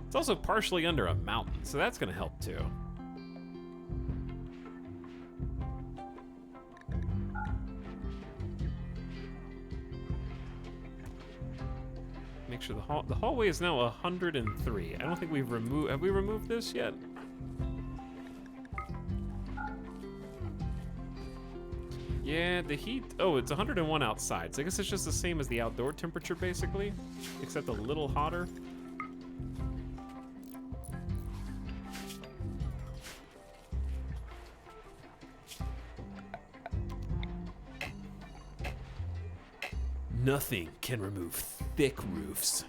It's also partially under a mountain, so that's gonna help too. Make sure the hallway is now 103. I don't think we've removed. Have we removed this yet? Yeah, the heat. Oh, it's 101 outside. So I guess it's just the same as the outdoor temperature, basically, except a little hotter. Nothing can remove thick roofs.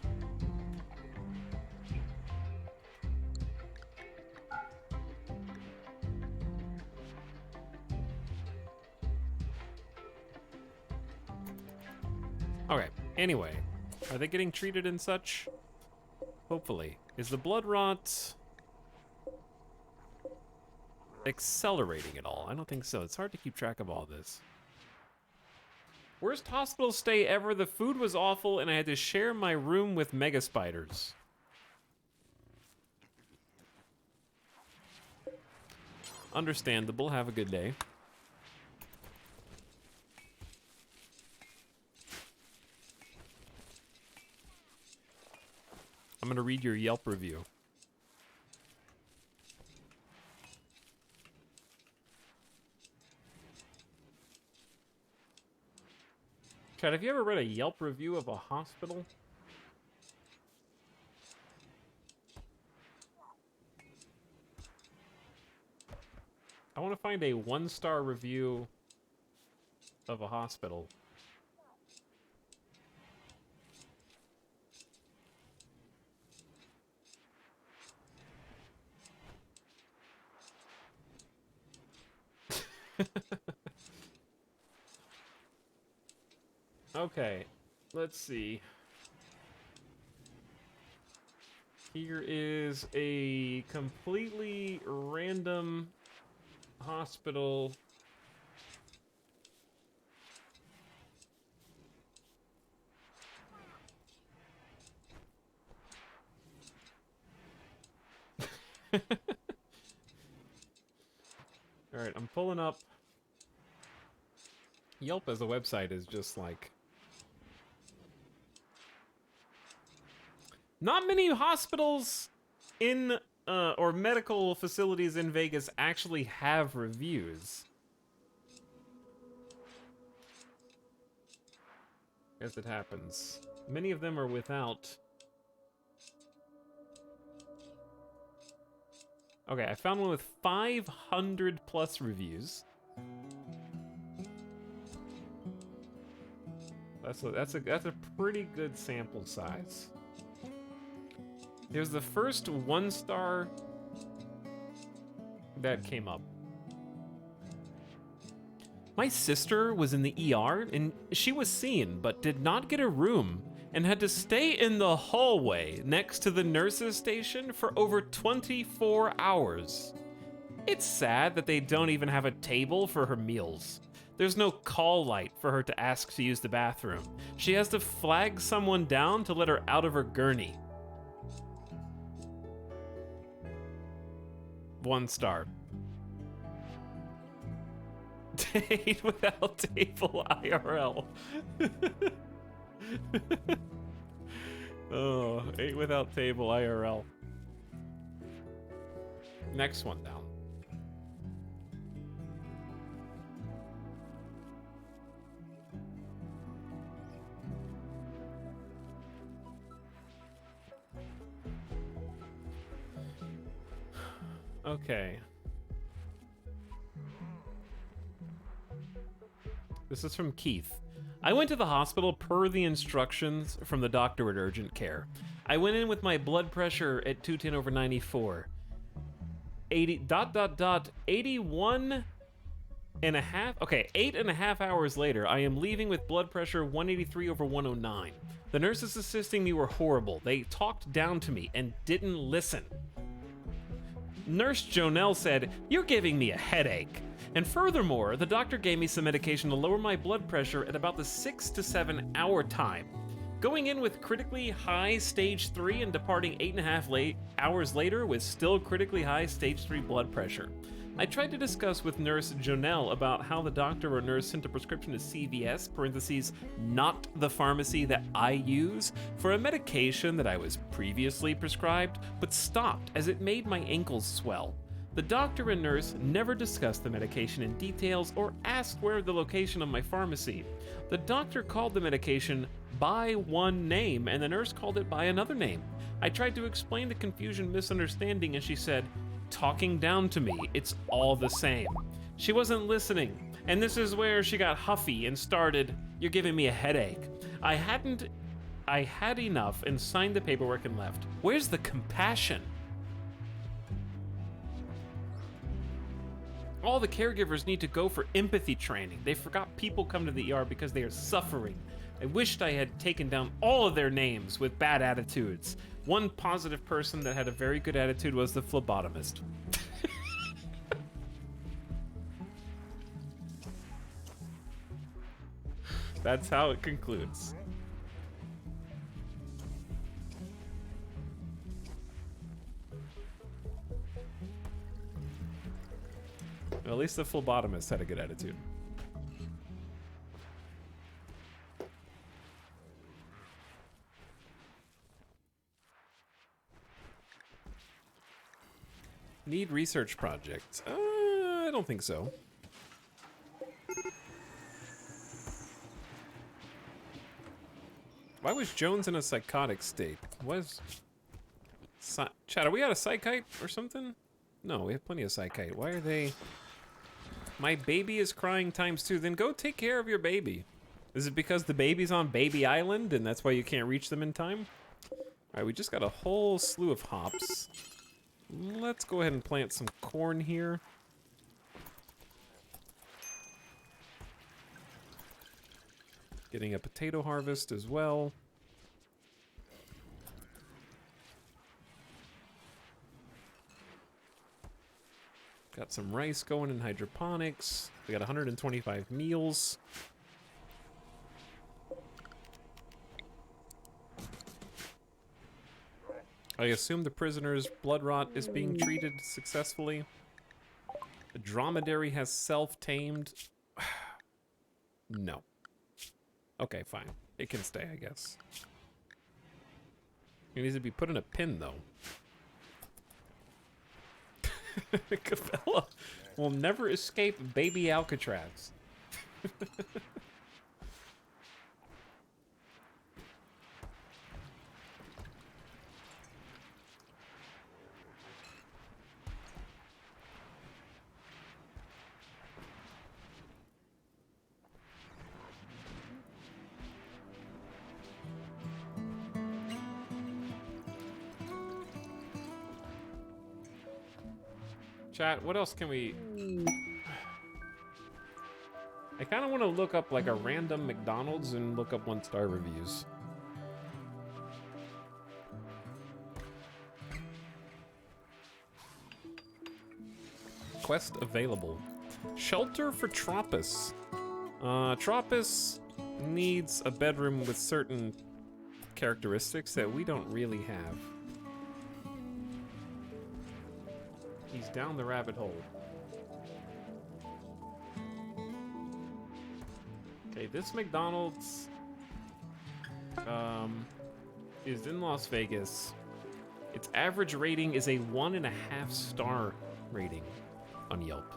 Okay, anyway, are they getting treated and such? Hopefully. Is the blood rot accelerating at all? I don't think so. It's hard to keep track of all this. Worst hospital stay ever. The food was awful and I had to share my room with mega spiders. Understandable. Have a good day. I'm gonna read your Yelp review. Chad, have you ever read a Yelp review of a hospital? I want to find a 1-star review of a hospital. Okay, let's see. Here is a completely random hospital. All right, I'm pulling up. Yelp as a website is just like... Not many hospitals in, or medical facilities in Vegas actually have reviews. As it happens. Many of them are without. Okay, I found one with 500 plus reviews. That's a pretty good sample size. Here's the first 1-star that came up. My sister was in the ER and she was seen but did not get a room and had to stay in the hallway next to the nurses' station for over 24 hours. It's sad that they don't even have a table for her meals. There's no call light for her to ask to use the bathroom. She has to flag someone down to let her out of her gurney. 1 star. Date without table IRL. Oh, 8 without table IRL. Next one down. Okay. This is from Keith. I went to the hospital per the instructions from the doctor at urgent care. I went in with my blood pressure at 210/94. 81 and a half. Okay, 8.5 hours later, I am leaving with blood pressure 183/109. The nurses assisting me were horrible. They talked down to me and didn't listen. Nurse Jonelle said, "You're giving me a headache." And furthermore, the doctor gave me some medication to lower my blood pressure at about the 6 to 7 hour time. Going in with critically high stage 3 and departing 8.5 hours later with still critically high stage 3 blood pressure. I tried to discuss with Nurse Jonelle about how the doctor or nurse sent a prescription to CVS, parentheses, not the pharmacy that I use, for a medication that I was previously prescribed, but stopped as it made my ankles swell. The doctor and nurse never discussed the medication in details or asked where the location of my pharmacy. The doctor called the medication by one name and the nurse called it by another name. I tried to explain the confusion misunderstanding and she said, talking down to me, it's all the same. She wasn't listening, and this is where she got huffy and started, "You're giving me a headache." I had enough and signed the paperwork and left. Where's the compassion? All the caregivers need to go for empathy training. They forgot people come to the ER because they are suffering. I wished I had taken down all of their names with bad attitudes. One positive person that had a very good attitude was the phlebotomist. That's how it concludes. Well, at least the phlebotomist had a good attitude. Need research projects? I don't think so. Why was Jones in a psychotic state? Chad, are we out of psychite or something? No, we have plenty of psychite. Why are they... My baby is crying ×2. Then go take care of your baby. Is it because the baby's on Baby Island and that's why you can't reach them in time? Alright, we just got a whole slew of hops. Let's go ahead and plant some corn here. Getting a potato harvest as well. Got some rice going in hydroponics. We got 125 meals. I assume the prisoner's blood rot is being treated successfully. The dromedary has self-tamed. No. Okay, fine. It can stay, I guess. It needs to be put in a pin, though. Cabela will never escape baby Alcatraz. Chat, what else can we... I kind of want to look up like a random McDonald's and look up 1-star reviews. Quest available. Shelter for Troppus. Troppus needs a bedroom with certain characteristics that we don't really have. He's down the rabbit hole. Okay, this McDonald's is in Las Vegas. Its average rating is a 1.5-star rating on Yelp.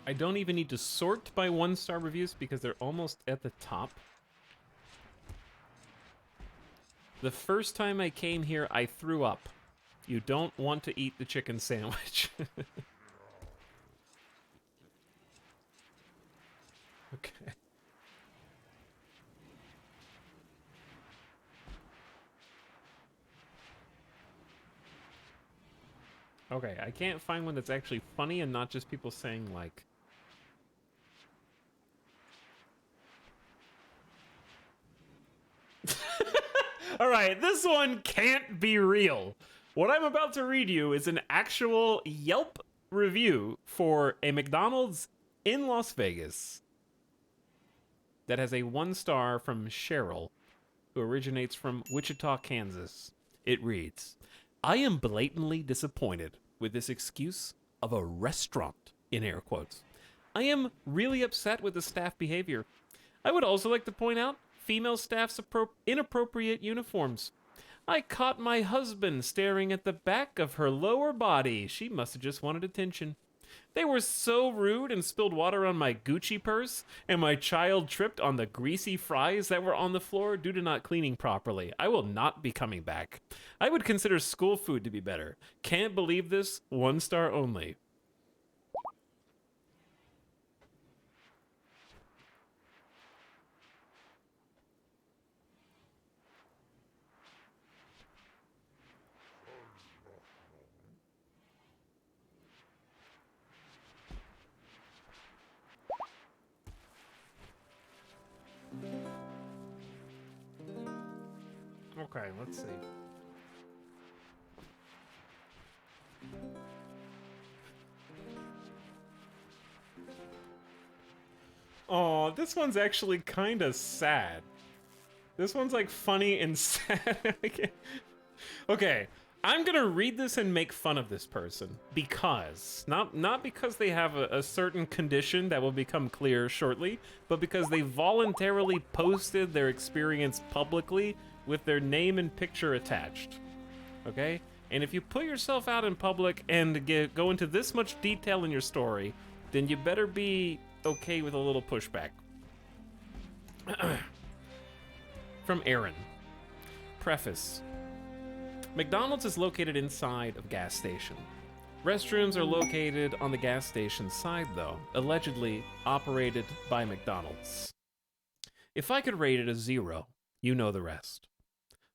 I don't even need to sort by 1-star reviews because they're almost at the top. The first time I came here, I threw up. You don't want to eat the chicken sandwich. Okay. Okay, I can't find one that's actually funny and not just people saying, like... Alright, this one can't be real. What I'm about to read you is an actual Yelp review for a McDonald's in Las Vegas that has a 1-star from Cheryl, who originates from Wichita, Kansas. It reads, I am blatantly disappointed with this excuse of a restaurant, in air quotes. I am really upset with the staff behavior. I would also like to point out female staff's inappropriate uniforms. I caught my husband staring at the back of her lower body. She must have just wanted attention. They were so rude and spilled water on my Gucci purse, and my child tripped on the greasy fries that were on the floor due to not cleaning properly. I will not be coming back. I would consider school food to be better. Can't believe this. 1-star only. Okay, let's see. Oh, this one's actually kind of sad. This one's like funny and sad. Okay, I'm gonna read this and make fun of this person because not because they have a certain condition that will become clear shortly, but because they voluntarily posted their experience publicly with their name and picture attached. Okay? And if you put yourself out in public and go into this much detail in your story, then you better be okay with a little pushback. From Aaron. Preface. McDonald's is located inside of gas station. Restrooms are located on the gas station side, though, allegedly operated by McDonald's. If I could rate it a 0, you know the rest.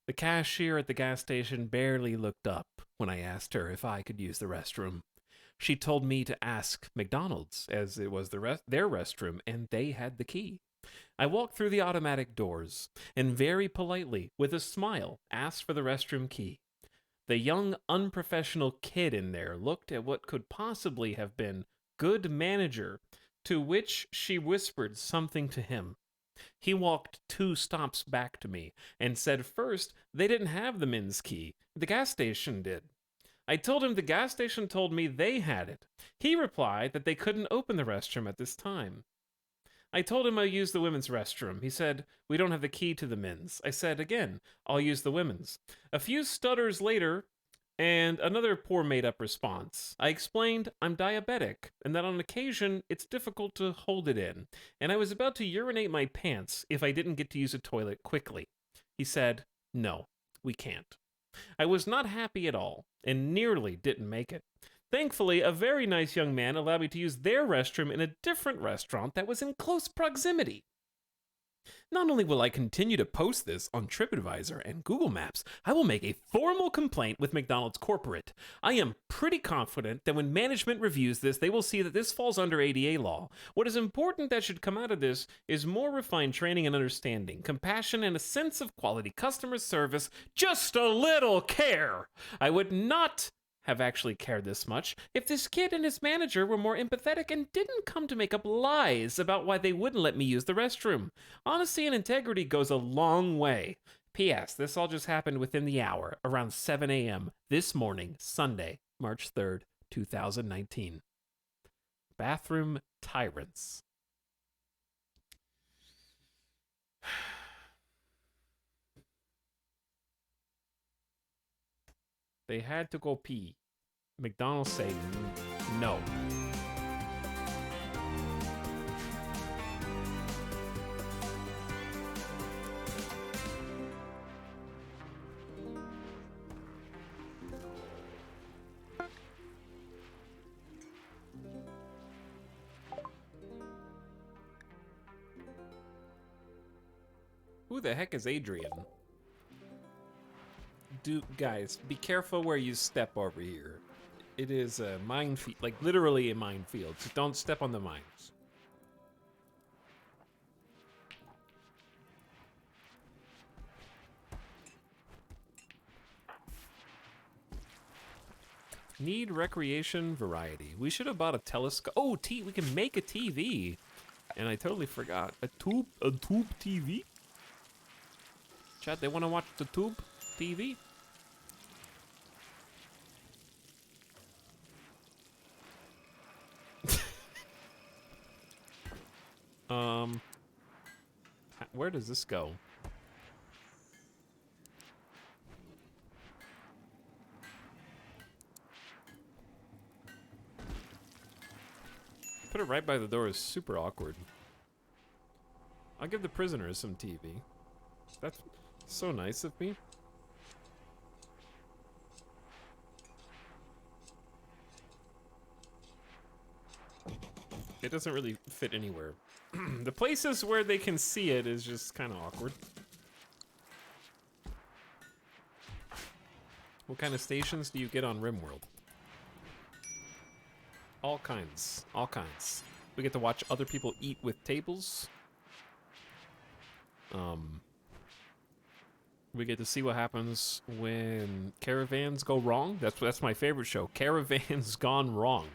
The cashier at the gas station barely looked up when I asked her if I could use the restroom. She told me to ask McDonald's, as it was their restroom, and they had the key. I walked through the automatic doors, and very politely, with a smile, asked for the restroom key. The young, unprofessional kid in there looked at what could possibly have been good manager, to which she whispered something to him. He walked 2 stops back to me and said first they didn't have the men's key. The gas station did. I told him the gas station told me they had it. He replied that they couldn't open the restroom at this time. I told him I used the women's restroom. He said, we don't have the key to the men's. I said, again, I'll use the women's. A few stutters later, and another poor made-up response. I explained I'm diabetic, and that on occasion it's difficult to hold it in, and I was about to urinate my pants if I didn't get to use a toilet quickly. He said, no, we can't. I was not happy at all, and nearly didn't make it. Thankfully, a very nice young man allowed me to use their restroom in a different restaurant that was in close proximity. Not only will I continue to post this on TripAdvisor and Google Maps, I will make a formal complaint with McDonald's corporate. I am pretty confident that when management reviews this, they will see that this falls under ADA law. What is important that should come out of this is more refined training and understanding, compassion, and a sense of quality customer service, just a little care. I would not have actually cared this much if this kid and his manager were more empathetic and didn't come to make up lies about why they wouldn't let me use the restroom. Honesty and integrity goes a long way. P.S. This all just happened within the hour, around 7 a.m. this morning, Sunday, March 3rd, 2019. Bathroom tyrants. They had to go pee. McDonald's say no. Who the heck is Adrian? Guys, be careful where you step over here. It is a minefield, like literally a minefield. So don't step on the mines. Need recreation variety. We should have bought a telescope. Oh, we can make a TV. And I totally forgot. A tube TV? Chat, they want to watch the tube TV? Where does this go? Put it right by the door is super awkward. I'll give the prisoners some TV. That's so nice of me. It doesn't really fit anywhere. The places where they can see it is just kind of awkward. What kind of stations do you get on RimWorld? All kinds. All kinds. We get to watch other people eat with tables. We get to see what happens when caravans go wrong. That's my favorite show. Caravans Gone Wrong.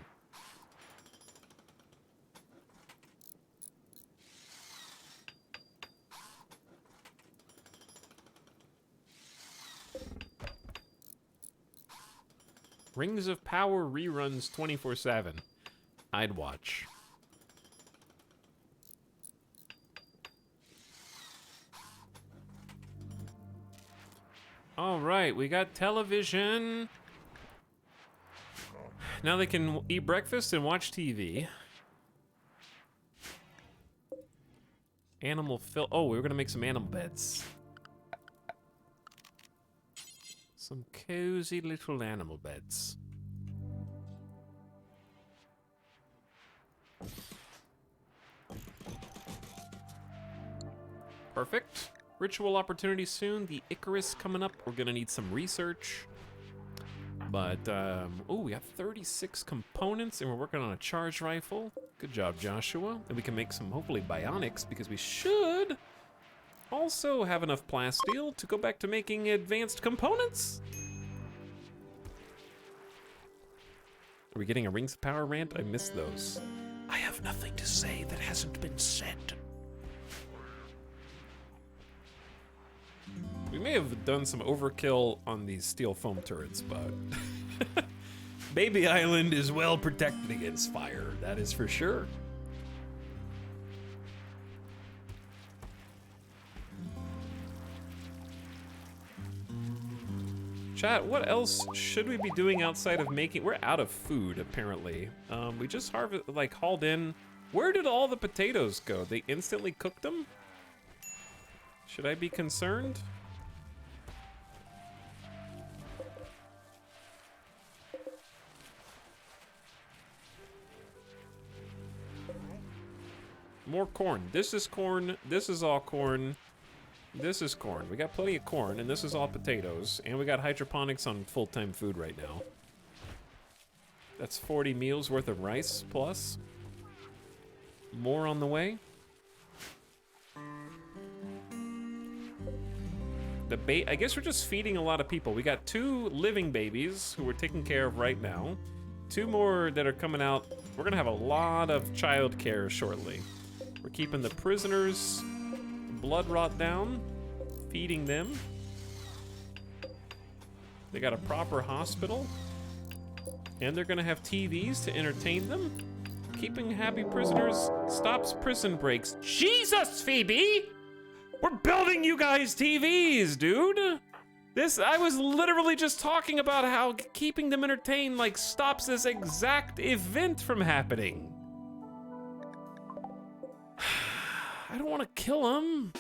Rings of Power reruns 24/7. I'd watch. All right, we got television. Now they can eat breakfast and watch TV. Animal fill. Oh, we were gonna make some animal beds. Some cozy little animal beds. Perfect. Ritual opportunity soon. The Icarus coming up. We're gonna need some research. But, oh, we got 36 components and we're working on a charge rifle. Good job, Joshua. And we can make some, hopefully, bionics because we should also have enough plasteel to go back to making advanced components. Are we getting a Rings of Power rant? I missed those. I have nothing to say that hasn't been said. We may have done some overkill on these steel foam turrets, but Baby Island is well protected against fire, that is for sure. Chat, what else should we be doing outside of making? We're out of food, apparently. We just hauled in. Where did all the potatoes go? They instantly cooked them? Should I be concerned? More corn. This is corn. This is all corn. This is corn. We got plenty of corn, and this is all potatoes. And we got hydroponics on full-time food right now. That's 40 meals worth of rice plus. More on the way. I guess we're just feeding a lot of people. We got 2 living babies who we're taking care of right now. 2 more that are coming out. We're gonna have a lot of child care shortly. We're keeping the prisoners' blood rot down, feeding them. They got a proper hospital. And they're gonna have TVs to entertain them. Keeping happy prisoners stops prison breaks. Jesus, Phoebe! We're building you guys TVs, dude! I was literally just talking about how keeping them entertained, like, stops this exact event from happening. I don't want to kill them.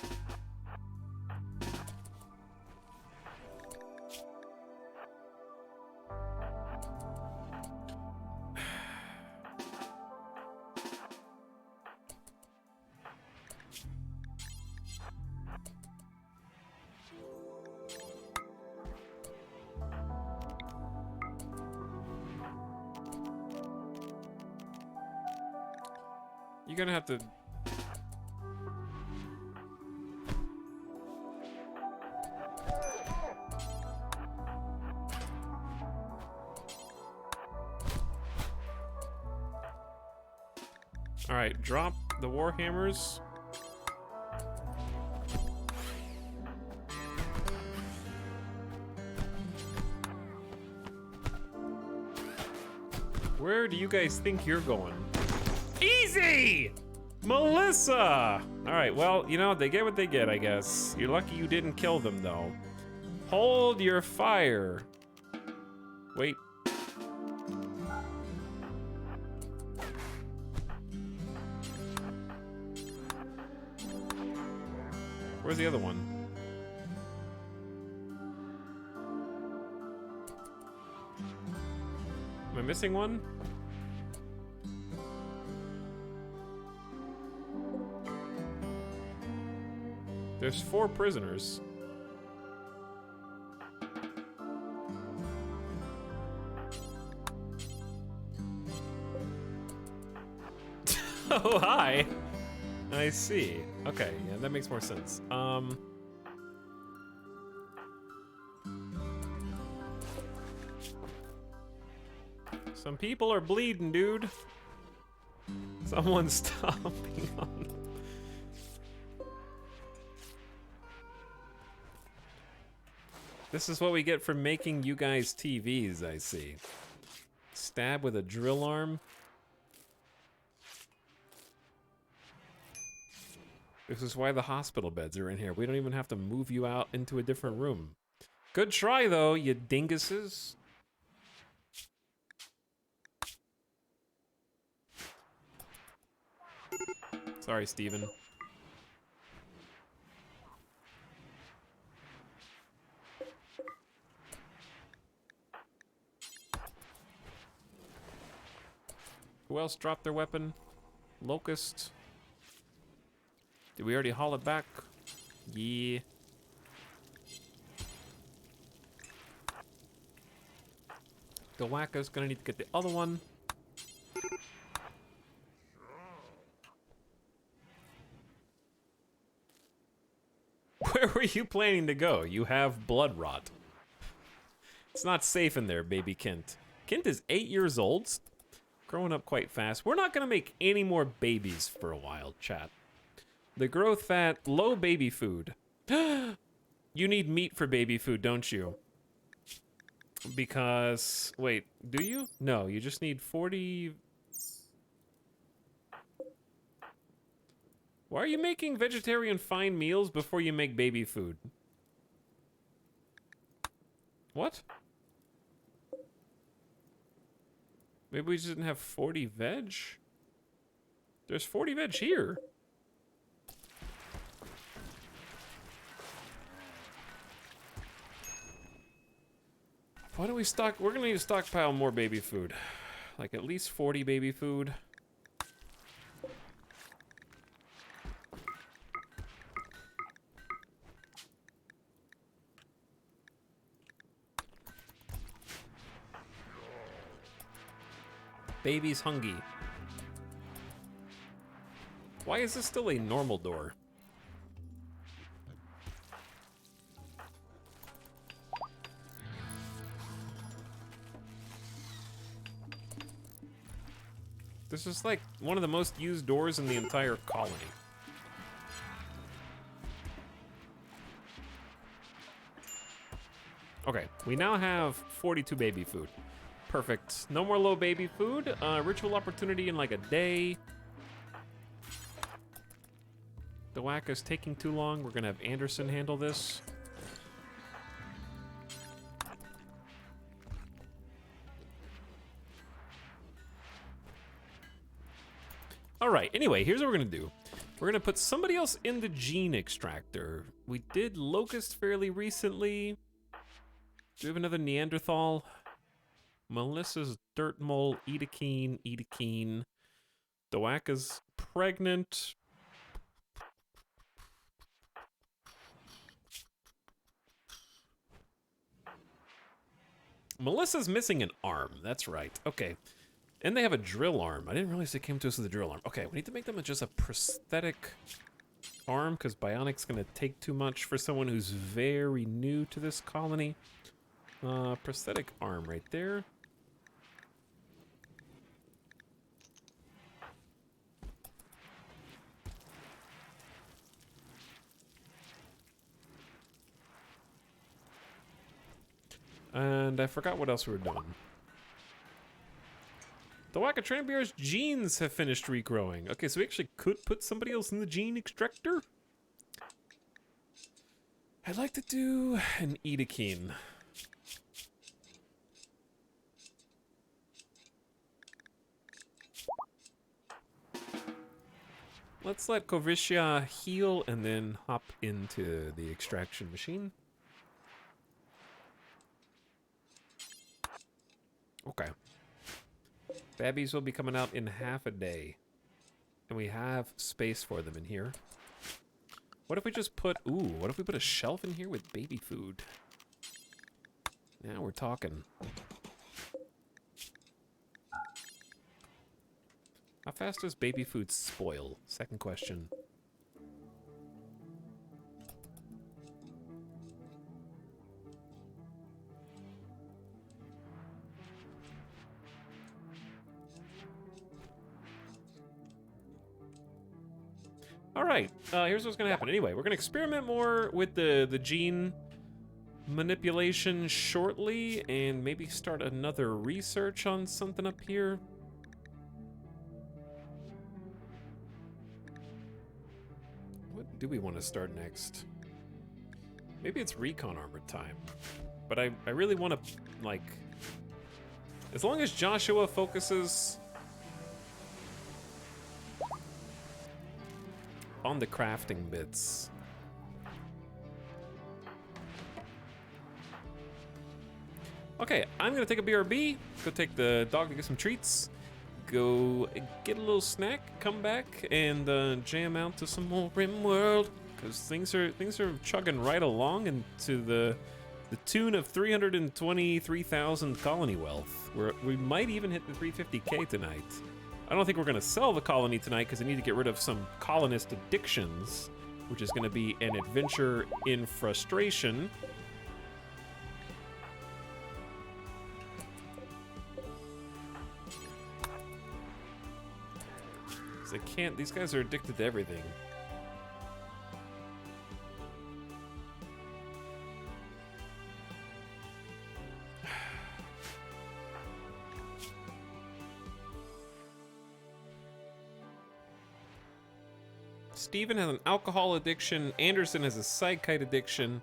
You're gonna have to... All right, drop the warhammers. Where do you guys think you're going? Easy! Melissa! Alright, well, you know, they get what they get, I guess. You're lucky you didn't kill them, though. Hold your fire. Wait. Where's the other one? Am I missing one? There's 4 prisoners. Oh, hi. I see. Okay, yeah, that makes more sense. Some people are bleeding, dude. Someone's stomping on them. This is what we get for making you guys TVs, I see. Stab with a drill arm. This is why the hospital beds are in here. We don't even have to move you out into a different room. Good try, though, you dinguses. Sorry, Steven. Who else dropped their weapon? Locust. Did we already haul it back? Yeah. The wacko's gonna need to get the other one. Where were you planning to go? You have blood rot. It's not safe in there, baby Kent. Kent is 8 years old. Growing up quite fast. We're not gonna make any more babies for a while, chat. The growth fat, low baby food. You need meat for baby food, don't you? Because, wait, do you? No, you just need 40... Why are you making vegetarian fine meals before you make baby food? What? Maybe we just didn't have 40 veg? There's 40 veg here. Why don't we stock... We're gonna need to stockpile more baby food. Like at least 40 baby food. Baby's hungry. Why is this still a normal door? This is like one of the most used doors in the entire colony. Okay, we now have 42 baby food. Perfect. No more low baby food. Ritual opportunity in like a day. The whack is taking too long. We're gonna have Anderson handle this. All right, anyway, here's what we're gonna do. We're gonna put somebody else in the gene extractor. We did Locust fairly recently. Do we have another Neanderthal? Melissa's dirt mole, Edakeen. Dowaka's pregnant. Melissa's missing an arm, that's right. Okay. And they have a drill arm. I didn't realize they came to us with a drill arm. Okay, we need to make them just a prosthetic arm because bionic's gonna take too much for someone who's very new to this colony. Prosthetic arm right there. And I forgot what else we were doing. The Wakatrambiar's genes have finished regrowing. Okay, so we actually could put somebody else in the gene extractor. I'd like to do an Edakeen. Let's let Kovrisha heal and then hop into the extraction machine. Okay. Babbies will be coming out in half a day. And we have space for them in here. What if we just put... Ooh, what if we put a shelf in here with baby food? Now we're talking. How fast does baby food spoil? Second question. All right, here's what's gonna happen. Anyway, we're gonna experiment more with the gene manipulation shortly and maybe start another research on something up here. What do we want to start next? Maybe it's recon armor time, but I really want to, like, as long as Joshua focuses on the crafting bits. Okay, I'm gonna take a BRB, go take the dog to get some treats, go get a little snack, come back, and jam out to some more Rim World, because things are chugging right along into the tune of 323,000 colony wealth. We might even hit the 350k tonight. I don't think we're gonna sell the colony tonight because I need to get rid of some colonist addictions, which is gonna be an adventure in frustration. They can't, these guys are addicted to everything. Steven has an alcohol addiction, Anderson has a sidekite addiction,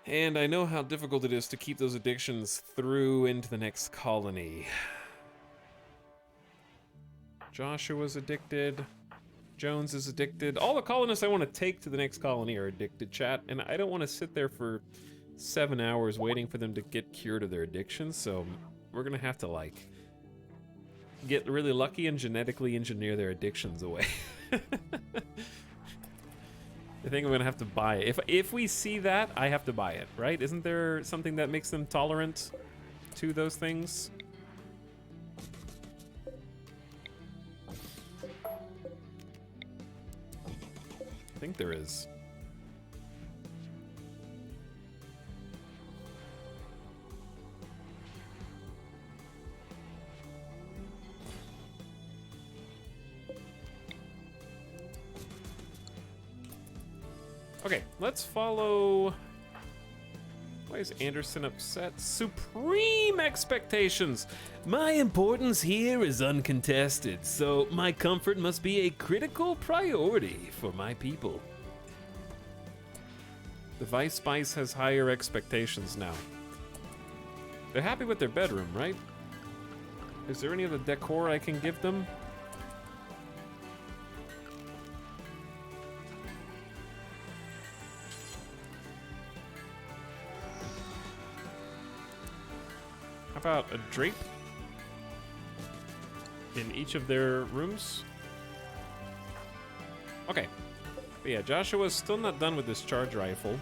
and I know how difficult it is to keep those addictions through into the next colony. Joshua's addicted, Jones is addicted. All the colonists I want to take to the next colony are addicted, chat, and I don't want to sit there for 7 hours waiting for them to get cured of their addictions, so we're gonna have to, like, get really lucky and genetically engineer their addictions away. I think I'm gonna have to buy it. If we see that, I have to buy it, right? Isn't there something that makes them tolerant to those things? I think there is. Okay, let's follow... Why is Anderson upset? Supreme expectations! My importance here is uncontested, so my comfort must be a critical priority for my people. The Vice Spice has higher expectations now. They're happy with their bedroom, right? Is there any other decor I can give them? How about a drape in each of their rooms? Okay. But yeah, Joshua's still not done with this charge rifle.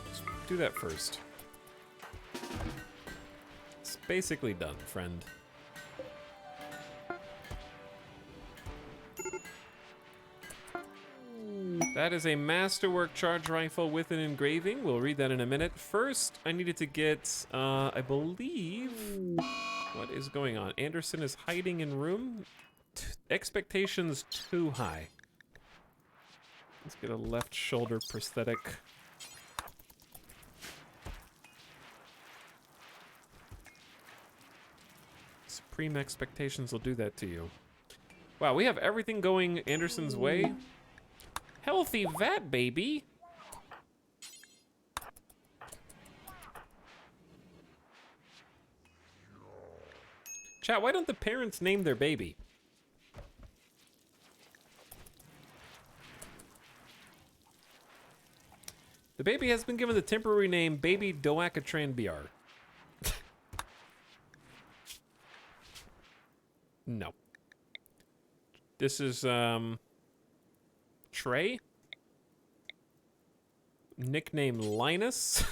Just do that first. It's basically done, friend. That is a masterwork charge rifle with an engraving. We'll read that in a minute. First, I needed to get, I believe, what is going on? Anderson is hiding in room. Expectations too high. Let's get a left shoulder prosthetic. Supreme expectations will do that to you. Wow, we have everything going Anderson's way. Healthy vat, baby. Chat, why don't the parents name their baby? The baby has been given the temporary name Baby Doacatran No. This is, Trey? Nickname Linus?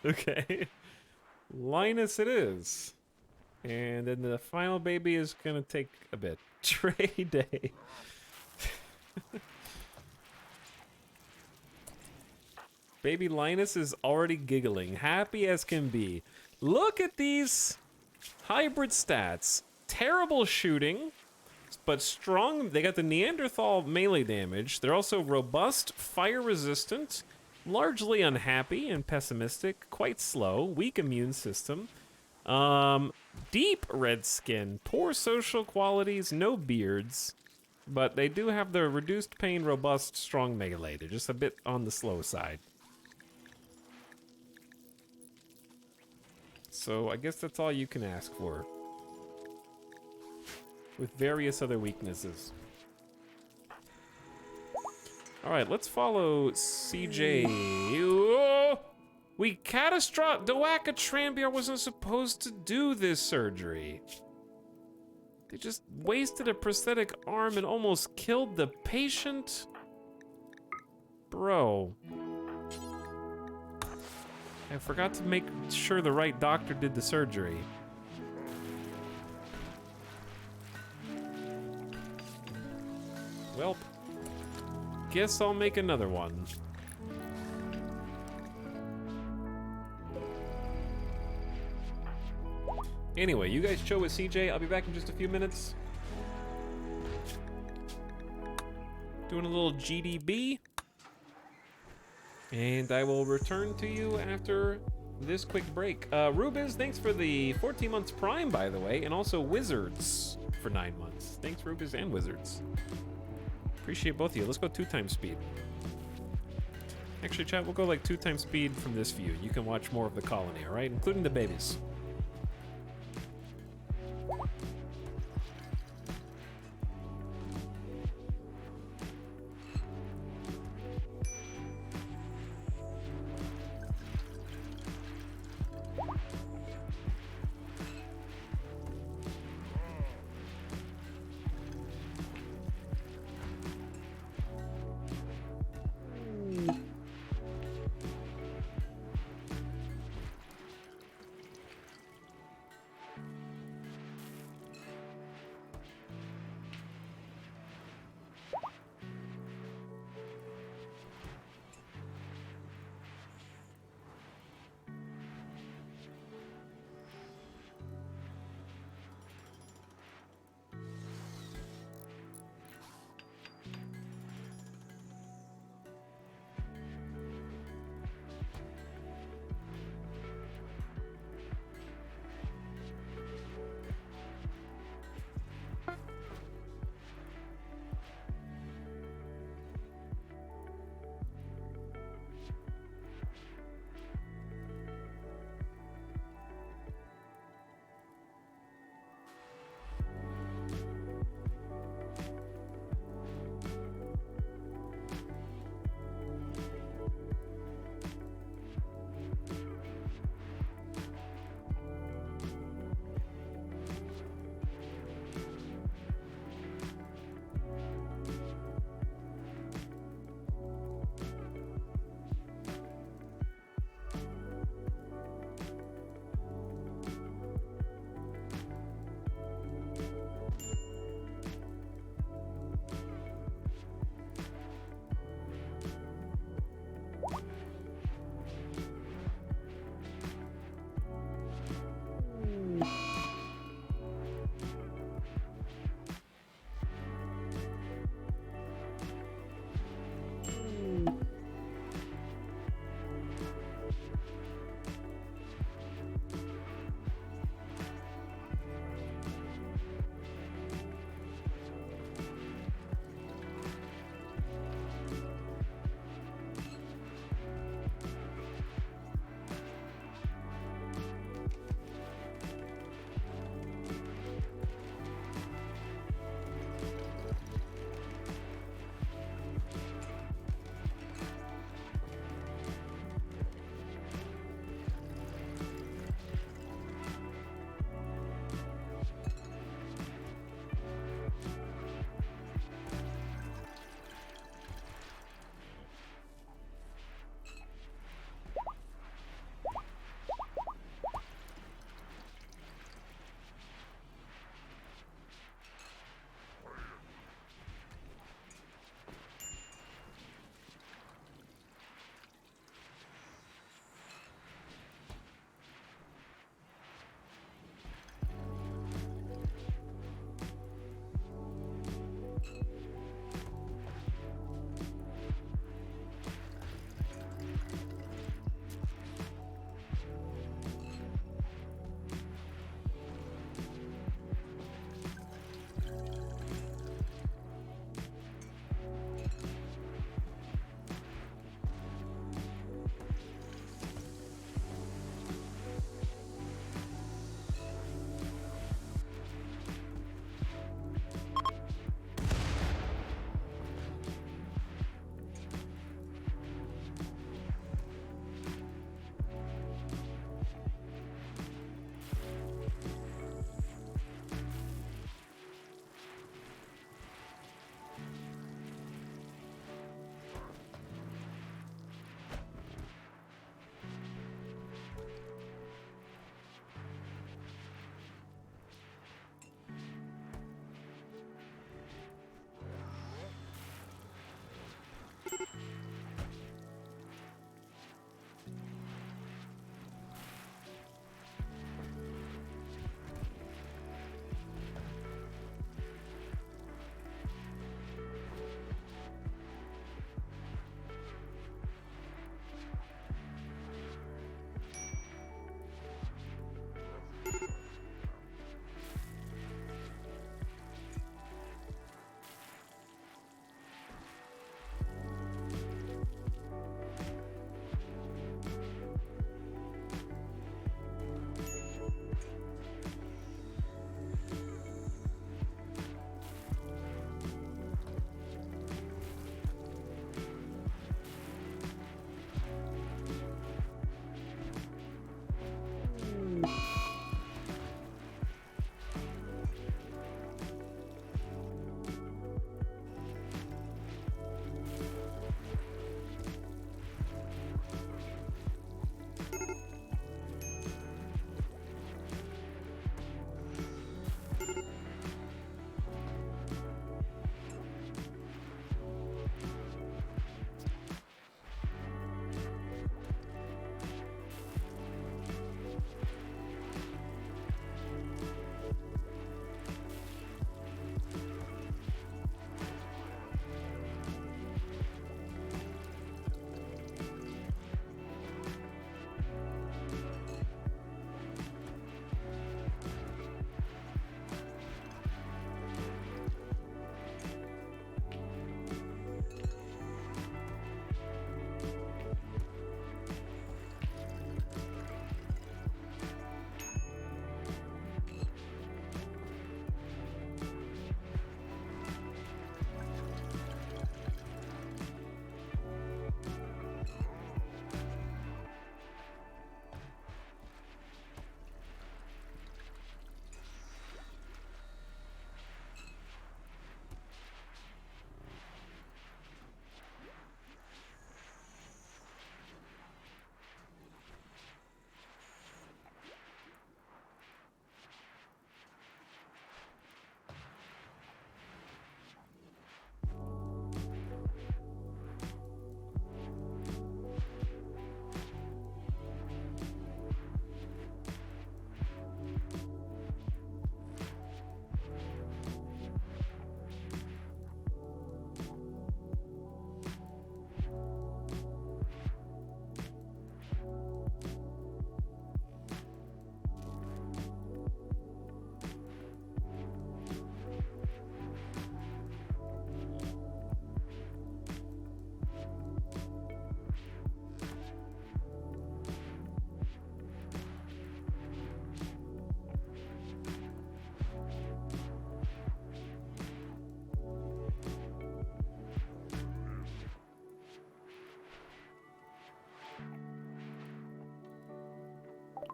Okay. Linus it is. And then the final baby is gonna take a bit. Trey Day. Baby Linus is already giggling, happy as can be. Look at these hybrid stats. Terrible shooting, but strong. They got the Neanderthal melee damage. They're also robust, fire resistant, largely unhappy and pessimistic, quite slow, weak immune system, deep red skin, poor social qualities, no beards, but they do have the reduced pain, robust, strong melee. They're just a bit on the slow side. So I guess that's all you can ask for. With various other weaknesses. Alright, let's follow CJ. Oh! We catastrophic. Doacatran wasn't supposed to do this surgery. They just wasted a prosthetic arm and almost killed the patient. Bro. I forgot to make sure the right doctor did the surgery. Well, guess I'll make another one. Anyway, you guys chill with CJ. I'll be back in just a few minutes. Doing a little GDB. And I will return to you after this quick break. Rubiz, thanks for the 14 months Prime, by the way, and also Wizards for 9 months. Thanks, Rubiz and Wizards. Appreciate both of you. Let's go 2 times speed. Actually, chat, we'll go like 2 times speed from this view. You can watch more of the colony, all right? Including the babies.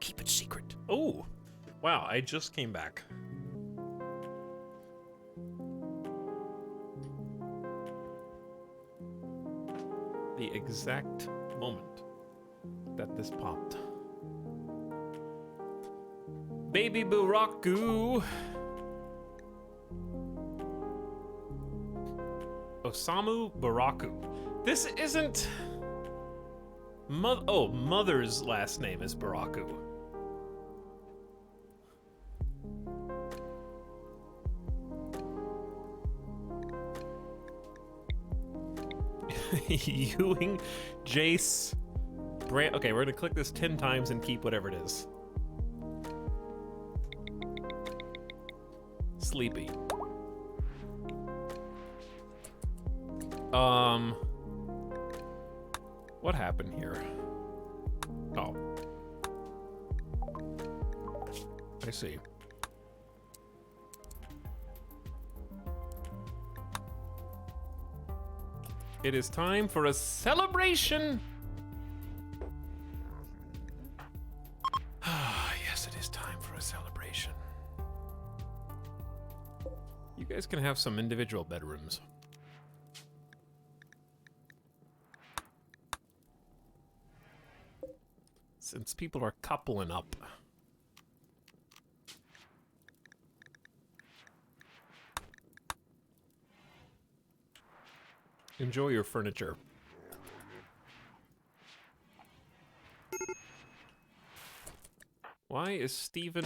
Keep it secret. Oh, wow, I just came back. The exact moment that this popped. Baby Buraku. Osamu Baraku. This isn't... Mother's last name is Baraku. Ewing, Jace, Brand. Okay, we're gonna click this 10 times and keep whatever it is. Sleepy. What happened here? Oh. I see. It is time for a celebration! Ah, yes, it is time for a celebration. You guys can have some individual bedrooms. Since people are coupling up. Enjoy your furniture. Why is Steven...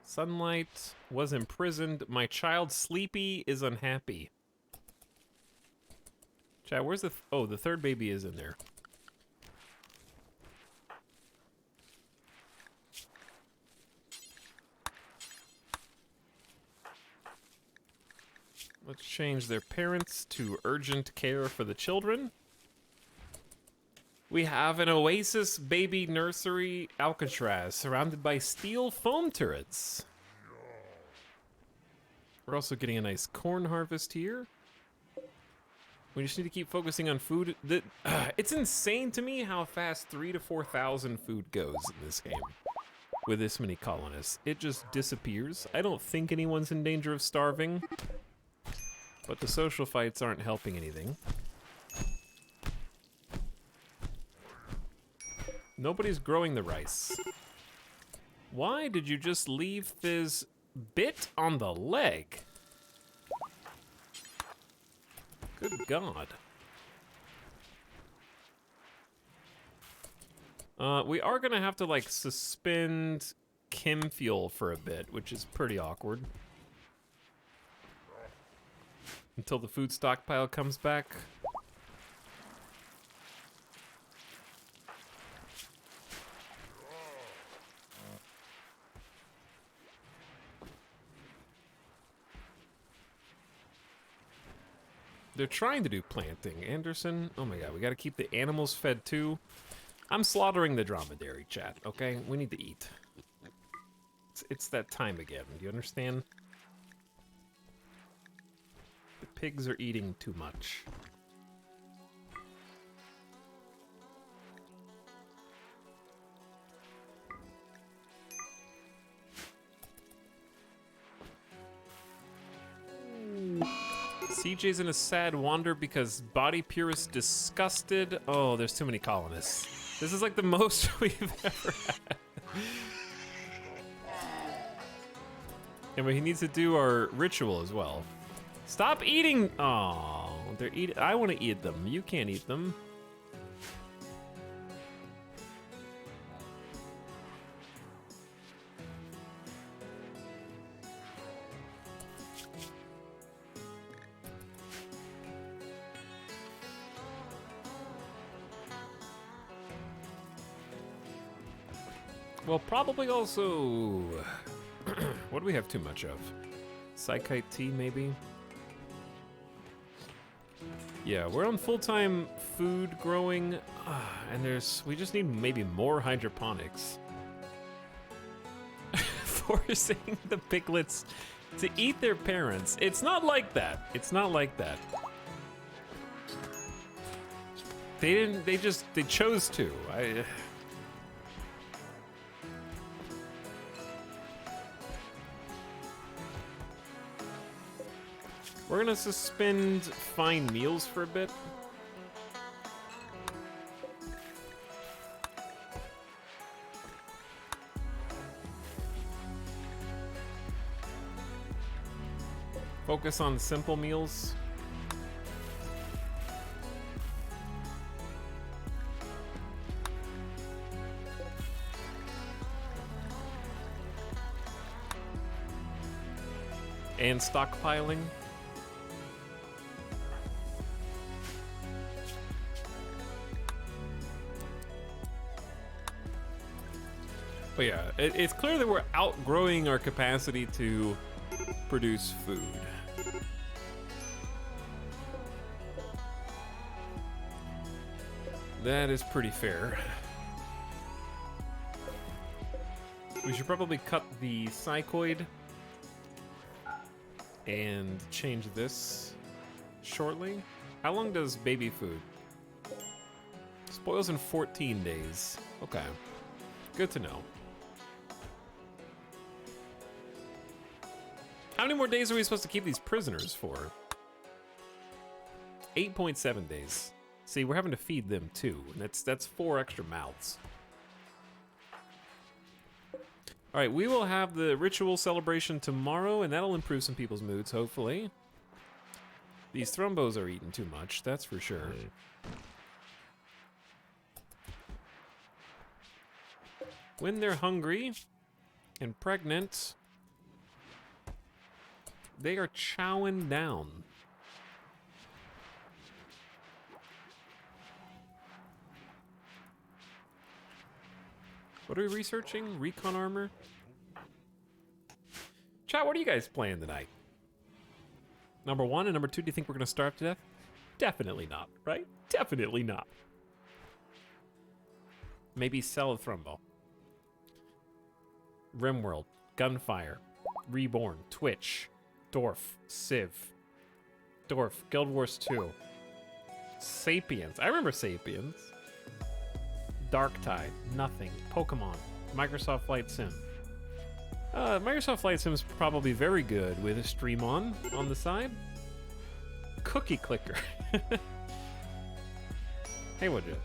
Sunlight was imprisoned. My child Sleepy is unhappy. Chat, where's the... Oh, the third baby is in there. Let's change their parents to urgent care for the children. We have an Oasis baby nursery Alcatraz surrounded by steel foam turrets. We're also getting a nice corn harvest here. We just need to keep focusing on food. It's insane to me how fast 3,000 to 4,000 food goes in this game. With this many colonists. It just disappears. I don't think anyone's in danger of starving. But the social fights aren't helping anything. Nobody's growing the rice. Why did you just leave this bit on the leg? Good God. We are gonna have to, like, suspend chem fuel for a bit, which is pretty awkward. Until the food stockpile comes back. They're trying to do planting. Anderson, oh my god, we gotta keep the animals fed too. I'm slaughtering the dromedary, chat, okay? We need to eat. It's that time again, do you understand? The pigs are eating too much. CJ's in a sad wander because Body Purist disgusted. Oh, there's too many colonists. This is like the most we've ever had. And he needs to do our ritual as well. Stop eating! Oh, they're eating. I want to eat them. You can't eat them. Well, probably also... what do we have too much of? Psychite tea, maybe? Yeah, we're on full-time food growing, and we just need maybe more hydroponics. Forcing the piglets to eat their parents. It's not like that. It's not like that. They chose to. We're gonna suspend fine meals for a bit. Focus on simple meals. And stockpiling. But yeah, it's clear that we're outgrowing our capacity to produce food. That is pretty fair. We should probably cut the psychoid and change this shortly. How long does baby food? Spoils in 14 days. Okay. Good to know. How many more days are we supposed to keep these prisoners for? 8.7 days. See, we're having to feed them too, and that's 4 extra mouths. All right, we will have the ritual celebration tomorrow, and that'll improve some people's moods, hopefully. These thrombos are eating too much, that's for sure. When they're hungry and pregnant, they are chowing down. What are we researching? Recon armor? Chat, what are you guys playing tonight? Number 1 and number 2, do you think we're gonna starve to death? Definitely not, right? Definitely not. Maybe sell a thrombo. Rimworld, Gunfire, Reborn, Twitch, Dwarf, Civ, Dwarf, Guild Wars 2, Sapiens. I remember Sapiens. Darktide, nothing. Pokemon, Microsoft Flight Sim. Microsoft Flight Sim is probably very good with a stream on the side. Cookie Clicker. Hey, what is?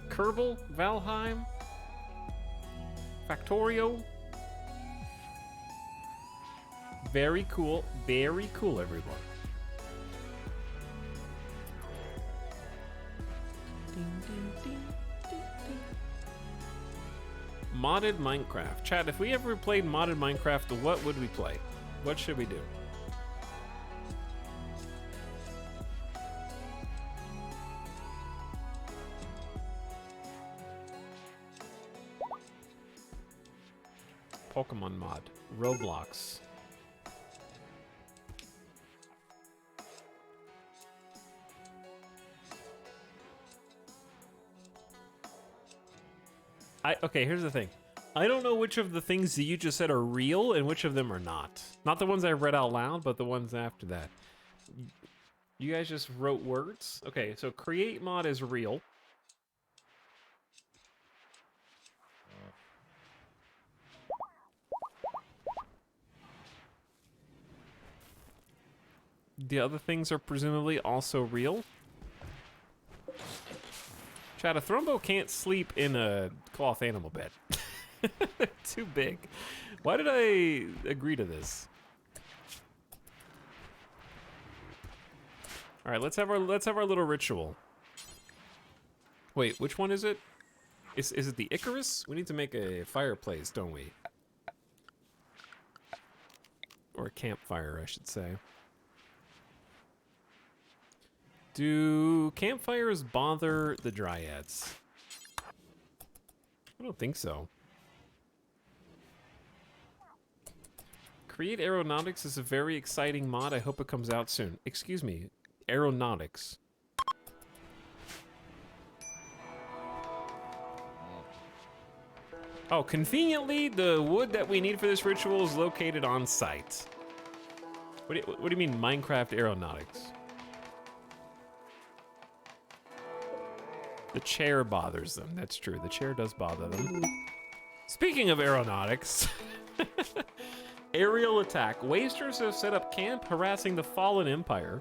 Kerbal, Valheim, Factorio. Very cool, everyone. Modded Minecraft. Chat, if we ever played modded Minecraft, what would we play? What should we do? Pokemon mod. Roblox. Okay, here's the thing. I don't know which of the things that you just said are real and which of them are not. Not the ones I read out loud, but the ones after that. You guys just wrote words? Okay, so create mod is real. The other things are presumably also real. Chad, a Thrombo can't sleep in a cloth animal bed. They're too big. Why did I agree to this? All right, let's have our little ritual. Wait, which one is it? Is it the Icarus? We need to make a fireplace, don't we? Or a campfire, I should say. Do campfires bother the dryads? I don't think so. Create Aeronautics is a very exciting mod. I hope it comes out soon. Excuse me, Aeronautics. Oh, conveniently, the wood that we need for this ritual is located on site. What do you mean, Minecraft Aeronautics? The chair bothers them. That's true. The chair does bother them. Speaking of aeronautics, Aerial attack. Wasters have set up camp, harassing the fallen empire.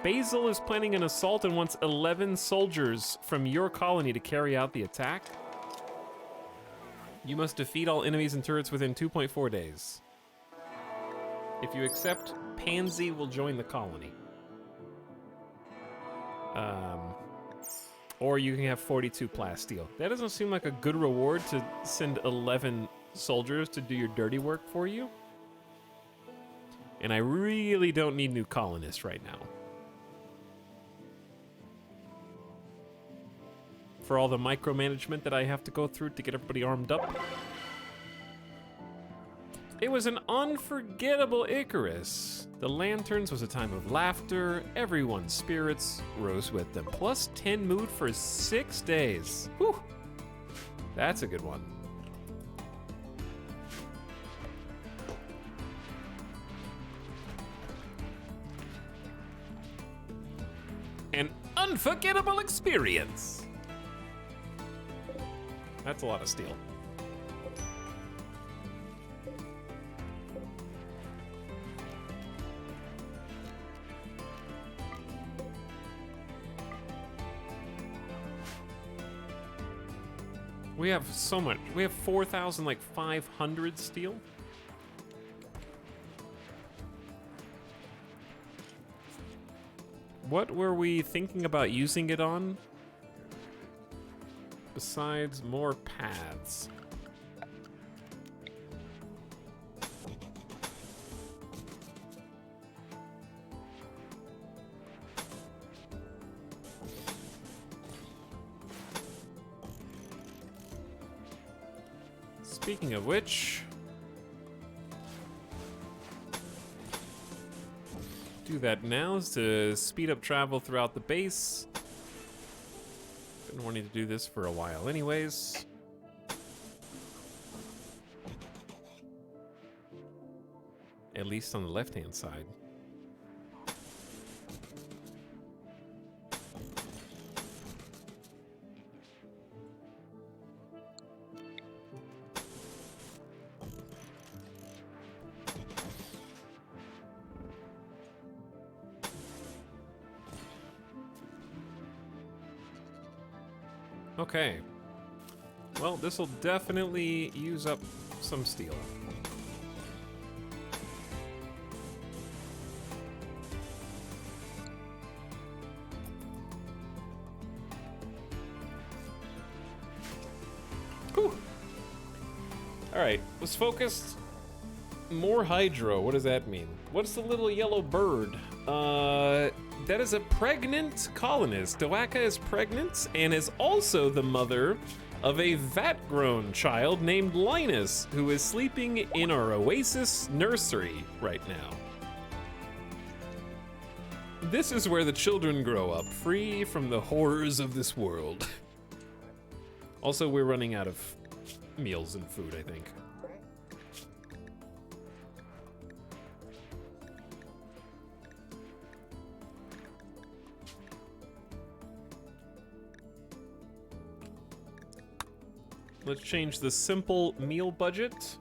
Basil is planning an assault and wants 11 soldiers from your colony to carry out the attack. You must defeat all enemies and turrets within 2.4 days. If you accept, Pansy will join the colony. Or you can have 42 plasteel. That doesn't seem like a good reward to send 11 soldiers to do your dirty work for you. And I really don't need new colonists right now. For all the micromanagement that I have to go through to get everybody armed up. It was an unforgettable Icarus. The lanterns was a time of laughter. Everyone's spirits rose with them. Plus 10 mood for 6 days. Whew. That's a good one. An unforgettable experience. That's a lot of steel. We have so much. We have 4,500 steel. What were we thinking about using it on? Besides more paths. Speaking of which, do that now is to speed up travel throughout the base. Been wanting to do this for a while anyways. At least on the left-hand side. Okay. Well, this will definitely use up some steel. Whew. All right, let's focus. More hydro. What does that mean? What's the little yellow bird? That is a pregnant colonist. Doaka is pregnant and is also the mother of a vat-grown child named Linus, who is sleeping in our Oasis nursery right now. This is where the children grow up, free from the horrors of this world. Also, we're running out of meals and food, I think. Let's change the simple meal budget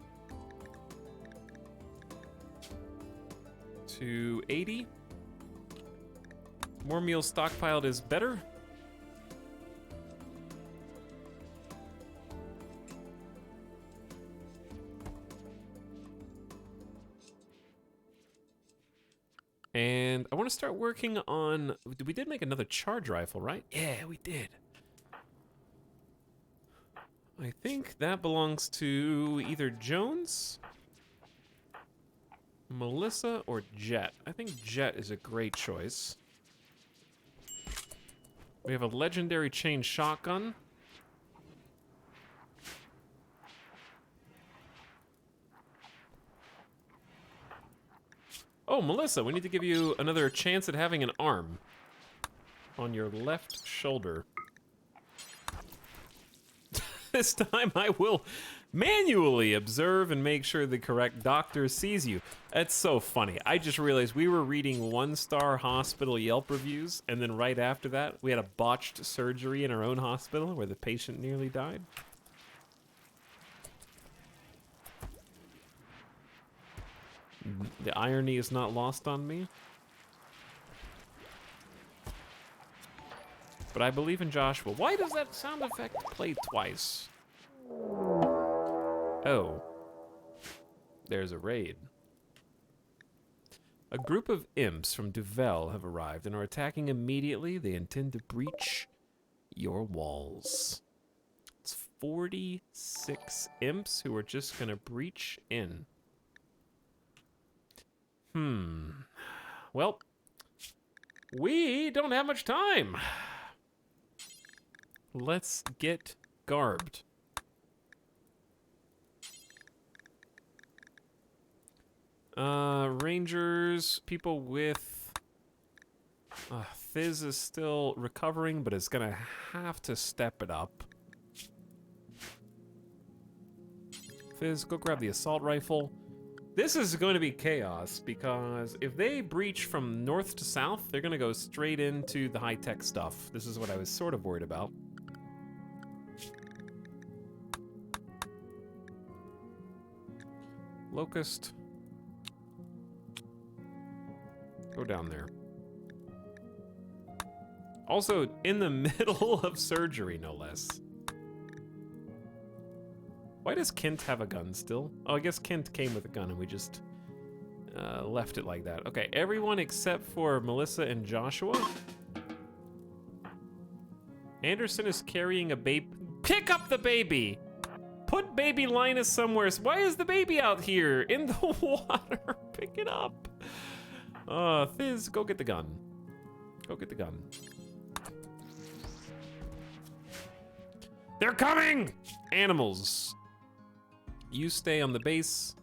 to 80. More meals stockpiled is better. And I want to start working on, we did make another charge rifle, right? Yeah, we did. I think that belongs to either Jones, Melissa, or Jet. I think Jet is a great choice. We have a legendary chain shotgun. Oh, Melissa, we need to give you another chance at having an arm on your left shoulder. This time I will manually observe and make sure the correct doctor sees you. That's so funny. I just realized we were reading 1-star hospital Yelp reviews, and then right after that, we had a botched surgery in our own hospital where the patient nearly died. The irony is not lost on me. But I believe in Joshua. Why does that sound effect play twice? Oh. There's a raid. A group of imps from Duvel have arrived and are attacking immediately. They intend to breach your walls. It's 46 imps who are just gonna breach in. Well, we don't have much time. Let's get garbed. Rangers, people with... Fizz is still recovering, but is gonna have to step it up. Fizz, go grab the assault rifle. This is going to be chaos, because if they breach from north to south, they're gonna go straight into the high-tech stuff. This is what I was sort of worried about. Locust. Go down there. Also, in the middle of surgery, no less. Why does Kent have a gun still? Oh, I guess Kent came with a gun and we just left it like that. Okay, everyone except for Melissa and Joshua. Anderson is carrying a baby. Pick up the baby! Put baby Linus somewhere. Why is the baby out here in the water? Pick it up. Fizz, go get the gun. Go get the gun. They're coming! Animals. You stay on the base.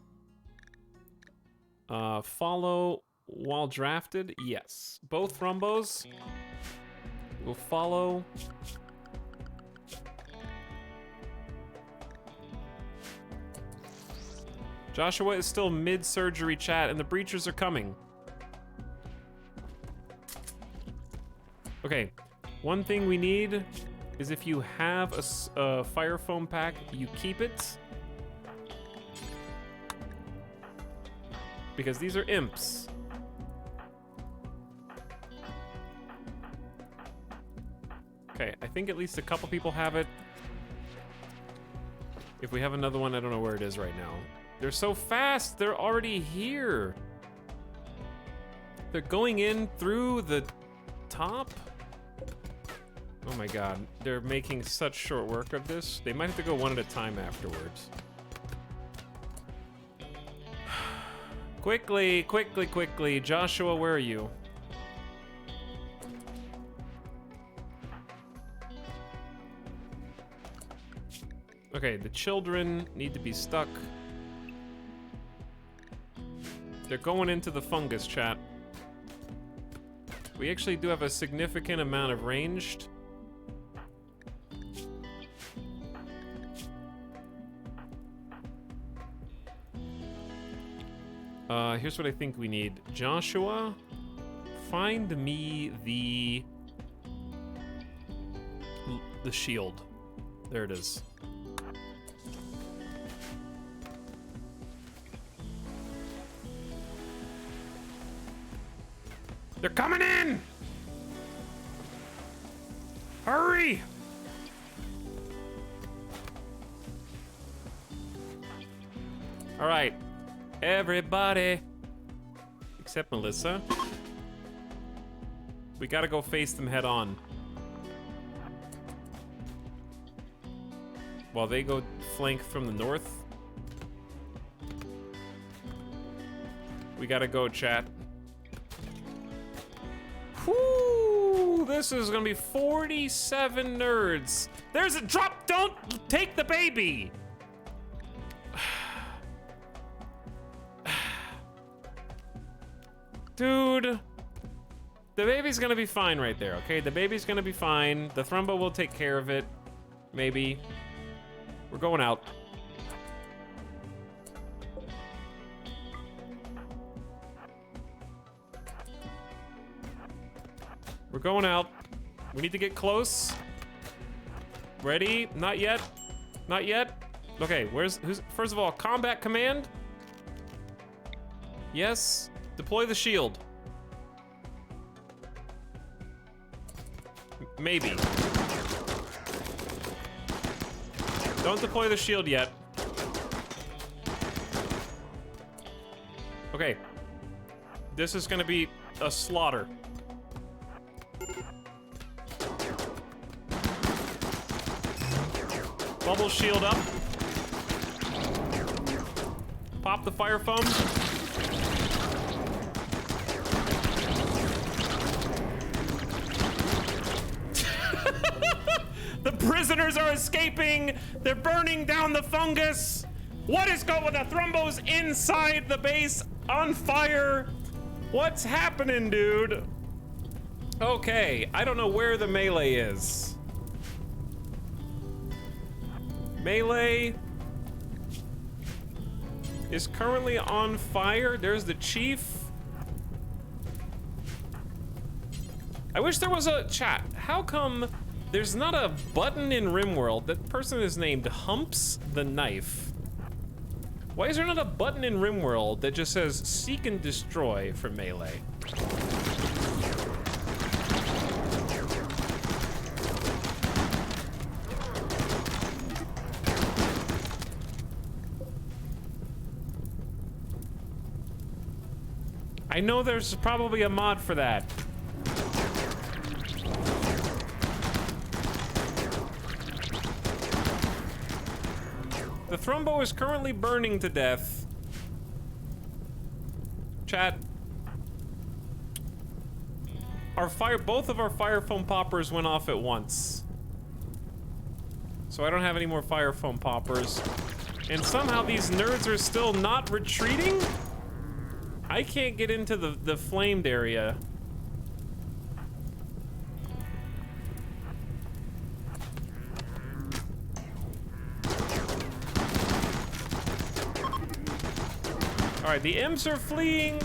Follow while drafted. Yes. Both Thrombos will follow. Joshua is still mid-surgery, chat, and the breachers are coming. Okay, one thing we need is if you have a fire foam pack, you keep it. Because these are imps. Okay, I think at least a couple people have it. If we have another one, I don't know where it is right now. They're so fast, they're already here. They're going in through the top. Oh my god, they're making such short work of this. They might have to go one at a time afterwards. Quickly, quickly, quickly. Joshua, where are you? Okay, the children need to be stuck. They're going into the fungus, chat. We actually do have a significant amount of ranged. Here's what I think we need. Joshua, find me the shield. There it is. They're coming in! Hurry! All right, everybody, except Melissa. We gotta go face them head on. While they go flank from the north. We gotta go, chat. Whoo! This is gonna be 47 nerds. There's a drop! Don't take the baby! Dude, the baby's gonna be fine right there, okay? The baby's gonna be fine. The Thrumbo will take care of it, maybe. We're going out. We're going out. We need to get close. Ready? Not yet. Not yet. Okay, who's, first of all, combat command. Yes. Deploy the shield. Maybe. Don't deploy the shield yet. Okay. This is gonna be a slaughter. Bubble shield up. Pop the fire foam. The prisoners are escaping. They're burning down the fungus. What is going on? The Thrumbo's inside the base on fire. What's happening, dude? Okay, I don't know where the melee is. Melee is currently on fire. There's the chief. I wish there was a chat. How come there's not a button in RimWorld? That person is named Humps the Knife. Why is there not a button in RimWorld that just says seek and destroy for melee? I know there's probably a mod for that. The Thrumbo is currently burning to death. Chat. Both of our fire foam poppers went off at once. So I don't have any more fire foam poppers. And somehow these nerds are still not retreating? I can't get into the flamed area. All right, the imps are fleeing.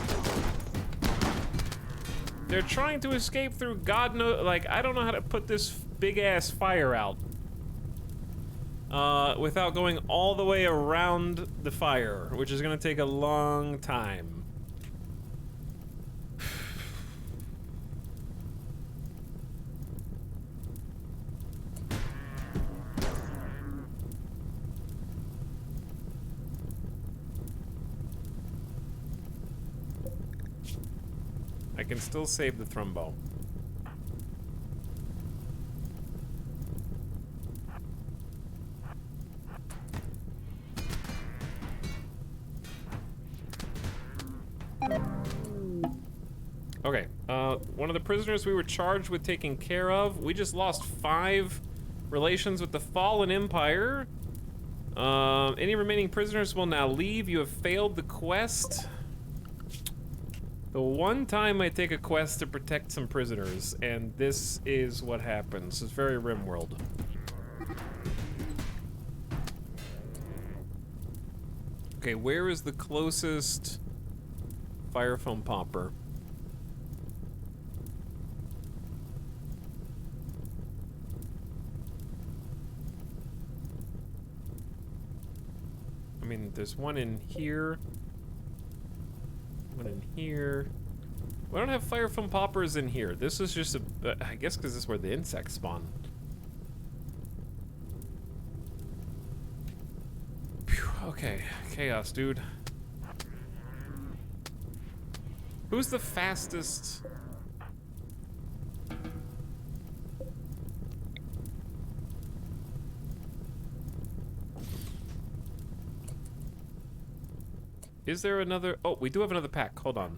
They're trying to escape through God knows, like, I don't know how to put this big ass fire out. Without going all the way around the fire, which is gonna take a long time. I can still save the Thrumbo. Okay, one of the prisoners we were charged with taking care of, we just lost 5 relations with the Fallen Empire. Any remaining prisoners will now leave. You have failed the quest. The one time I take a quest to protect some prisoners, and this is what happens. It's very RimWorld. Okay, where is the closest fire foam popper? I mean, there's one in here. One in here. We don't have fire foam poppers in here. This is just a, I guess because this is where the insects spawn. Phew, okay, chaos, dude. Who's the fastest? Is there another? Oh, we do have another pack. Hold on.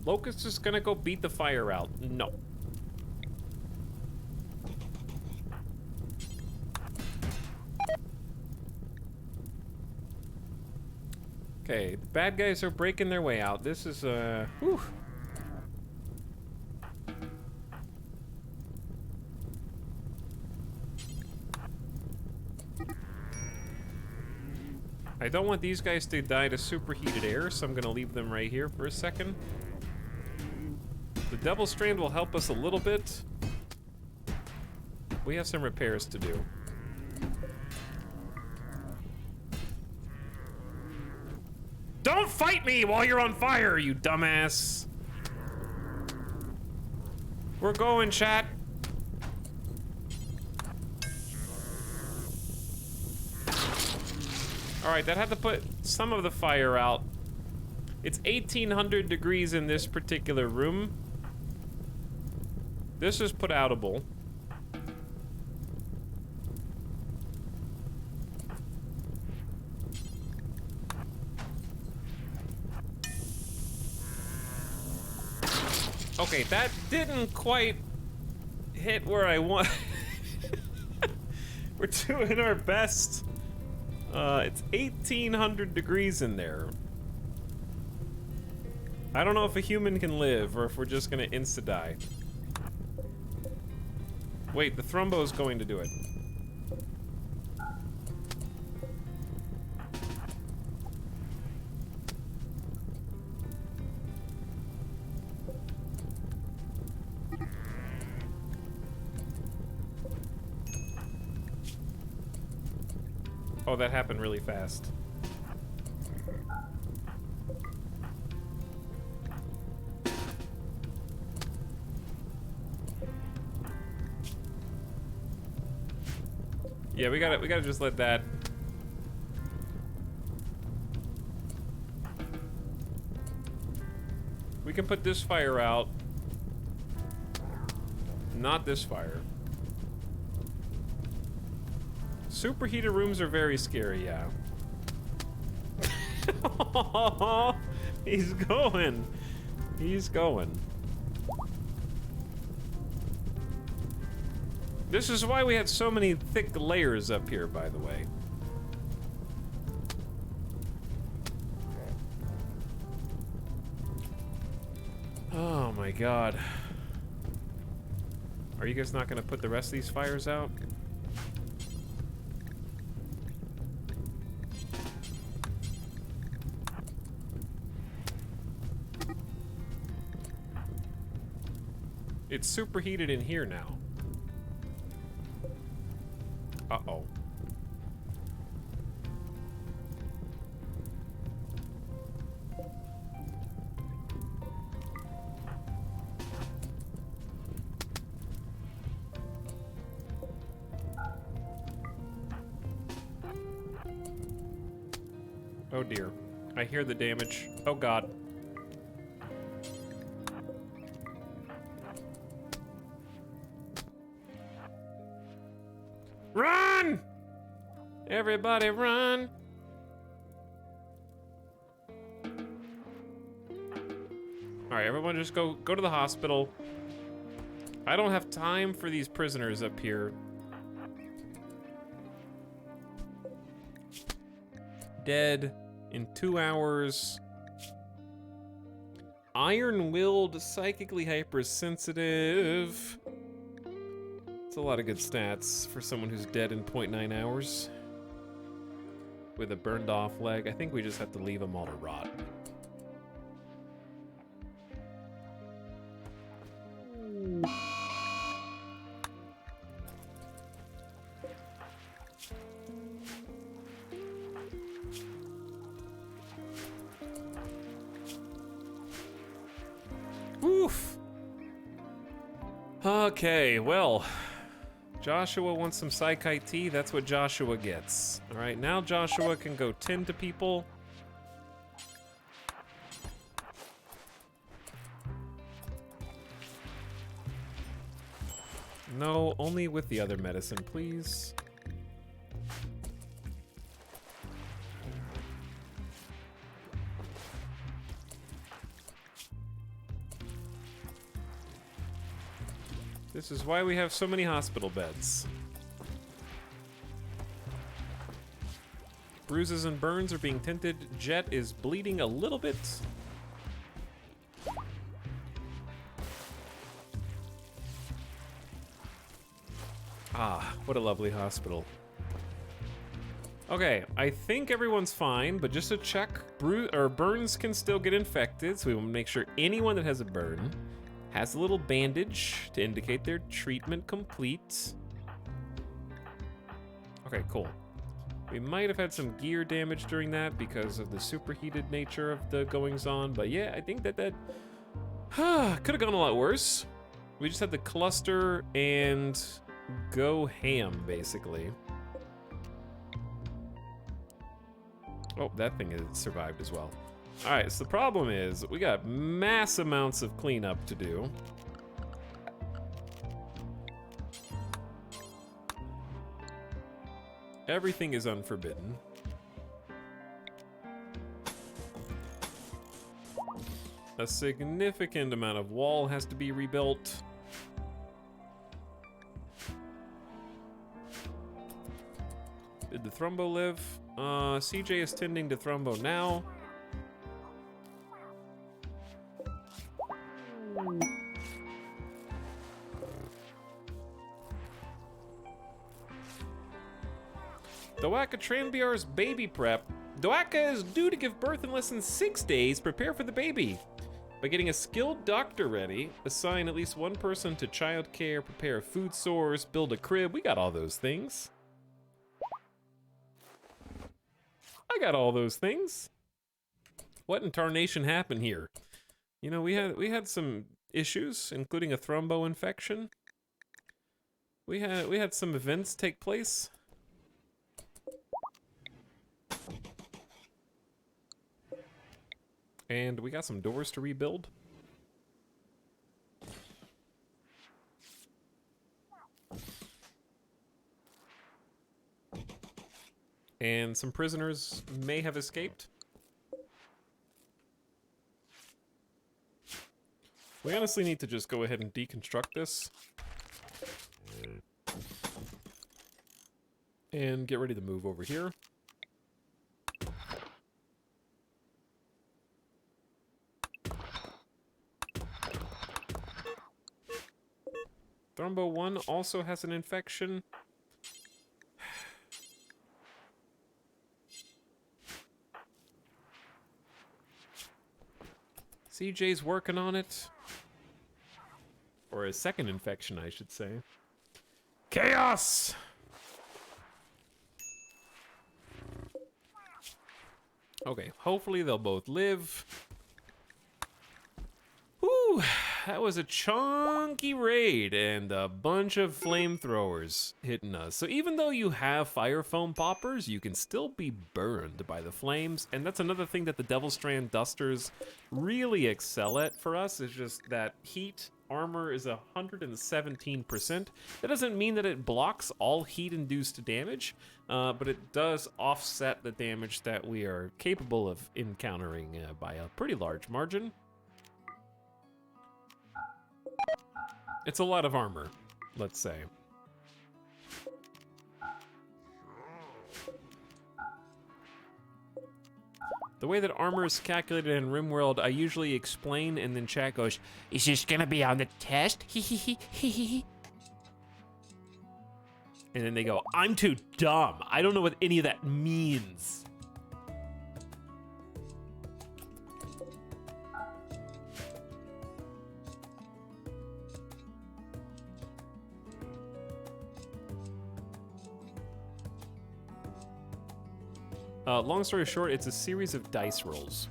Locust is gonna go beat the fire out. No. Okay, the bad guys are breaking their way out. This is, whew. I don't want these guys to die to superheated air, so I'm gonna leave them right here for a second. The double strand will help us a little bit. We have some repairs to do. Don't fight me while you're on fire, you dumbass. We're going, chat. All right, that had to put some of the fire out. It's 1800 degrees in this particular room. This is put outable. Okay, that didn't quite hit where I want. We're doing our best. It's 1800 degrees in there. I don't know if a human can live or if we're just gonna insta-die. Wait, the thrombo's going to do it. Oh, that happened really fast. Yeah, we gotta just let that. We can put this fire out. Not this fire. Superheated rooms are very scary, yeah. He's going. He's going. This is why we had so many thick layers up here, by the way. Oh my god. Are you guys not gonna put the rest of these fires out? It's superheated in here now. Uh-oh. Oh dear. I hear the damage. Oh god. Run! Everybody run! Alright, everyone just go to the hospital. I don't have time for these prisoners up here. Dead in 2 hours. Iron-willed, psychically hypersensitive. It's a lot of good stats for someone who's dead in 0.9 hours. With a burned off leg. I think we just have to leave them all to rot. Oof. Okay, well, Joshua wants some psych IT. That's what Joshua gets. All right, now Joshua can go tend to people. No, only with the other medicine, please. This is why we have so many hospital beds. Bruises and burns are being tinted. Jet is bleeding a little bit. Ah, what a lovely hospital. Okay, I think everyone's fine, but just to check, burns can still get infected, so we want to make sure anyone that has a burn Has a little bandage to indicate their treatment complete. Okay, cool. We might have had some gear damage during that because of the superheated nature of the goings-on, but yeah, I think that could have gone a lot worse. We just had to cluster and go ham, basically. Oh, that thing has survived as well. All right, so the problem is we got mass amounts of cleanup to do. Everything is unforbidden. A significant amount of wall has to be rebuilt. Did the Thrumbo live? CJ is tending to Thrumbo now. Doaka Tranbiar's baby prep. Doaka is due to give birth in less than 6 days. Prepare for the baby. By getting a skilled doctor ready, assign at least one person to childcare, prepare a food source, build a crib. We got all those things. I got all those things. What in tarnation happened here? You know, we had some issues, including a thrombo infection. We had some events take place. And we got some doors to rebuild. And some prisoners may have escaped. We honestly need to just go ahead and deconstruct this. And get ready to move over here. Thrombo 1 also has an infection. CJ's working on it. Or a second infection, I should say. Chaos! Okay, hopefully they'll both live. Whew, that was a chunky raid and a bunch of flamethrowers hitting us. So even though you have fire foam poppers, you can still be burned by the flames. And that's another thing that the Devil Strand Dusters really excel at for us, is just that heat. Armor is 117%. That doesn't mean that it blocks all heat-induced damage, but it does offset the damage that we are capable of encountering by a pretty large margin. It's a lot of armor, let's say. The way that armor is calculated in RimWorld, I usually explain and then chat goes, "Is this gonna be on the test? And then they go, "I'm too dumb. I don't know what any of that means." Long story short, it's a series of dice rolls.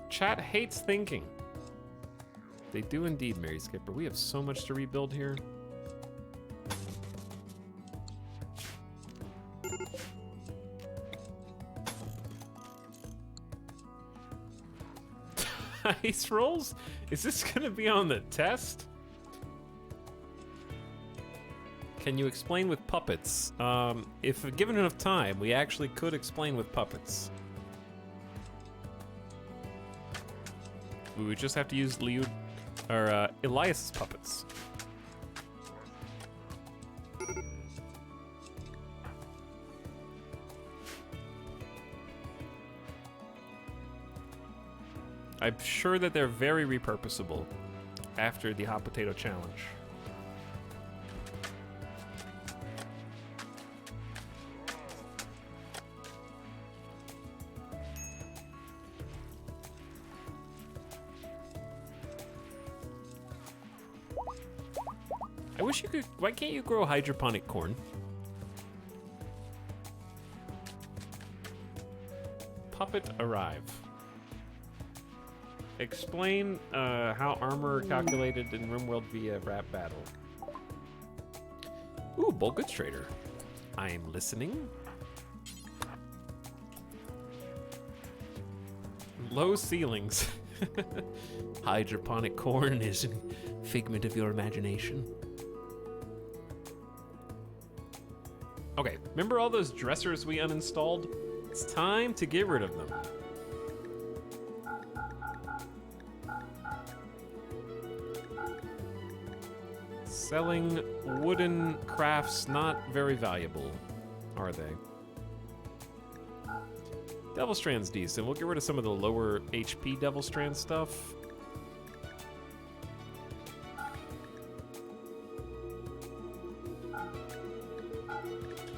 Chat hates thinking. They do indeed, Mary Skipper. We have so much to rebuild here. Dice rolls? Is this gonna be on the test? Can you explain with puppets? If given enough time, we actually could explain with puppets. We would just have to use Elias's puppets. I'm sure that they're very repurposable after the hot potato challenge. wish you could. Why can't you grow hydroponic corn? Puppet arrive. Explain how armor calculated in RimWorld via rap battle. Ooh, bulk goods trader. I'm listening. Low ceilings. Hydroponic corn is a figment of your imagination. Okay, remember all those dressers we uninstalled? It's time to get rid of them. Selling wooden crafts not very valuable, are they? Devil Strand's decent. We'll get rid of some of the lower HP Devil Strand stuff.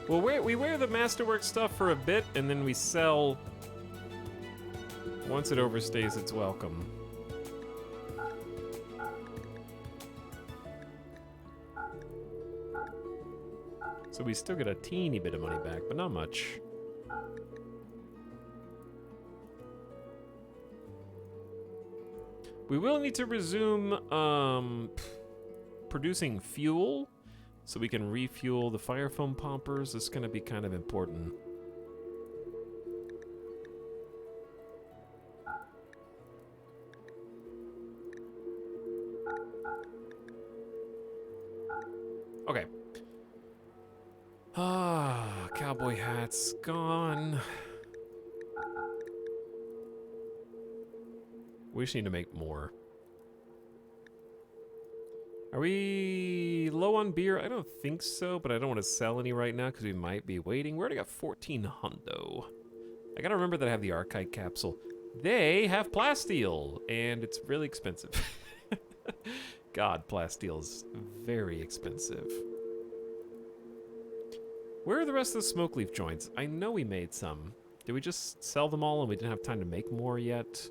Well, we wear the Masterwork stuff for a bit, and then we sell once it overstays its welcome. So we still get a teeny bit of money back, but not much. We will need to resume producing fuel so we can refuel the fire foam poppers. It's gonna be kind of important. Okay. Ah, cowboy hats gone. We just need to make more. Are we low on beer? I don't think so, but I don't want to sell any right now because we might be waiting. We already got 14 hundo. I gotta remember that I have the archive capsule. They have plasteel, and it's really expensive. God, plasteel's very expensive. Where are the rest of the smoke leaf joints? I know we made some. Did we just sell them all and we didn't have time to make more yet?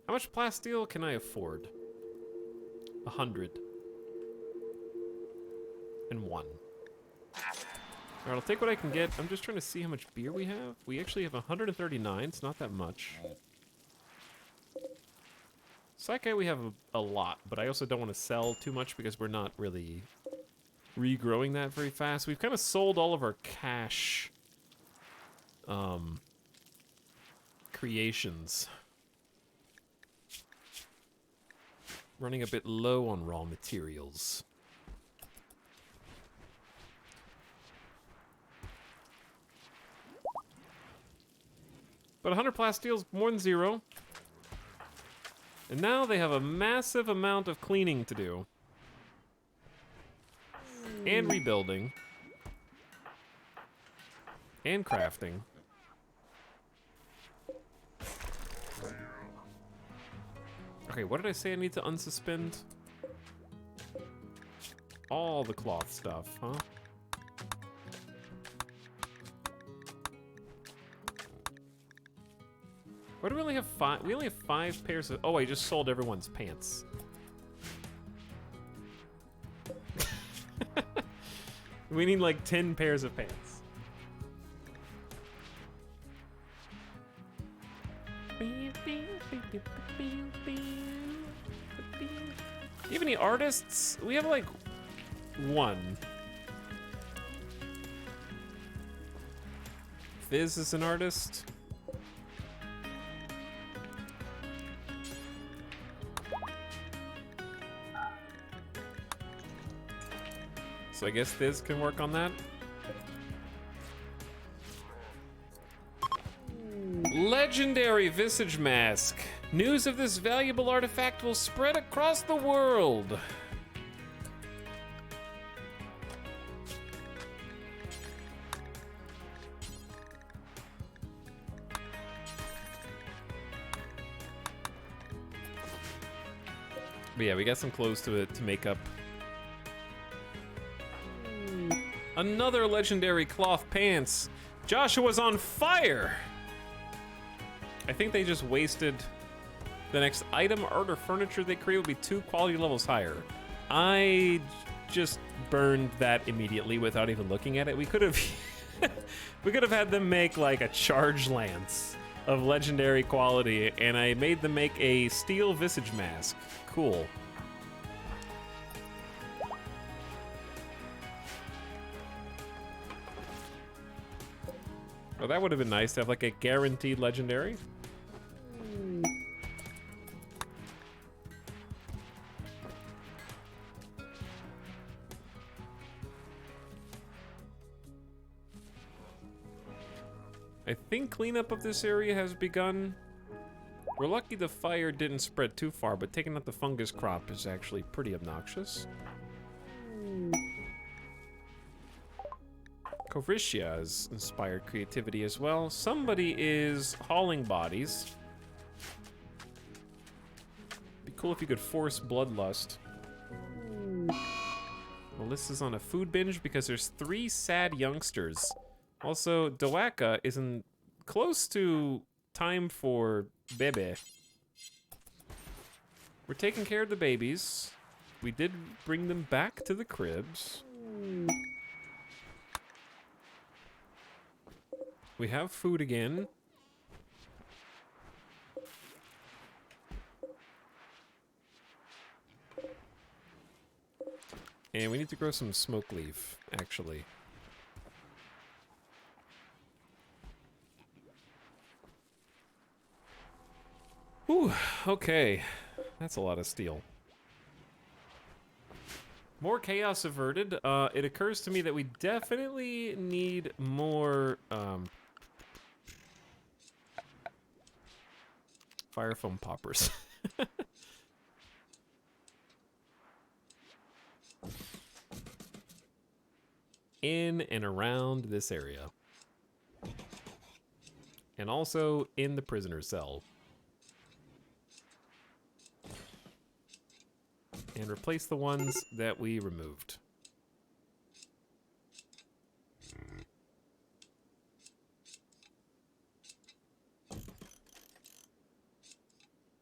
How much plasteel can I afford? 101. Alright, I'll take what I can get. I'm just trying to see how much beer we have. We actually have 139. It's not that much. Sake we have a lot, but I also don't want to sell too much because we're not really regrowing that very fast. We've kind of sold all of our cash creations. Running a bit low on raw materials. But 100 plasteel's more than 0. And now they have a massive amount of cleaning to do. And rebuilding. And crafting. Okay, what did I say I need to unsuspend? All the cloth stuff, huh? Why do we only have 5? We only have 5 pairs of... Oh, I just sold everyone's pants. We need like 10 pairs of pants. Do you have any artists? We have like 1. Fizz is an artist. So I guess Fizz can work on that. Legendary Visage Mask. News of this valuable artifact will spread across the world. But yeah, we got some clothes to make up. Another legendary cloth pants. Joshua's on fire. I think they just wasted the next item, art, or furniture they create would be 2 quality levels higher. I just burned that immediately without even looking at it. We could have we could have had them make like a charge lance of legendary quality, and I made them make a steel visage mask. Cool. Well, that would have been nice to have like a guaranteed legendary. I think cleanup of this area has begun. We're lucky the fire didn't spread too far, but taking out the fungus crop is actually pretty obnoxious. Kovricia has inspired creativity as well. Somebody is hauling bodies. Be cool if you could force bloodlust. Melissa's on a food binge because there's 3 sad youngsters. Also, Dowaka isn't close to time for Bebe. We're taking care of the babies. We did bring them back to the cribs. We have food again. And we need to grow some smoke leaf, actually. Whew, okay. That's a lot of steel. More chaos averted. It occurs to me that we definitely need more, fire foam poppers. In and around this area. And also in the prisoner's cell. And replace the ones that we removed.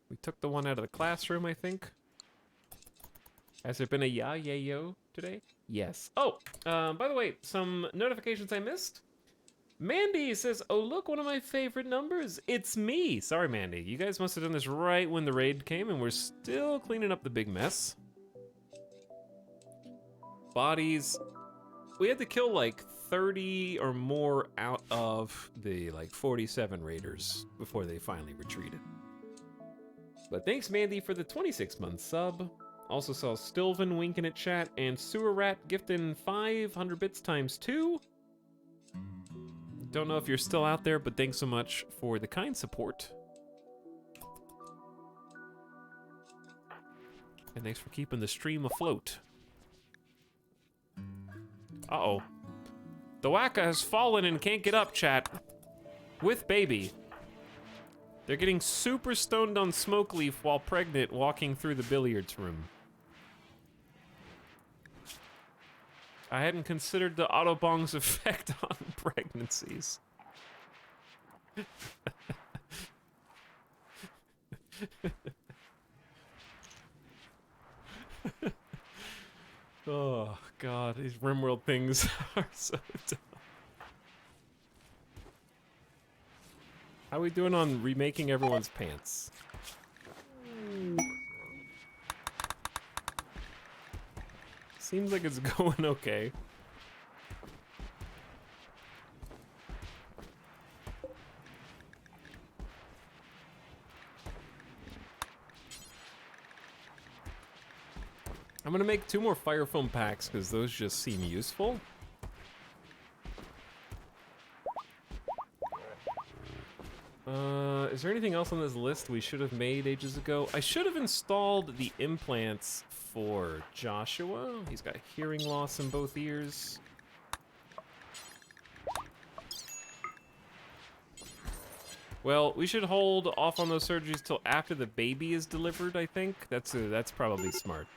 We took the one out of the classroom, I think. Has there been a yayo today? Yes. Oh, by the way, some notifications I missed. Mandy says, oh, look, one of my favorite numbers. It's me. Sorry, Mandy. You guys must have done this right when the raid came, and we're still cleaning up the big mess. Bodies. We had to kill like 30 or more out of the like 47 raiders before they finally retreated. But thanks, Mandy, for the 26-month sub. Also saw Stilvin winking at chat and Sewer Rat gifting 500 bits times 2. Don't know if you're still out there, but thanks so much for the kind support. And thanks for keeping the stream afloat. Uh-oh. The Waka has fallen and can't get up, chat. With baby. They're getting super stoned on smoke leaf while pregnant, walking through the billiards room. I hadn't considered the Autobong's effect on pregnancies. Oh, God, these RimWorld things are so dumb. How are we doing on remaking everyone's pants? Seems like it's going okay. I'm gonna make 2 more fire foam packs because those just seem useful. Is there anything else on this list we should have made ages ago? I should have installed the implants for Joshua. He's got hearing loss in both ears. Well, we should hold off on those surgeries till after the baby is delivered, I think. That's probably smart.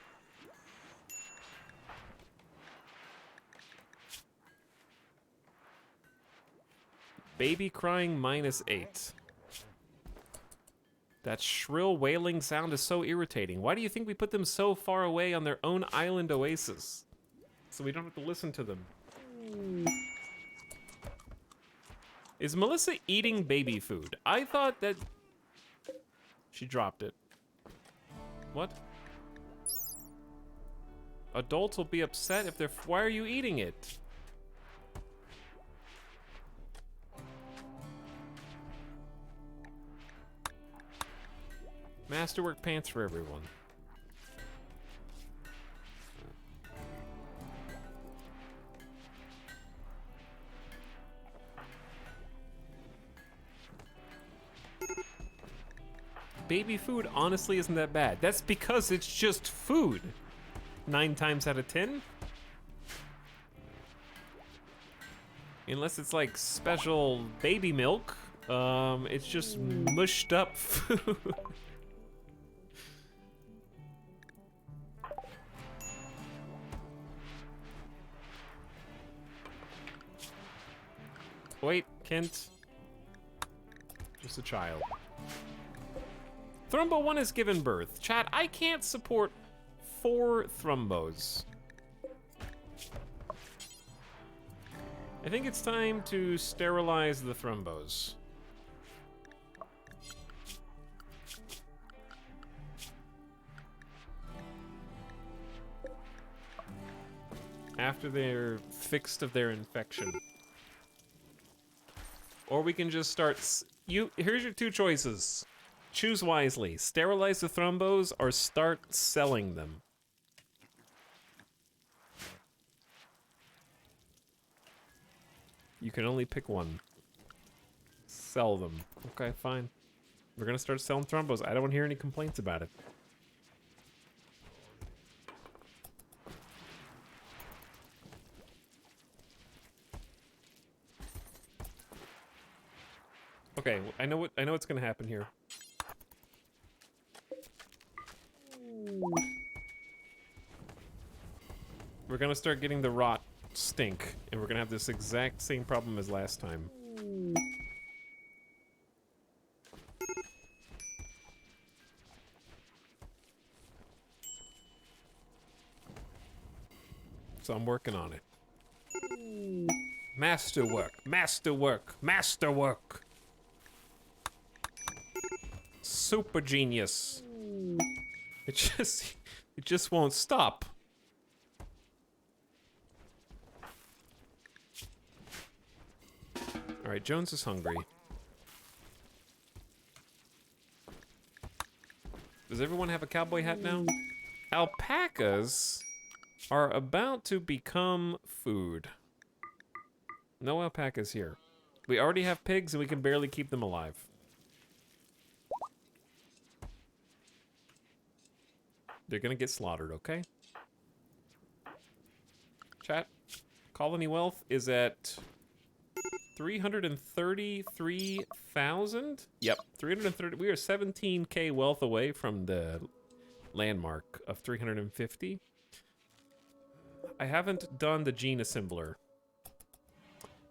Baby crying -8. That shrill wailing sound is so irritating. Why do you think we put them so far away on their own island oasis? So we don't have to listen to them. Is Melissa eating baby food? I thought that... She dropped it. What? Adults will be upset if they're... Why are you eating it? Masterwork pants for everyone. Baby food honestly isn't that bad. That's because it's just food. 9 times out of 10. Unless it's like special baby milk, it's just mushed up food. Wait, Kent. Just a child. Thrumbo 1 has given birth. Chat, I can't support 4 Thrumbos. I think it's time to sterilize the Thrumbos. After they're fixed of their infection. Or we can just start... Here's your 2 choices. Choose wisely. Sterilize the Thrumbos or start selling them. You can only pick one. Sell them. Okay, fine. We're gonna start selling Thrumbos. I don't hear any complaints about it. Okay, I know what's gonna happen here. We're gonna start getting the rot stink, and we're gonna have this exact same problem as last time. So I'm working on it. Masterwork, masterwork, masterwork. Super genius. It just won't stop. All right, Jones is hungry. Does everyone have a cowboy hat now? Alpacas are about to become food. No alpacas here. We already have pigs and we can barely keep them alive. They're gonna get slaughtered, okay? Chat, colony wealth is at 333,000? Yep, 330. We are 17k wealth away from the landmark of 350. I haven't done the gene assembler.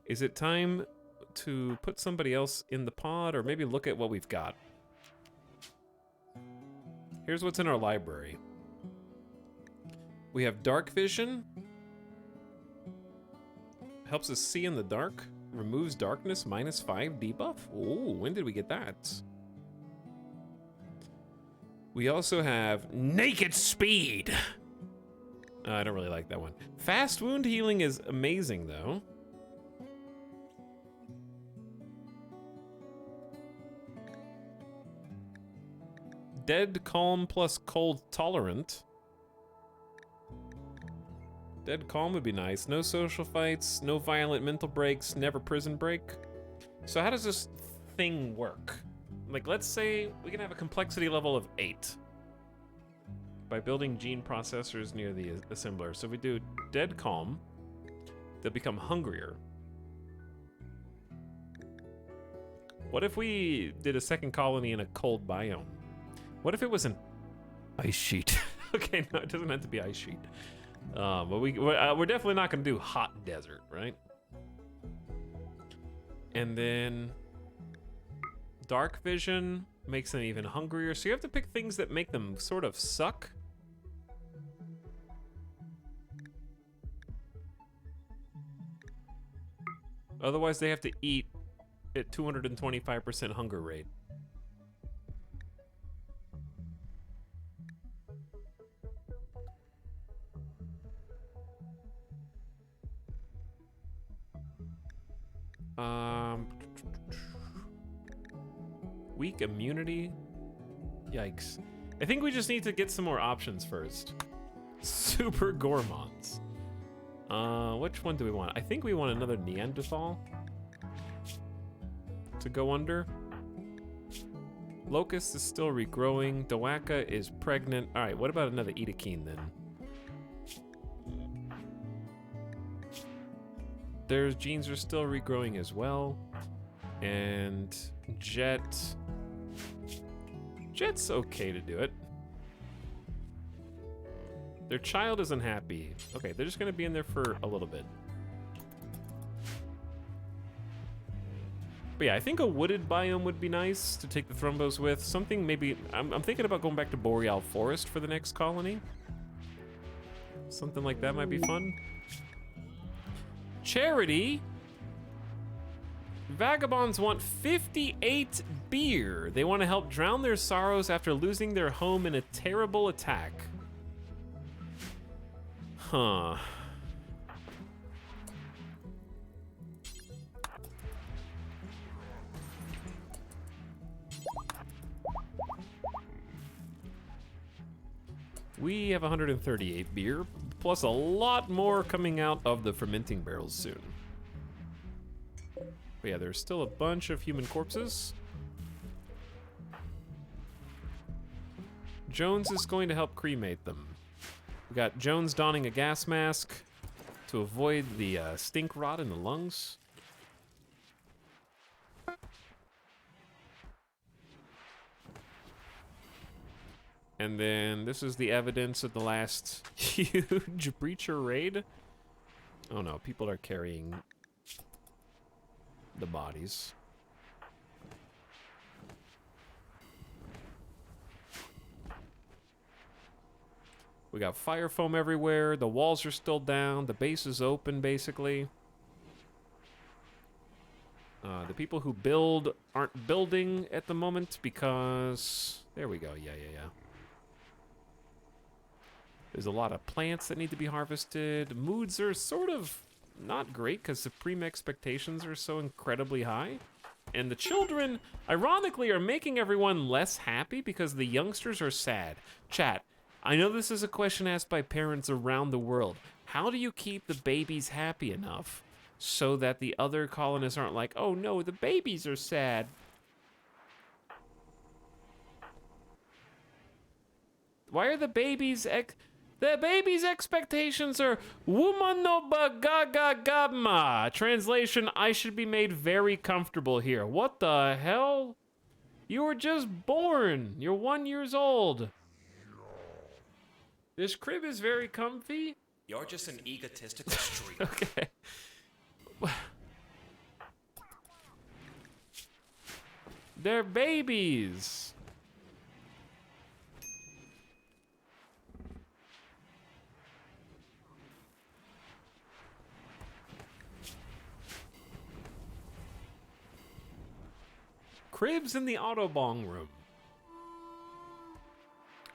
Is it time to put somebody else in the pod or maybe look at what we've got? Here's what's in our library. We have dark vision. Helps us see in the dark. Removes darkness, -5 debuff. Oh, when did we get that? We also have naked speed. I don't really like that one. Fast wound healing is amazing though. Dead calm plus cold tolerant. Dead calm would be nice. No social fights, no violent mental breaks, never prison break. So how does this thing work? Like, let's say we can have a complexity level of 8 by building gene processors near the assembler. So if we do dead calm, they'll become hungrier. What if we did a second colony in a cold biome? What if it was an ice sheet? Okay, no, it doesn't have to be ice sheet. But we're definitely not gonna do hot desert, right? And then dark vision makes them even hungrier. So you have to pick things that make them sort of suck. Otherwise, they have to eat at 225% hunger rate. Weak immunity? Yikes. I think we just need to get some more options first. Super Gourmands. Which one do we want? I think we want another Neanderthal to go under. Locust is still regrowing. Dawaka is pregnant. All right, what about another Edakeen then? Their genes are still regrowing as well. And Jet's okay to do it. Their child isn't happy. Okay, they're just gonna be in there for a little bit. But yeah, I think a wooded biome would be nice to take the Thrumbos with. Something maybe, I'm thinking about going back to Boreal Forest for the next colony. Something like that might be fun. Charity. Vagabonds want 58 beer. They want to help drown their sorrows after losing their home in a terrible attack. Huh. We have 138 beer, plus a lot more coming out of the fermenting barrels soon. But yeah, there's still a bunch of human corpses. Jones is going to help cremate them. We got Jones donning a gas mask to avoid the stink rot in the lungs. And then this is the evidence of the last huge breacher raid. Oh no, people are carrying the bodies. We got fire foam everywhere. The walls are still down. The base is open, basically. The people who build aren't building at the moment because... There we go. Yeah. There's a lot of plants that need to be harvested. Moods are sort of not great because supreme expectations are so incredibly high. And the children, ironically, are making everyone less happy because the youngsters are sad. Chat, I know this is a question asked by parents around the world. How do you keep the babies happy enough so that the other colonists aren't like, oh no, the babies are sad? Why are the babies... The baby's expectations are Womanobagagagama. Translation, I should be made very comfortable here. What the hell? You were just born. You're 1 year old. This crib is very comfy. You're just an egotistical streak. Okay. They're babies. Cribs in the Autobong room.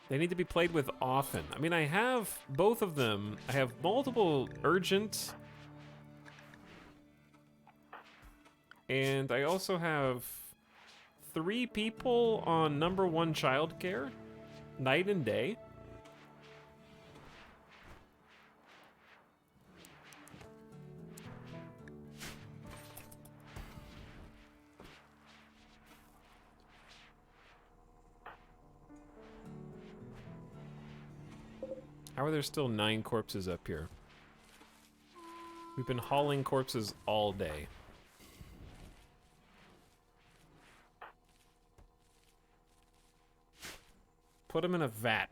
They need to be played with often. I mean, I have both of them. I have multiple urgent. And I also have 3 people on #1 childcare, night and day. How are there still 9 corpses up here? We've been hauling corpses all day. Put them in a vat.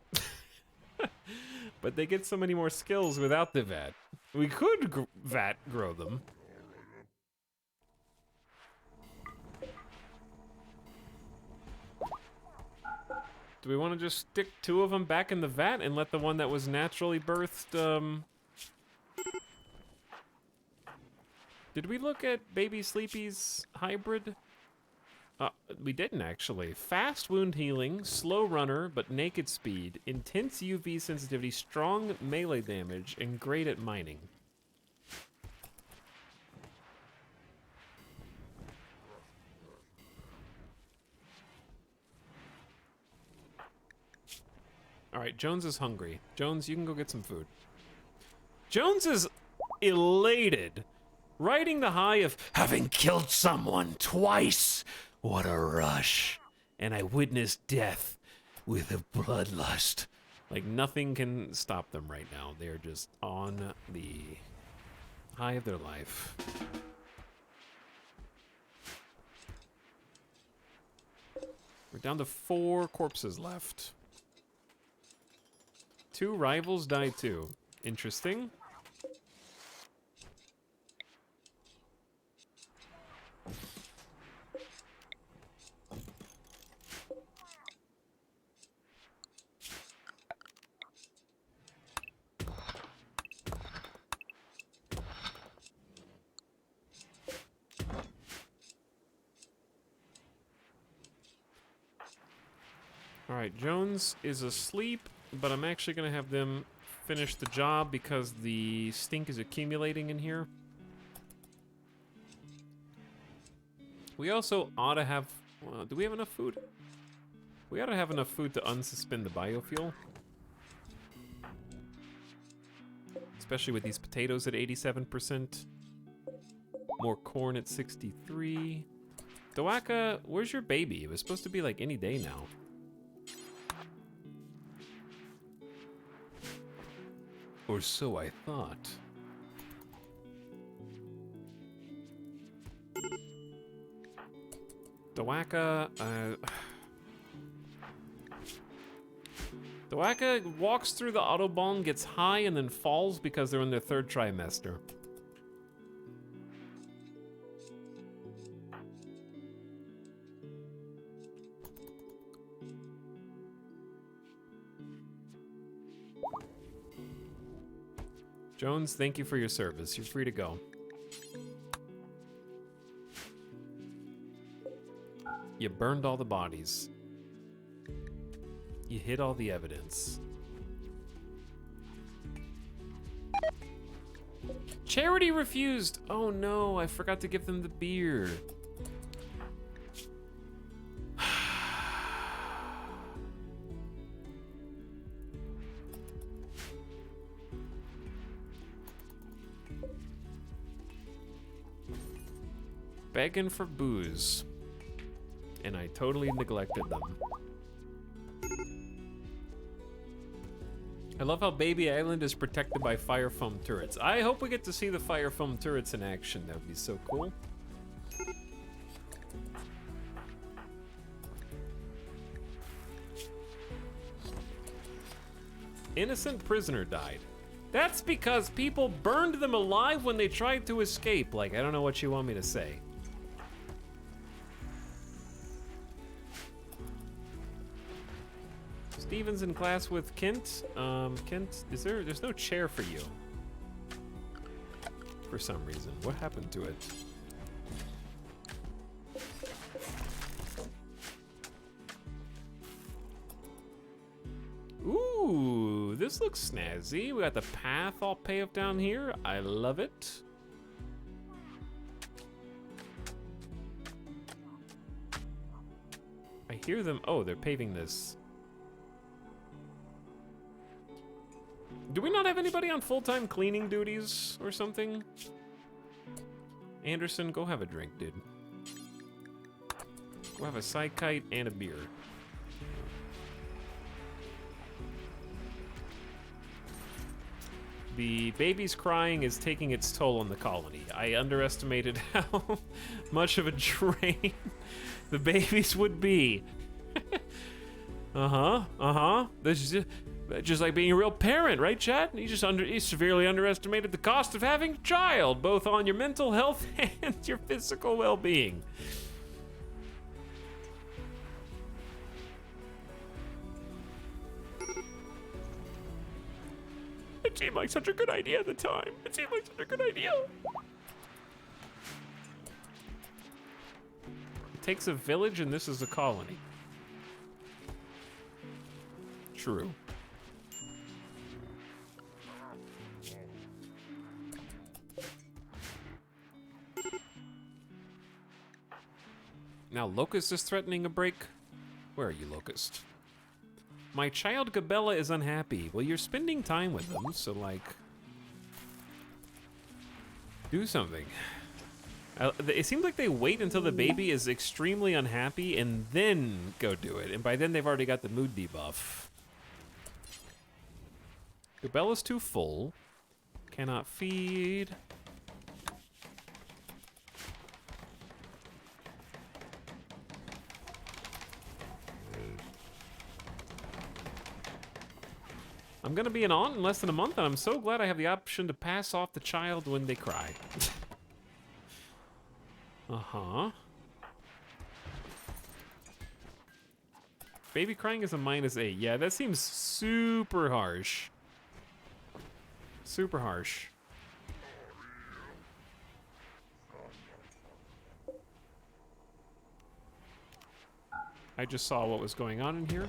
But they get so many more skills without the vat. We could vat grow them. Do we want to just stick 2 of them back in the vat and let the one that was naturally birthed, Did we look at Baby Sleepy's hybrid? We didn't actually. Fast wound healing, slow runner, but naked speed, intense UV sensitivity, strong melee damage, and great at mining. All right, Jones is hungry. Jones, you can go get some food. Jones is elated, riding the high of Having killed someone twice. What a rush. and I witnessed death with a bloodlust. Like nothing can stop them right now. They're just on the high of their life. We're down to 4 corpses left. 2 rivals died too. Interesting. Alright, Jones is asleep, but I'm actually going to have them finish the job because the stink is accumulating in here. We also ought to have... do we have enough food? We ought to have enough food to unsuspend the biofuel. Especially with these potatoes at 87%. More corn at 63. Dawaka, where's your baby? It was supposed to be like any day now. Or so I thought. Dawaka, Dawaka walks through the Autobahn, gets high, and then falls because they're in their 3rd trimester. Jones, thank you for your service. You're free to go. You burned all the bodies. You hid all the evidence. Charity refused! Oh no, I forgot to give them the beer. Begging for booze. And I totally neglected them. I love how Baby Island is protected by fire foam turrets. I hope we get to see the fire foam turrets in action. That would be so cool. Innocent prisoner died. That's because people burned them alive when they tried to escape. Like, I don't know what you want me to say. Steven's in class with Kent. Kent, there's no chair for you. For some reason. What happened to it? Ooh, this looks snazzy. We got the path all paved down here. I love it. I hear them. Oh, they're paving this. Do we not have anybody on full-time cleaning duties or something? Anderson, go have a drink, dude. Go have a psychite and a beer. The baby's crying is taking its toll on the colony. I underestimated how much of a drain the babies would be. This is just like being a real parent, right, Chad? You severely underestimated the cost of having a child, both on your mental health and your physical well-being. It seemed like such a good idea at the time. It seemed like such a good idea. It takes a village and this is a colony. True. Now Locust is threatening a break. Where are you, Locust? My child Gabella is unhappy. Well, you're spending time with them, so like, do something. It seems like they wait until the baby is extremely unhappy and then go do it. And by then they've already got the mood debuff. Gabella's too full. Cannot feed. I'm gonna be an aunt in less than a month, and I'm so glad I have the option to pass off the child when they cry. Uh-huh. Baby crying is a -8. Yeah, that seems super harsh. Super harsh. I just saw what was going on in here.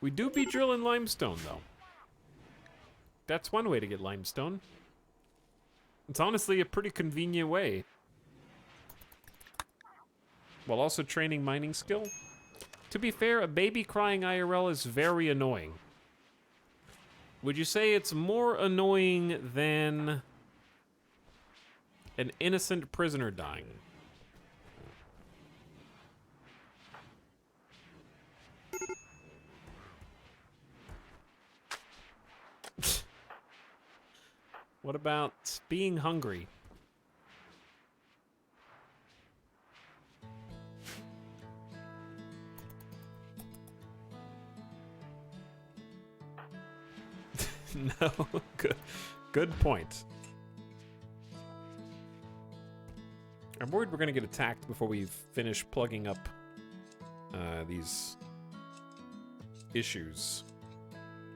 We do be drilling limestone, though. That's one way to get limestone. It's honestly a pretty convenient way. While also training mining skill. To be fair, a baby crying IRL is very annoying. Would you say it's more annoying than an innocent prisoner dying? What about being hungry? No, good point. I'm worried we're gonna get attacked before we finish plugging up these issues.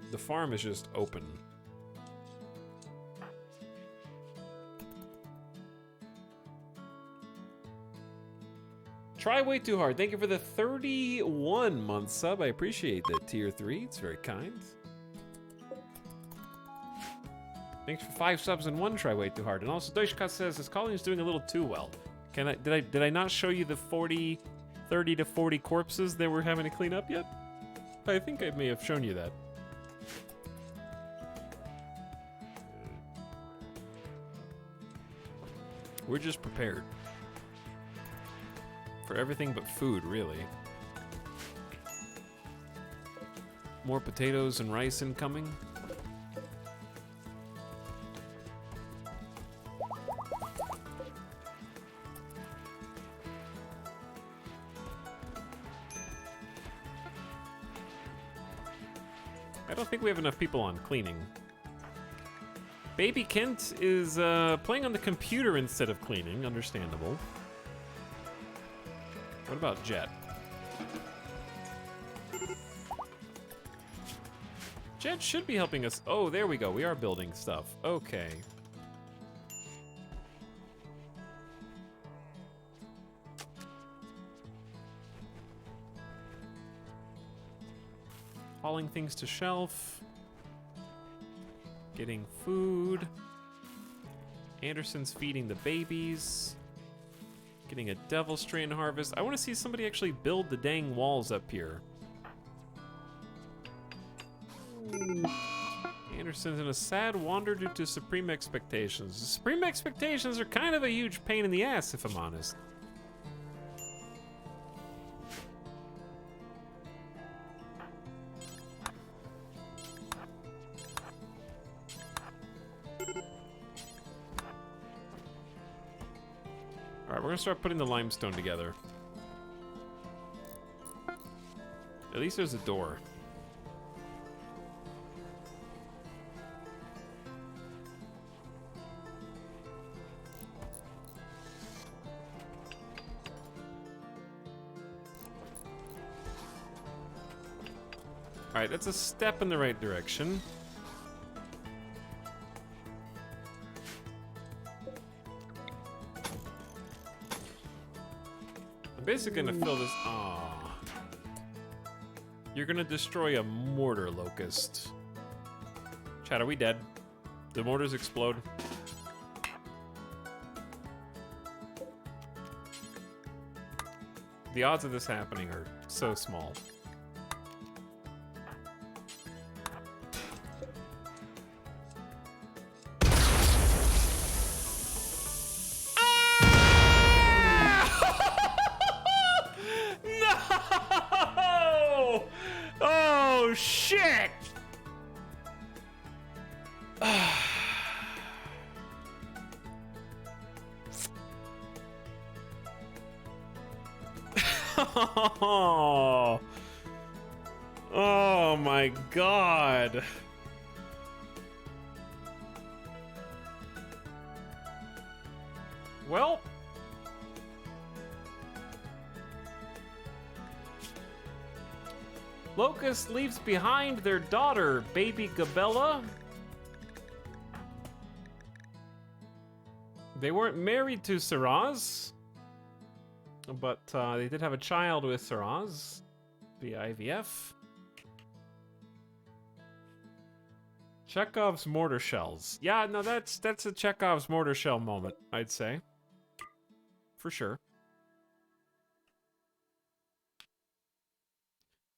The farm is just open. Try way too hard. Thank you for the 31-month sub. I appreciate that. Tier 3. It's very kind. Thanks for 5 subs and 1 try way too hard. And also Deutschkat says this colony is doing a little too well. Did I not show you the 30 to 40 corpses that we're having to clean up yet? I think I may have shown you that. We're just prepared. For everything but food, really. More potatoes and rice incoming. I don't think we have enough people on cleaning. Baby Kent is playing on the computer instead of cleaning, understandable. What about Jet? Jet should be helping us. Oh, there we go. We are building stuff. Okay. Hauling things to shelf. Getting food. Anderson's feeding the babies. Getting a devil strain harvest. I want to see somebody actually build the dang walls up here. Anderson's in a sad wander due to supreme expectations. Supreme expectations are kind of a huge pain in the ass, if I'm honest. Alright, we're gonna start putting the limestone together. At least there's a door. Alright, that's a step in the right direction. I'm basically gonna fill this. Aww. You're gonna destroy a mortar locust. Chat, are we dead? The mortars explode. The odds of this happening are so small. No! Oh shit! Oh, oh my god. Well, Locust leaves behind their daughter, baby Gabella. They weren't married to Saraz, but they did have a child with Saraz via IVF. Chekhov's mortar shells. Yeah, no, that's a Chekhov's mortar shell moment, I'd say. For sure.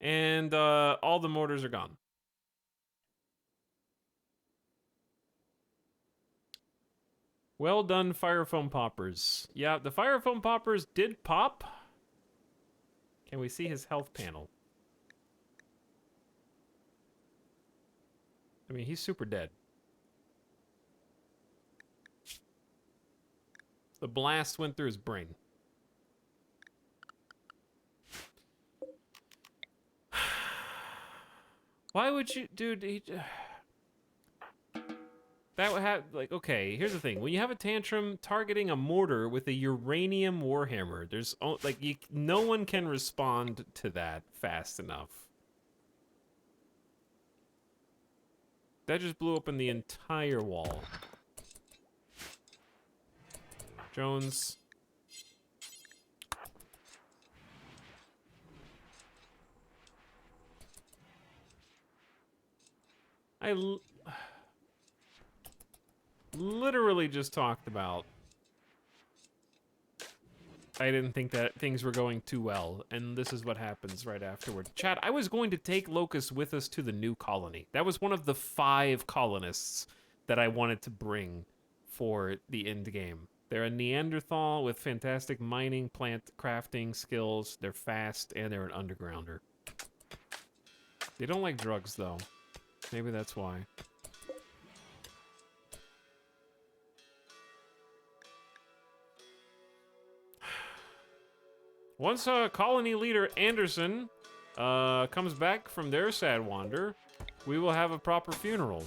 And all the mortars are gone. Well done, fire foam poppers. Yeah, the fire foam poppers did pop. Can we see his health panel? I mean, he's super dead. The blast went through his brain. Why would you, dude? That would have, like, okay, here's the thing. When you have a tantrum targeting a mortar with a uranium warhammer, there's, like, no one can respond to that fast enough. That just blew open the entire wall. Jones. Literally just talked about I didn't think that things were going too well, and this is what happens right afterward. Chad, I was going to take Locust with us to the new colony. That was one of the 5 colonists that I wanted to bring for the end game. They're a Neanderthal with fantastic mining, plant crafting skills. They're fast, and they're an undergrounder. They don't like drugs, though. Maybe that's why. Once colony leader Anderson comes back from their sad wander, we will have a proper funeral.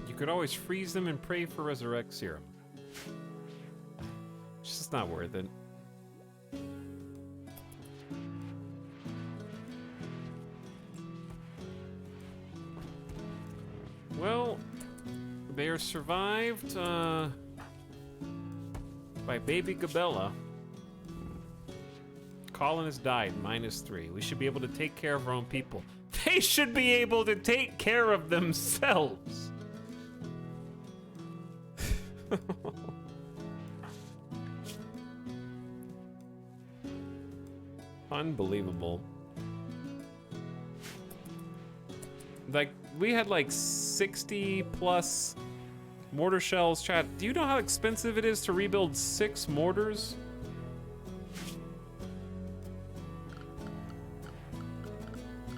You could always freeze them and pray for resurrect serum. It's just not worth it. Well, they are survived by baby Gabella. Colonist died, -3. We should be able to take care of our own people. They should be able to take care of themselves. Unbelievable. Like, we had like 60 plus mortar shells. Chat, do you know how expensive it is to rebuild 6 mortars?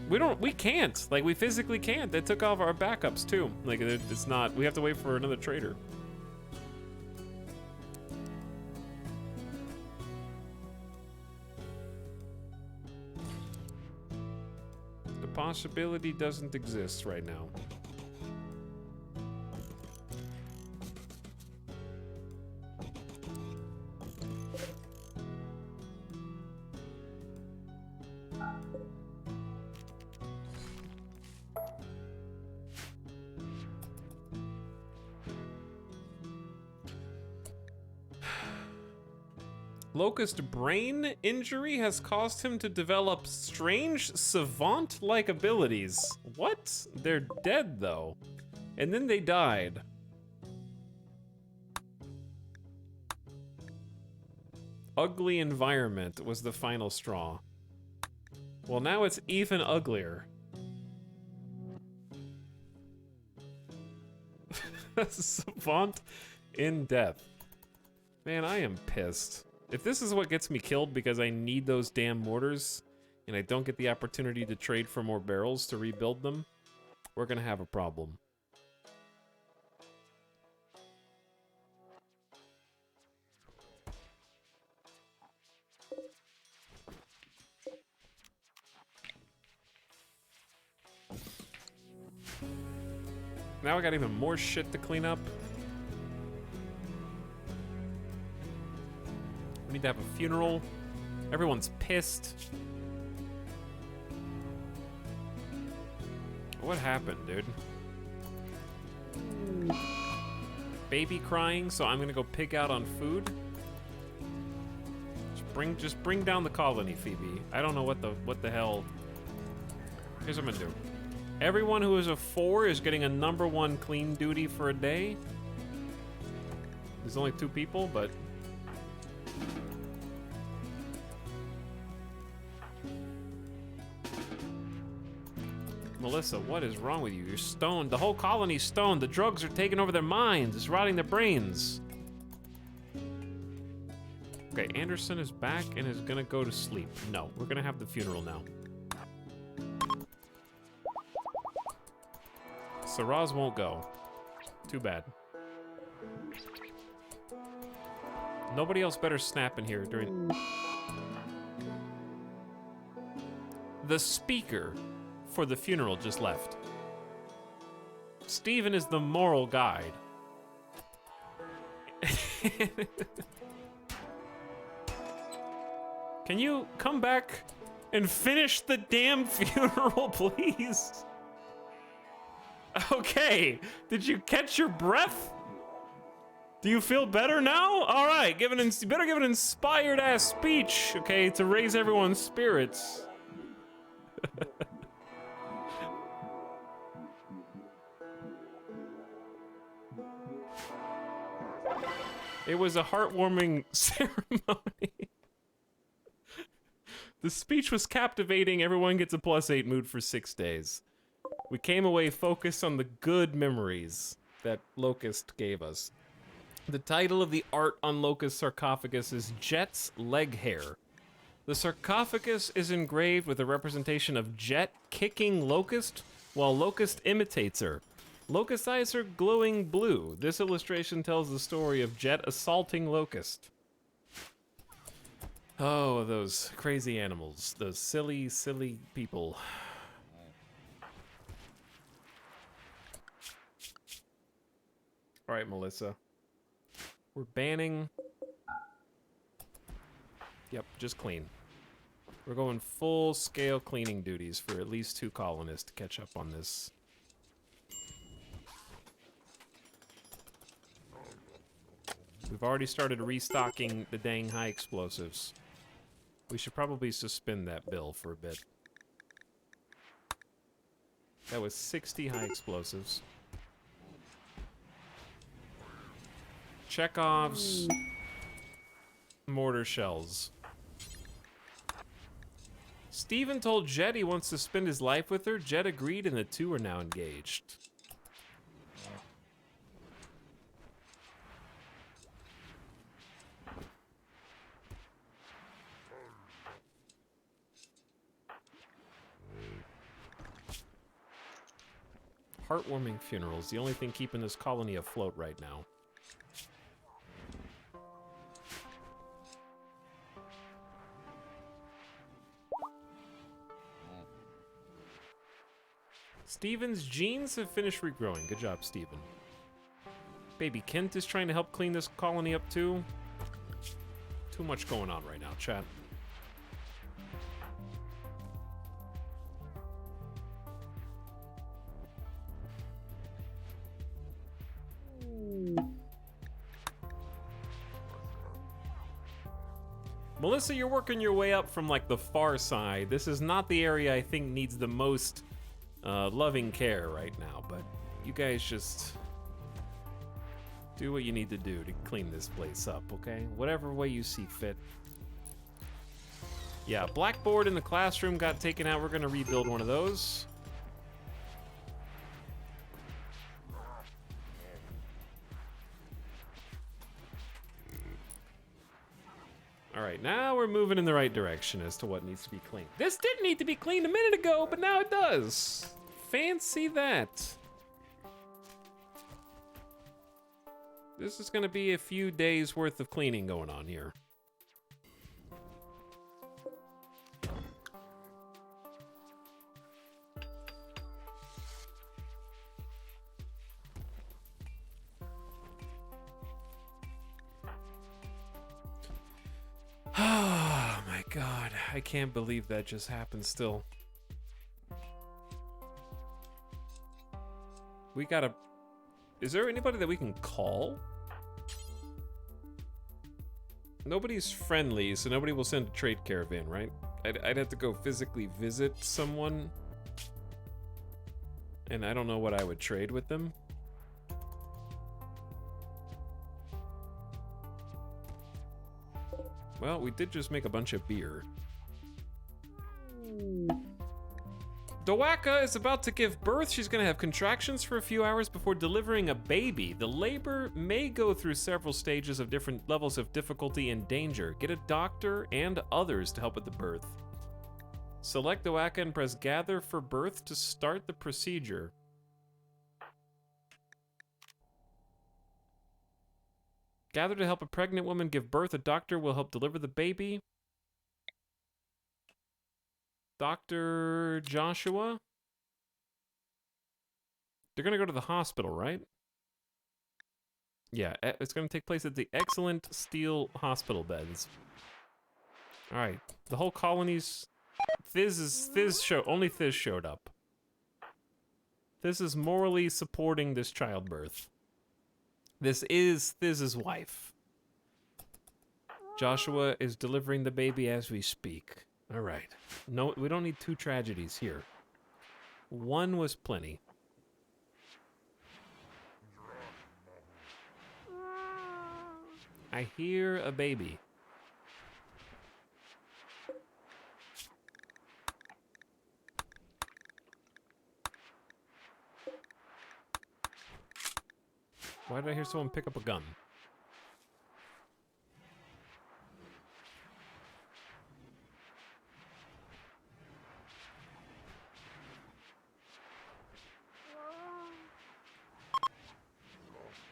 We can't. Like, we physically can't. They took off our backups too. Like, it's not, we have to wait for another trader. possibility doesn't exist right now. Locust brain injury has caused him to develop strange savant-like abilities. What? They're dead, though. And then they died. Ugly environment was the final straw. Well, now it's even uglier. Savant in death. Man, I am pissed. If this is what gets me killed because I need those damn mortars, and I don't get the opportunity to trade for more barrels to rebuild them, we're gonna have a problem. Now I got even more shit to clean up. We need to have a funeral. Everyone's pissed. What happened, dude? Baby crying, so I'm gonna go pig out on food. Just bring down the colony, Phoebe. I don't know what the hell. Here's what I'm gonna do. Everyone who is a 4 is getting a #1 clean duty for a day. There's only 2 people, but Melissa, what is wrong with you? You're stoned. The whole colony's stoned. The drugs are taking over their minds. It's rotting their brains. Okay, Anderson is back and is gonna go to sleep. No, we're gonna have the funeral now. Saraz won't go. Too bad. Nobody else better snap in here during... The speaker for the funeral just left. Steven is the moral guide. Can you come back and finish the damn funeral, please? Okay, did you catch your breath? Do you feel better now? All right, you better give an inspired ass speech, okay, to raise everyone's spirits. It was a heartwarming ceremony. The speech was captivating. Everyone gets a +8 mood for 6 days. We came away focused on the good memories that Locust gave us. The title of the art on Locust's sarcophagus is Jet's Leg Hair. The sarcophagus is engraved with a representation of Jet kicking Locust while Locust imitates her. Locust's eyes are glowing blue. This illustration tells the story of Jet assaulting Locust. Oh, those crazy animals. Those silly, silly people. All right, Melissa. We're banning... Yep, just clean. We're going full-scale cleaning duties for at least 2 colonists to catch up on this. We've already started restocking the dang high explosives. We should probably suspend that bill for a bit. That was 60 high explosives. Chekhov's mortar shells. Steven told Jet he wants to spend his life with her. Jet agreed and the 2 are now engaged. Heartwarming funerals, the only thing keeping this colony afloat right now. Steven's genes have finished regrowing. Good job, Steven. Baby Kent is trying to help clean this colony up too. Too much going on right now, chat. Melissa, you're working your way up from like the far side. This is not the area I think needs the most loving care right now, but you guys just do what you need to do to clean this place up, okay? Whatever way you see fit. Yeah, blackboard in the classroom got taken out. We're gonna rebuild one of those. All right, now we're moving in the right direction as to what needs to be cleaned. This didn't need to be cleaned a minute ago, but now it does. Fancy that. This is gonna be a few days worth of cleaning going on here. Oh my god, I can't believe that just happened still. We gotta... Is there anybody that we can call? Nobody's friendly, so nobody will send a trade caravan, right? I'd have to go physically visit someone. And I don't know what I would trade with them. Well, we did just make a bunch of beer. Dowaka is about to give birth. She's gonna have contractions for a few hours before delivering a baby. The labor may go through several stages of different levels of difficulty and danger. Get a doctor and others to help with the birth. Select Dowaka and press gather for birth to start the procedure. Gather to help a pregnant woman give birth. A doctor will help deliver the baby. Dr. Joshua? They're gonna go to the hospital, right? Yeah, it's gonna take place at the excellent steel hospital beds. Alright, the whole colony's... only Thiz showed up. Thiz is morally supporting this childbirth. This is Thiz's wife. Joshua is delivering the baby as we speak. All right. No, we don't need two tragedies here. One was plenty. I hear a baby. Why did I hear someone pick up a gun?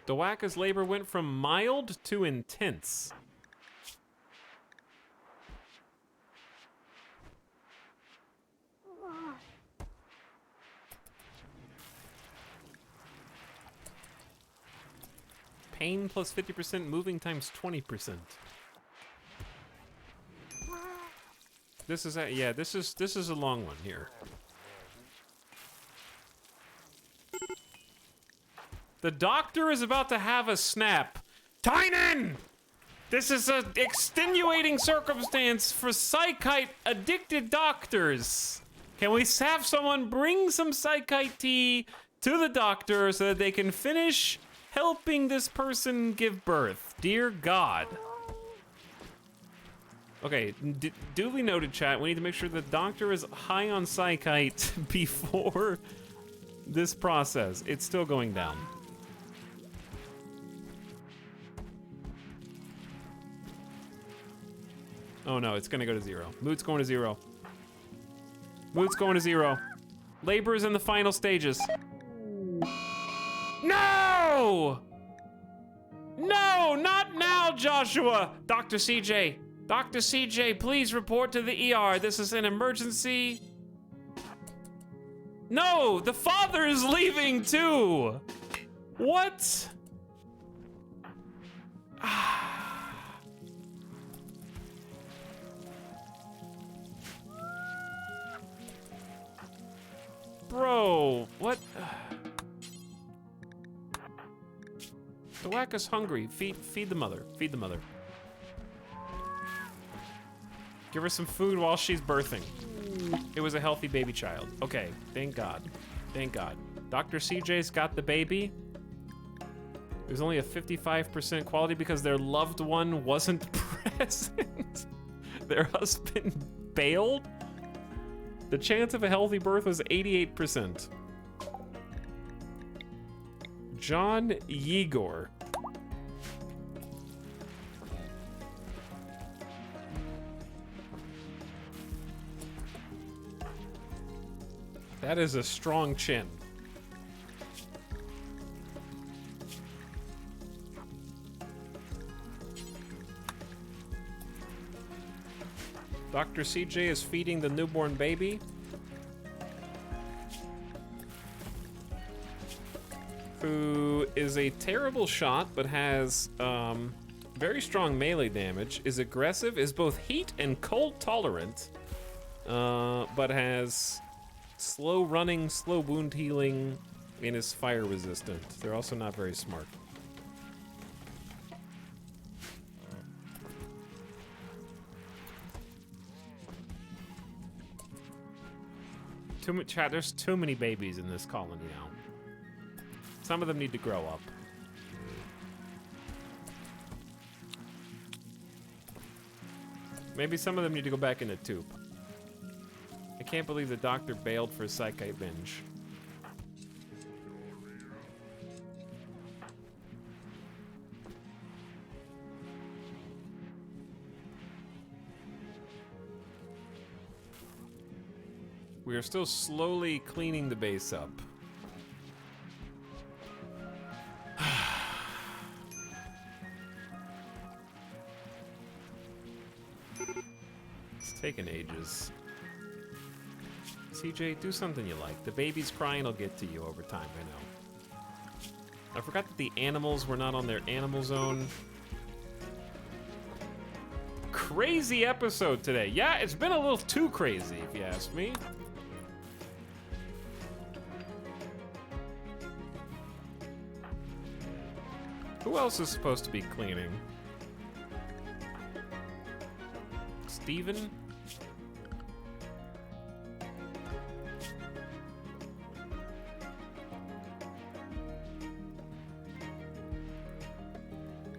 Dowaka's labor went from mild to intense. Pain plus 50%, moving times 20%. This is this is a long one here. The doctor is about to have a snap. Tynan! This is an extenuating circumstance for psychite addicted doctors. Can we have someone bring some psychite tea to the doctor so that they can finish helping this person give birth? Dear God. Okay, duly noted, chat. We need to make sure the doctor is high on psychite before this process. It's still going down. Oh no, it's gonna go to 0. Mood's going to 0. Mood's going to 0. Labor is in the final stages. No! No, not now, Joshua! Dr. CJ. Dr. CJ, please report to the ER. This is an emergency. No, the father is leaving too. What? Bro, what? The whack is hungry. Feed the mother. Feed the mother. Give her some food while she's birthing. It was a healthy baby child. Okay, thank God. Thank God. Dr. CJ's got the baby. There's only a 55% quality because their loved one wasn't present. Their husband bailed. The chance of a healthy birth was 88%. John Yegor. That is a strong chin. Dr. CJ is feeding the newborn baby. Who is a terrible shot, but has very strong melee damage, is aggressive, is both heat and cold tolerant, but has slow running, slow wound healing, and is fire resistant. They're also not very smart. There's too many babies in this colony now. Some of them need to grow up. Maybe some of them need to go back in the tube. I can't believe the doctor bailed for a psychite binge. We are still slowly cleaning the base up. It's taking ages. CJ, do something you like. The baby's crying will get to you over time, I know. I forgot that the animals were not on their animal zone. Crazy episode today. Yeah, it's been a little too crazy, if you ask me. Who else is supposed to be cleaning? Steven?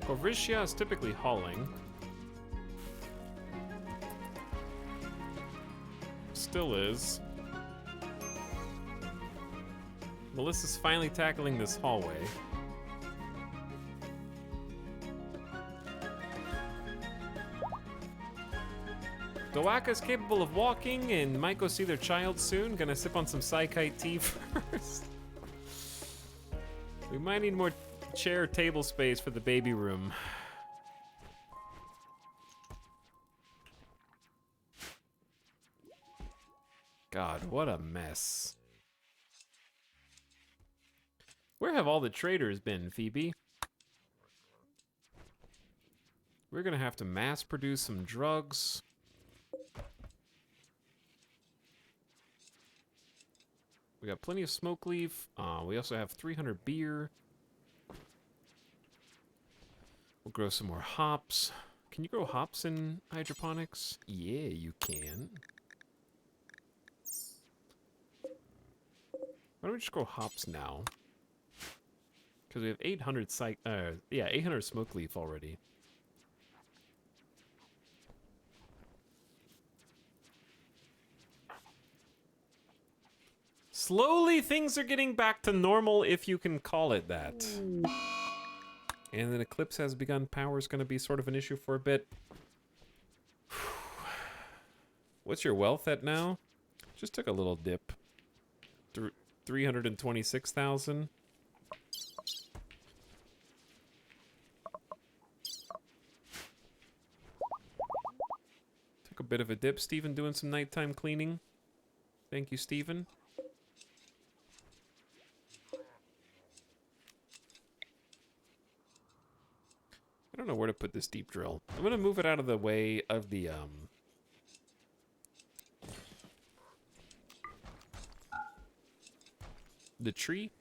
Corvicia is typically hauling. Still is. Melissa's finally tackling this hallway. Doaka is capable of walking and might go see their child soon. Gonna sip on some Psychite tea first. We might need more chair table space for the baby room. God, what a mess. Where have all the traders been, Phoebe? We're gonna have to mass produce some drugs. We got plenty of smoke leaf. We also have 300 beer. We'll grow some more hops. Can you grow hops in hydroponics? Yeah, you can. Why don't we just grow hops now? Because we have 800 800 smoke leaf already. Slowly, things are getting back to normal, if you can call it that. And then Eclipse has begun. Power is going to be sort of an issue for a bit. What's your wealth at now? Just took a little dip. 326,000. Took a bit of a dip. Steven doing some nighttime cleaning. Thank you, Steven. don't know where to put this deep drill. I'm gonna move it out of the way of the tree.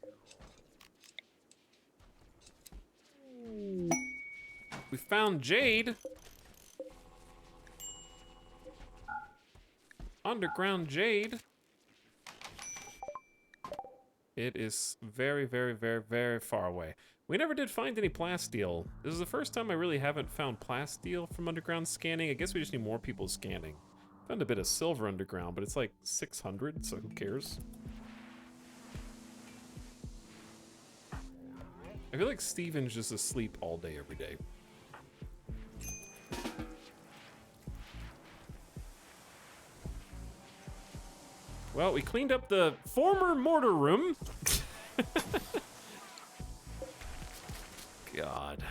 We found jade. Underground jade. It is very, very, very, very far away. We never did find any plasteel. This is the first time I really haven't found plasteel from underground scanning. I guess we just need more people scanning. Found a bit of silver underground, but it's like 600, so who cares? I feel like Steven's just asleep all day, every day. Well, we cleaned up the former mortar room. God.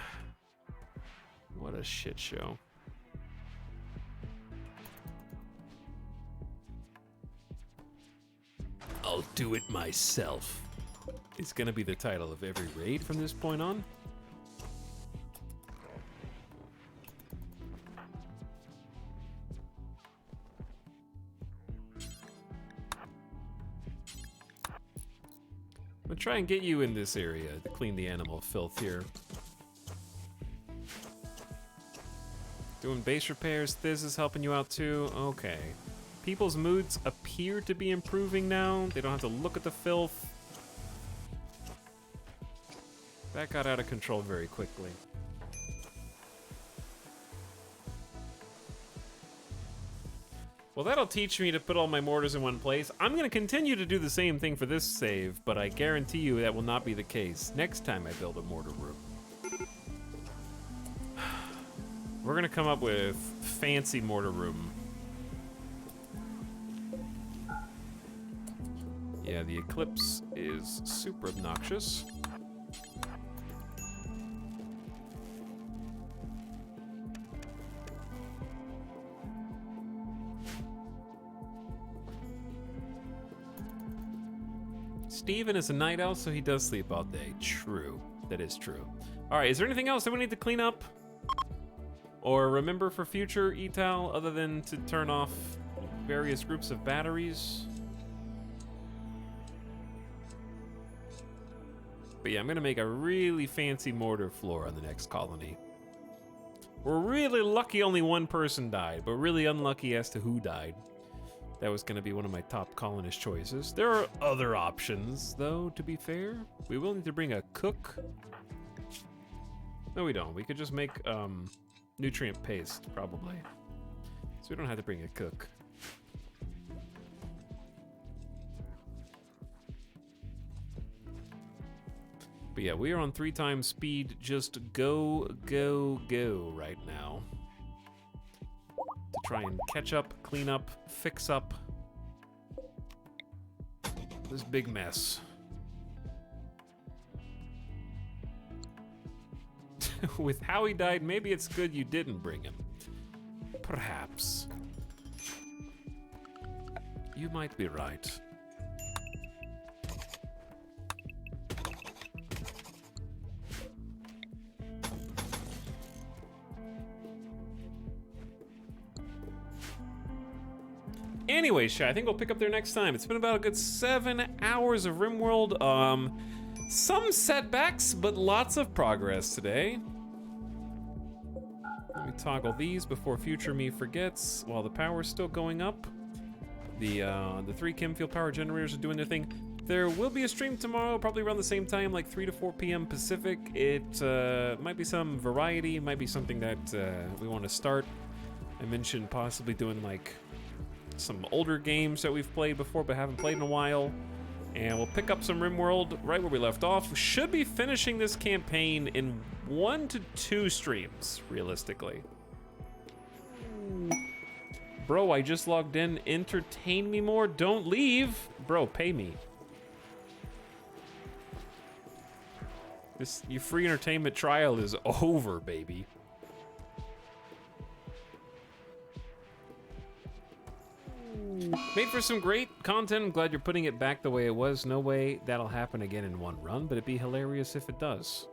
What a shit show. I'll do it myself. It's gonna be the title of every raid from this point on. I'm gonna try and get you in this area to clean the animal filth here. Doing base repairs, this is helping you out too. Okay. People's moods appear to be improving now. They don't have to look at the filth. That got out of control very quickly. Well, that'll teach me to put all my mortars in one place. I'm gonna continue to do the same thing for this save, but I guarantee you that will not be the case next time I build a mortar room. We're gonna come up with fancy mortar room. Yeah, the eclipse is super obnoxious. Steven is a night owl, so he does sleep all day. True. That is true. All right, is there anything else that we need to clean up? Or remember for future etal other than to turn off various groups of batteries? But yeah, I'm gonna make a really fancy mortar floor on the next colony. We're really lucky only one person died, but really unlucky as to who died. That was gonna be one of my top colonist choices. There are other options, though, to be fair. We will need to bring a cook. No, we don't. We could just make nutrient paste, probably. So we don't have to bring a cook. But yeah, we are on 3 times speed. Just go, go, go right now. To try and catch up, clean up, fix up this big mess. With how he died, maybe it's good you didn't bring him. Perhaps. You might be right. Anyways, Shy, I think we'll pick up there next time. It's been about a good 7 hours of RimWorld. Some setbacks, but lots of progress today. Let me toggle these before future me forgets while the power's still going up. The 3 Chemfield power generators are doing their thing. There will be a stream tomorrow, probably around the same time, like 3 to 4 p.m. Pacific. It might be some variety, it might be something that we want to start. I mentioned possibly doing like some older games that we've played before but haven't played in a while. And we'll pick up some RimWorld right where we left off. We should be finishing this campaign in 1 to 2 streams, realistically. Bro, I just logged in. Entertain me more. Don't leave. Bro, pay me. Your free entertainment trial is over, baby. Made for some great content. I'm glad you're putting it back the way it was. No way that'll happen again in one run, but it'd be hilarious if it does.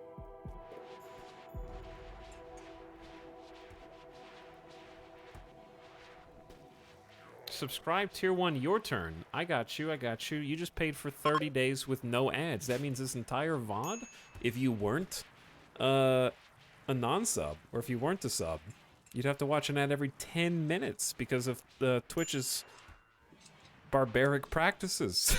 Subscribe tier 1, your turn. I got you, I got you. You just paid for 30 days with no ads. That means this entire VOD, if you weren't a non-sub, or if you weren't a sub, you'd have to watch an ad every 10 minutes because of Twitch's barbaric practices.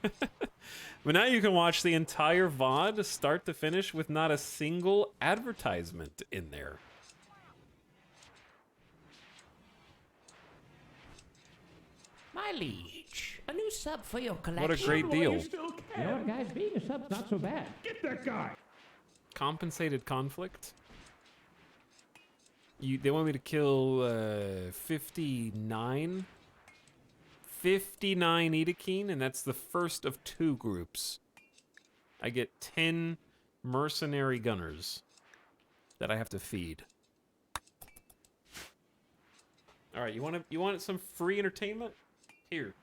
But now you can watch the entire VOD start to finish with not a single advertisement in there. My liege, a new sub for your collection. What a great deal. You know what, guys? Being a sub's not so bad. Get that guy. Compensated conflict. They want me to kill 59? 59 Edakeen, and that's the first of 2 groups. I get 10 mercenary gunners that I have to feed. All right, you want some free entertainment? Here.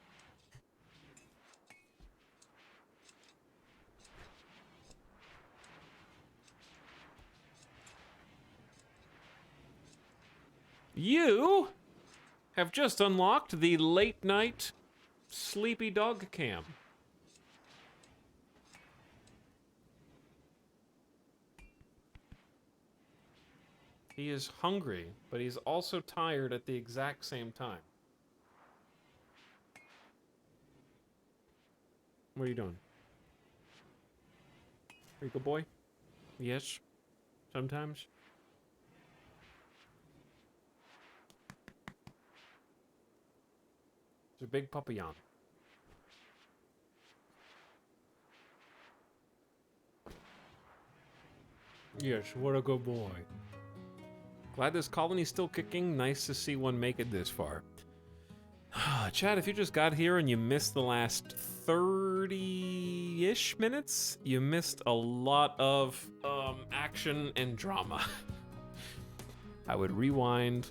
You have just unlocked the late night sleepy dog cam. He is hungry, but he's also tired at the exact same time. What are you doing? Are you good boy? Yes. Sometimes. It's a big papillon. Yes, what a good boy. Glad this colony's still kicking. Nice to see one make it this far. Chad, if you just got here and you missed the last 30-ish minutes, you missed a lot of action and drama. I would rewind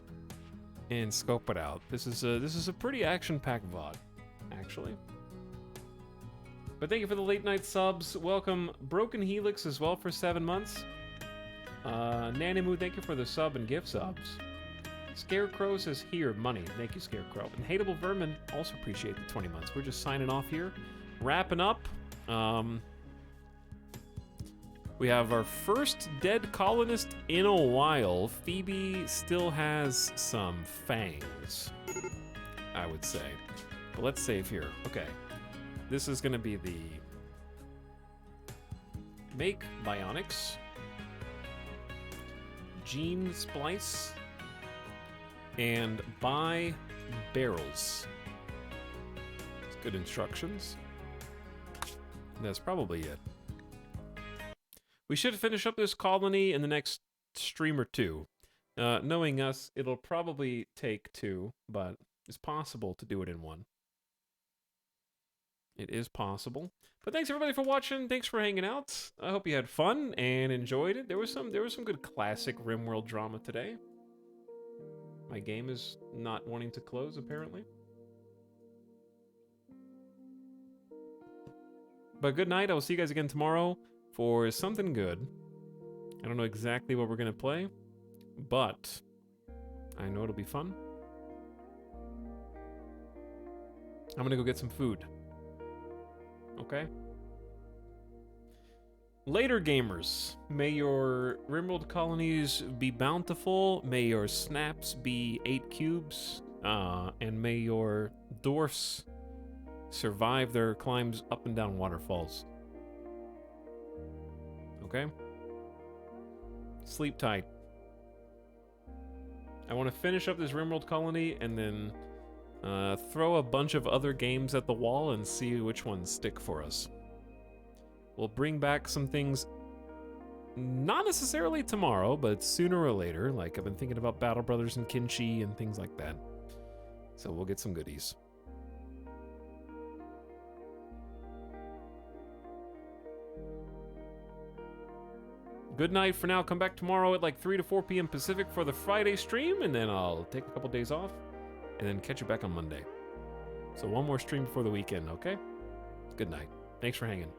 and scope it out. This is a pretty action-packed VOD, actually. But thank you for the late night subs. Welcome Broken Helix as well for 7 months. Nanimu, thank you for the sub and gift subs. Scarecrow says here, money. Thank you, Scarecrow. And Hateable Vermin also appreciate the 20 months. We're just signing off here. Wrapping up. We have our first dead colonist in a while. Phoebe still has some fangs, I would say. But let's save here. Okay. This is going to be the make bionics, gene splice, and buy barrels. It's good instructions. That's probably it. We should finish up this colony in the next stream or 2. Knowing us, it'll probably take 2, but it's possible to do it in 1. It is possible. But thanks everybody for watching. Thanks for hanging out. I hope you had fun and enjoyed it. There was some good classic RimWorld drama today. My game is not wanting to close, apparently. But good night. I will see you guys again tomorrow for something good. I don't know exactly what we're going to play, but I know it'll be fun. I'm going to go get some food. Okay? Later, gamers. May your RimWorld colonies be bountiful. May your snaps be 8 cubes. And may your dwarfs survive their climbs up and down waterfalls. Okay? Sleep tight. I want to finish up this RimWorld colony and then throw a bunch of other games at the wall and see which ones stick for us. We'll bring back some things, not necessarily tomorrow, but sooner or later. Like, I've been thinking about Battle Brothers and Kinshi and things like that. So we'll get some goodies. Good night for now. Come back tomorrow at like 3 to 4 p.m. Pacific for the Friday stream, and then I'll take a couple days off, and then catch you back on Monday. So one more stream before the weekend, okay? Good night. Thanks for hanging.